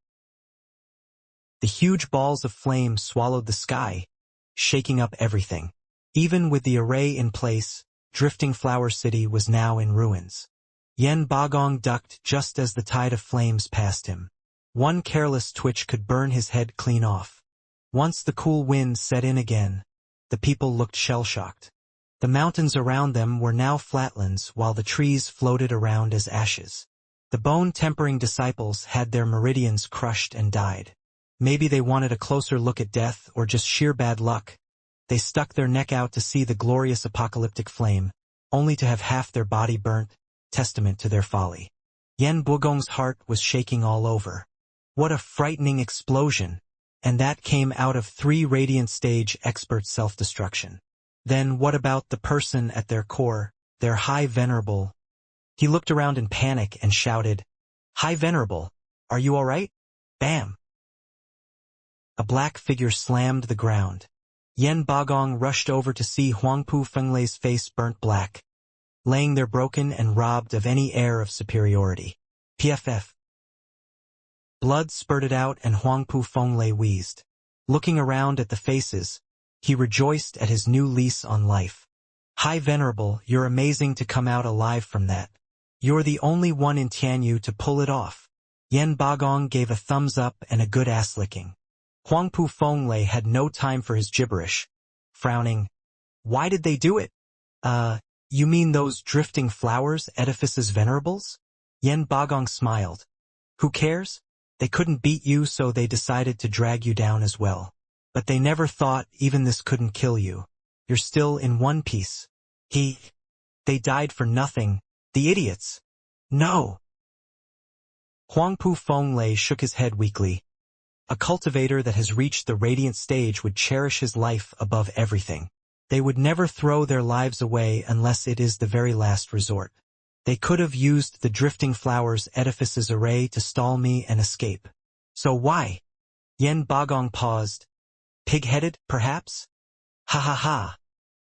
The huge balls of flame swallowed the sky, shaking up everything. Even with the array in place, Drifting Flower City was now in ruins. Yen Bagong ducked just as the tide of flames passed him. One careless twitch could burn his head clean off. Once the cool wind set in again, the people looked shell-shocked. The mountains around them were now flatlands while the trees floated around as ashes. The bone-tempering disciples had their meridians crushed and died. Maybe they wanted a closer look at death or just sheer bad luck. They stuck their neck out to see the glorious apocalyptic flame, only to have half their body burnt, testament to their folly. Yen Bagong's heart was shaking all over. What a frightening explosion! And that came out of 3 Radiant Stage expert self-destruction. Then what about the person at their core, their High Venerable? He looked around in panic and shouted, High Venerable, are you all right? Bam! A black figure slammed the ground. Yen Bagong rushed over to see Huangpu Fenglei's face burnt black, laying there broken and robbed of any air of superiority. PFF. Blood spurted out and Huangpu Fenglei wheezed. Looking around at the faces, he rejoiced at his new lease on life. High Venerable, you're amazing to come out alive from that. You're the only one in Tianyu to pull it off. Yen Bagong gave a thumbs up and a good ass licking. Huangpu Fenglei had no time for his gibberish. Frowning, why did they do it? You mean those drifting flowers edifices venerables? Yen Bagong smiled. Who cares? They couldn't beat you, so they decided to drag you down as well. But they never thought even this couldn't kill you. You're still in one piece. They died for nothing. The idiots. No. Huangpu Fenglei shook his head weakly. A cultivator that has reached the Radiant Stage would cherish his life above everything. They would never throw their lives away unless it is the very last resort. They could have used the Drifting Flowers edifice's array to stall me and escape. So why? Yen Bagong paused. Pig-headed, perhaps? Ha ha ha.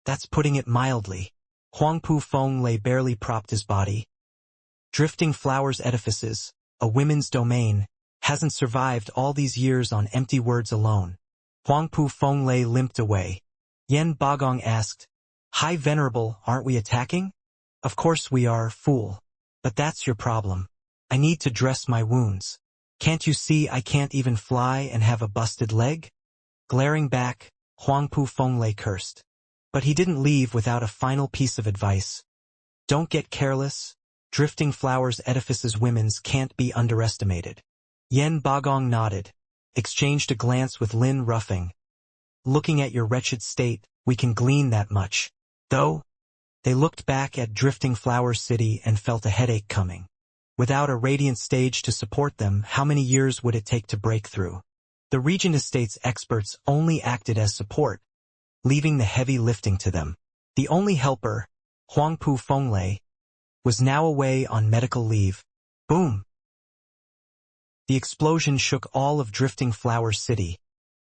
That's putting it mildly. Huangpu Fenglei barely propped his body. Drifting Flowers edifices, a women's domain, hasn't survived all these years on empty words alone. Huangpu Fenglei limped away. Yen Bagong asked, High Venerable, aren't we attacking? Of course we are, fool. But that's your problem. I need to dress my wounds. Can't you see I can't even fly and have a busted leg? Glaring back, Huangpu Fenglei cursed. But he didn't leave without a final piece of advice. Don't get careless. Drifting Flowers Edifice's women's can't be underestimated. Yen Bagong nodded, exchanged a glance with Lin Ruffing. Looking at your wretched state, we can glean that much. Though, they looked back at Drifting Flowers City and felt a headache coming. Without a radiant stage to support them, how many years would it take to break through? The Regent Estate's experts only acted as support, leaving the heavy lifting to them. The only helper, Huangpu Fenglei, was now away on medical leave. Boom! The explosion shook all of Drifting Flowers City.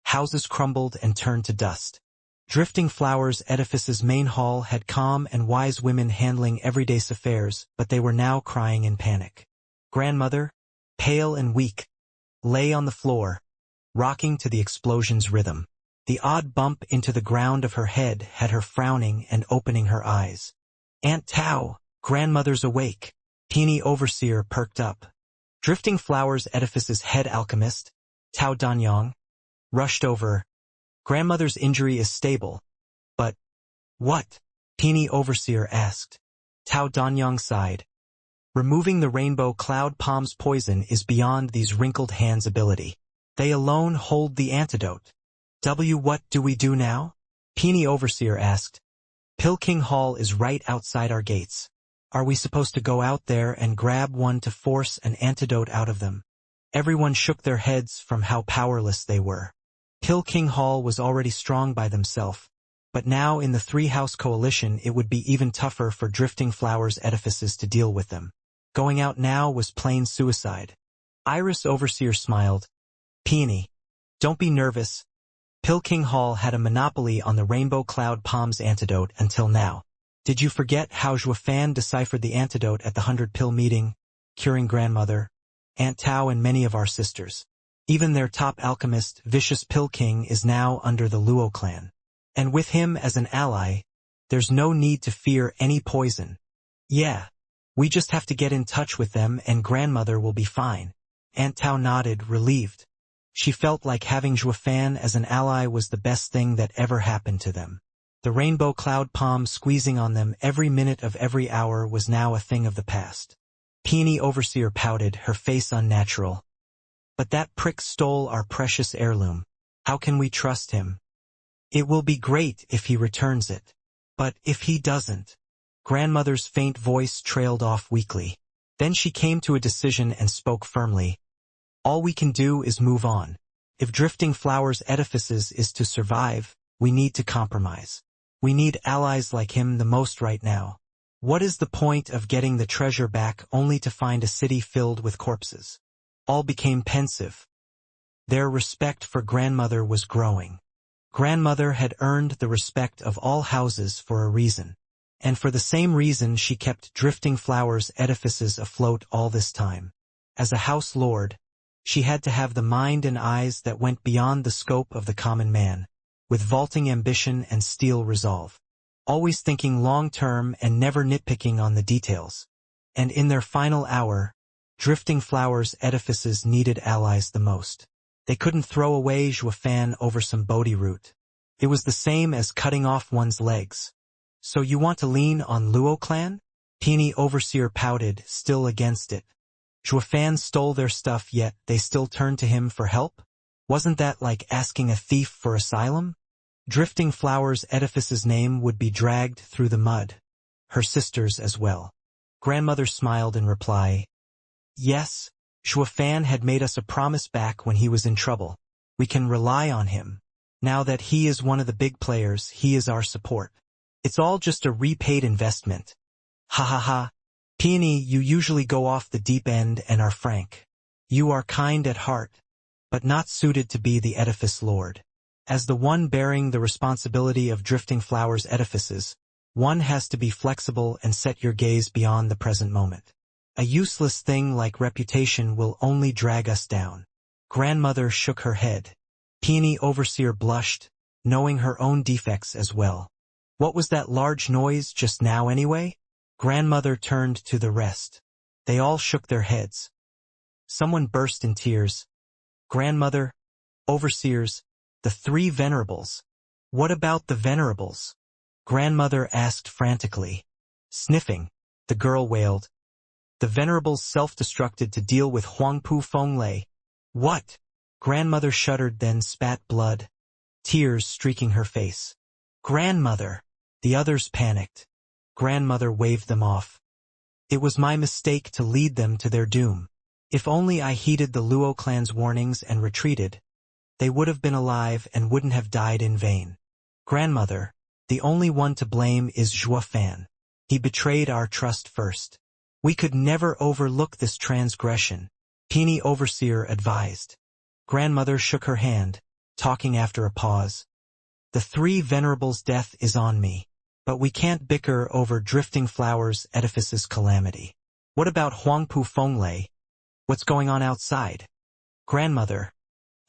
Houses crumbled and turned to dust. Drifting Flowers Edifice's main hall had calm and wise women handling everyday affairs, but they were now crying in panic. Grandmother, pale and weak, lay on the floor, rocking to the explosion's rhythm. The odd bump into the ground of her head had her frowning and opening her eyes. Aunt Tao, grandmother's awake. Teeny Overseer perked up. Drifting Flowers Edifice's head alchemist, Tao Danyang, rushed over. Grandmother's injury is stable. But, what? Teeny Overseer asked. Tao Danyang sighed. Removing the rainbow cloud palm's poison is beyond these wrinkled hands' ability. They alone hold the antidote. What do we do now? Teeny Overseer asked. Pilking Hall is right outside our gates. Are we supposed to go out there and grab one to force an antidote out of them? Everyone shook their heads from how powerless they were. Pilking Hall was already strong by themselves, but now in the three-house coalition it would be even tougher for Drifting Flowers Edifices to deal with them. Going out now was plain suicide. Iris Overseer smiled. Peony, don't be nervous. Pilking Hall had a monopoly on the Rainbow Cloud Palm's antidote until now. Did you forget how Zhuofan deciphered the antidote at the 100-pill meeting, curing grandmother, Aunt Tao and many of our sisters? Even their top alchemist, Vicious Pill King, is now under the Luo clan. And with him as an ally, there's no need to fear any poison. Yeah, we just have to get in touch with them and grandmother will be fine. Aunt Tao nodded, relieved. She felt like having Zhuofan as an ally was the best thing that ever happened to them. The rainbow cloud palm squeezing on them every minute of every hour was now a thing of the past. Peony Overseer pouted, her face unnatural. But that prick stole our precious heirloom. How can we trust him? It will be great if he returns it. But if he doesn't? Grandmother's faint voice trailed off weakly. Then she came to a decision and spoke firmly. All we can do is move on. If Drifting Flowers Edifices is to survive, we need to compromise. We need allies like him the most right now. What is the point of getting the treasure back only to find a city filled with corpses? All became pensive. Their respect for grandmother was growing. Grandmother had earned the respect of all houses for a reason. And for the same reason she kept Drifting Flowers Edifices afloat all this time. As a house lord, she had to have the mind and eyes that went beyond the scope of the common man, with vaulting ambition and steel resolve. Always thinking long-term and never nitpicking on the details. And in their final hour, Drifting Flowers Edifices needed allies the most. They couldn't throw away Zhuofan over some Bodhi root. It was the same as cutting off one's legs. So you want to lean on Luo clan? Peony Overseer pouted, still against it. Zhuofan stole their stuff yet they still turned to him for help? Wasn't that like asking a thief for asylum? Drifting Flowers Edifice's name would be dragged through the mud. Her sisters as well. Grandmother smiled in reply. Yes, Zhuofan had made us a promise back when he was in trouble. We can rely on him. Now that he is one of the big players, he is our support. It's all just a repaid investment. Ha ha ha. Peony, you usually go off the deep end and are frank. You are kind at heart, but not suited to be the edifice lord. As the one bearing the responsibility of Drifting Flowers Edifices, one has to be flexible and set your gaze beyond the present moment. A useless thing like reputation will only drag us down. Grandmother shook her head. Peony Overseer blushed, knowing her own defects as well. What was that large noise just now anyway? Grandmother turned to the rest. They all shook their heads. Someone burst in tears. Grandmother, overseers, the three venerables. What about the venerables? Grandmother asked frantically. Sniffing, the girl wailed. The venerables self-destructed to deal with Huangpu Fenglei. What? Grandmother shuddered, then spat blood, tears streaking her face. Grandmother! The others panicked. Grandmother waved them off. It was my mistake to lead them to their doom. If only I heeded the Luo clan's warnings and retreated, they would have been alive and wouldn't have died in vain. Grandmother, the only one to blame is Zhuofan. He betrayed our trust first. We could never overlook this transgression, Peony Overseer advised. Grandmother shook her hand, talking after a pause. The three venerables' death is on me, but we can't bicker over Drifting Flowers Edifice's calamity. What about Huangpu Fenglei? What's going on outside? Grandmother,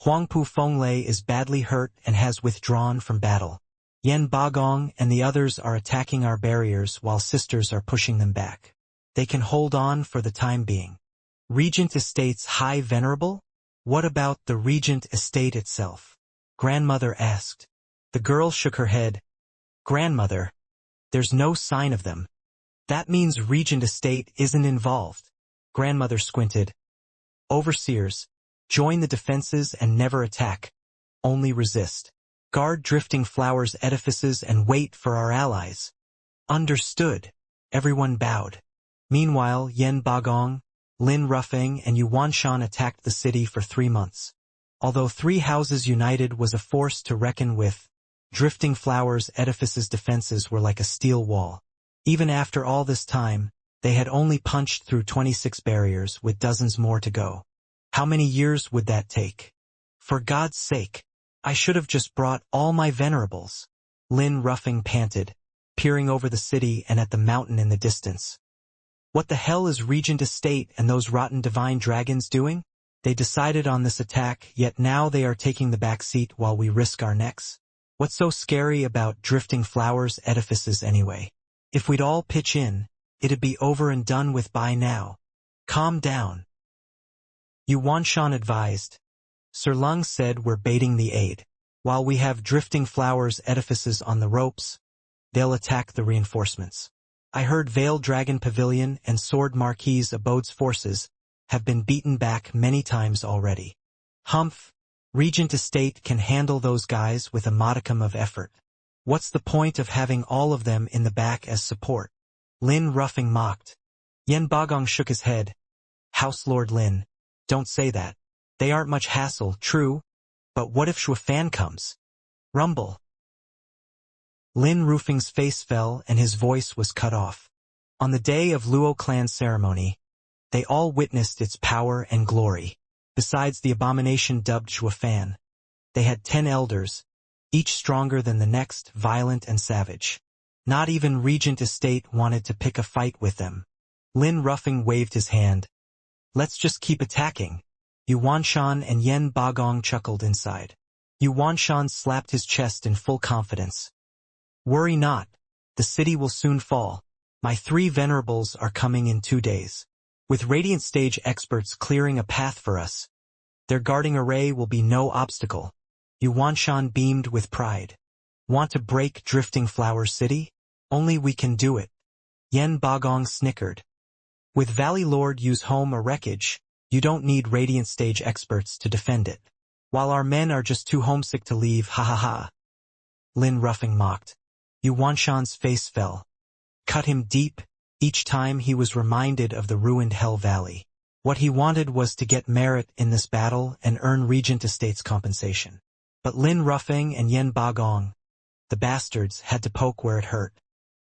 Huangpu Fenglei is badly hurt and has withdrawn from battle. Yan Bagong and the others are attacking our barriers while sisters are pushing them back. They can hold on for the time being. Regent Estate's High Venerable? What about the Regent Estate itself? Grandmother asked. The girl shook her head. Grandmother, there's no sign of them. That means Regent Estate isn't involved. Grandmother squinted. Overseers, join the defenses and never attack. Only resist. Guard Drifting Flowers edifices and wait for our allies. Understood. Everyone bowed. Meanwhile, Yen Bagong, Lin Ruffing and Yuanshan attacked the city for 3 months. Although Three Houses United was a force to reckon with, Drifting Flowers edifices' defenses were like a steel wall. Even after all this time, they had only punched through 26 barriers with dozens more to go. How many years would that take? For God's sake, I should have just brought all my venerables. Lin Ruffing panted, peering over the city and at the mountain in the distance. What the hell is Regent Estate and those rotten divine dragons doing? They decided on this attack, yet now they are taking the back seat while we risk our necks. What's so scary about Drifting Flowers edifices anyway? If we'd all pitch in, it'd be over and done with by now. Calm down. Yuanshan advised. Sir Lung said we're baiting the aid. While we have Drifting Flowers edifices on the ropes, they'll attack the reinforcements. I heard Veiled Dragon Pavilion and Sword Marquis Abode's forces have been beaten back many times already. Humph, Regent Estate can handle those guys with a modicum of effort. What's the point of having all of them in the back as support? Lin Ruffing mocked. Yen Bagong shook his head. House Lord Lin, don't say that. They aren't much hassle, true, but what if Zhuofan comes? Rumble. Lin Ruffing's face fell and his voice was cut off. On the day of Luo clan's ceremony, they all witnessed its power and glory. Besides the abomination dubbed Zhuofan, they had 10 elders, each stronger than the next, violent and savage. Not even Regent Estate wanted to pick a fight with them. Lin Ruffing waved his hand. Let's just keep attacking. Yuanshan and Yen Bagong chuckled inside. Yuanshan slapped his chest in full confidence. Worry not. The city will soon fall. My 3 venerables are coming in 2 days. With Radiant Stage experts clearing a path for us, their guarding array will be no obstacle. Yuanshan beamed with pride. Want to break Drifting Flower City? Only we can do it. Yen Bagong snickered. With Valley Lord use home a wreckage, you don't need Radiant Stage experts to defend it. While our men are just too homesick to leave, ha ha ha. Lin Ruffing mocked. Yuanshan's face fell. Cut him deep, each time he was reminded of the ruined Hell Valley. What he wanted was to get merit in this battle and earn Regent Estate's compensation. But Lin Ruffing and Yen Bagong, the bastards, had to poke where it hurt.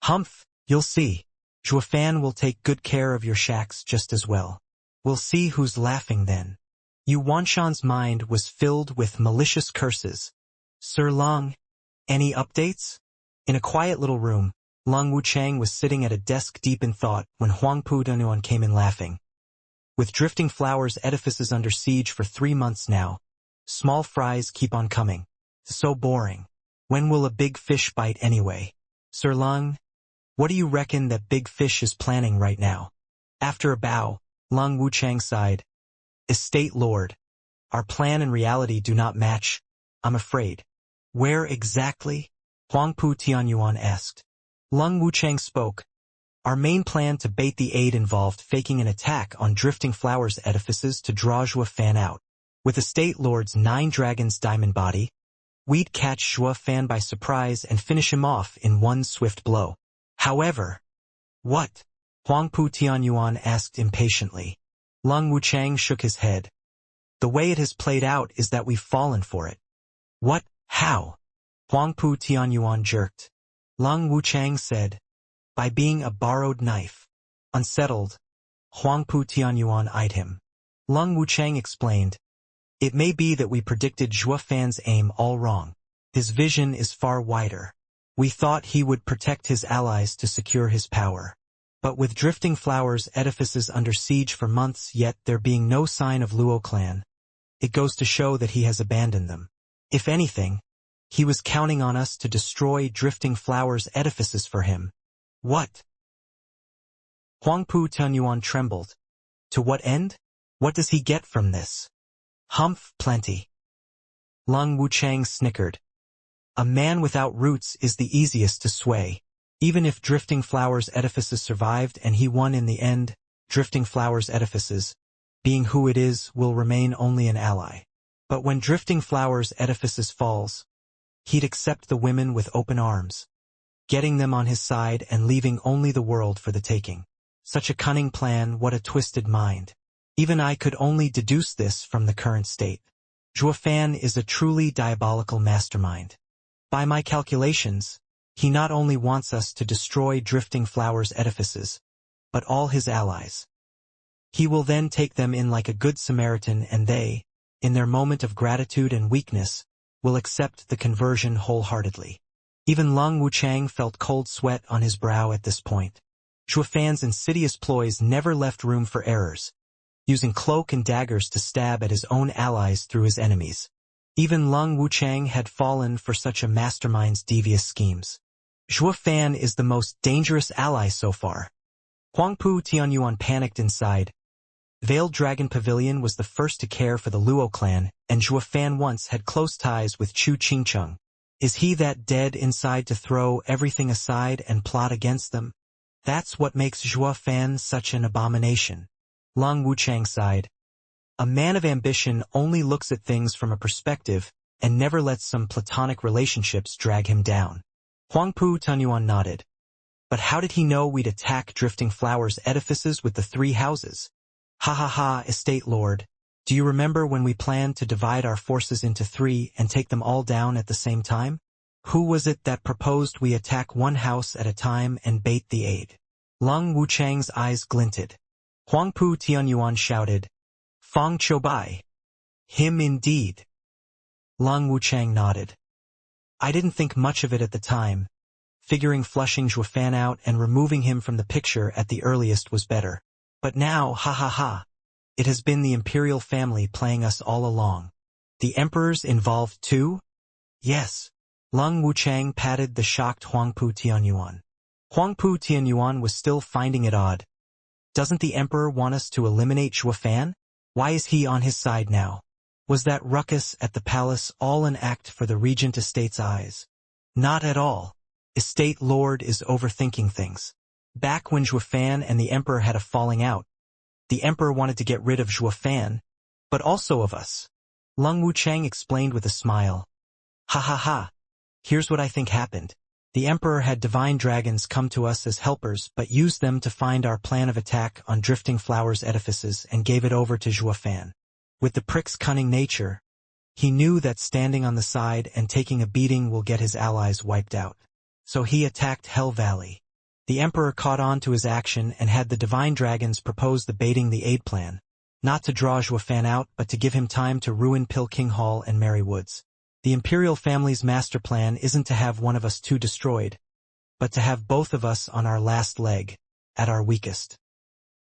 Humph, you'll see. Zhuofan will take good care of your shacks just as well. We'll see who's laughing then. Yuanshan's mind was filled with malicious curses. Sir Lung, any updates? In a quiet little room, Lung Wuchang was sitting at a desk deep in thought when Huangpu Dunuan came in laughing. With Drifting Flowers edifices under siege for 3 months now, small fries keep on coming. So boring. When will a big fish bite anyway? Sir Lung, what do you reckon that big fish is planning right now? After a bow, Lung Wuchang sighed. Estate Lord. Our plan and reality do not match, I'm afraid. Where exactly? Huangpu Tianyuan asked. Lung Wuchang spoke. Our main plan to bait the aid involved faking an attack on Drifting Flowers edifices to draw Zhua Fan out. With Estate Lord's 9 dragons diamond body, we'd catch Zhua Fan by surprise and finish him off in one swift blow. However, what? Huangpu Tianyuan asked impatiently. Lung Wuchang shook his head. The way it has played out is that we've fallen for it. What? How? Huangpu Tianyuan jerked. Lung Wuchang said, by being a borrowed knife. Unsettled, Huangpu Tianyuan eyed him. Lung Wuchang explained, it may be that we predicted Zhua Fan's aim all wrong. His vision is far wider. We thought he would protect his allies to secure his power. But with Drifting Flowers edifices under siege for months yet there being no sign of Luo clan, it goes to show that he has abandoned them. If anything, he was counting on us to destroy Drifting Flowers edifices for him. What? Huangpu Tianyuan trembled. To what end? What does he get from this? Humph, plenty. Lung Wuchang snickered. A man without roots is the easiest to sway. Even if Drifting Flowers edifices survived and he won in the end, Drifting Flowers edifices, being who it is, will remain only an ally. But when Drifting Flowers edifices falls, he'd accept the women with open arms, getting them on his side and leaving only the world for the taking. Such a cunning plan, what a twisted mind. Even I could only deduce this from the current state. Zhua Fan is a truly diabolical mastermind. By my calculations, he not only wants us to destroy Drifting Flowers edifices, but all his allies. He will then take them in like a good Samaritan and they, in their moment of gratitude and weakness, will accept the conversion wholeheartedly. Even Lung Wuchang felt cold sweat on his brow at this point. Zhua Fan's insidious ploys never left room for errors, using cloak and daggers to stab at his own allies through his enemies. Even Lung Wuchang had fallen for such a mastermind's devious schemes. Zhua Fan is the most dangerous ally so far. Huangpu Tianyuan panicked inside. Veiled Dragon Pavilion was the first to care for the Luo clan, and Zhua Fan once had close ties with Chu Qingcheng. Is he that dead inside to throw everything aside and plot against them? That's what makes Zhua Fan such an abomination. Lung Wuchang sighed. A man of ambition only looks at things from a perspective and never lets some platonic relationships drag him down. Huangpu Tianyuan nodded. But how did he know we'd attack Drifting Flowers edifices with the 3 houses? Ha ha ha, Estate Lord. Do you remember when we planned to divide our forces into 3 and take them all down at the same time? Who was it that proposed we attack one house at a time and bait the aid? Lung Wuchang's eyes glinted. Huangpu Tianyuan shouted, Fang Choubai. Him indeed. Lung Wuchang nodded. I didn't think much of it at the time, figuring flushing Zhua Fan out and removing him from the picture at the earliest was better. But now, ha ha ha, it has been the imperial family playing us all along. The emperor's involved too? Yes. Lung Wuchang patted the shocked Huangpu Tianyuan. Huangpu Tianyuan was still finding it odd. Doesn't the emperor want us to eliminate Zhua Fan? Why is he on his side now? Was that ruckus at the palace all an act for the regent estate's eyes? Not at all. Estate Lord is overthinking things. Back when Zhua Fan and the emperor had a falling out, the emperor wanted to get rid of Zhua Fan, but also of us. Lung Wuchang explained with a smile. Ha ha ha. Here's what I think happened. The emperor had divine dragons come to us as helpers but used them to find our plan of attack on Drifting Flowers edifices and gave it over to Zhua Fan. With the prick's cunning nature, he knew that standing on the side and taking a beating will get his allies wiped out. So he attacked Hell Valley. The emperor caught on to his action and had the divine dragons propose the baiting the aid plan, not to draw Zhua Fan out but to give him time to ruin Pilking Hall and Merry Woods. The imperial family's master plan isn't to have one of us 2 destroyed, but to have both of us on our last leg, at our weakest.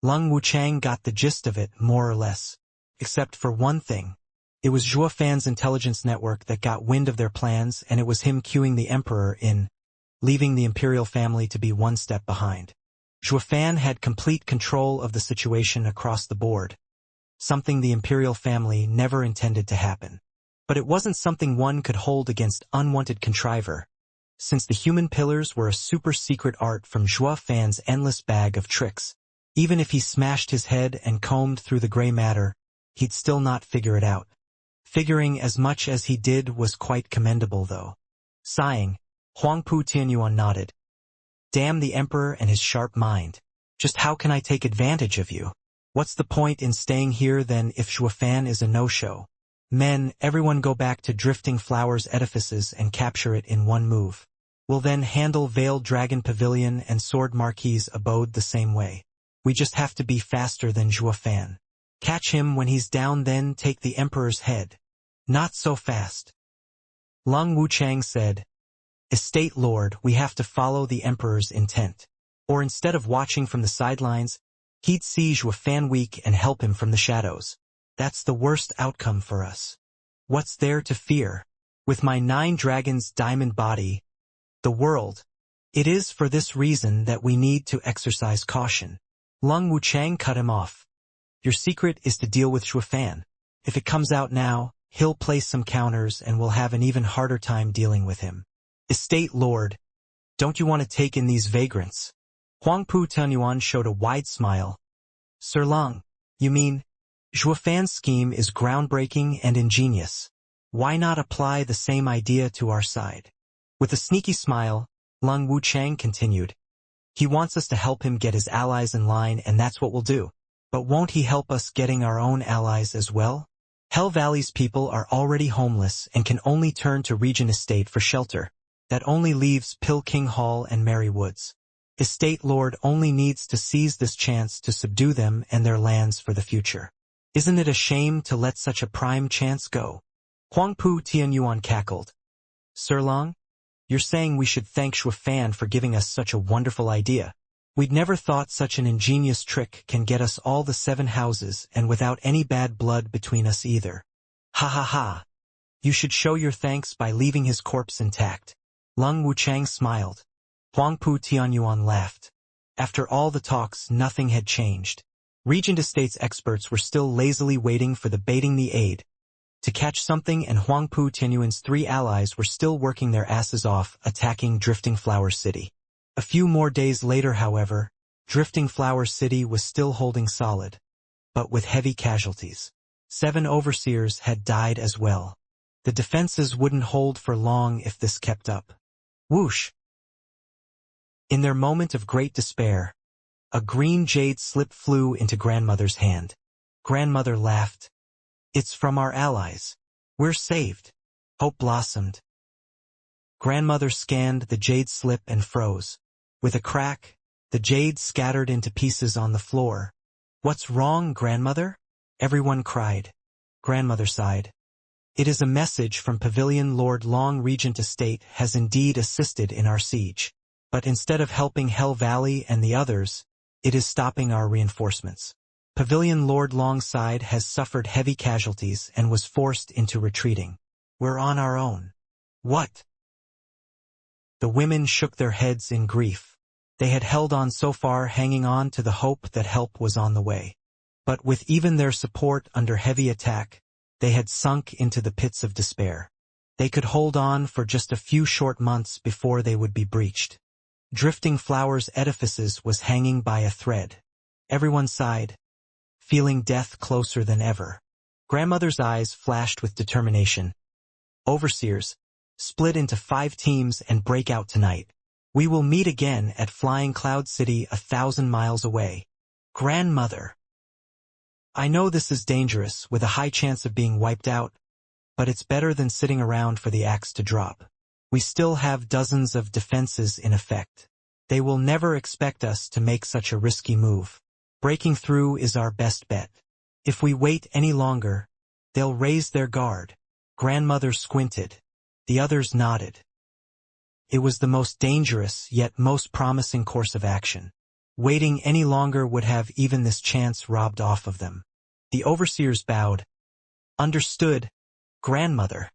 Lung Wuchang got the gist of it, more or less. Except for one thing. It was Zhua Fan's intelligence network that got wind of their plans and it was him cueing the emperor in, leaving the imperial family to be one step behind. Zhua Fan had complete control of the situation across the board. something the imperial family never intended to happen. But it wasn't something one could hold against unwanted contriver, since the human pillars were a super-secret art from Zhua Fan's endless bag of tricks. Even if he smashed his head and combed through the gray matter, he'd still not figure it out. Figuring as much as he did was quite commendable, though. Sighing, Huangpu Tianyuan nodded. Damn the emperor and his sharp mind. Just how can I take advantage of you? What's the point in staying here then if Zhua Fan is a no-show? Men, everyone go back to Drifting Flowers edifices and capture it in one move. We'll then handle Veiled Dragon Pavilion and Sword Marquis abode the same way. We just have to be faster than Zhua Fan. Catch him when he's down, then take the emperor's head. Not so fast. Lung Wuchang said, Estate Lord, we have to follow the emperor's intent. Or instead of watching from the sidelines, he'd see Zhua Fan weak and help him from the shadows. That's the worst outcome for us. What's there to fear? With my 9 dragons' diamond body, the world. It is for this reason that we need to exercise caution. Lung Wuchang cut him off. Your secret is to deal with Zhua Fan. If it comes out now, he'll place some counters and we'll have an even harder time dealing with him. Estate Lord, don't you want to take in these vagrants? Huangpu Tianyuan showed a wide smile. Sir Lung, you mean, Zhua Fan's scheme is groundbreaking and ingenious. Why not apply the same idea to our side? With a sneaky smile, Lung Wuchang continued. He wants us to help him get his allies in line, and that's what we'll do. But won't he help us getting our own allies as well? Hell Valley's people are already homeless and can only turn to Regent Estate for shelter. That only leaves Pilking Hall and Merry Woods. Estate Lord only needs to seize this chance to subdue them and their lands for the future. Isn't it a shame to let such a prime chance go? Huangpu Tianyuan cackled. Sir Long, you're saying we should thank Zhua Fan for giving us such a wonderful idea. We'd never thought such an ingenious trick can get us all the 7 houses and without any bad blood between us either. Ha ha ha. You should show your thanks by leaving his corpse intact. Lung Wuchang smiled. Huangpu Tianyuan laughed. After all the talks, nothing had changed. Regent Estate's experts were still lazily waiting for the baiting the aid to catch something, and Huangpu Tianyuan's 3 allies were still working their asses off attacking Drifting Flower City. A few more days later, however, Drifting Flower City was still holding solid, but with heavy casualties. 7 overseers had died as well. The defenses wouldn't hold for long if this kept up. Whoosh! In their moment of great despair, a green jade slip flew into Grandmother's hand. Grandmother laughed. It's from our allies. We're saved. Hope blossomed. Grandmother scanned the jade slip and froze. With a crack, the jade scattered into pieces on the floor. What's wrong, Grandmother? Everyone cried. Grandmother sighed. It is a message from Pavilion Lord Long. Regent Estate has indeed assisted in our siege. But instead of helping Hell Valley and the others, it is stopping our reinforcements. Pavilion Lord Long's side has suffered heavy casualties and was forced into retreating. We're on our own. What? The women shook their heads in grief. They had held on so far, hanging on to the hope that help was on the way. But with even their support under heavy attack, they had sunk into the pits of despair. They could hold on for just a few short months before they would be breached. Drifting Flowers edifices was hanging by a thread. Everyone sighed, feeling death closer than ever. Grandmother's eyes flashed with determination. Overseers, split into 5 teams and break out tonight. We will meet again at Flying Cloud City 1,000 miles away. Grandmother. I know this is dangerous, with a high chance of being wiped out, but it's better than sitting around for the axe to drop. We still have dozens of defenses in effect. They will never expect us to make such a risky move. Breaking through is our best bet. If we wait any longer, they'll raise their guard. Grandmother squinted. The others nodded. It was the most dangerous yet most promising course of action. Waiting any longer would have even this chance robbed off of them. The overseers bowed. Understood, Grandmother.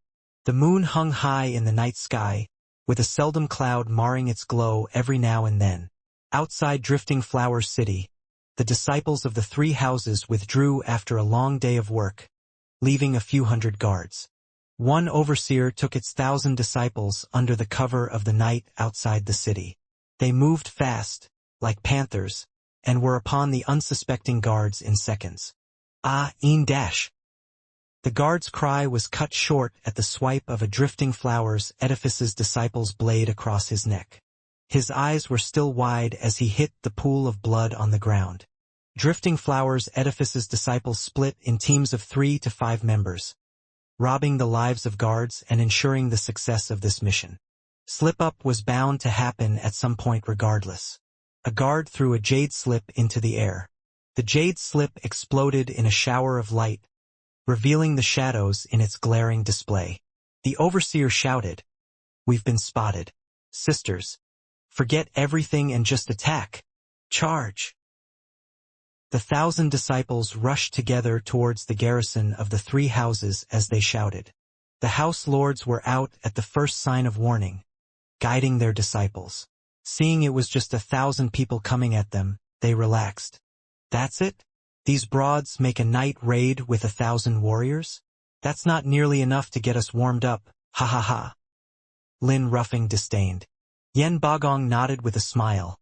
The moon hung high in the night sky, with a seldom cloud marring its glow every now and then. Outside Drifting Flower City, The disciples of the three houses withdrew after a long day of work, leaving a few hundred guards. One overseer took its 1,000 disciples under the cover of the night outside the city. They moved fast, like panthers, and were upon the unsuspecting guards in seconds. Dash. The guard's cry was cut short at the swipe of a drifting flowers edifice's disciple's blade across his neck. His eyes were still wide as he hit the pool of blood on the ground. Drifting flowers edifice's disciples split in teams of 3 to 5 members, robbing the lives of guards and ensuring the success of this mission. Slip-up was bound to happen at some point regardless. A guard threw a jade slip into the air. The jade slip exploded in a shower of light, revealing the shadows in its glaring display. The overseer shouted, "We've been spotted. Sisters, forget everything and just attack. Charge!" The 1,000 disciples rushed together towards the garrison of the three houses as they shouted. The house lords were out at the first sign of warning, guiding their disciples. Seeing it was just 1,000 people coming at them, they relaxed. That's it? These broads make a night raid with 1,000 warriors? That's not nearly enough to get us warmed up, ha ha ha. Lin Ruffing disdained. Yen Bagong nodded with a smile.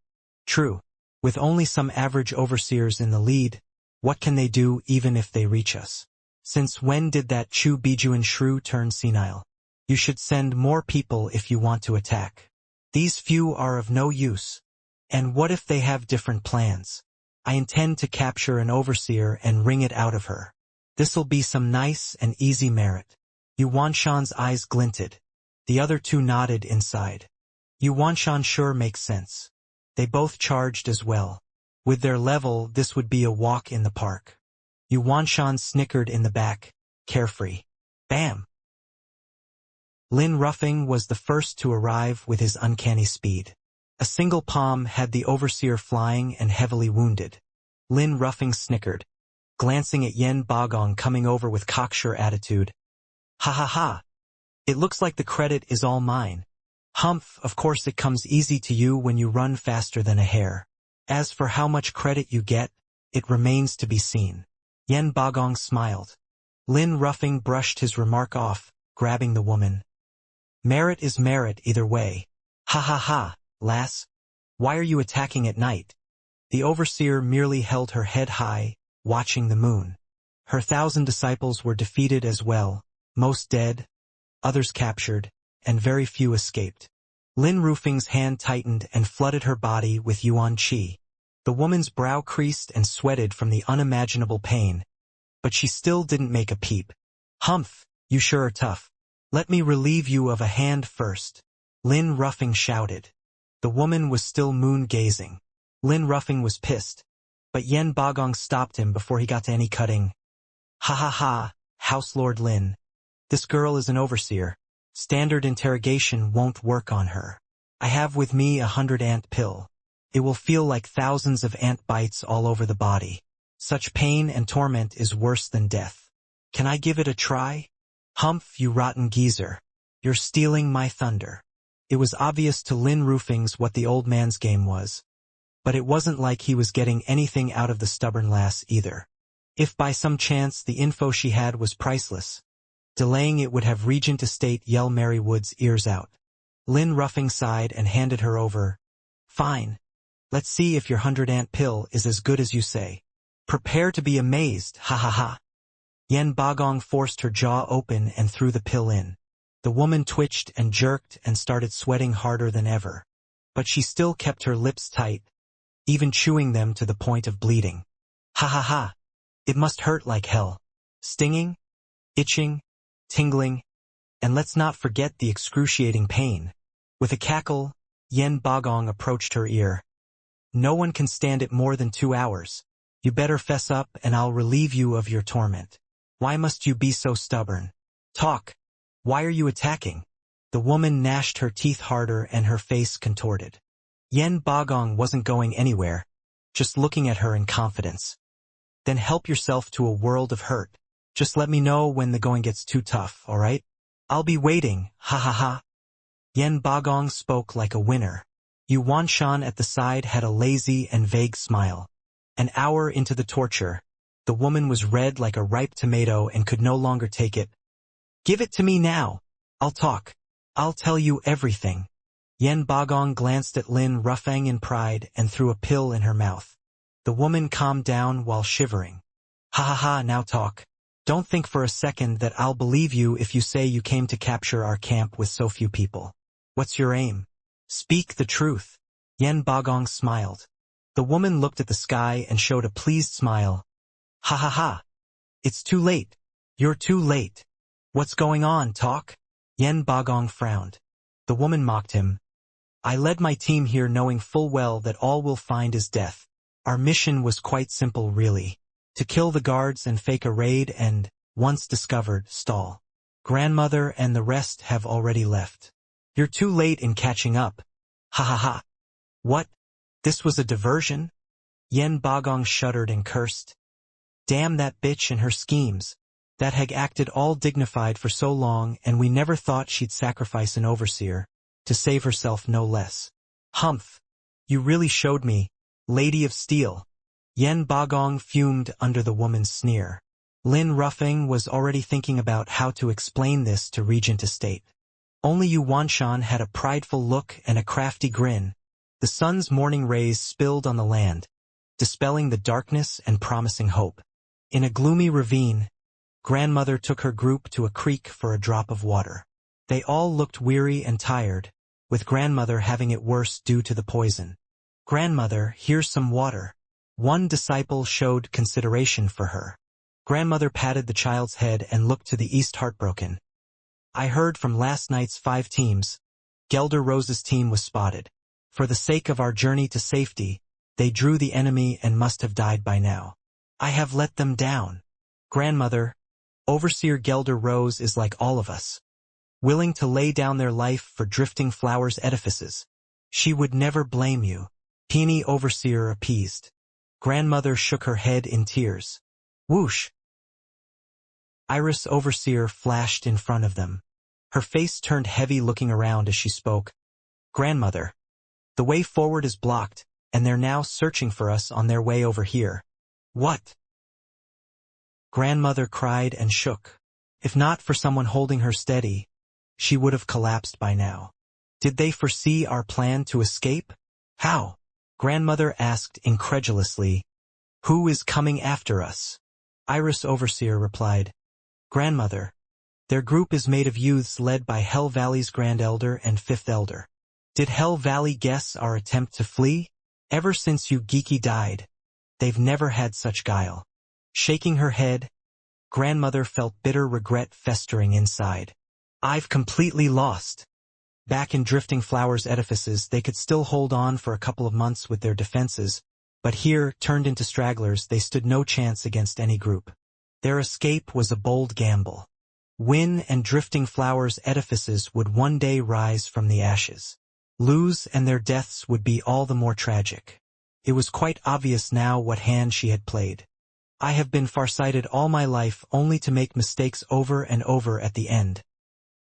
True. With only some average overseers in the lead, what can they do even if they reach us? Since when did that Chu Bijuan shrew turn senile? You should send more people if you want to attack. These few are of no use. And what if they have different plans? I intend to capture an overseer and wring it out of her. This'll be some nice and easy merit. Yuanshan's eyes glinted. The other two nodded inside. Yuanshan sure makes sense. They both charged as well. With their level, this would be a walk in the park. Yuanshan snickered in the back, carefree. Bam! Lin Ruffing was the first to arrive with his uncanny speed. A single palm had the overseer flying and heavily wounded. Lin Ruffing snickered, glancing at Yen Bagong coming over with cocksure attitude. Ha ha ha! It looks like the credit is all mine. Humph, of course it comes easy to you when you run faster than a hare. As for how much credit you get, it remains to be seen. Yen Bagong smiled. Lin Ruffing brushed his remark off, grabbing the woman. Merit is merit either way. Ha ha ha, lass. Why are you attacking at night? The overseer merely held her head high, watching the moon. Her 1,000 disciples were defeated as well, most dead, others captured, and very few escaped. Lin Ruffing's hand tightened and flooded her body with yuan qi. The woman's brow creased and sweated from the unimaginable pain, but she still didn't make a peep. Humph, you sure are tough. Let me relieve you of a hand first. Lin Ruffing shouted. The woman was still moon-gazing. Lin Ruffing was pissed, but Yen Bagong stopped him before he got to any cutting. Ha ha ha, House Lord Lin. This girl is an overseer. Standard interrogation won't work on her. I have with me 100 ant pill. It will feel like thousands of ant bites all over the body. Such pain and torment is worse than death. Can I give it a try? Humph, you rotten geezer. You're stealing my thunder. It was obvious to Lin Ruffing's what the old man's game was. But it wasn't like he was getting anything out of the stubborn lass either. If by some chance the info she had was priceless, delaying it would have Regent Estate Yell Marywood's ears out. Lin Ruffing sighed and handed her over. Fine. Let's see if your 100 ant pill is as good as you say. Prepare to be amazed, ha ha ha. Yen Bagong forced her jaw open and threw the pill in. The woman twitched and jerked and started sweating harder than ever. But she still kept her lips tight, even chewing them to the point of bleeding. Ha ha ha. It must hurt like hell. Stinging, itching, tingling, and let's not forget the excruciating pain. With a cackle, Yen Bagong approached her ear. No one can stand it more than 2 hours. You better fess up and I'll relieve you of your torment. Why must you be so stubborn? Talk. Why are you attacking? The woman gnashed her teeth harder and her face contorted. Yen Bagong wasn't going anywhere, just looking at her in confidence. Then help yourself to a world of hurt. Just let me know when the going gets too tough, all right? I'll be waiting, ha ha ha. Yen Bagong spoke like a winner. Yuanshan at the side had a lazy and vague smile. An hour into the torture, the woman was red like a ripe tomato and could no longer take it. "Give it to me now. I'll talk. I'll tell you everything." Yen Bagong glanced at Lin Rufang in pride and threw a pill in her mouth. The woman calmed down while shivering. "Ha ha ha, now talk. Don't think for a second that I'll believe you if you say you came to capture our camp with so few people. What's your aim? Speak the truth." Yen Bagong smiled. The woman looked at the sky and showed a pleased smile. "Ha ha ha. It's too late. You're too late. What's going on, talk?" Yen Bagong frowned. The woman mocked him. "I led my team here knowing full well that all we'll find is death. Our mission was quite simple really. To kill the guards and fake a raid and, once discovered, stall. Grandmother and the rest have already left. You're too late in catching up. Ha ha ha. What? This was a diversion?" Yen Bagong shuddered and cursed. "Damn that bitch and her schemes. That hag acted all dignified for so long and we never thought she'd sacrifice an overseer. To save herself no less. Humph. You really showed me, Lady of Steel." Yen Bagong fumed under the woman's sneer. Lin Rufang was already thinking about how to explain this to Regent Estate. Only Yu Wanshan had a prideful look and a crafty grin. The sun's morning rays spilled on the land, dispelling the darkness and promising hope. In a gloomy ravine, Grandmother took her group to a creek for a drop of water. They all looked weary and tired, with Grandmother having it worse due to the poison. "Grandmother, here's some water." One disciple showed consideration for her. Grandmother patted the child's head and looked to the east heartbroken. "I heard from last night's 5 teams. Gelder Rose's team was spotted. For the sake of our journey to safety, they drew the enemy and must have died by now. I have let them down. Grandmother, Overseer Gelder Rose is like all of us, willing to lay down their life for Drifting Flowers edifices. She would never blame you." Peony Overseer appeased. Grandmother shook her head in tears. Whoosh! Iris Overseer flashed in front of them. Her face turned heavy looking around as she spoke. "Grandmother, the way forward is blocked, and they're now searching for us on their way over here." "What?" Grandmother cried and shook. If not for someone holding her steady, she would have collapsed by now. "Did they foresee our plan to escape? How?" Grandmother asked incredulously. "Who is coming after us?" Iris Overseer replied. "Grandmother, their group is made of youths led by Hell Valley's Grand Elder and Fifth Elder. Did Hell Valley guess our attempt to flee? Ever since you geeky died, they've never had such guile." Shaking her head, Grandmother felt bitter regret festering inside. "I've completely lost." Back in Drifting Flowers edifices, they could still hold on for a couple of months with their defenses, but here, turned into stragglers, they stood no chance against any group. Their escape was a bold gamble. Win and Drifting Flowers edifices would one day rise from the ashes. Lose and their deaths would be all the more tragic. It was quite obvious now what hand she had played. "I have been farsighted all my life only to make mistakes over and over at the end,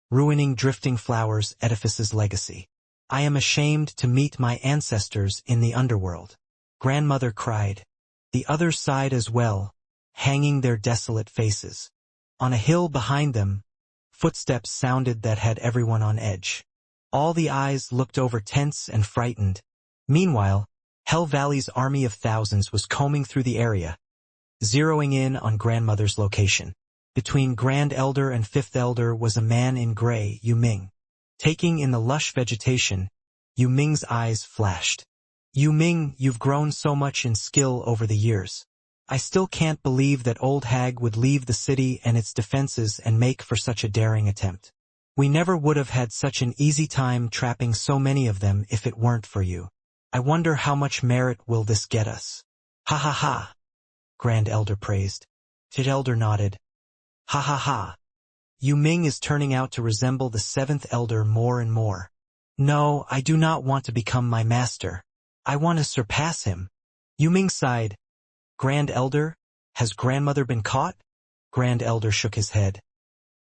ruining Drifting Flowers edifice's legacy. I am ashamed to meet my ancestors in the underworld." Grandmother cried. The others sighed as well, hanging their desolate faces. On a hill behind them, footsteps sounded that had everyone on edge. All the eyes looked over tense and frightened. Meanwhile, Hell Valley's army of thousands was combing through the area, zeroing in on Grandmother's location. Between Grand Elder and Fifth Elder was a man in gray, Yu Ming. Taking in the lush vegetation, Yu Ming's eyes flashed. "Yu Ming, you've grown so much in skill over the years. I still can't believe that old hag would leave the city and its defenses and make for such a daring attempt. We never would have had such an easy time trapping so many of them if it weren't for you. I wonder how much merit will this get us." "Ha ha ha," Grand Elder praised. Fifth Elder nodded. "Ha ha ha. Yu Ming is turning out to resemble the Seventh Elder more and more. No, I do not want to become my master. I want to surpass him." Yu Ming sighed. "Grand Elder, has Grandmother been caught?" Grand Elder shook his head.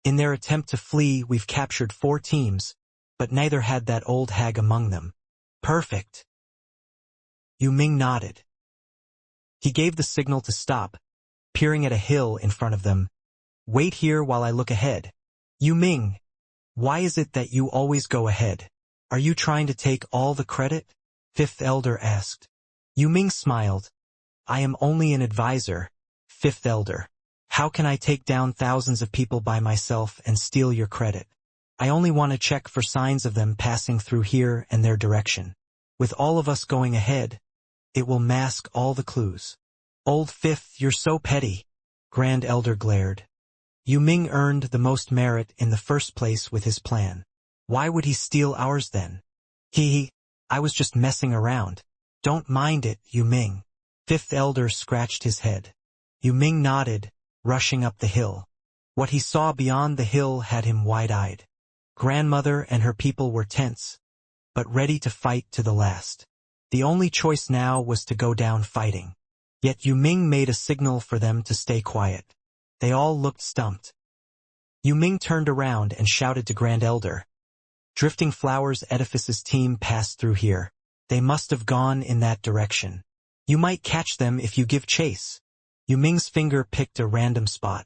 "In their attempt to flee, we've captured 4 teams, but neither had that old hag among them." "Perfect." Yu Ming nodded. He gave the signal to stop, peering at a hill in front of them. Wait here while I look ahead. Yu Ming, why is it that you always go ahead? Are you trying to take all the credit? Fifth Elder asked. Yu Ming smiled. I am only an advisor, Fifth Elder. How can I take down thousands of people by myself and steal your credit? I only want to check for signs of them passing through here and their direction. With all of us going ahead, it will mask all the clues. Old Fifth, you're so petty, Grand Elder glared. Yu Ming earned the most merit in the first place with his plan. Why would he steal ours then? I was just messing around. Don't mind it, Yu Ming. Fifth Elder scratched his head. Yu Ming nodded, rushing up the hill. What he saw beyond the hill had him wide-eyed. Grandmother and her people were tense, but ready to fight to the last. The only choice now was to go down fighting. Yet Yu Ming made a signal for them to stay quiet. They all looked stumped. Yu Ming turned around and shouted to Grand Elder. Drifting Flowers Edifice's team passed through here. They must have gone in that direction. You might catch them if you give chase. Yu Ming's finger picked a random spot.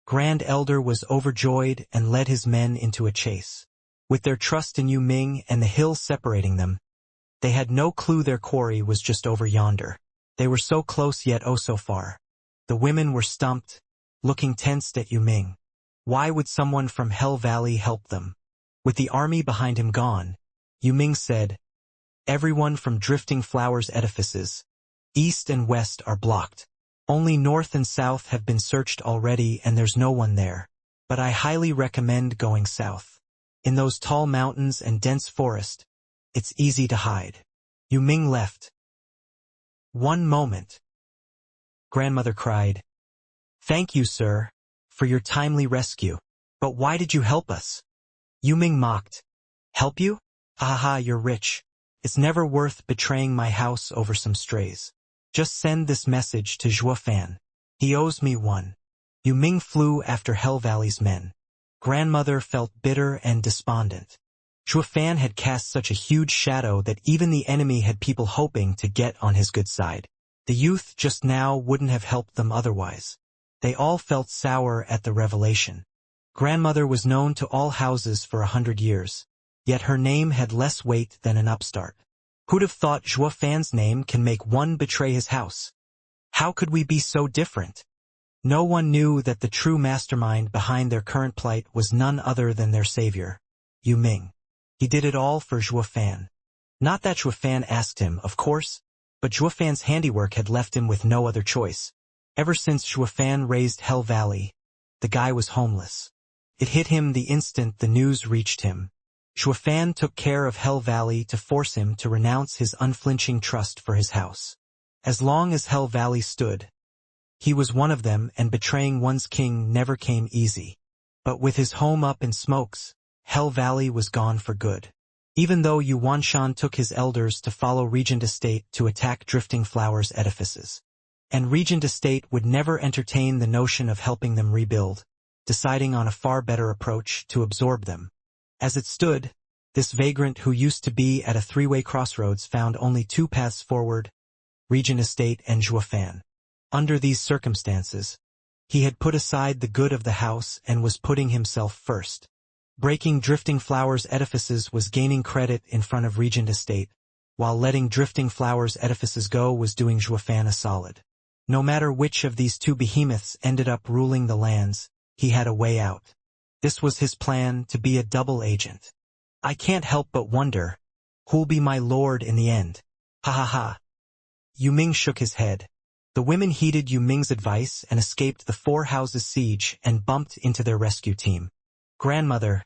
Grand Elder was overjoyed and led his men into a chase. With their trust in Yu Ming and the hill separating them, they had no clue their quarry was just over yonder. They were so close yet oh so far. The women were stumped, looking tensed at Yu Ming. Why would someone from Hell Valley help them? With the army behind him gone, Yu Ming said, Everyone from Drifting Flowers Edifices, east and west are blocked. Only north and south have been searched already and there's no one there. But I highly recommend going south. In those tall mountains and dense forest, it's easy to hide. Yu Ming left. One moment. Grandmother cried. Thank you, sir, for your timely rescue. But why did you help us? Yu Ming mocked. Help you? Haha, you're rich. It's never worth betraying my house over some strays. Just send this message to Zhuofan. He owes me one. Yu Ming flew after Hell Valley's men. Grandmother felt bitter and despondent. Zhuofan had cast such a huge shadow that even the enemy had people hoping to get on his good side. The youth just now wouldn't have helped them otherwise. They all felt sour at the revelation. Grandmother was known to all houses for 100 years, yet her name had less weight than an upstart. Who'd have thought Zhuofan's name can make one betray his house? How could we be so different? No one knew that the true mastermind behind their current plight was none other than their savior, Yu Ming. He did it all for Zhuofan. Not that Zhuofan asked him, of course, but Zhuofan's handiwork had left him with no other choice. Ever since Zhuofan raised Hell Valley, the guy was homeless. It hit him the instant the news reached him. Zhuofan took care of Hell Valley to force him to renounce his unflinching trust for his house. As long as Hell Valley stood, he was one of them, and betraying one's king never came easy. But with his home up in smokes, Hell Valley was gone for good. Even though Yuanshan took his elders to follow Regent Estate to attack Drifting Flowers Edifices. And Regent Estate would never entertain the notion of helping them rebuild, deciding on a far better approach to absorb them. As it stood, this vagrant who used to be at a three-way crossroads found only two paths forward, Regent Estate and Zhuofan. Under these circumstances, he had put aside the good of the house and was putting himself first. Breaking Drifting Flowers Edifices was gaining credit in front of Regent Estate, while letting Drifting Flowers Edifices go was doing Zhuofan a solid. No matter which of these two behemoths ended up ruling the lands, he had a way out. This was his plan, to be a double agent. I can't help but wonder, who'll be my lord in the end? Ha ha ha. Yu Ming shook his head. The women heeded Yu Ming's advice and escaped the four houses siege and bumped into their rescue team. Grandmother,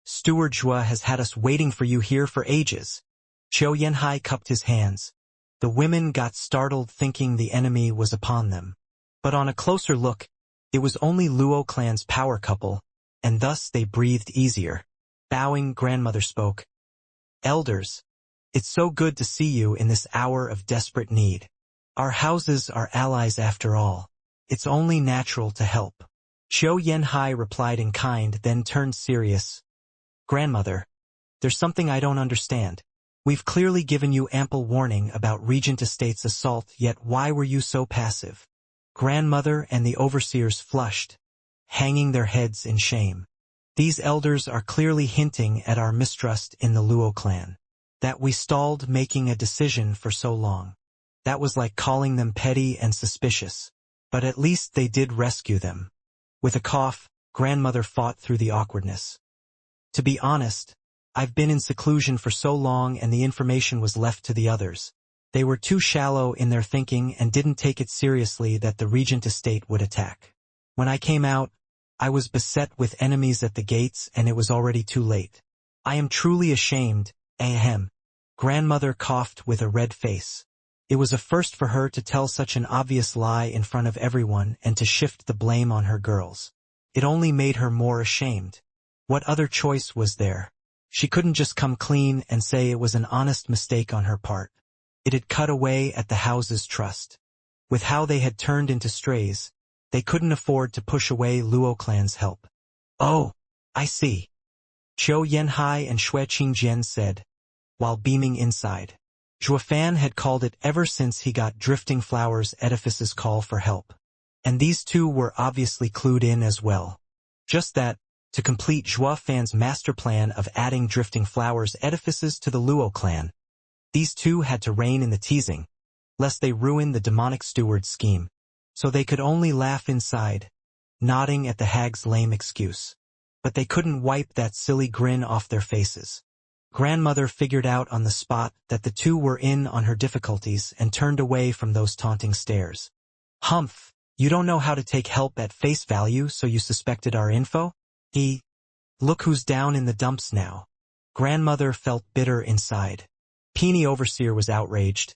Steward Zhua has had us waiting for you here for ages. Qiu Yanhai cupped his hands. The women got startled thinking the enemy was upon them. But on a closer look, it was only Luo clan's power couple, and thus they breathed easier. Bowing, Grandmother spoke. Elders, it's so good to see you in this hour of desperate need. Our houses are allies after all. It's only natural to help. Qiu Yanhai replied in kind, then turned serious. Grandmother, there's something I don't understand. We've clearly given you ample warning about Regent Estate's assault, yet why were you so passive? Grandmother and the overseers flushed, hanging their heads in shame. These elders are clearly hinting at our mistrust in the Luo clan. That we stalled making a decision for so long. That was like calling them petty and suspicious. But at least they did rescue them. With a cough, grandmother fought through the awkwardness. To be honest, I've been in seclusion for so long and the information was left to the others. They were too shallow in their thinking and didn't take it seriously that the Regent Estate would attack. When I came out, I was beset with enemies at the gates and it was already too late. I am truly ashamed, ahem. Grandmother coughed with a red face. It was a first for her to tell such an obvious lie in front of everyone and to shift the blame on her girls. It only made her more ashamed. What other choice was there? She couldn't just come clean and say it was an honest mistake on her part. It had cut away at the house's trust. With how they had turned into strays, they couldn't afford to push away Luo clan's help. Oh, I see. Qiu Yanhai and Xue Qingjian said, while beaming inside. Zhuofan had called it ever since he got Drifting Flowers Edifice's call for help. And these two were obviously clued in as well. Just that, to complete Zhuofan's master plan of adding Drifting Flowers Edifices to the Luo clan, these two had to rein in the teasing, lest they ruin the demonic steward's scheme. So they could only laugh inside, nodding at the hag's lame excuse. But they couldn't wipe that silly grin off their faces. Grandmother figured out on the spot that the two were in on her difficulties and turned away from those taunting stares. Humph, you don't know how to take help at face value, so you suspected our info? Look who's down in the dumps now. Grandmother felt bitter inside. Peony Overseer was outraged.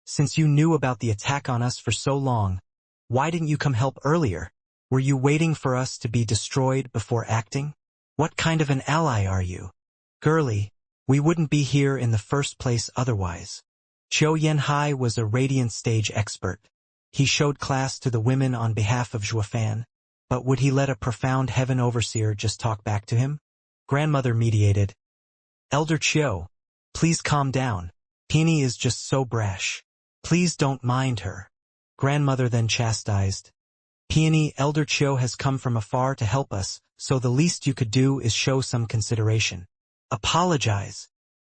Since you knew about the attack on us for so long, why didn't you come help earlier? Were you waiting for us to be destroyed before acting? What kind of an ally are you? Girlie, we wouldn't be here in the first place otherwise. Qiu Yanhai was a radiant stage expert. He showed class to the women on behalf of Zhuofan, but would he let a profound heaven overseer just talk back to him? Grandmother mediated. Elder Qiu, please calm down. Peony is just so brash. Please don't mind her. Grandmother then chastised. Peony, Elder Qiu has come from afar to help us, so the least you could do is show some consideration. Apologize.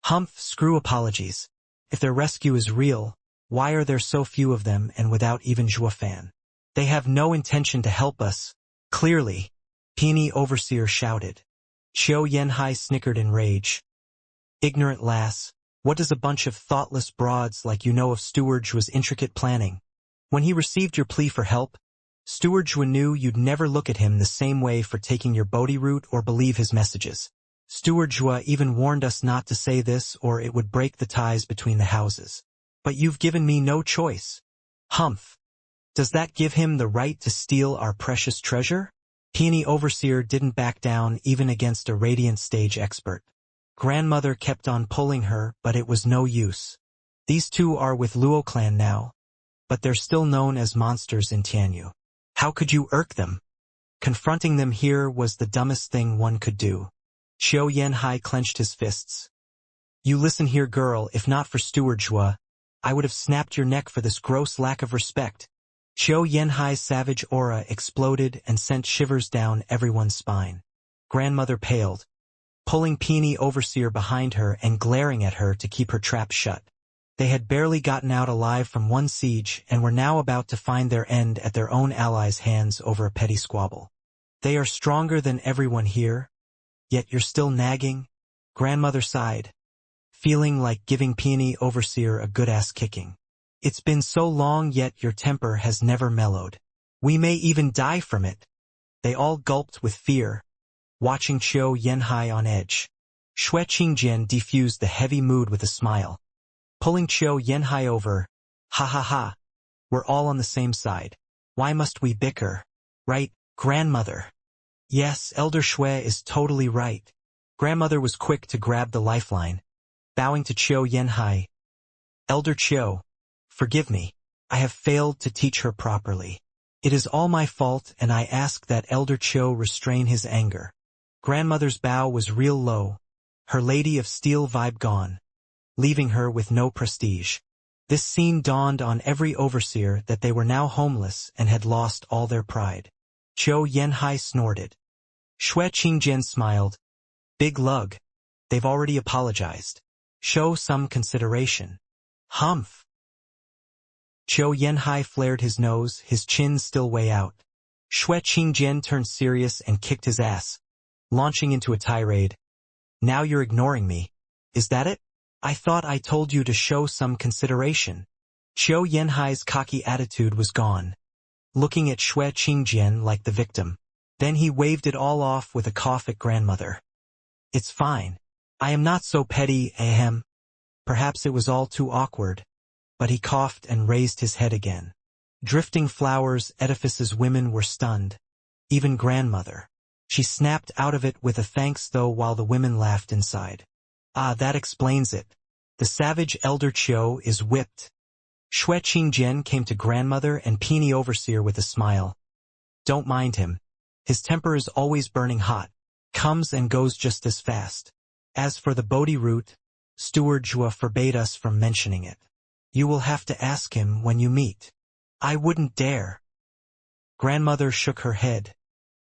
Humph, screw apologies. If their rescue is real, why are there so few of them and without even Zhuofan? They have no intention to help us. Clearly. Peony Overseer shouted. Qiu Yanhai snickered in rage. Ignorant lass, what does a bunch of thoughtless broads like you know of Steward Zhuo's intricate planning? When he received your plea for help, Steward Zhuo knew you'd never look at him the same way for taking your Bodhi route or believe his messages. Steward Zhuo even warned us not to say this or it would break the ties between the houses. But you've given me no choice. Humph. Does that give him the right to steal our precious treasure? Peony Overseer didn't back down even against a radiant stage expert. Grandmother kept on pulling her, but it was no use. These two are with Luo clan now, but they're still known as monsters in Tianyu. How could you irk them? Confronting them here was the dumbest thing one could do. Qiu Yanhai clenched his fists. You listen here, girl, if not for Steward Zhuo, I would have snapped your neck for this gross lack of respect. Qiu Yanhai's savage aura exploded and sent shivers down everyone's spine. Grandmother paled, pulling Peony Overseer behind her and glaring at her to keep her trap shut. They had barely gotten out alive from one siege and were now about to find their end at their own allies' hands over a petty squabble. They are stronger than everyone here, yet you're still nagging? Grandmother sighed, feeling like giving Peony Overseer a good-ass kicking. It's been so long, yet your temper has never mellowed. We may even die from it. They all gulped with fear, watching Qiu Yanhai on edge. Xue Qingjian defused the heavy mood with a smile, pulling Qiu Yanhai over. Ha ha ha. We're all on the same side. Why must we bicker? Right, grandmother? Yes, Elder Xue is totally right. Grandmother was quick to grab the lifeline, bowing to Qiu Yanhai. Elder Qiu, forgive me. I have failed to teach her properly. It is all my fault and I ask that Elder Qiu restrain his anger. Grandmother's bow was real low, her Lady of Steel vibe gone. leaving her with no prestige. This scene dawned on every overseer that they were now homeless and had lost all their pride. Qiu Yanhai snorted. Xue Qingjian smiled. Big lug. They've already apologized. Show some consideration. Humph. Qiu Yanhai flared his nose, his chin still way out. Xue Qingjian turned serious and kicked his ass, launching into a tirade. Now you're ignoring me. Is that it? I thought I told you to show some consideration. Qiu Yanhai's cocky attitude was gone, looking at Xue Qingjian like the victim. Then he waved it all off with a cough at grandmother. It's fine. I am not so petty, ahem. Perhaps it was all too awkward. But he coughed and raised his head again. Drifting flowers, edifices, women were stunned. Even grandmother. She snapped out of it with a thanks though while the women laughed inside. Ah, that explains it. The savage elder Qiu is whipped. Xue Qingjian came to grandmother and Peony Overseer with a smile. Don't mind him. His temper is always burning hot. Comes and goes just as fast. As for the Bodhi root, Steward Zhua forbade us from mentioning it. You will have to ask him when you meet. I wouldn't dare. Grandmother shook her head.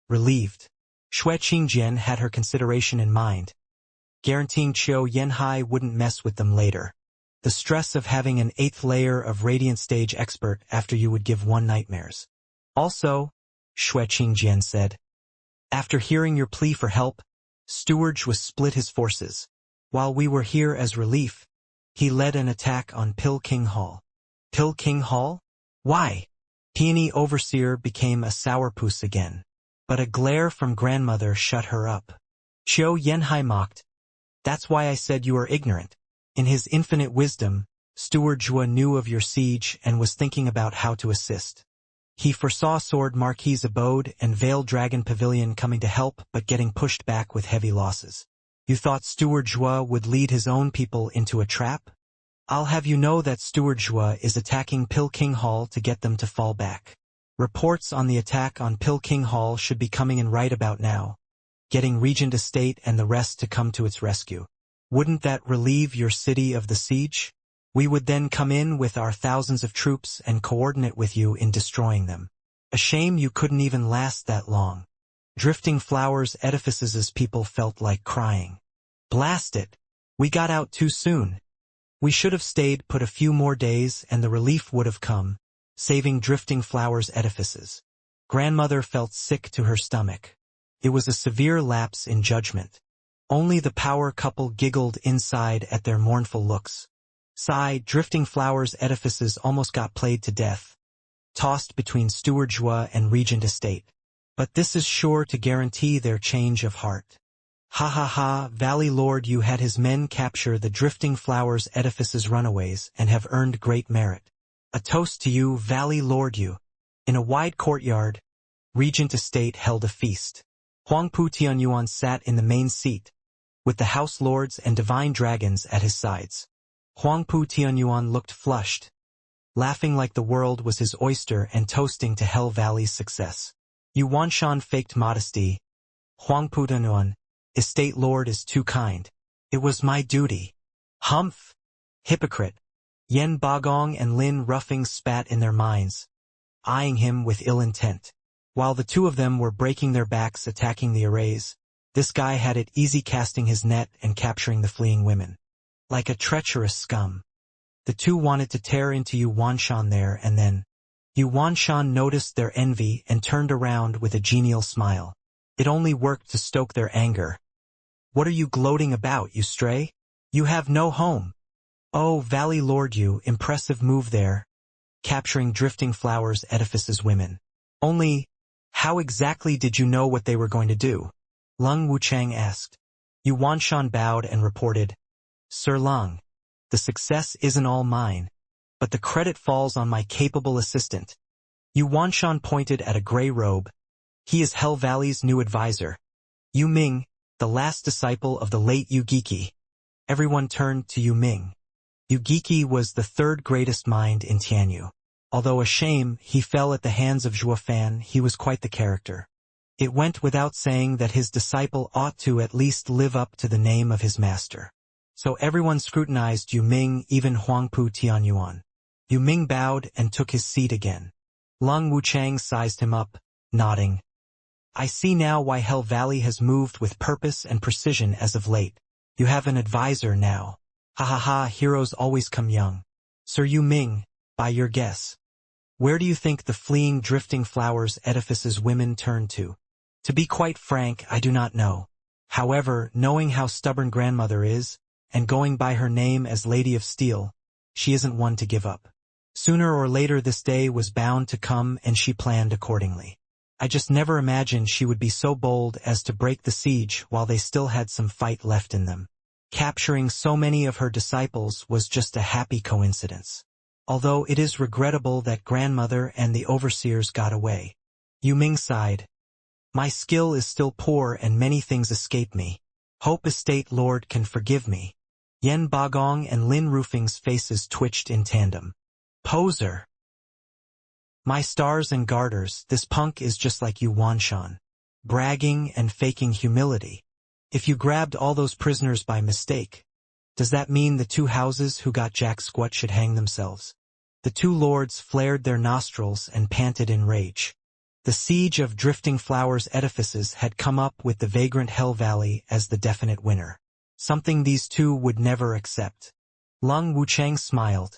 Relieved. Xue Qingjian had her consideration in mind, guaranteeing Qiu Yanhai wouldn't mess with them later. The stress of having an 8th layer of Radiant Stage expert after you would give one nightmares. Also, Xue Qingjian said, after hearing your plea for help, Steward was split his forces. While we were here as relief, he led an attack on Pil King Hall. Pil King Hall? Why? Peony Overseer became a sourpuss again. But a glare from grandmother shut her up. Qiu Yanhai mocked. That's why I said you are ignorant. In his infinite wisdom, Steward Zhua knew of your siege and was thinking about how to assist. He foresaw Sword Marquis' abode and Veiled Dragon Pavilion coming to help but getting pushed back with heavy losses. You thought Steward Zhua would lead his own people into a trap? I'll have you know that Steward Zhua is attacking Pil King Hall to get them to fall back. Reports on the attack on Pil King Hall should be coming in right about now, getting Regent Estate and the rest to come to its rescue. Wouldn't that relieve your city of the siege? We would then come in with our thousands of troops and coordinate with you in destroying them. A shame you couldn't even last that long. Drifting flowers, edifices, as people felt like crying. Blast it! We got out too soon. We should have stayed put a few more days and the relief would have come, saving drifting flowers, edifices. Grandmother felt sick to her stomach. It was a severe lapse in judgment. Only the power couple giggled inside at their mournful looks. Sigh, drifting flowers, edifices almost got played to death, tossed between Steward Zhua and Regent Estate. But this is sure to guarantee their change of heart. Ha ha ha, Valley Lord, you had his men capture the drifting flowers, edifices, runaways, and have earned great merit. A toast to you, Valley Lord, you. In a wide courtyard, Regent Estate held a feast. Huangpu Tianyuan sat in the main seat, with the house lords and divine dragons at his sides. Huangpu Tianyuan looked flushed, laughing like the world was his oyster and toasting to Hell Valley's success. Yu Wanshan faked modesty. Huangpu Tianyuan, estate lord is too kind. It was my duty. Humph! Hypocrite. Yen Bagong and Lin Ruffing spat in their minds, eyeing him with ill intent. While the two of them were breaking their backs attacking the arrays, this guy had it easy casting his net and capturing the fleeing women. Like a treacherous scum. The two wanted to tear into Yu Wanshan there and then. Yu Wanshan noticed their envy and turned around with a genial smile. It only worked to stoke their anger. What are you gloating about, you stray? You have no home. Oh, Valley Lord, you, impressive move there. Capturing drifting flowers, edifices, women. Only, how exactly did you know what they were going to do? Lung Wuchang asked. Yu Wanshan bowed and reported, Sir Lung, the success isn't all mine, but the credit falls on my capable assistant. Yu Wanshan pointed at a gray robe. He is Hell Valley's new advisor. Yu Ming, the last disciple of the late Yu Giki. Everyone turned to Yu Ming. Yu Giki was the third greatest mind in Tianyu. Although a shame he fell at the hands of Zhuo Fan, he was quite the character. It went without saying that his disciple ought to at least live up to the name of his master. So everyone scrutinized Yu Ming, even Huangpu Tianyuan. Yu Ming bowed and took his seat again. Lung Wuchang sized him up, nodding. I see now why Hell Valley has moved with purpose and precision as of late. You have an advisor now. Ha ha ha, heroes always come young. Sir Yu Ming, by your guess. Where do you think the fleeing drifting flowers edifice's women turn to? To be quite frank, I do not know. However, knowing how stubborn grandmother is, and going by her name as Lady of Steel, she isn't one to give up. Sooner or later this day was bound to come and she planned accordingly. I just never imagined she would be so bold as to break the siege while they still had some fight left in them. Capturing so many of her disciples was just a happy coincidence. Although it is regrettable that grandmother and the overseers got away. Yu Ming sighed. My skill is still poor and many things escape me. Hope Estate Lord can forgive me. Yen Bagong and Lin Roofing's faces twitched in tandem. Poser. My stars and garters, this punk is just like you Wanshan. Bragging and faking humility. If you grabbed all those prisoners by mistake, does that mean the two houses who got Jack Squat should hang themselves? The two lords flared their nostrils and panted in rage. The siege of Drifting Flowers edifices had come up with the vagrant Hell Valley as the definite winner. Something these two would never accept. Lung Wuchang smiled.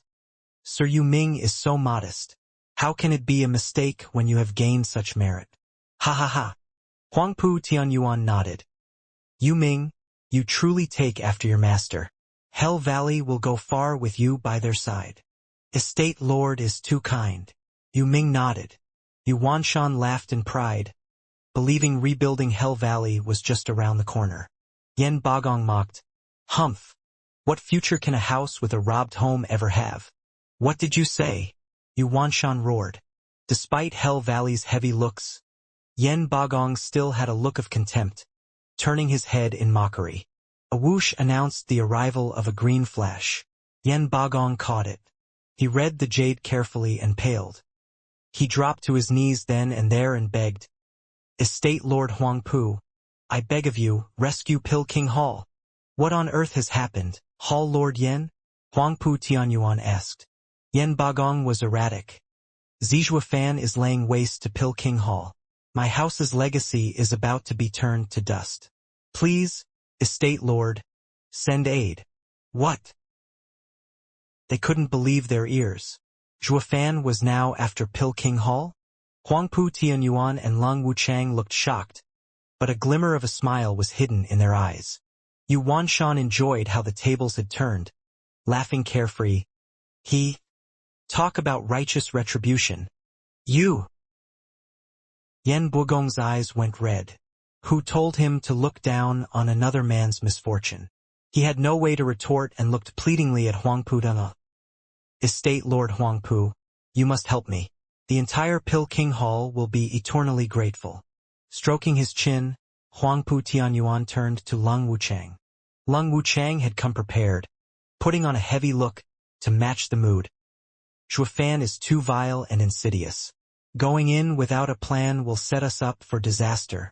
Sir Yu Ming is so modest. How can it be a mistake when you have gained such merit? Ha ha ha. Huangpu Tianyuan nodded. Yu Ming, you truly take after your master. Hell Valley will go far with you by their side. Estate Lord is too kind. Yu Ming nodded. Yu Wanshan laughed in pride, believing rebuilding Hell Valley was just around the corner. Yen Bagong mocked. Humph. What future can a house with a robbed home ever have? What did you say? Yu Wanshan roared. Despite Hell Valley's heavy looks, Yen Bagong still had a look of contempt, turning his head in mockery. A whoosh announced the arrival of a green flash. Yen Bagong caught it. He read the jade carefully and paled. He dropped to his knees then and there and begged. Estate Lord Huangpu, I beg of you, rescue Pil King Hall. What on earth has happened, Hall Lord Yen? Huangpu Tianyuan asked. Yen Bagong was erratic. Zijua Fan is laying waste to Pil King Hall. My house's legacy is about to be turned to dust. Please, Estate Lord, send aid. What? They couldn't believe their ears. Zhuafan was now after Pil King Hall? Huangpu Tianyuan and Lung Wuchang looked shocked, but a glimmer of a smile was hidden in their eyes. Yu Wanshan enjoyed how the tables had turned, laughing carefree. Talk about righteous retribution. You! Yen Bugong's eyes went red. Who told him to look down on another man's misfortune? He had no way to retort and looked pleadingly at Huangpu Dana. Estate Lord Huangpu, you must help me. The entire Pil King Hall will be eternally grateful. Stroking his chin, Huangpu Tianyuan turned to Lung Wuchang. Lung Wuchang had come prepared, putting on a heavy look to match the mood. Zhuafan is too vile and insidious. Going in without a plan will set us up for disaster.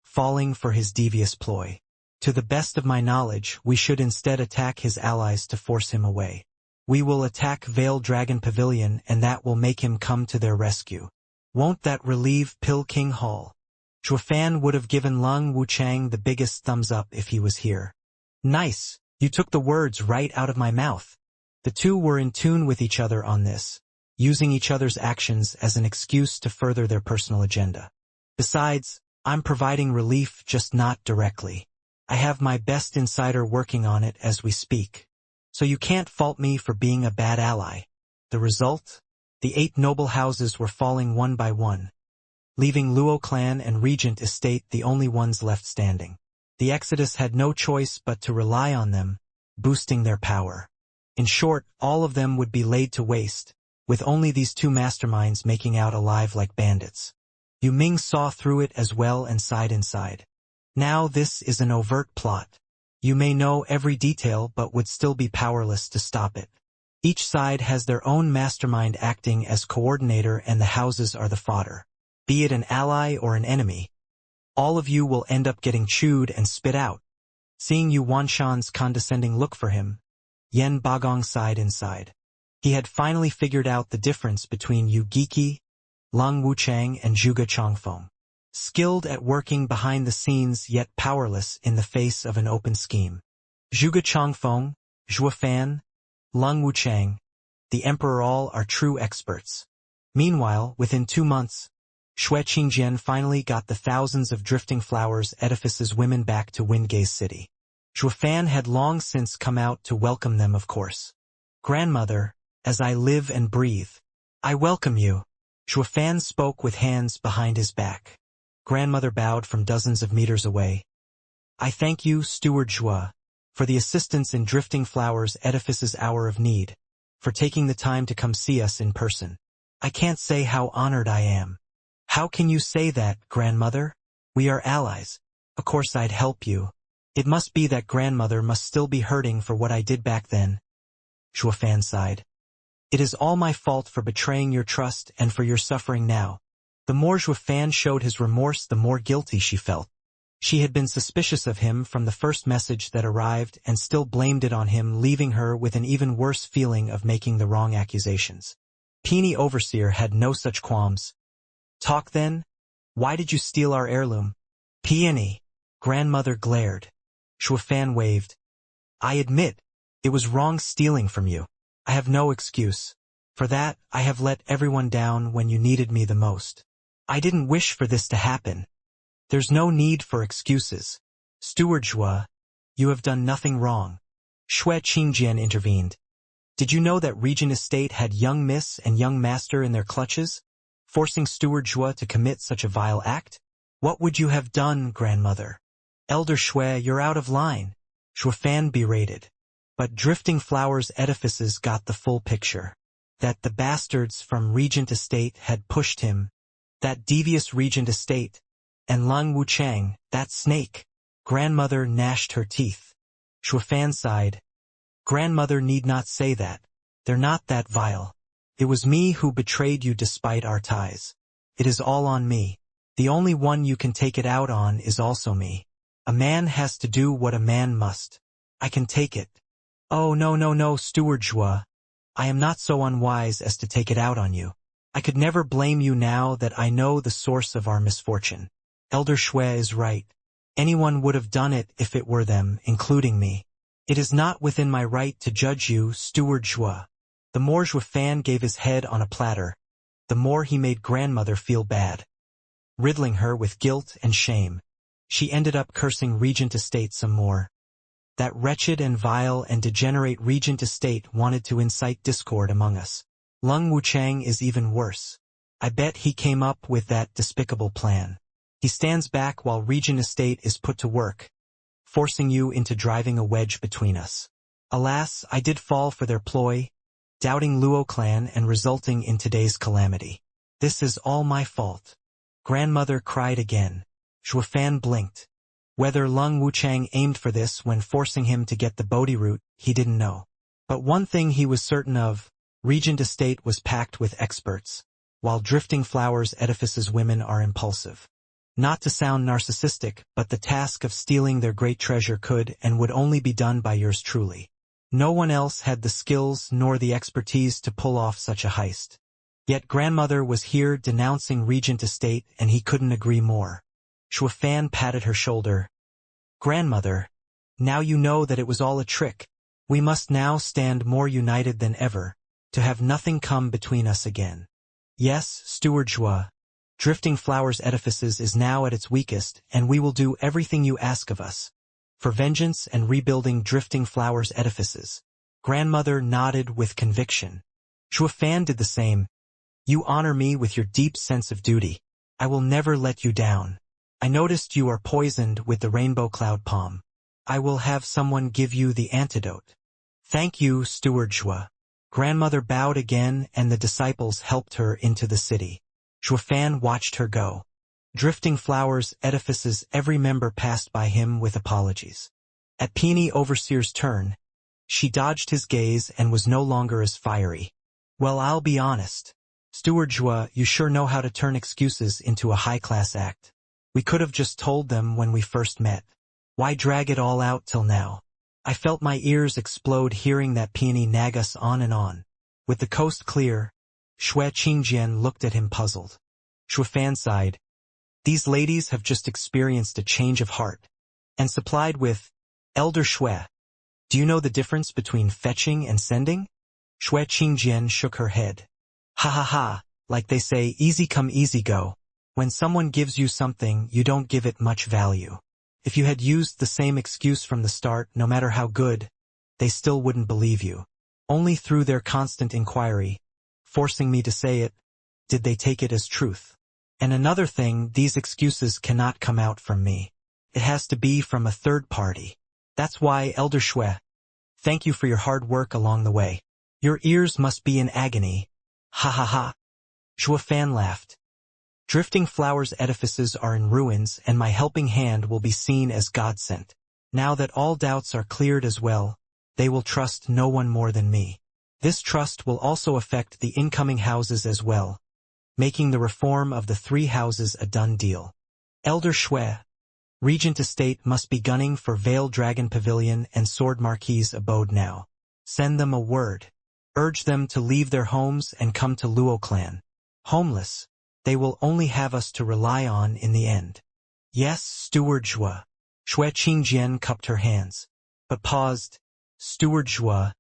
Falling for his devious ploy. To the best of my knowledge, we should instead attack his allies to force him away. We will attack Veil Dragon Pavilion and that will make him come to their rescue. Won't that relieve Pil King Hall? Zhuafan would have given Lung Wuchang the biggest thumbs up if he was here. Nice, you took the words right out of my mouth. The two were in tune with each other on this, using each other's actions as an excuse to further their personal agenda. Besides, I'm providing relief, just not directly. I have my best insider working on it as we speak. So you can't fault me for being a bad ally. The result? The 8 noble houses were falling one by one, leaving Luo clan and Regent estate the only ones left standing. The Exodus had no choice but to rely on them, boosting their power. In short, all of them would be laid to waste, with only these two masterminds making out alive like bandits. Yu Ming saw through it as well and sighed inside. Now this is an overt plot. You may know every detail but would still be powerless to stop it. Each side has their own mastermind acting as coordinator and the houses are the fodder. Be it an ally or an enemy, all of you will end up getting chewed and spit out. Seeing Yu Wanshan's condescending look for him, Yen Bagong sighed inside. He had finally figured out the difference between Yu Giki, Lung Wuchang and Zhuge Chongfeng. Skilled at working behind the scenes yet powerless in the face of an open scheme. Zhuge Chongfeng, Zhuo Fan, Lung Wuchang, the emperor, all are true experts. Meanwhile, within 2 months, Shui Qingjian finally got the thousands of drifting flowers edifices women back to Windgaze City. Zhuo Fan had long since come out to welcome them, of course. Grandmother, as I live and breathe, I welcome you. Zhuo Fan spoke with hands behind his back. Grandmother bowed from dozens of meters away. I thank you, Steward Zhuo, for the assistance in drifting flowers edifice's hour of need, for taking the time to come see us in person. I can't say how honored I am. How can you say that, grandmother? We are allies. Of course I'd help you. It must be that grandmother must still be hurting for what I did back then. Zhuo Fan sighed. It is all my fault for betraying your trust and for your suffering now. The more Zhuo Fan showed his remorse, the more guilty she felt. She had been suspicious of him from the first message that arrived and still blamed it on him, leaving her with an even worse feeling of making the wrong accusations. Peony Overseer had no such qualms. Talk then? Why did you steal our heirloom? Peony. Grandmother glared. Zhuo Fan waved. I admit, it was wrong stealing from you. I have no excuse. For that, I have let everyone down when you needed me the most. I didn't wish for this to happen. There's no need for excuses. Steward Zhuo, you have done nothing wrong. Shui Qingjian intervened. Did you know that Regent Estate had young miss and young master in their clutches, forcing Steward Zhuo to commit such a vile act? What would you have done, grandmother? Elder Shui, you're out of line. Zhuo Fan berated. But Drifting Flowers edifices got the full picture. That the bastards from Regent Estate had pushed him. That devious Regent Estate. And Lung Wuchang, that snake. Grandmother gnashed her teeth. Zhuo Fan sighed. Grandmother need not say that. They're not that vile. It was me who betrayed you despite our ties. It is all on me. The only one you can take it out on is also me. A man has to do what a man must. I can take it. Oh no, Steward Zhuo. I am not so unwise as to take it out on you. I could never blame you now that I know the source of our misfortune. Elder Shui is right. Anyone would have done it if it were them, including me. It is not within my right to judge you, Steward Zhuo. The more Zhuo Fan gave his head on a platter, the more he made grandmother feel bad. Riddling her with guilt and shame, she ended up cursing Regent Estate some more. That wretched and vile and degenerate Regent Estate wanted to incite discord among us. Lung Wuchang is even worse. I bet he came up with that despicable plan. He stands back while Regent Estate is put to work, forcing you into driving a wedge between us. Alas, I did fall for their ploy, doubting Luo clan and resulting in today's calamity. This is all my fault. Grandmother cried again. Zhuo Fan blinked. Whether Lung Wuchang aimed for this when forcing him to get the Bodhi root, he didn't know. But one thing he was certain of, Regent Estate was packed with experts, while Drifting Flowers edifices women are impulsive. Not to sound narcissistic, but the task of stealing their great treasure could and would only be done by yours truly. No one else had the skills nor the expertise to pull off such a heist. Yet grandmother was here denouncing Regent Estate and he couldn't agree more. Zhuo Fan patted her shoulder. Grandmother, now you know that it was all a trick. We must now stand more united than ever, to have nothing come between us again. Yes, Steward Zhuo, Drifting Flowers edifices is now at its weakest, and we will do everything you ask of us. For vengeance and rebuilding Drifting Flowers edifices. Grandmother nodded with conviction. Zhuo Fan did the same. You honor me with your deep sense of duty. I will never let you down. I noticed you are poisoned with the rainbow cloud palm. I will have someone give you the antidote. Thank you, Steward Zhuo. Grandmother bowed again and the disciples helped her into the city. Zhuo Fan watched her go. Drifting Flowers edifices every member passed by him with apologies. At Peony Overseer's turn, she dodged his gaze and was no longer as fiery. Well, I'll be honest. Steward Zhuo, you sure know how to turn excuses into a high-class act. We could have just told them when we first met. Why drag it all out till now? I felt my ears explode hearing that peony nag us on and on. With the coast clear, Xue Qingjian looked at him puzzled. Xue Fan sighed. These ladies have just experienced a change of heart. And supplied with, Elder Xue, do you know the difference between fetching and sending? Xue Qingjian shook her head. Ha ha ha, like they say, easy come easy go. When someone gives you something, you don't give it much value. If you had used the same excuse from the start, no matter how good, they still wouldn't believe you. Only through their constant inquiry, forcing me to say it, did they take it as truth. And another thing, these excuses cannot come out from me. It has to be from a third party. That's why, Elder Xue, thank you for your hard work along the way. Your ears must be in agony. Ha ha ha. Xue Fan laughed. Drifting Flowers' edifices are in ruins, and my helping hand will be seen as God-sent. Now that all doubts are cleared as well, they will trust no one more than me. This trust will also affect the incoming houses as well, making the reform of the 3 houses a done deal. Elder Xue, Regent Estate must be gunning for Veil Dragon Pavilion and Sword Marquis abode now. Send them a word. Urge them to leave their homes and come to Luo clan. Homeless, they will only have us to rely on in the end. Yes, Steward Xue. Xue Qingjian cupped her hands, but paused. Steward Xue,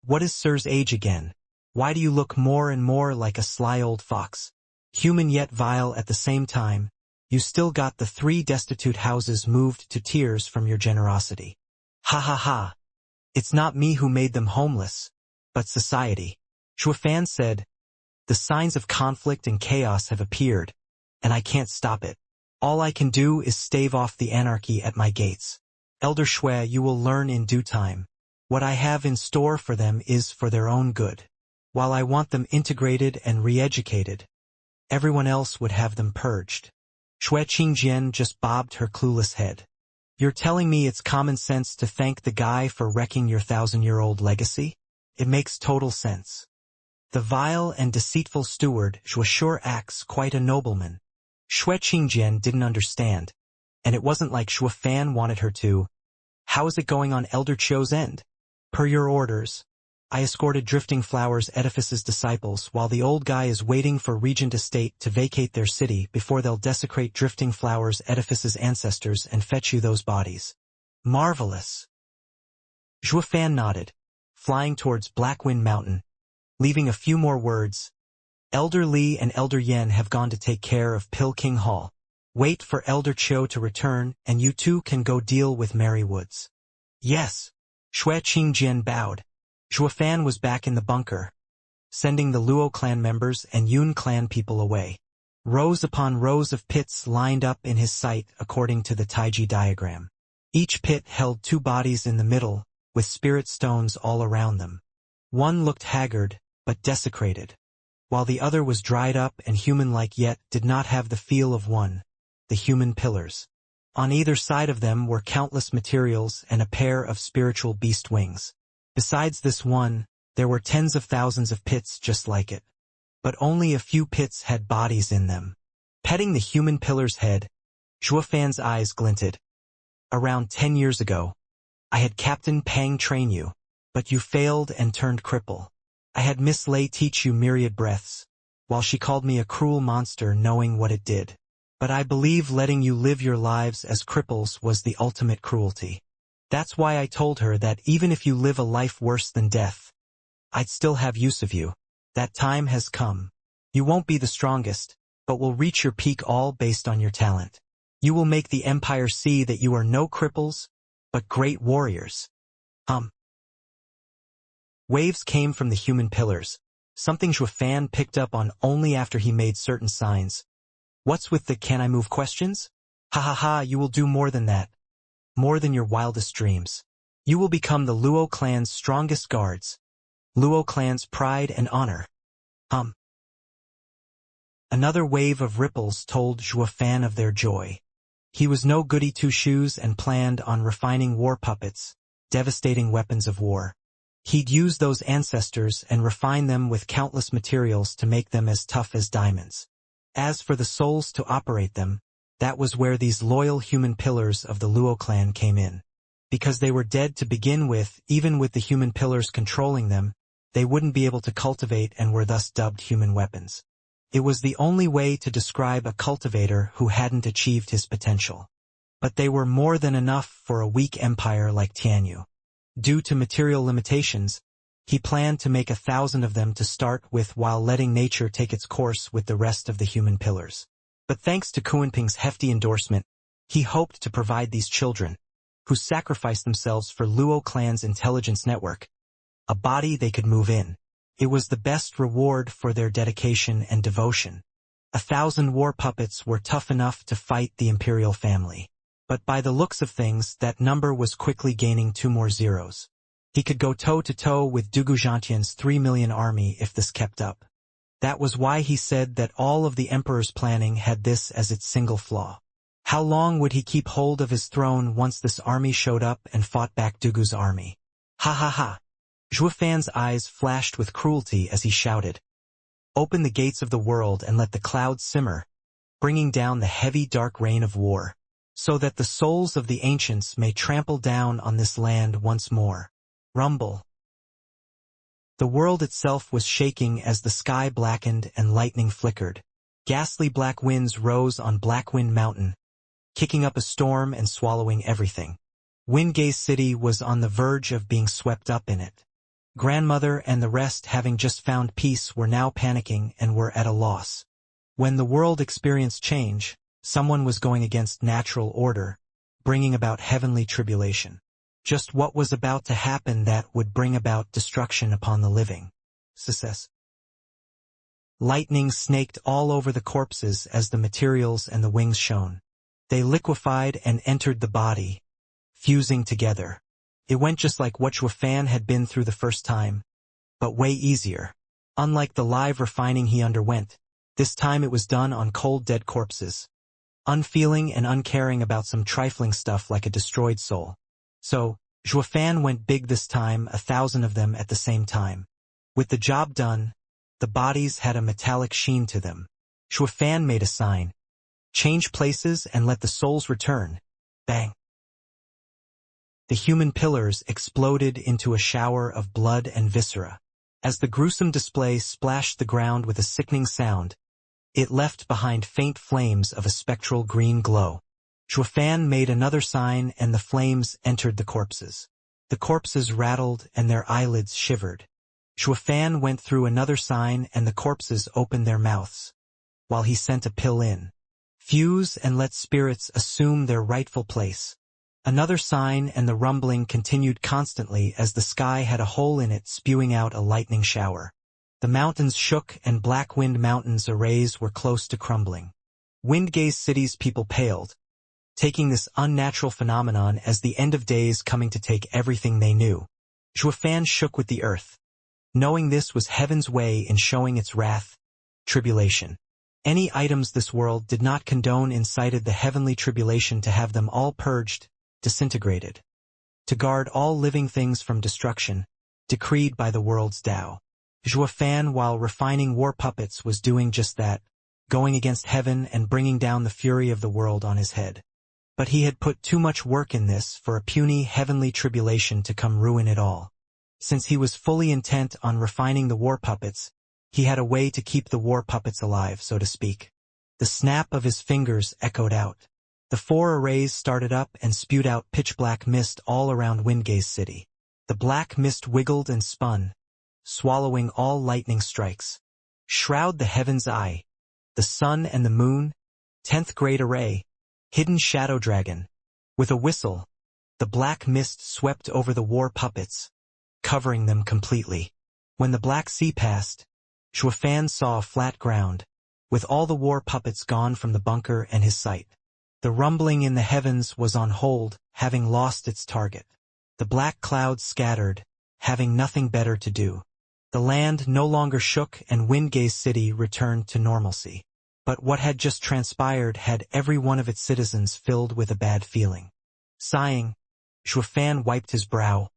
what is Sir's age again? Why do you look more and more like a sly old fox? Human yet vile at the same time, you still got the 3 destitute houses moved to tears from your generosity. Ha ha ha. It's not me who made them homeless, but society. Xue Fan said, the signs of conflict and chaos have appeared, and I can't stop it. All I can do is stave off the anarchy at my gates. Elder Xue, you will learn in due time. What I have in store for them is for their own good. While I want them integrated and re-educated, everyone else would have them purged. Xue Qingjian just bobbed her clueless head. You're telling me it's common sense to thank the guy for wrecking your 1,000-year-old legacy? It makes total sense. The vile and deceitful steward Xue sure acts quite a nobleman. Xue Qingjian didn't understand, and it wasn't like Xue Fan wanted her to. How is it going on Elder Chio's end? Per your orders, I escorted Drifting Flowers' edifice's disciples while the old guy is waiting for Regent Estate to vacate their city before they'll desecrate Drifting Flowers' edifice's ancestors and fetch you those bodies. Marvelous. Xue Fan nodded, flying towards Blackwind Mountain, leaving a few more words. Elder Li and Elder Yen have gone to take care of Pill King Hall. Wait for Elder Chio to return, and you two can go deal with Mary Woods. Yes. Xue Qingjian bowed. Xue Fan was back in the bunker, sending the Luo clan members and Yun clan people away. Rows upon rows of pits lined up in his sight according to the Taiji diagram. Each pit held 2 bodies in the middle, with spirit stones all around them. One looked haggard, but desecrated, while the other was dried up and human-like yet did not have the feel of one, the human pillars. On either side of them were countless materials and a pair of spiritual beast wings. Besides this one, there were tens of thousands of pits just like it. But only a few pits had bodies in them. Petting the human pillar's head, Xue Fan's eyes glinted. Around 10 years ago, I had Captain Pang train you, but you failed and turned cripple. I had Miss Lei teach you myriad breaths, while she called me a cruel monster knowing what it did. But I believe letting you live your lives as cripples was the ultimate cruelty. That's why I told her that even if you live a life worse than death, I'd still have use of you. That time has come. You won't be the strongest, but will reach your peak all based on your talent. You will make the Empire see that you are no cripples, but great warriors. Waves came from the human pillars, something Xue Fan picked up on only after he made certain signs. What's with the can I move questions? Ha ha ha, you will do more than that. More than your wildest dreams. You will become the Luo clan's strongest guards. Luo clan's pride and honor. Another wave of ripples told Xue Fan of their joy. He was no goody two-shoes and planned on refining war puppets, devastating weapons of war. He'd use those ancestors and refine them with countless materials to make them as tough as diamonds. As for the souls to operate them, That was where these loyal human pillars of the Luo clan came in. Because they were dead to begin with, even with the human pillars controlling them, they wouldn't be able to cultivate and were thus dubbed human weapons. It was the only way to describe a cultivator who hadn't achieved his potential. But they were more than enough for a weak empire like Tianyu. Due to material limitations, he planned to make 1,000 of them to start with while letting nature take its course with the rest of the human pillars. But thanks to Kunping's hefty endorsement, he hoped to provide these children, who sacrificed themselves for Luo clan's intelligence network, a body they could move in. It was the best reward for their dedication and devotion. 1,000 war puppets were tough enough to fight the imperial family. But by the looks of things, that number was quickly gaining 2 more zeros. He could go toe-to-toe with Dugu Zhantian's 3 million army if this kept up. That was why he said that all of the emperor's planning had this as its single flaw. How long would he keep hold of his throne once this army showed up and fought back Dugu's army? Ha ha ha! Zhuo Fan's eyes flashed with cruelty as he shouted, "Open the gates of the world and let the clouds simmer, bringing down the heavy dark rain of war, so that the souls of the ancients may trample down on this land once more." Rumble. The world itself was shaking as the sky blackened and lightning flickered. Ghastly black winds rose on Blackwind Mountain, kicking up a storm and swallowing everything. Windgaze City was on the verge of being swept up in it. Grandmother and the rest, having just found peace, were now panicking and were at a loss. When the world experienced change, someone was going against natural order, bringing about heavenly tribulation. Just what was about to happen that would bring about destruction upon the living? Success. Lightning snaked all over the corpses as the materials and the wings shone. They liquefied and entered the body, fusing together. It went just like what Zhuo Fan had been through the first time, but way easier. Unlike the live refining he underwent, this time it was done on cold dead corpses, unfeeling and uncaring about some trifling stuff like a destroyed soul. So, Zhuo Fan went big this time, 1,000 of them at the same time. With the job done, the bodies had a metallic sheen to them. Zhuo Fan made a sign. Change places and let the souls return. Bang. The human pillars exploded into a shower of blood and viscera. As the gruesome display splashed the ground with a sickening sound, it left behind faint flames of a spectral green glow. Zhuo Fan made another sign and the flames entered the corpses. The corpses rattled and their eyelids shivered. Zhuo Fan went through another sign and the corpses opened their mouths, while he sent a pill in. Fuse and let spirits assume their rightful place. Another sign and the rumbling continued constantly as the sky had a hole in it, spewing out a lightning shower. The mountains shook and Blackwind Mountain's arrays were close to crumbling. Windgaze City's people paled, taking this unnatural phenomenon as the end of days coming to take everything they knew. Zhuo Fan shook with the earth, knowing this was heaven's way in showing its wrath, tribulation. Any items this world did not condone incited the heavenly tribulation to have them all purged, disintegrated. To guard all living things from destruction, decreed by the world's Tao. Zhuo Fan, while refining war puppets, was doing just that, going against heaven and bringing down the fury of the world on his head. But he had put too much work in this for a puny heavenly tribulation to come ruin it all. Since he was fully intent on refining the war puppets, he had a way to keep the war puppets alive, so to speak. The snap of his fingers echoed out. The 4 arrays started up and spewed out pitch-black mist all around Windgaze City. The black mist wiggled and spun, swallowing all lightning strikes. Shroud the heaven's eye, the sun and the moon, 10th grade array, hidden shadow dragon. With a whistle, the black mist swept over the war puppets, covering them completely. When the black sea passed, Zhuo Fan saw a flat ground, with all the war puppets gone from the bunker and his sight. The rumbling in the heavens was on hold, having lost its target. The black clouds scattered, having nothing better to do. The land no longer shook and Windgaze City returned to normalcy. But what had just transpired had every one of its citizens filled with a bad feeling. Sighing, Zhuo Fan wiped his brow,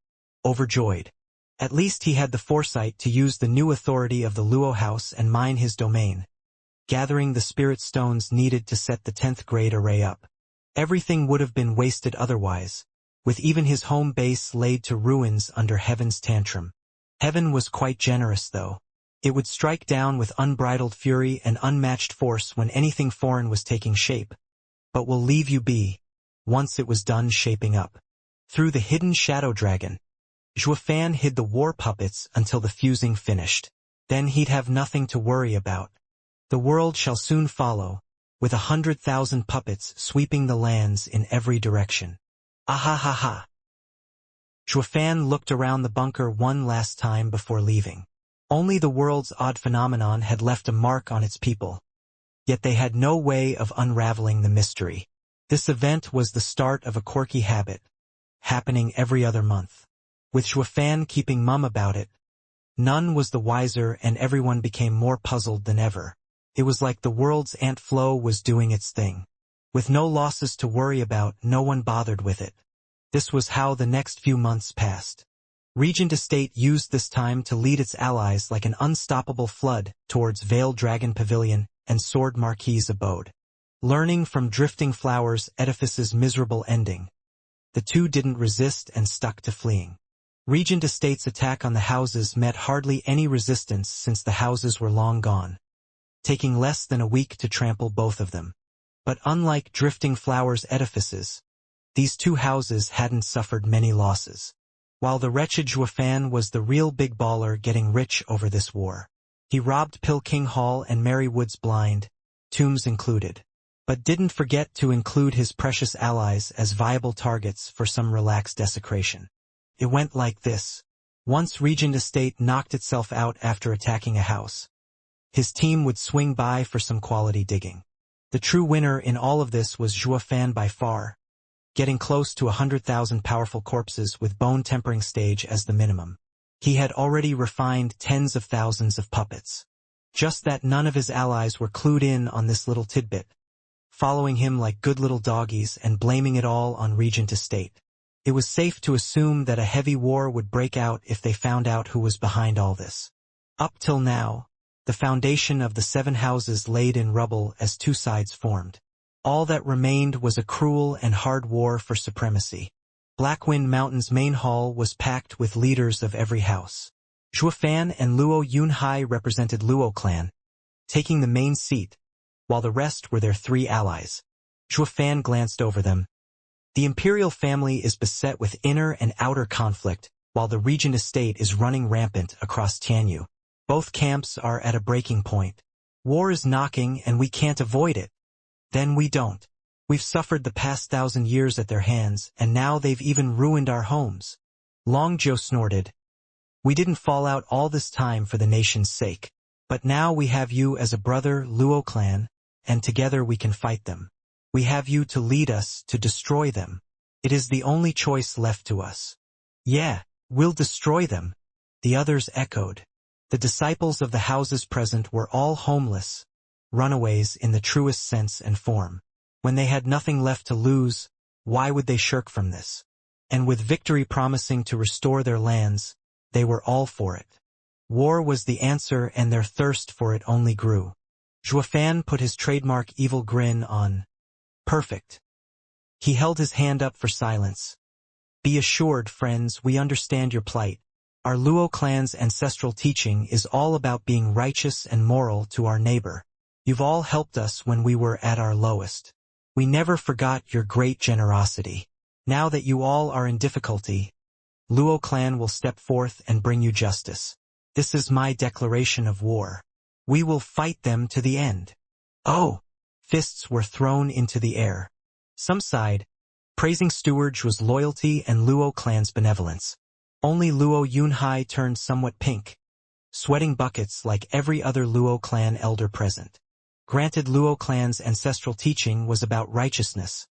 overjoyed. At least he had the foresight to use the new authority of the Luo house and mine his domain. gathering the spirit stones needed to set the 10th grade array up. Everything would have been wasted otherwise, with even his home base laid to ruins under Heaven's tantrum. Heaven was quite generous though. It would strike down with unbridled fury and unmatched force when anything foreign was taking shape, but will leave you be, once it was done shaping up. Through the hidden shadow dragon, Zhuofan hid the war puppets until the fusing finished. Then he'd have nothing to worry about. The world shall soon follow, with 100,000 puppets sweeping the lands in every direction. Ahahaha. Zhuofan looked around the bunker one last time before leaving. Only the world's odd phenomenon had left a mark on its people. Yet they had no way of unraveling the mystery. This event was the start of a quirky habit, happening every other month. With Zhuofan keeping mum about it, none was the wiser and everyone became more puzzled than ever. It was like the world's ant flow was doing its thing. With no losses to worry about, no one bothered with it. This was how the next few months passed. Regent Estate used this time to lead its allies like an unstoppable flood towards Veiled Dragon Pavilion and Sword Marquis's abode. Learning from Drifting Flower's edifice's miserable ending, the two didn't resist and stuck to fleeing. Regent Estate's attack on the houses met hardly any resistance since the houses were long gone, taking less than a week to trample both of them. But unlike Drifting Flower's edifices, these two houses hadn't suffered many losses. While the wretched Zhuofan was the real big baller getting rich over this war. He robbed Pill King Hall and Mary Woods blind, tombs included, but didn't forget to include his precious allies as viable targets for some relaxed desecration. It went like this. Once Regent Estate knocked itself out after attacking a house, his team would swing by for some quality digging. The true winner in all of this was Zhuofan by far, getting close to 100,000 powerful corpses with bone-tempering stage as the minimum. He had already refined tens of thousands of puppets. Just that none of his allies were clued in on this little tidbit, following him like good little doggies and blaming it all on Regent Estate. It was safe to assume that a heavy war would break out if they found out who was behind all this. Up till now, the foundation of the 7 houses laid in rubble as two sides formed. All that remained was a cruel and hard war for supremacy. Blackwind Mountain's main hall was packed with leaders of every house. Zhuofan and Luo Yunhai represented Luo clan, taking the main seat, while the rest were their 3 allies. Zhuofan glanced over them. The imperial family is beset with inner and outer conflict, while the Regent Estate is running rampant across Tianyu. Both camps are at a breaking point. War is knocking and we can't avoid it. Then we don't. We've suffered the past 1,000 years at their hands, and now they've even ruined our homes. Long Zhou snorted. We didn't fall out all this time for the nation's sake. But now we have you as a brother, Luo clan, and together we can fight them. We have you to lead us to destroy them. It is the only choice left to us. Yeah, we'll destroy them, the others echoed. The disciples of the houses present were all homeless, runaways in the truest sense and form. When they had nothing left to lose, why would they shirk from this? And with victory promising to restore their lands, they were all for it. War was the answer and their thirst for it only grew. Zhuofan put his trademark evil grin on. Perfect. He held his hand up for silence. Be assured, friends, we understand your plight. Our Luo clan's ancestral teaching is all about being righteous and moral to our neighbor. You've all helped us when we were at our lowest. We never forgot your great generosity. Now that you all are in difficulty, Luo clan will step forth and bring you justice. This is my declaration of war. We will fight them to the end. Oh! Fists were thrown into the air. Some sighed, praising Steward's loyalty and Luo clan's benevolence. Only Luo Yunhai turned somewhat pink, sweating buckets like every other Luo clan elder present. Granted, Luo clan's ancestral teaching was about righteousness,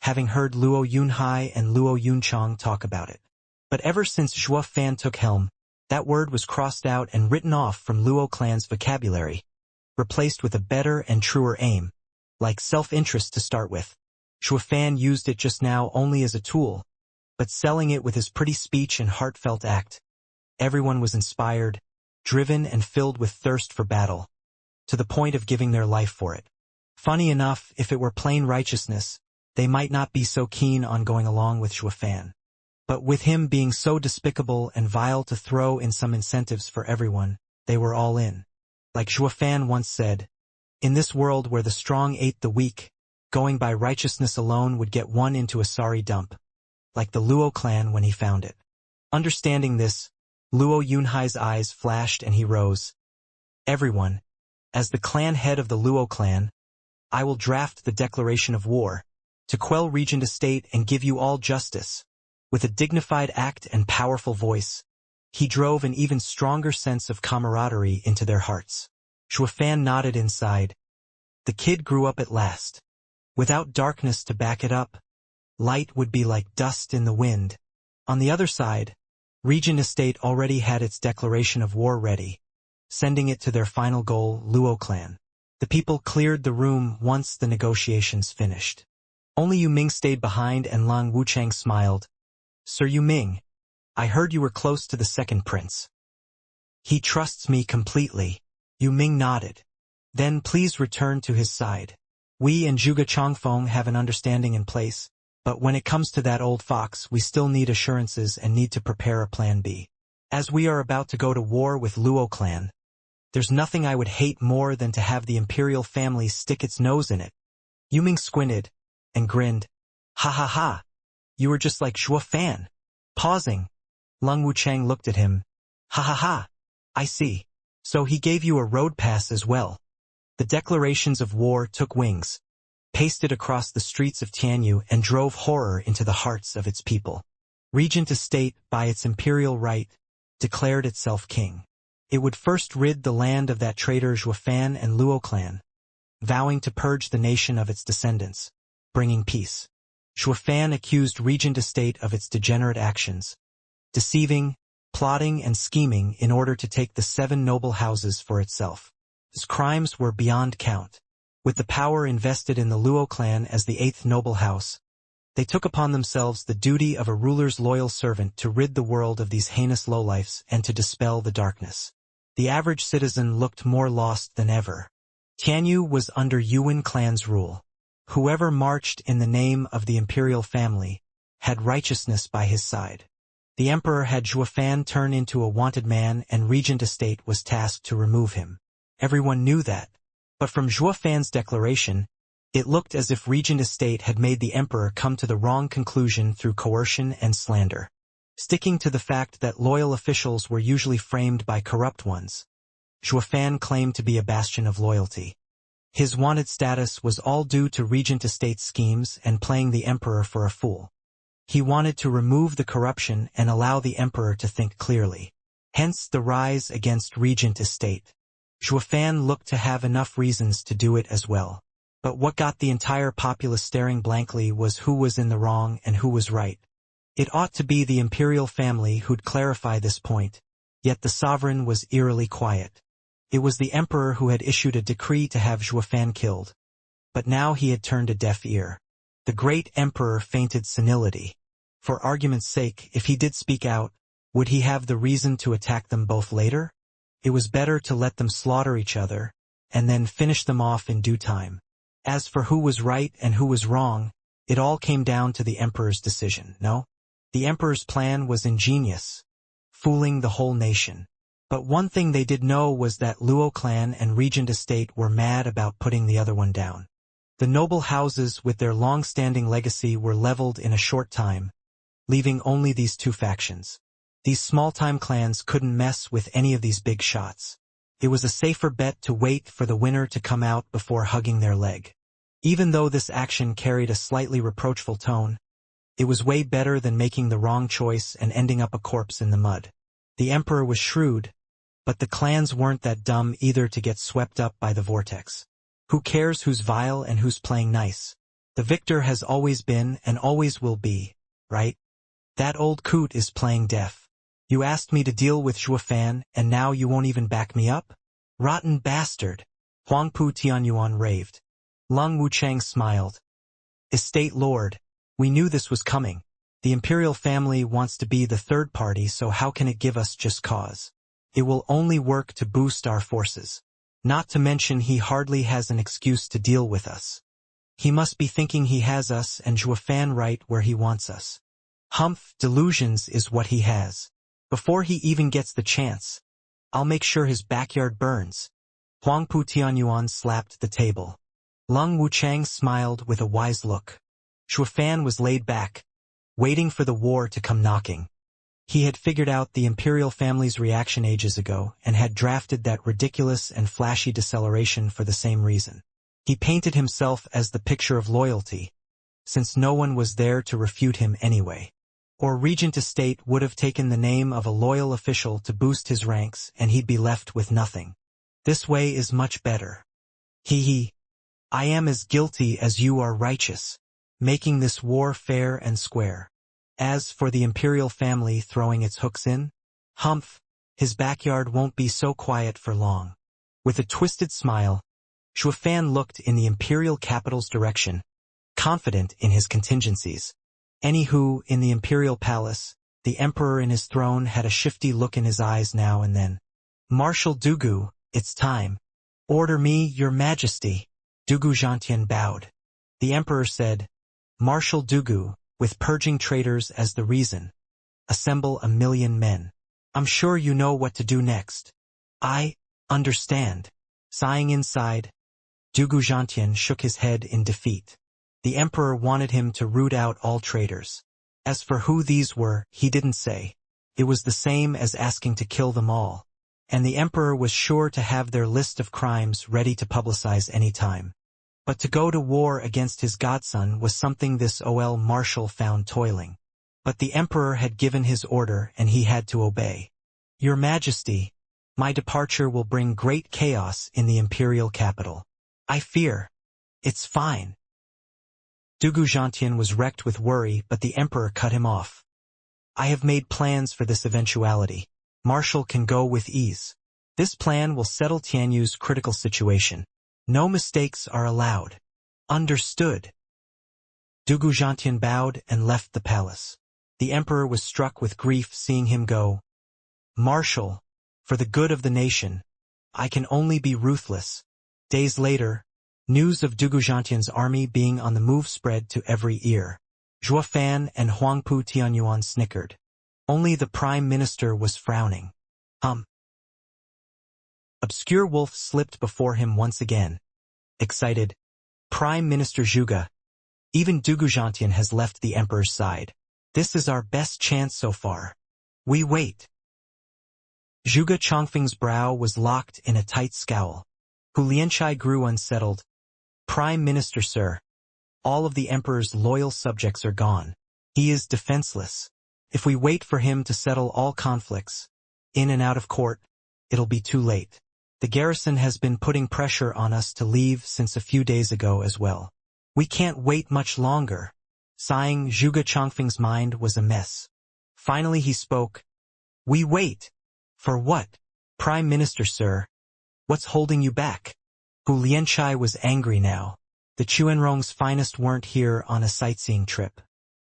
having heard Luo Yunhai and Luo Yunchang talk about it. But ever since Zhuofan took helm, that word was crossed out and written off from Luo clan's vocabulary, replaced with a better and truer aim, like self-interest to start with. Zhuofan used it just now only as a tool, but selling it with his pretty speech and heartfelt act. Everyone was inspired, driven and filled with thirst for battle. to the point of giving their life for it. Funny enough, if it were plain righteousness, they might not be so keen on going along with Xuefan. But with him being so despicable and vile to throw in some incentives for everyone, they were all in. Like Xuefan once said, in this world where the strong ate the weak, going by righteousness alone would get one into a sorry dump. Like the Luo clan when he found it. Understanding this, Luo Yunhai's eyes flashed and he rose. Everyone, as the clan head of the Luo clan, I will draft the declaration of war, to quell regent estate and give you all justice. With a dignified act and powerful voice, he drove an even stronger sense of camaraderie into their hearts. Xuefan nodded inside. The kid grew up at last. Without darkness to back it up, light would be like dust in the wind. On the other side, Regent Estate already had its declaration of war ready, sending it to their final goal, Luo clan. The people cleared the room once the negotiations finished. Only Yu Ming stayed behind and Lang Wuchang smiled. Sir Yu Ming, I heard you were close to the second prince. He trusts me completely. Yu Ming nodded. Then please return to his side. We and Zhuge Changfeng have an understanding in place, but when it comes to that old fox we still need assurances and need to prepare a plan B. As we are about to go to war with Luo clan, there's nothing I would hate more than to have the imperial family stick its nose in it. Yu Ming squinted and grinned. Ha ha ha. You were just like Xuefan. Pausing, Lung Wuchang looked at him. Ha ha ha. I see. So he gave you a road pass as well. The declarations of war took wings, pasted across the streets of Tianyu and drove horror into the hearts of its people. Regent Estate, by its imperial right, declared itself king. It would first rid the land of that traitor Xuefan and Luo clan, vowing to purge the nation of its descendants, bringing peace. Xuefan accused Regent Estate of its degenerate actions, deceiving, plotting and scheming in order to take the 7 noble houses for itself. His crimes were beyond count. With the power invested in the Luo clan as the 8th noble house, they took upon themselves the duty of a ruler's loyal servant to rid the world of these heinous lowlifes and to dispel the darkness. The average citizen looked more lost than ever. Tianyu was under Yuan clan's rule. Whoever marched in the name of the imperial family had righteousness by his side. The emperor had Xuefan turn into a wanted man and Regent Estate was tasked to remove him. Everyone knew that. But from Xuefan's declaration, it looked as if Regent Estate had made the emperor come to the wrong conclusion through coercion and slander. Sticking to the fact that loyal officials were usually framed by corrupt ones, Xuefan claimed to be a bastion of loyalty. His wanted status was all due to Regent Estate's schemes and playing the emperor for a fool. He wanted to remove the corruption and allow the emperor to think clearly. Hence the rise against Regent Estate. Xuefan looked to have enough reasons to do it as well. But what got the entire populace staring blankly was who was in the wrong and who was right. It ought to be the imperial family who'd clarify this point, yet the sovereign was eerily quiet. It was the emperor who had issued a decree to have Xuefan killed. But now he had turned a deaf ear. The great emperor feinted senility. For argument's sake, if he did speak out, would he have the reason to attack them both later? It was better to let them slaughter each other, and then finish them off in due time. As for who was right and who was wrong, it all came down to the emperor's decision, no? The emperor's plan was ingenious, fooling the whole nation. But one thing they did know was that Luo clan and Regent Estate were mad about putting the other one down. The noble houses with their long-standing legacy were leveled in a short time, leaving only these 2 factions. These small-time clans couldn't mess with any of these big shots. It was a safer bet to wait for the winner to come out before hugging their leg. Even though this action carried a slightly reproachful tone, it was way better than making the wrong choice and ending up a corpse in the mud. The emperor was shrewd, but the clans weren't that dumb either to get swept up by the vortex. Who cares who's vile and who's playing nice? The victor has always been and always will be, right? That old coot is playing deaf. You asked me to deal with Xuefan, and now you won't even back me up? Rotten bastard! Huangpu Tianyuan raved. Lung Wuchang smiled. Estate Lord, we knew this was coming. The imperial family wants to be the third party, so how can it give us just cause? It will only work to boost our forces. Not to mention he hardly has an excuse to deal with us. He must be thinking he has us and Zhuofan right where he wants us. Humph, delusions is what he has. Before he even gets the chance, I'll make sure his backyard burns. Huangpu Tianyuan slapped the table. Lung Wuchang smiled with a wise look. Zhuofan was laid back, waiting for the war to come knocking. He had figured out the imperial family's reaction ages ago and had drafted that ridiculous and flashy deceleration for the same reason. He painted himself as the picture of loyalty, since no one was there to refute him anyway. Or Regent Estate would have taken the name of a loyal official to boost his ranks and he'd be left with nothing. This way is much better. I am as guilty as you are righteous, making this war fair and square. As for the imperial family throwing its hooks in, humph, his backyard won't be so quiet for long. With a twisted smile, Zhuofan looked in the imperial capital's direction, confident in his contingencies. Anywho, in the imperial palace, the emperor in his throne had a shifty look in his eyes now and then. Marshal Dugu, it's time. Order me, your majesty. Dugu Zhantian bowed. The emperor said, Marshal Dugu, with purging traitors as the reason. Assemble 1,000,000 men. I'm sure you know what to do next. I understand. Sighing inside, Dugu Zhantian shook his head in defeat. The emperor wanted him to root out all traitors. As for who these were, he didn't say. It was the same as asking to kill them all. And the emperor was sure to have their list of crimes ready to publicize any time. But to go to war against his godson was something this OL marshal found toiling. But the emperor had given his order and he had to obey. Your Majesty, my departure will bring great chaos in the imperial capital. I fear. It's fine. Dugu Zhantian was wrecked with worry, but the emperor cut him off. I have made plans for this eventuality. Marshal can go with ease. This plan will settle Tianyu's critical situation. No mistakes are allowed. Understood. Dugu Zhantian bowed and left the palace. The emperor was struck with grief seeing him go. Marshal, for the good of the nation, I can only be ruthless. Days later, news of Dugu Zhantian's army being on the move spread to every ear. Zhuofan and Huangpu Tianyuan snickered. Only the prime minister was frowning. Obscure Wolf slipped before him once again. Excited. Prime Minister Zhuge. Even Dugu Zhantian has left the emperor's side. This is our best chance so far. We wait. Zhuge Chongfeng's brow was locked in a tight scowl. Hu Lianchai grew unsettled. Prime Minister, sir. All of the emperor's loyal subjects are gone. He is defenseless. If we wait for him to settle all conflicts, in and out of court, it'll be too late. The garrison has been putting pressure on us to leave since a few days ago as well. We can't wait much longer. Sighing, Zhuge Chongfeng's mind was a mess. Finally he spoke. We wait. For what? Prime Minister, sir. What's holding you back? Hu Lianchai was angry now. The Chuanrong's finest weren't here on a sightseeing trip.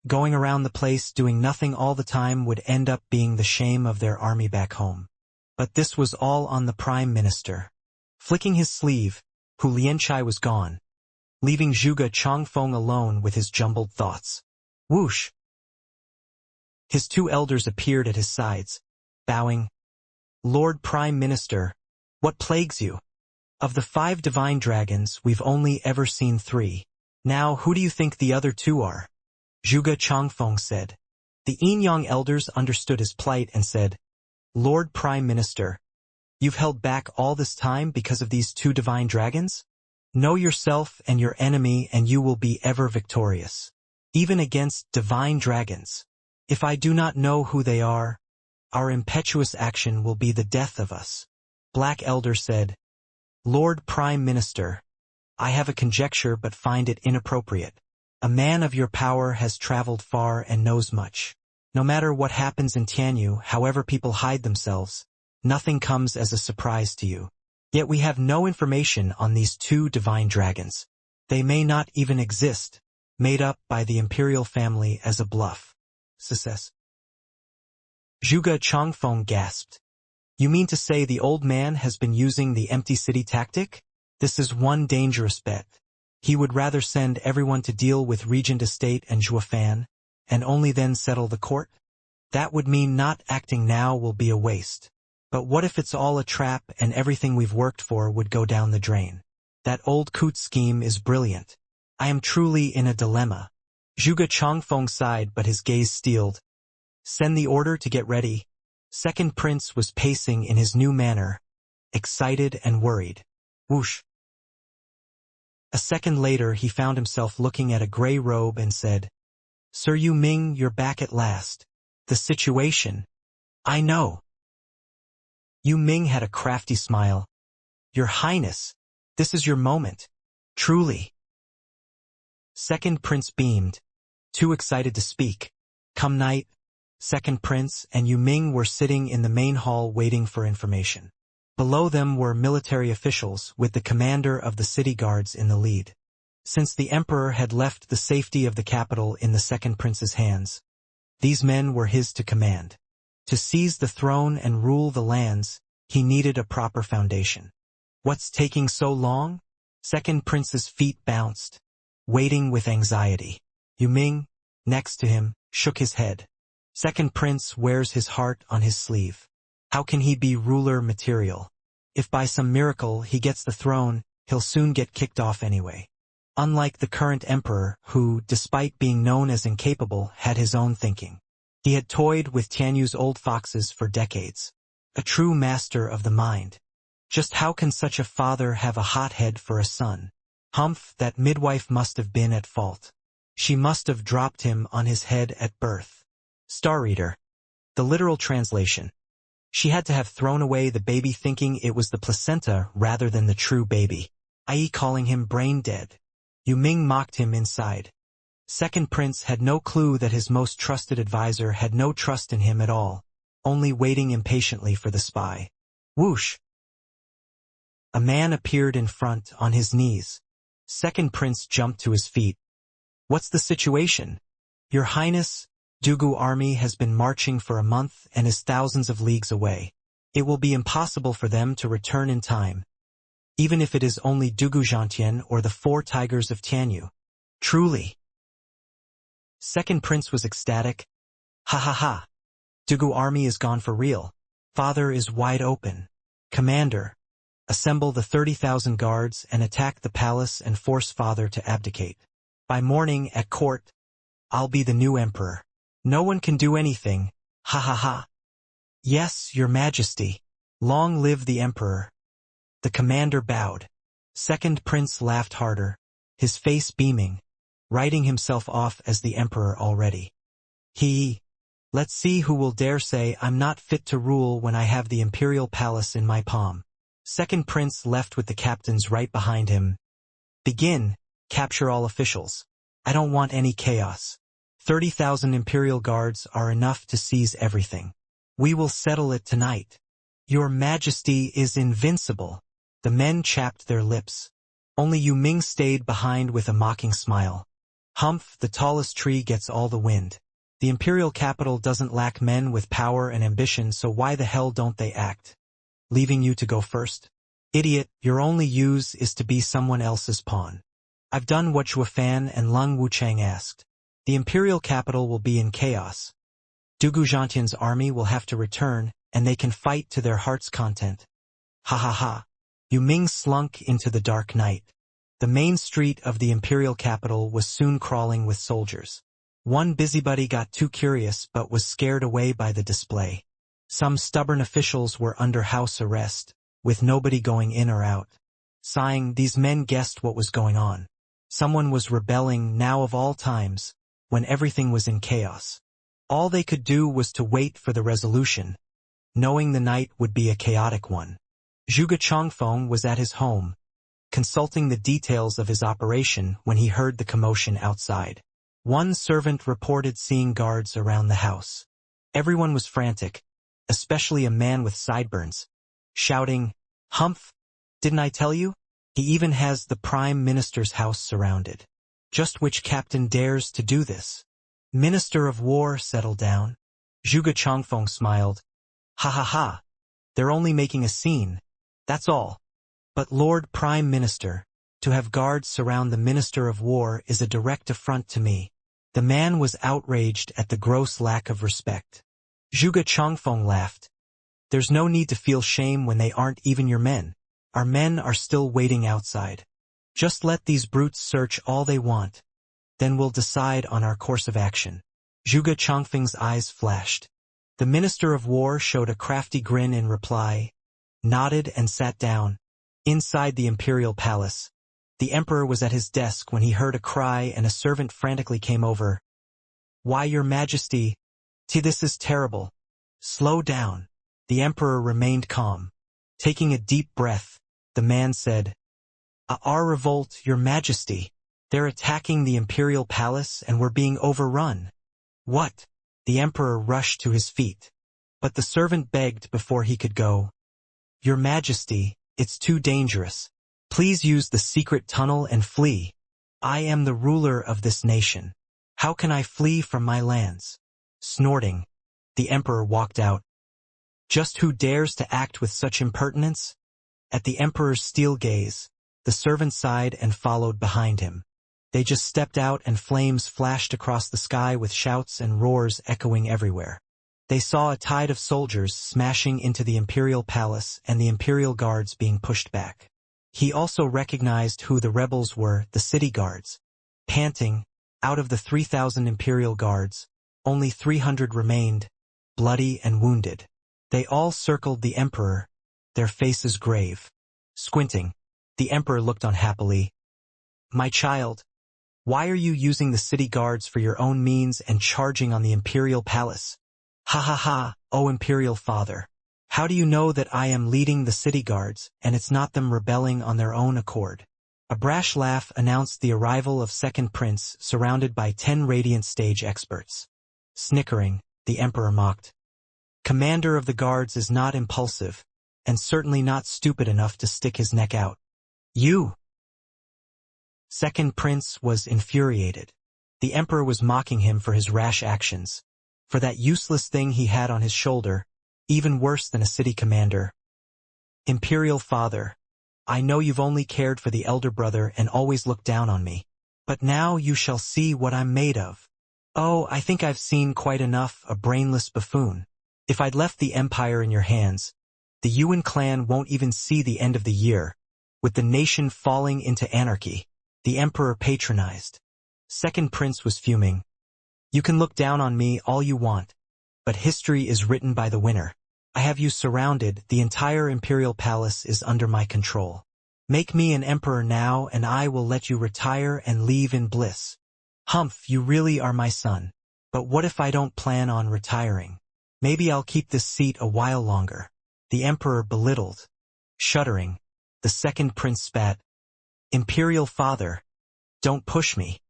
Going around the place doing nothing all the time would end up being the shame of their army back home. But this was all on the Prime Minister. Flicking his sleeve, Hu Lianchai was gone, leaving Zhuge Chongfeng alone with his jumbled thoughts. Whoosh! His two elders appeared at his sides, bowing. Lord Prime Minister, what plagues you? Of the 5 divine dragons, we've only ever seen 3. Now, who do you think the other 2 are? Zhuge Chongfeng said. The Yin-Yang elders understood his plight and said, Lord Prime Minister, you've held back all this time because of these 2 divine dragons? Know yourself and your enemy and you will be ever victorious, even against divine dragons. If I do not know who they are, our impetuous action will be the death of us. Black Elder said, Lord Prime Minister, I have a conjecture but find it inappropriate. A man of your power has traveled far and knows much. No matter what happens in Tianyu, however people hide themselves, nothing comes as a surprise to you. Yet we have no information on these 2 divine dragons. They may not even exist, made up by the imperial family as a bluff. Success. Zhuge Chongfeng gasped. You mean to say the old man has been using the empty city tactic? This is one dangerous bet. He would rather send everyone to deal with Regent Estate and Zhuofan, and only then settle the court? That would mean not acting now will be a waste. But what if it's all a trap and everything we've worked for would go down the drain? That old coot scheme is brilliant. I am truly in a dilemma. Zhuge Changfeng sighed, but his gaze steeled. Send the order to get ready. Second Prince was pacing in his new manner, excited and worried. Whoosh. A second later he found himself looking at a gray robe and said, Sir Yu Ming, you're back at last. The situation. I know. Yu Ming had a crafty smile. Your Highness, this is your moment. Truly. Second Prince beamed, too excited to speak. Come night. Second Prince and Yu Ming were sitting in the main hall waiting for information. Below them were military officials with the commander of the city guards in the lead. Since the emperor had left the safety of the capital in the Second Prince's hands, these men were his to command. To seize the throne and rule the lands, he needed a proper foundation. What's taking so long? Second Prince's feet bounced, waiting with anxiety. Yu Ming, next to him, shook his head. Second Prince wears his heart on his sleeve. How can he be ruler material? If by some miracle he gets the throne, he'll soon get kicked off anyway. Unlike the current emperor who, despite being known as incapable, had his own thinking. He had toyed with Tianyu's old foxes for decades. A true master of the mind. Just how can such a father have a hothead for a son? Humph, that midwife must have been at fault. She must have dropped him on his head at birth. Star Reader. The literal translation. She had to have thrown away the baby thinking it was the placenta rather than the true baby, i.e. calling him brain dead. Yu Ming mocked him inside. Second Prince had no clue that his most trusted advisor had no trust in him at all, only waiting impatiently for the spy. Whoosh! A man appeared in front, on his knees. Second Prince jumped to his feet. What's the situation? Your Highness, Dugu army has been marching for a month and is thousands of leagues away. It will be impossible for them to return in time, even if it is only Dugu Zhantian or the 4 tigers of Tianyu. Truly. Second Prince was ecstatic. Ha ha ha. Dugu army is gone for real. Father is wide open. Commander, assemble the 30,000 guards and attack the palace and force Father to abdicate. By morning at court, I'll be the new emperor. No one can do anything. Ha ha ha. Yes, your majesty. Long live the emperor. The commander bowed. Second Prince laughed harder, his face beaming, writing himself off as the emperor already. Let's see who will dare say I'm not fit to rule when I have the imperial palace in my palm. Second Prince left with the captains right behind him. Begin, capture all officials. I don't want any chaos. 30,000 imperial guards are enough to seize everything. We will settle it tonight. Your majesty is invincible. The men chapped their lips. Only Yu Ming stayed behind with a mocking smile. Humph, the tallest tree gets all the wind. The imperial capital doesn't lack men with power and ambition, so why the hell don't they act? Leaving you to go first? Idiot, your only use is to be someone else's pawn. I've done what Zhuofan and Lung Wuchang asked. The imperial capital will be in chaos. Dugu Zhantian's army will have to return, and they can fight to their heart's content. Ha ha ha. Yu Ming slunk into the dark night. The main street of the imperial capital was soon crawling with soldiers. One busybody got too curious but was scared away by the display. Some stubborn officials were under house arrest, with nobody going in or out. Sighing, these men guessed what was going on. Someone was rebelling now of all times, when everything was in chaos. All they could do was to wait for the resolution, knowing the night would be a chaotic one. Zhuge Changfeng was at his home, consulting the details of his operation when he heard the commotion outside. One servant reported seeing guards around the house. Everyone was frantic, especially a man with sideburns, shouting, "Humph! Didn't I tell you? He even has the Prime Minister's house surrounded. Just which captain dares to do this?" Minister of War, settle down. Zhuge Changfeng smiled. Ha ha ha. They're only making a scene. That's all. But Lord Prime Minister, to have guards surround the Minister of War is a direct affront to me. The man was outraged at the gross lack of respect. Zhuge Chongfeng laughed. There's no need to feel shame when they aren't even your men. Our men are still waiting outside. Just let these brutes search all they want. Then we'll decide on our course of action. Zhuge Chongfeng's eyes flashed. The Minister of War showed a crafty grin in reply, nodded and sat down. Inside the imperial palace, the emperor was at his desk when he heard a cry and a servant frantically came over. Why, your majesty, this is terrible. Slow down. The emperor remained calm. Taking a deep breath, the man said, Our revolt, your majesty. They're attacking the imperial palace and we're being overrun. What? The emperor rushed to his feet. But the servant begged before he could go. Your majesty, it's too dangerous. Please use the secret tunnel and flee. I am the ruler of this nation. How can I flee from my lands? Snorting, the emperor walked out. Just who dares to act with such impertinence? At the emperor's steel gaze, the servant sighed and followed behind him. They just stepped out and flames flashed across the sky with shouts and roars echoing everywhere. They saw a tide of soldiers smashing into the imperial palace and the imperial guards being pushed back. He also recognized who the rebels were, the city guards. Panting, out of the 3,000 imperial guards, only 300 remained, bloody and wounded. They all circled the emperor, their faces grave. Squinting, the emperor looked on happily. My child, why are you using the city guards for your own means and charging on the imperial palace? Ha ha ha, O imperial father. How do you know that I am leading the city guards, and it's not them rebelling on their own accord? A brash laugh announced the arrival of second prince surrounded by 10 radiant stage experts. Snickering, the emperor mocked. Commander of the guards is not impulsive, and certainly not stupid enough to stick his neck out. You! Second prince was infuriated. The emperor was mocking him for his rash actions, for that useless thing he had on his shoulder, even worse than a city commander. Imperial father, I know you've only cared for the elder brother and always looked down on me. But now you shall see what I'm made of. Oh, I think I've seen quite enough, a brainless buffoon. If I'd left the empire in your hands, the Yuan clan won't even see the end of the year, with the nation falling into anarchy. The emperor patronized. Second prince was fuming. You can look down on me all you want, but history is written by the winner. I have you surrounded, the entire imperial palace is under my control. Make me an emperor now and I will let you retire and leave in bliss. Humph, you really are my son. But what if I don't plan on retiring? Maybe I'll keep this seat a while longer. The emperor belittled. Shuddering, the second prince spat. Imperial father, don't push me.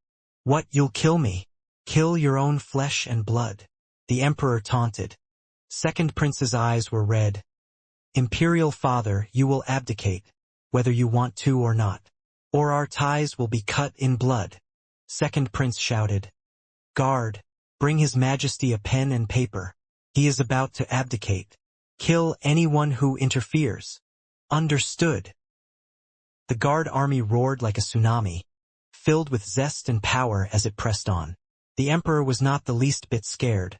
What, you'll kill me? Kill your own flesh and blood. The emperor taunted. Second prince's eyes were red. Imperial father, you will abdicate, whether you want to or not. Or our ties will be cut in blood. Second prince shouted. Guard, bring his majesty a pen and paper. He is about to abdicate. Kill anyone who interferes. Understood. The guard army roared like a tsunami, filled with zest and power as it pressed on. The emperor was not the least bit scared.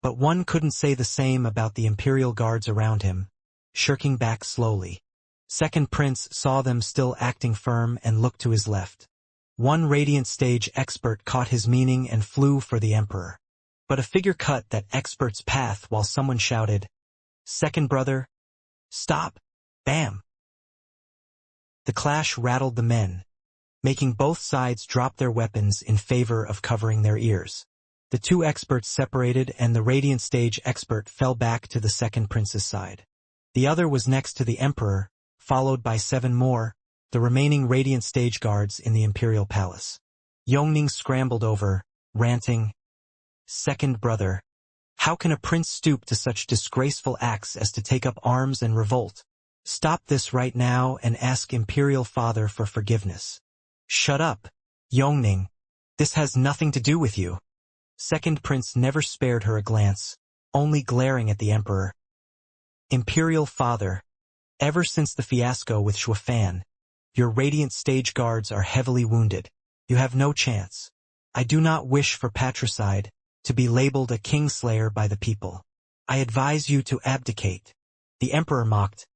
But one couldn't say the same about the imperial guards around him, shirking back slowly. Second prince saw them still acting firm and looked to his left. One radiant stage expert caught his meaning and flew for the emperor. But a figure cut that expert's path while someone shouted, Second brother, stop! Bam! The clash rattled the men, making both sides drop their weapons in favor of covering their ears. The two experts separated and the radiant stage expert fell back to the second prince's side. The other was next to the emperor, followed by 7 more, the remaining radiant stage guards in the imperial palace. Yongning scrambled over, ranting, Second brother, how can a prince stoop to such disgraceful acts as to take up arms and revolt? Stop this right now and ask imperial father for forgiveness. Shut up, Yongning. This has nothing to do with you. Second prince never spared her a glance, only glaring at the emperor. Imperial Father, ever since the fiasco with Shuafan, your radiant stage guards are heavily wounded. You have no chance. I do not wish for patricide, to be labeled a kingslayer by the people. I advise you to abdicate. The emperor mocked.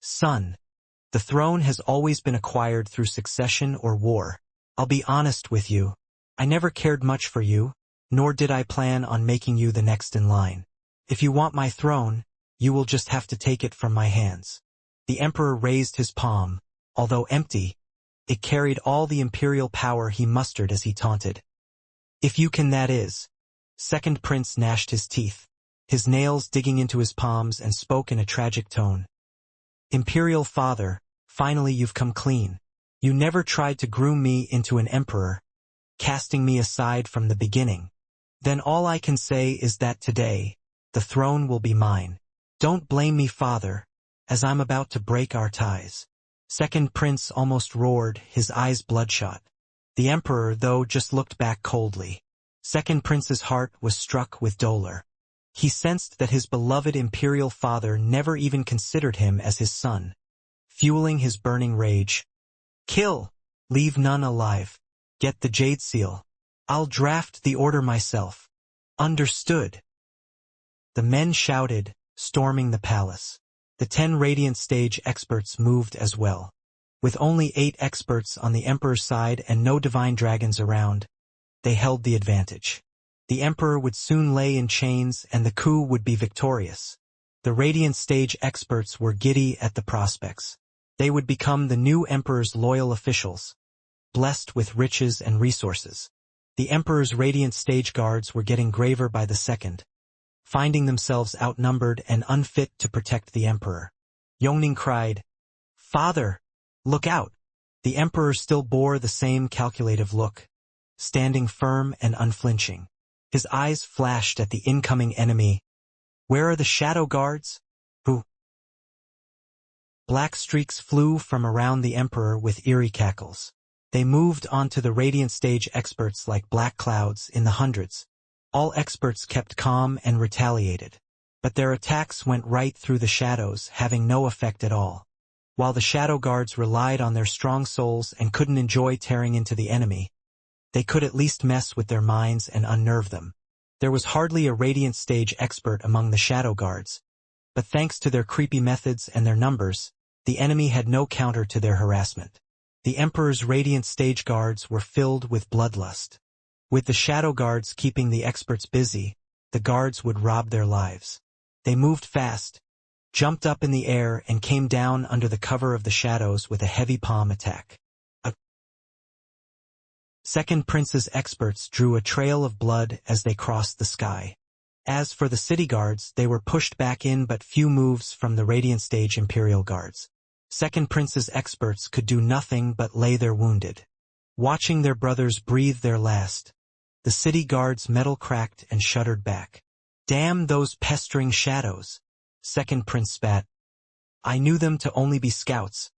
Son, the throne has always been acquired through succession or war. I'll be honest with you. I never cared much for you, nor did I plan on making you the next in line. If you want my throne, you will just have to take it from my hands. The emperor raised his palm. Although empty, it carried all the imperial power he mustered as he taunted. If you can, that is. Second prince gnashed his teeth, his nails digging into his palms, and spoke in a tragic tone. Imperial Father, finally you've come clean. You never tried to groom me into an emperor, casting me aside from the beginning. Then all I can say is that today, the throne will be mine. Don't blame me, Father, as I'm about to break our ties. Second prince almost roared, his eyes bloodshot. The emperor, though, just looked back coldly. Second prince's heart was struck with dolor. He sensed that his beloved imperial father never even considered him as his son. Fueling his burning rage. Kill! Leave none alive. Get the jade seal. I'll draft the order myself. Understood. The men shouted, storming the palace. The 10 radiant stage experts moved as well. With only 8 experts on the emperor's side and no divine dragons around, they held the advantage. The emperor would soon lay in chains and the coup would be victorious. The radiant stage experts were giddy at the prospects. They would become the new emperor's loyal officials, blessed with riches and resources. The emperor's radiant stage guards were getting graver by the second, finding themselves outnumbered and unfit to protect the emperor. Yongning cried, Father, look out! The emperor still bore the same calculative look, standing firm and unflinching. His eyes flashed at the incoming enemy. Where are the shadow guards? Who? Black streaks flew from around the emperor with eerie cackles. They moved onto the radiant stage experts like black clouds in the hundreds. All experts kept calm and retaliated, but their attacks went right through the shadows, having no effect at all. While the shadow guards relied on their strong souls and couldn't enjoy tearing into the enemy, they could at least mess with their minds and unnerve them. There was hardly a radiant stage expert among the shadow guards, but thanks to their creepy methods and their numbers, the enemy had no counter to their harassment. The emperor's radiant stage guards were filled with bloodlust. With the shadow guards keeping the experts busy, the guards would rob their lives. They moved fast, jumped up in the air, and came down under the cover of the shadows with a heavy palm attack. Second prince's experts drew a trail of blood as they crossed the sky. As for the city guards, they were pushed back in but few moves from the radiant stage imperial guards. Second prince's experts could do nothing but lay there wounded, watching their brothers breathe their last. The city guards' metal cracked and shuddered back. Damn those pestering shadows, Second prince spat. I knew them to only be scouts,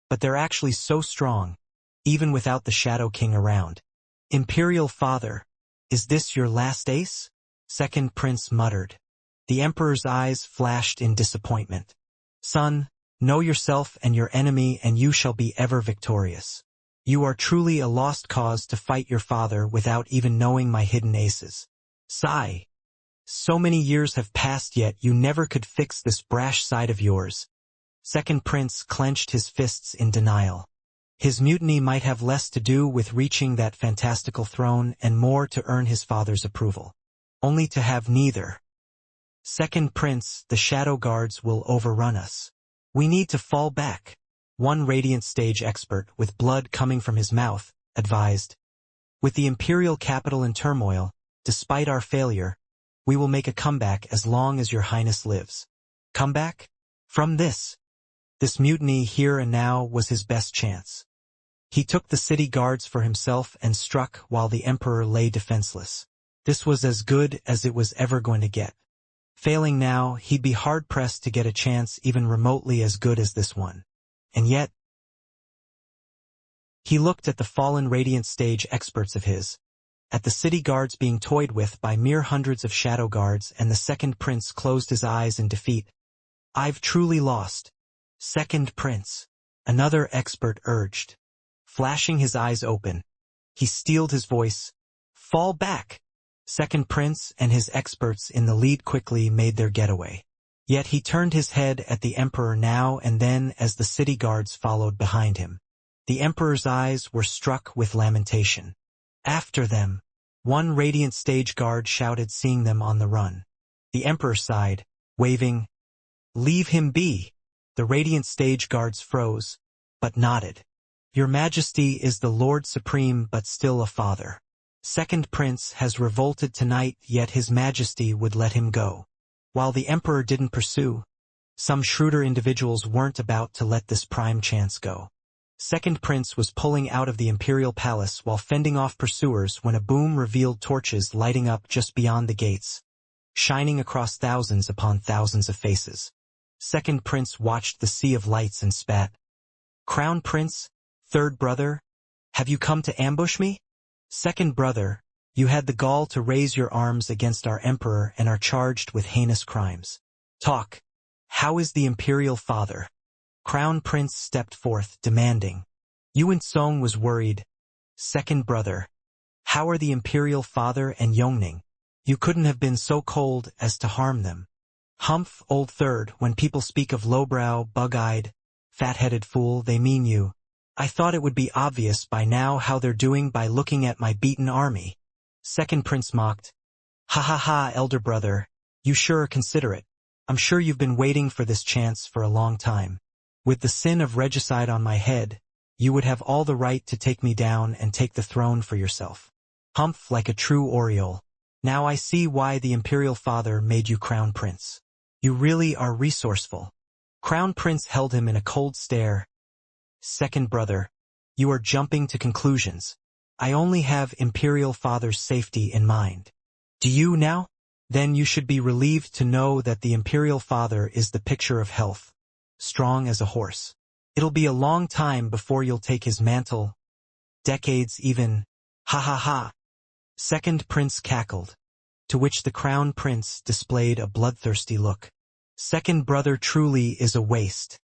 but they're actually so strong, even without the Shadow King around. Imperial Father, is this your last ace? Second prince muttered. The emperor's eyes flashed in disappointment. Son, know yourself and your enemy and you shall be ever victorious. You are truly a lost cause to fight your father without even knowing my hidden aces. Sigh. So many years have passed yet you never could fix this brash side of yours. Second prince clenched his fists in denial. His mutiny might have less to do with reaching that fantastical throne and more to earn his father's approval. Only to have neither. Second prince, the shadow guards will overrun us. We need to fall back. One radiant stage expert, with blood coming from his mouth, advised. With the imperial capital in turmoil, despite our failure, we will make a comeback as long as your highness lives. Comeback? From this. This mutiny here and now was his best chance. He took the city guards for himself and struck while the emperor lay defenseless. This was as good as it was ever going to get. Failing now, he'd be hard-pressed to get a chance even remotely as good as this one. And yet, he looked at the fallen radiant stage experts of his, at the city guards being toyed with by mere hundreds of shadow guards, and the second prince closed his eyes in defeat. I've truly lost. Second prince. Another expert urged. Flashing his eyes open, he steeled his voice. Fall back! Second prince and his experts in the lead quickly made their getaway. Yet he turned his head at the emperor now and then as the city guards followed behind him. The emperor's eyes were struck with lamentation. After them, one radiant stage guard shouted, seeing them on the run. The emperor sighed, waving, "Leave him be." The radiant stage guards froze, but nodded. Your Majesty is the Lord Supreme but still a father. Second prince has revolted tonight, yet his Majesty would let him go. While the emperor didn't pursue, some shrewder individuals weren't about to let this prime chance go. Second prince was pulling out of the imperial palace while fending off pursuers when a boom revealed torches lighting up just beyond the gates, shining across thousands upon thousands of faces. Second prince watched the sea of lights and spat. Crown prince, third brother, have you come to ambush me? Second brother, you had the gall to raise your arms against our emperor and are charged with heinous crimes. Talk. How is the imperial father? Crown prince stepped forth, demanding. Yuan Song was worried. Second brother, how are the imperial father and Yongning? You couldn't have been so cold as to harm them. Humph, old third, when people speak of lowbrow, bug-eyed, fat-headed fool, they mean you. I thought it would be obvious by now how they're doing by looking at my beaten army. Second prince mocked. Ha ha ha, elder brother, you sure are considerate. I'm sure you've been waiting for this chance for a long time. With the sin of regicide on my head, you would have all the right to take me down and take the throne for yourself. Humph, like a true Oriole. Now I see why the imperial father made you crown prince. You really are resourceful. Crown prince held him in a cold stare. Second brother, you are jumping to conclusions. I only have imperial father's safety in mind. Do you now? Then you should be relieved to know that the imperial father is the picture of health, strong as a horse. It'll be a long time before you'll take his mantle. Decades even. Ha ha ha. Second prince cackled, to which the crown prince displayed a bloodthirsty look. Second brother truly is a waste.